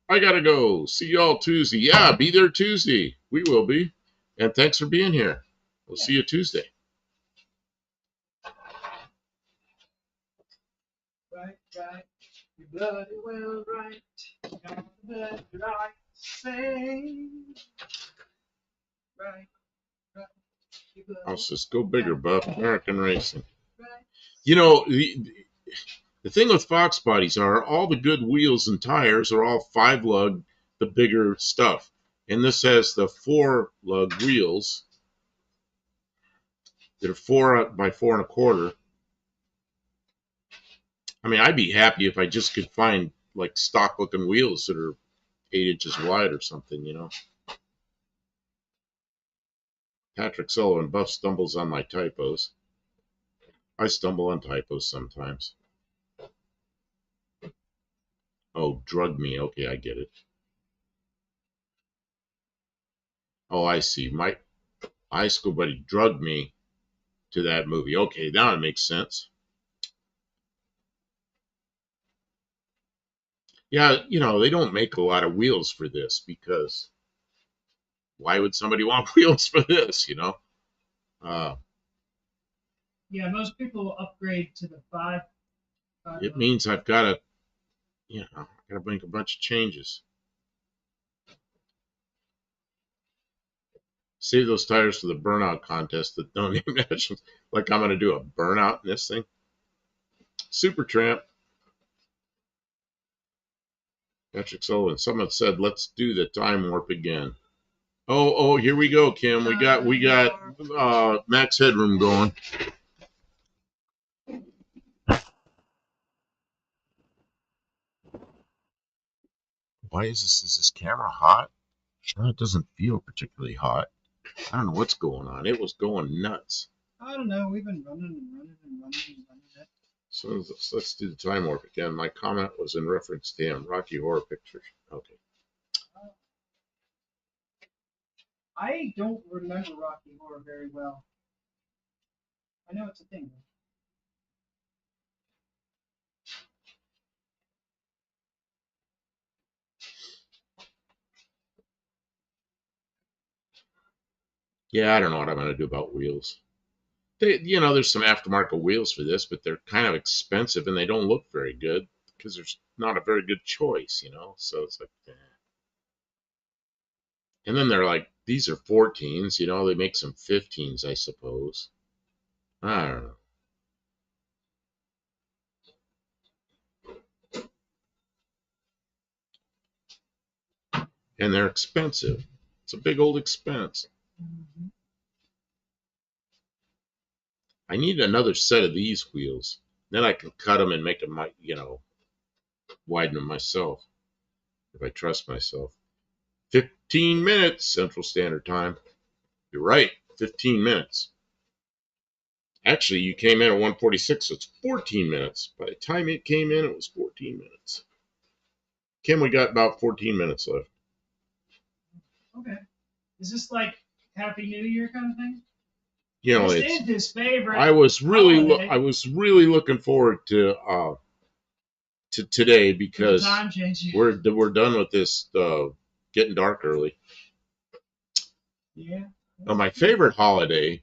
I gotta go. See y'all Tuesday. Yeah, be there Tuesday. We will be. And thanks for being here. We'll see you Tuesday. Right. You bloody well right. Got the bloody right. Say right. You bloody I'll just go bigger, Buff. American Racing. right. You know, the thing with Fox bodies are all the good wheels and tires are all 5-lug, the bigger stuff. And this has the 4-lug wheels that are 4 by 4 1/4. I mean, I'd be happy if I just could find like stock looking wheels that are 8 inches wide or something, you know. Patrick Sullivan, Buff stumbles on my typos. I stumble on typos sometimes. Oh, drug me. Okay, I get it. Oh, I see. My high school buddy drugged me to that movie. Okay, now it makes sense. Yeah, you know, they don't make a lot of wheels for this because why would somebody want wheels for this, you know? Yeah, most people will upgrade to the 5. It means I've got to, you know, got to make a bunch of changes. Save those tires for the burnout contest that don't name nationals. Like I'm going to do a burnout in this thing. Super Tramp. Patrick Sullivan. Someone said, let's do the time warp again. Oh, here we go, Kim. We got Max Headroom going. Why is this camera hot? It doesn't feel particularly hot. I don't know what's going on. It was going nuts. I don't know. We've been running it. So let's do the time warp again. My comment was in reference to him. Rocky Horror Picture. Okay. I don't remember Rocky Horror very well. I know it's a thing. Yeah, I don't know what I'm going to do about wheels. There's some aftermarket wheels for this, but they're kind of expensive and they don't look very good because there's not a very good choice, you know. So it's like, eh. And then they're like, these are 14s, you know. They make some 15s, I suppose. I don't know. And they're expensive. It's a big old expense. Mm-hmm. I need another set of these wheels. Then I can cut them and make them, widen them myself if I trust myself. 15 minutes Central Standard Time. You're right, 15 minutes. Actually, you came in at 1:46, so it's 14 minutes. By the time it came in, it was 14 minutes. Kim, we got about 14 minutes left. Okay. Is this like Happy New Year kind of thing? You know, this is his favorite. I was really looking forward to today because time change. we're done with this getting dark early. Yeah. Now, my favorite holiday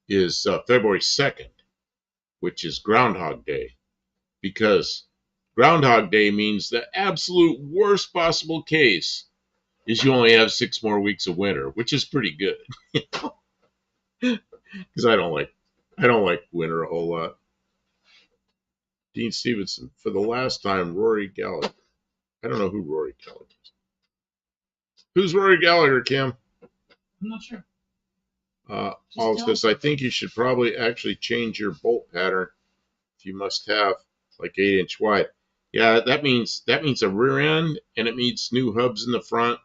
is February 2nd, which is Groundhog Day, because Groundhog Day means the absolute worst possible case is you only have 6 more weeks of winter, which is pretty good. Because I don't like winter a whole lot. Dean Stevenson, for the last time, Rory Gallagher. I don't know who Rory Gallagher is. Who's Rory Gallagher, Kim? I'm not sure. All says, I think you should probably actually change your bolt pattern if you must have like 8-inch wide. Yeah, that means a rear end, and it means new hubs in the front.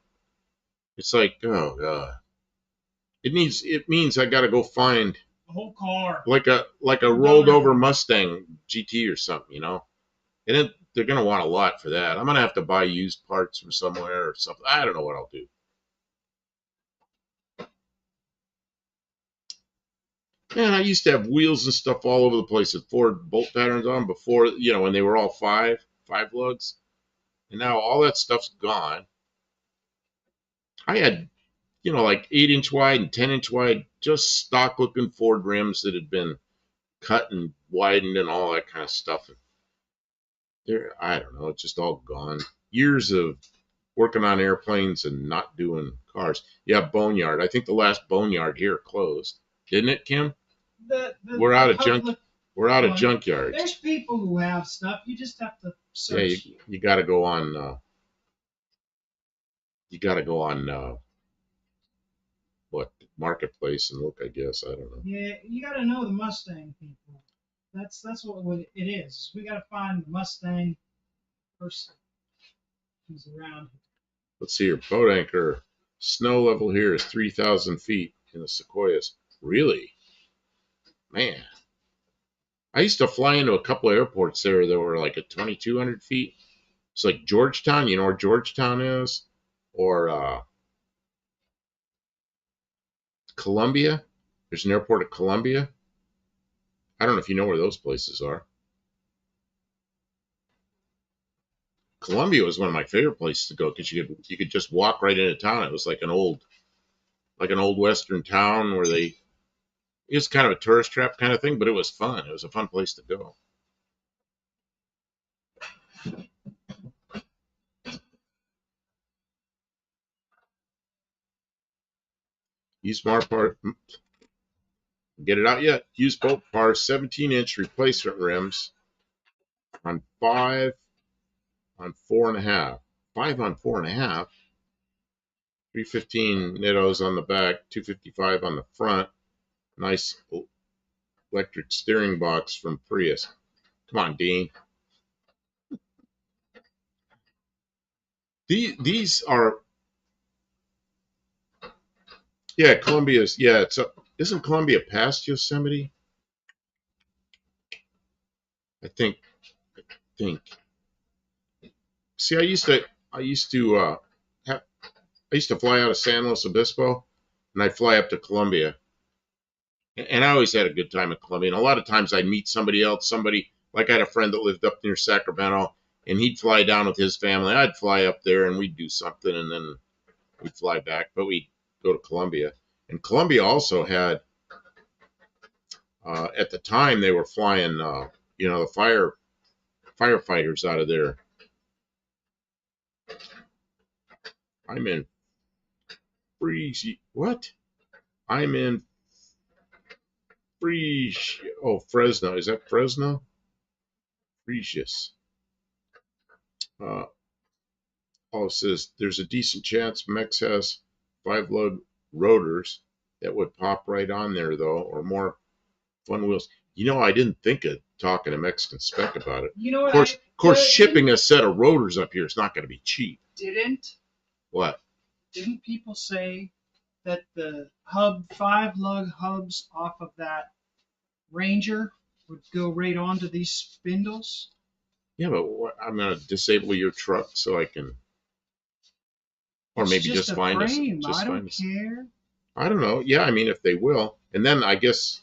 It's like, oh god, it means I got to go find The whole car. like a Whole rolled dollar over car. Mustang GT or something, you know. And they're gonna want a lot for that. I'm gonna have to buy used parts from somewhere or something. I don't know what I'll do. Man, I used to have wheels and stuff all over the place with Ford bolt patterns on before, you know, when they were all five lugs. And now all that stuff's gone. I had, you know, like 8-inch wide and 10-inch wide, just stock looking Ford rims that had been cut and widened and all that kind of stuff. And I don't know, it's just all gone. Years of working on airplanes and not doing cars. Yeah, Boneyard. I think the last Boneyard here closed, didn't it, Kim? We're out of junk. We're out of junkyards. There's people who have stuff. You just have to Yeah, search. you got to go on. You got to go on what marketplace and look. I guess I don't know. Yeah, you got to know the Mustang people. That's what it is. We got to find the Mustang person who's around. Let's see here. Boat anchor. Snow level here is 3,000 feet in the Sequoias. Really? Man. I used to fly into a couple of airports there that were like at 2,200 feet. It's like Georgetown. You know where Georgetown is? Or Columbia. There's an airport at Columbia. I don't know if you know where those places are. Columbia was one of my favorite places to go because you could just walk right into town. It was like an old western town where it was kind of a tourist trap kind of thing, but it was fun. It was a fun place to go. Use Mopar, get it out yet? Use Mopar 17-inch replacement rims on 5 on 4.5. 5 on 4.5. 315 nittos on the back, 255 on the front. Nice electric steering box from Prius. Come on, Dean. These are, yeah, Columbia's, yeah, isn't Columbia past Yosemite? I think. See, I used to, I used to fly out of San Luis Obispo, and I'd fly up to Columbia, and I always had a good time at Columbia. And a lot of times I'd meet somebody else, like I had a friend that lived up near Sacramento, and he'd fly down with his family. I'd fly up there, and we'd do something, and then we'd fly back, but we'd go to Columbia. And Columbia also had, at the time, they were flying, the firefighters out of there. I'm in what? I'm in Fresno. Is that Fresno? Fresius. It says there's a decent chance Mex has 5-lug rotors that would pop right on there, though, or more fun wheels. You know, I didn't think of talking to Mexican Spec about it. You know what? Of course, shipping a set of rotors up here is not going to be cheap. Didn't What? Didn't people say that the 5-lug hubs off of that Ranger would go right onto these spindles? Yeah, but I'm going to disable your truck so I can, or It's maybe just just a find us. frame. Just I find don't us. care. I don't know. Yeah, I mean, if they will, and then I guess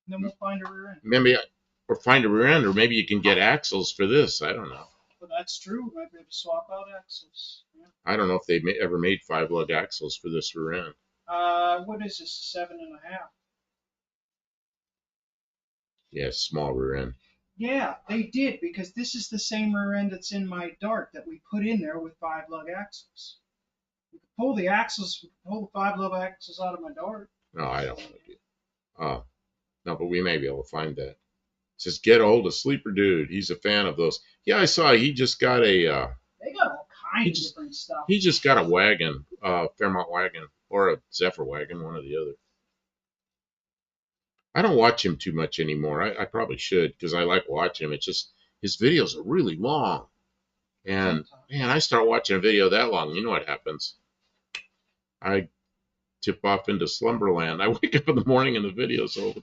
Then we'll find a rear end. maybe, or find a rear end, or maybe you can get axles for this. I don't know. But that's true. We might be able to swap out axles. Yeah. I don't know if they've ever made 5-lug axles for this rear end. What is this? 7.5. Yeah, small rear end. Yeah, they did, because this is the same rear end that's in my Dart that we put in there with 5-lug axles. We could pull the 5-lug axles out of my Dart. No, I don't want to do. No, but we may be able to find that. It says get a hold of Sleeper Dude. He's a fan of those. Yeah, I saw he just got a. They got all kinds of different stuff. He just got a wagon, Fairmont wagon, or a Zephyr wagon, one or the other. I don't watch him too much anymore. I probably should because I like watching him. It's just his videos are really long. And Sometimes. man, I start watching a video that long. You know what happens? I tip off into slumberland. I wake up in the morning and the video's over.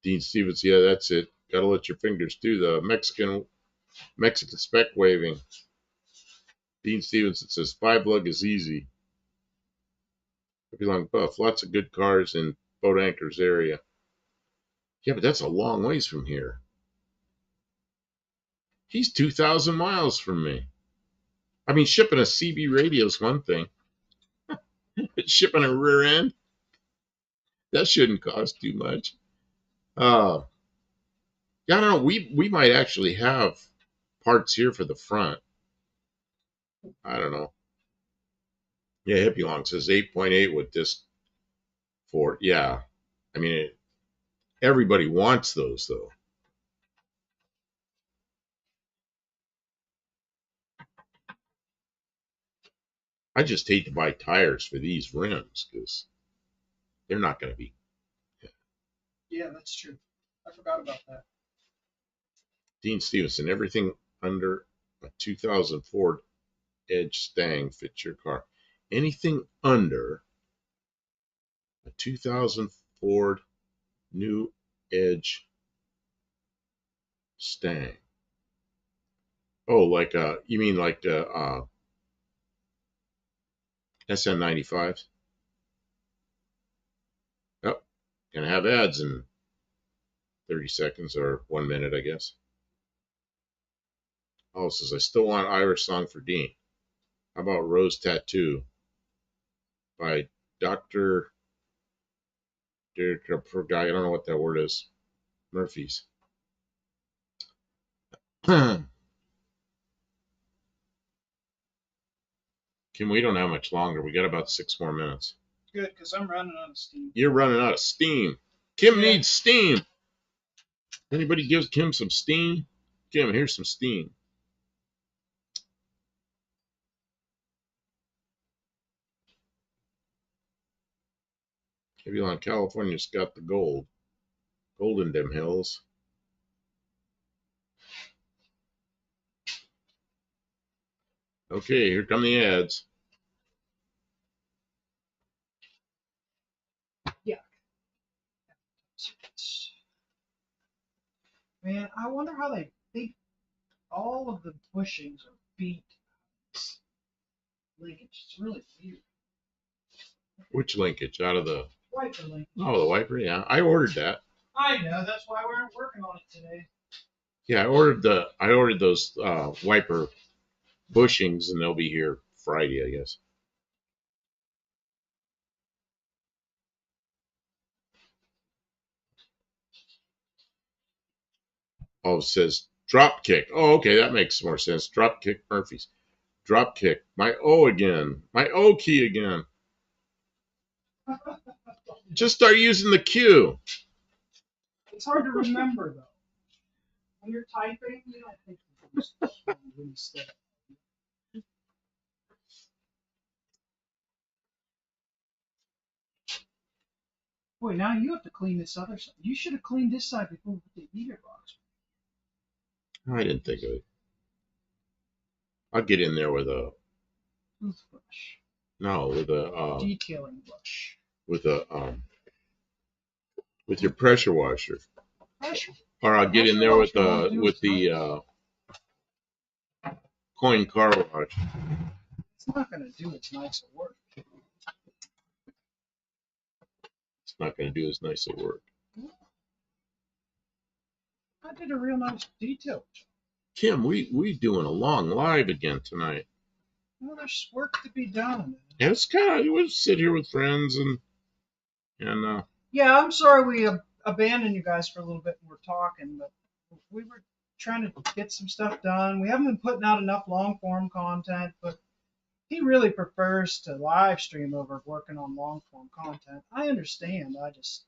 Dean Stevens, yeah, that's it. Gotta let your fingers do the Mexican spec waving. Dean Stevens, it says 5 lug is easy. Happy Long Buff, lots of good cars in Boat Anchors area. Yeah, but that's a long ways from here. He's 2,000 miles from me. I mean, shipping a CB radio is one thing. But shipping a rear end, that shouldn't cost too much. Yeah, I don't know. We might actually have parts here for the front. I don't know. Yeah, Hippie Long says 8.8 with disc for. Yeah, I mean, everybody wants those though. I just hate to buy tires for these rims because they're not going to be. Yeah, that's true. I forgot about that. Dean Stevenson, everything under a 2000 Ford Edge Stang fits your car. Anything under a 2000 Ford New Edge Stang. Oh, like you mean like the SN95s? Oh, gonna have ads in 30 seconds or 1 minute, I guess. Oh, it says I still want Irish Song for Dean. How about Rose Tattoo by Dr. Guy? I don't know what that word is. Murphy's. Kim, we don't have much longer. We got about 6 more minutes. Good, because I'm running out of steam. You're running out of steam. Kim Yeah. needs steam. Anybody gives Kim some steam? Kim, here's some steam. Maybe on California's got the gold. Gold in them hills. Okay, here come the ads. Yeah. Man, I wonder how they think all of the bushings are beat linkage. It's really weird. Which linkage? Out of the Wiper linkage. Oh, the wiper, yeah. I ordered that. I know, that's why we're working on it today. Yeah, I ordered those wiper bushings and they'll be here Friday, I guess. Oh, it says drop kick. Oh, okay, that makes more sense. Drop kick Murphy's. Drop kick. My O again. My O key again. Just start using the Q. It's hard to remember though. When you're typing, you don't think you step. Boy, now you have to clean this other side. You should have cleaned this side before we put the heater box. I didn't think of it. I'll get in there with a Toothbrush. no, with a Detailing brush. with a with your pressure washer. Pressure. Or I'll get in there with the coin car wash. It's not going to do its nicer work. It's not going to do as nice a work. I did a real nice detail. Kim, we doing a long live again tonight. Well, there's work to be done. And it's kind of we sit here with friends and Yeah, I'm sorry we abandoned you guys for a little bit and we're talking, but we were trying to get some stuff done. We haven't been putting out enough long form content, but he really prefers to live stream over working on long form content. I understand. I just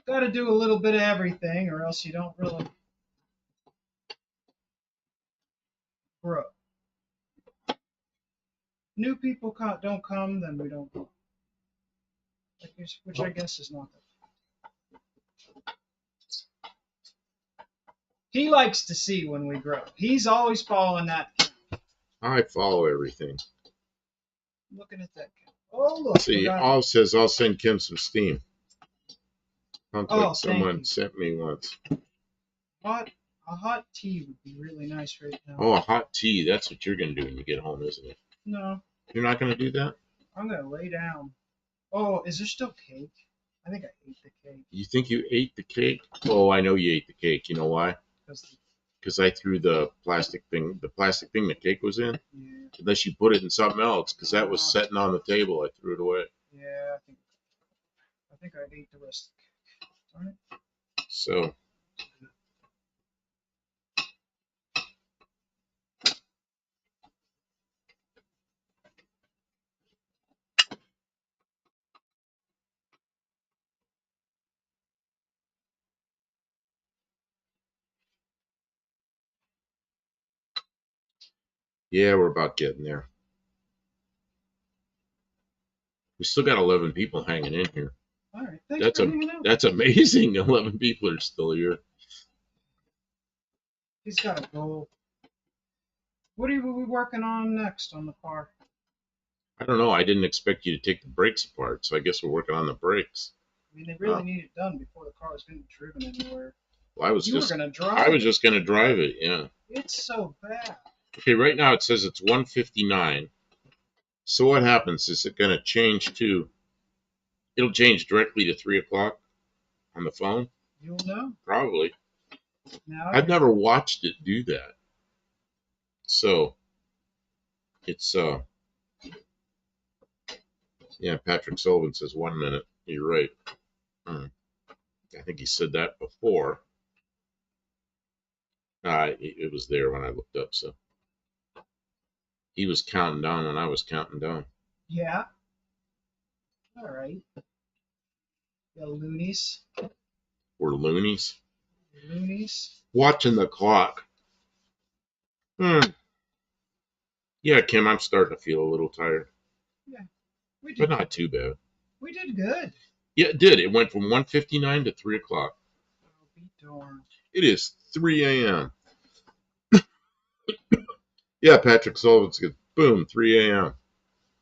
gotta do a little bit of everything, or else you don't really grow. New people don't come, then we don't grow. Which I guess is not good. He likes to see when we grow. He's always following that. I follow everything. Looking at that. Oh, look. See, all it says, I'll send Kim some steam. Sounds like someone sent me once. A hot tea would be really nice right now. Oh, a hot tea. That's what you're going to do when you get home, isn't it? No. You're not going to do that? I'm going to lay down. Oh, is there still cake? I think I ate the cake. You think you ate the cake? Oh, I know you ate the cake. You know why? Because I threw the plastic thing the cake was in. Yeah. Unless you put it in something else, because that was sitting on the table. I threw it away. Yeah, I think I ate the rest of the cake. Darn it. So. Yeah, we're about getting there. We still got 11 people hanging in here. All right, thanks for hanging out. That's amazing. 11 people are still here. He's got a goal. What are we working on next on the car? I don't know. I didn't expect you to take the brakes apart, so I guess we're working on the brakes. I mean, they really need it done before the car was going to be driven anywhere. Well, I was just going to drive it, yeah. It's so bad. Okay, right now it says it's 1:59. So what happens? Is it going to change to? It'll change directly to 3 o'clock on the phone. You'll know. Probably. I've never watched it do that. So it's yeah. Patrick Sullivan says 1 minute. You're right. I think he said that before. It was there when I looked up. So he was counting down when I was counting down. Yeah. All right. Yeah, loonies. We're loonies. Loonies. Watching the clock. Yeah, Kim, I'm starting to feel a little tired. Yeah, we did. But not too bad. We did good. Yeah, it did. It went from 1:59 to 3 o'clock. Oh, be darned. It is 3 a.m. Yeah, Patrick Sullivan's good. Boom, 3 a.m.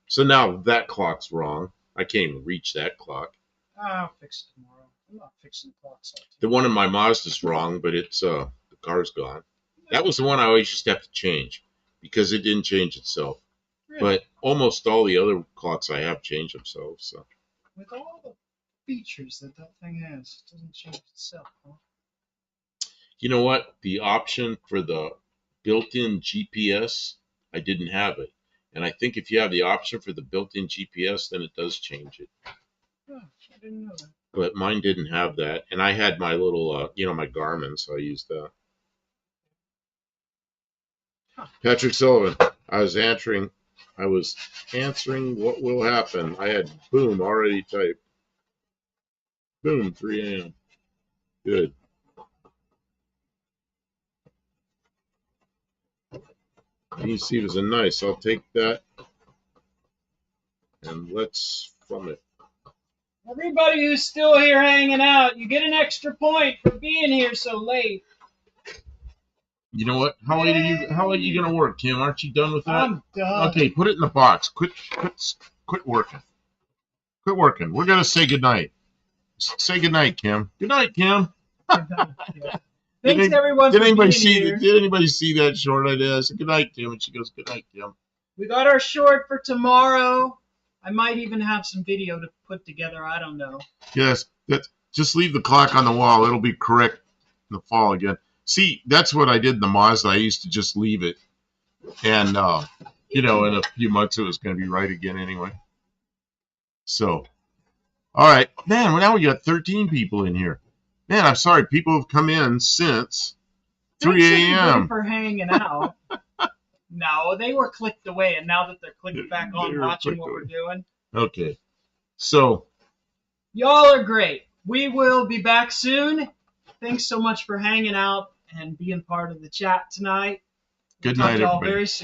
So now that clock's wrong. I can't even reach that clock. I'll fix it tomorrow. I'm not fixing clocks. The one in my Mazda's wrong, but it's the car's gone. That was the one I always used to have to change because it didn't change itself. Really? But almost all the other clocks I have change themselves. So. With all the features that thing has, it doesn't change itself, huh? You know what? The option for the built-in GPS, I didn't have it. And I think if you have the option for the built-in GPS, then it does change it. Oh, I didn't know that. But mine didn't have that. And I had my little, my Garmin, so I used that. Huh. Patrick Sullivan, I was answering what will happen. I had boom already typed. Boom, 3 a.m. Good. DC was a nice. I'll take that. And let's from it. Everybody who's still here hanging out, you get an extra point for being here so late. You know what? How late are you gonna work, Kim? Aren't you done with that? I'm done. Okay, put it in the box. Quit working. Quit working. We're gonna say goodnight. Say goodnight, Kim. Good night, Kim. Thanks everyone for being here. Did anybody see that short I did? I said good night, Kim, and she goes, good night, Kim. We got our short for tomorrow. I might even have some video to put together. I don't know. Yes, just leave the clock on the wall. It'll be correct in the fall again. See, that's what I did in the Mazda. I used to just leave it. And, in a few months it was going to be right again anyway. So, all right. Man, now we got 13 people in here. Man, I'm sorry. People have come in since 3 a.m. for hanging out. No, they were clicked away, and now that they're clicked back on watching what we're doing. Okay. So. Y'all are great. We will be back soon. Thanks so much for hanging out and being part of the chat tonight. Good night, everybody. Very soon.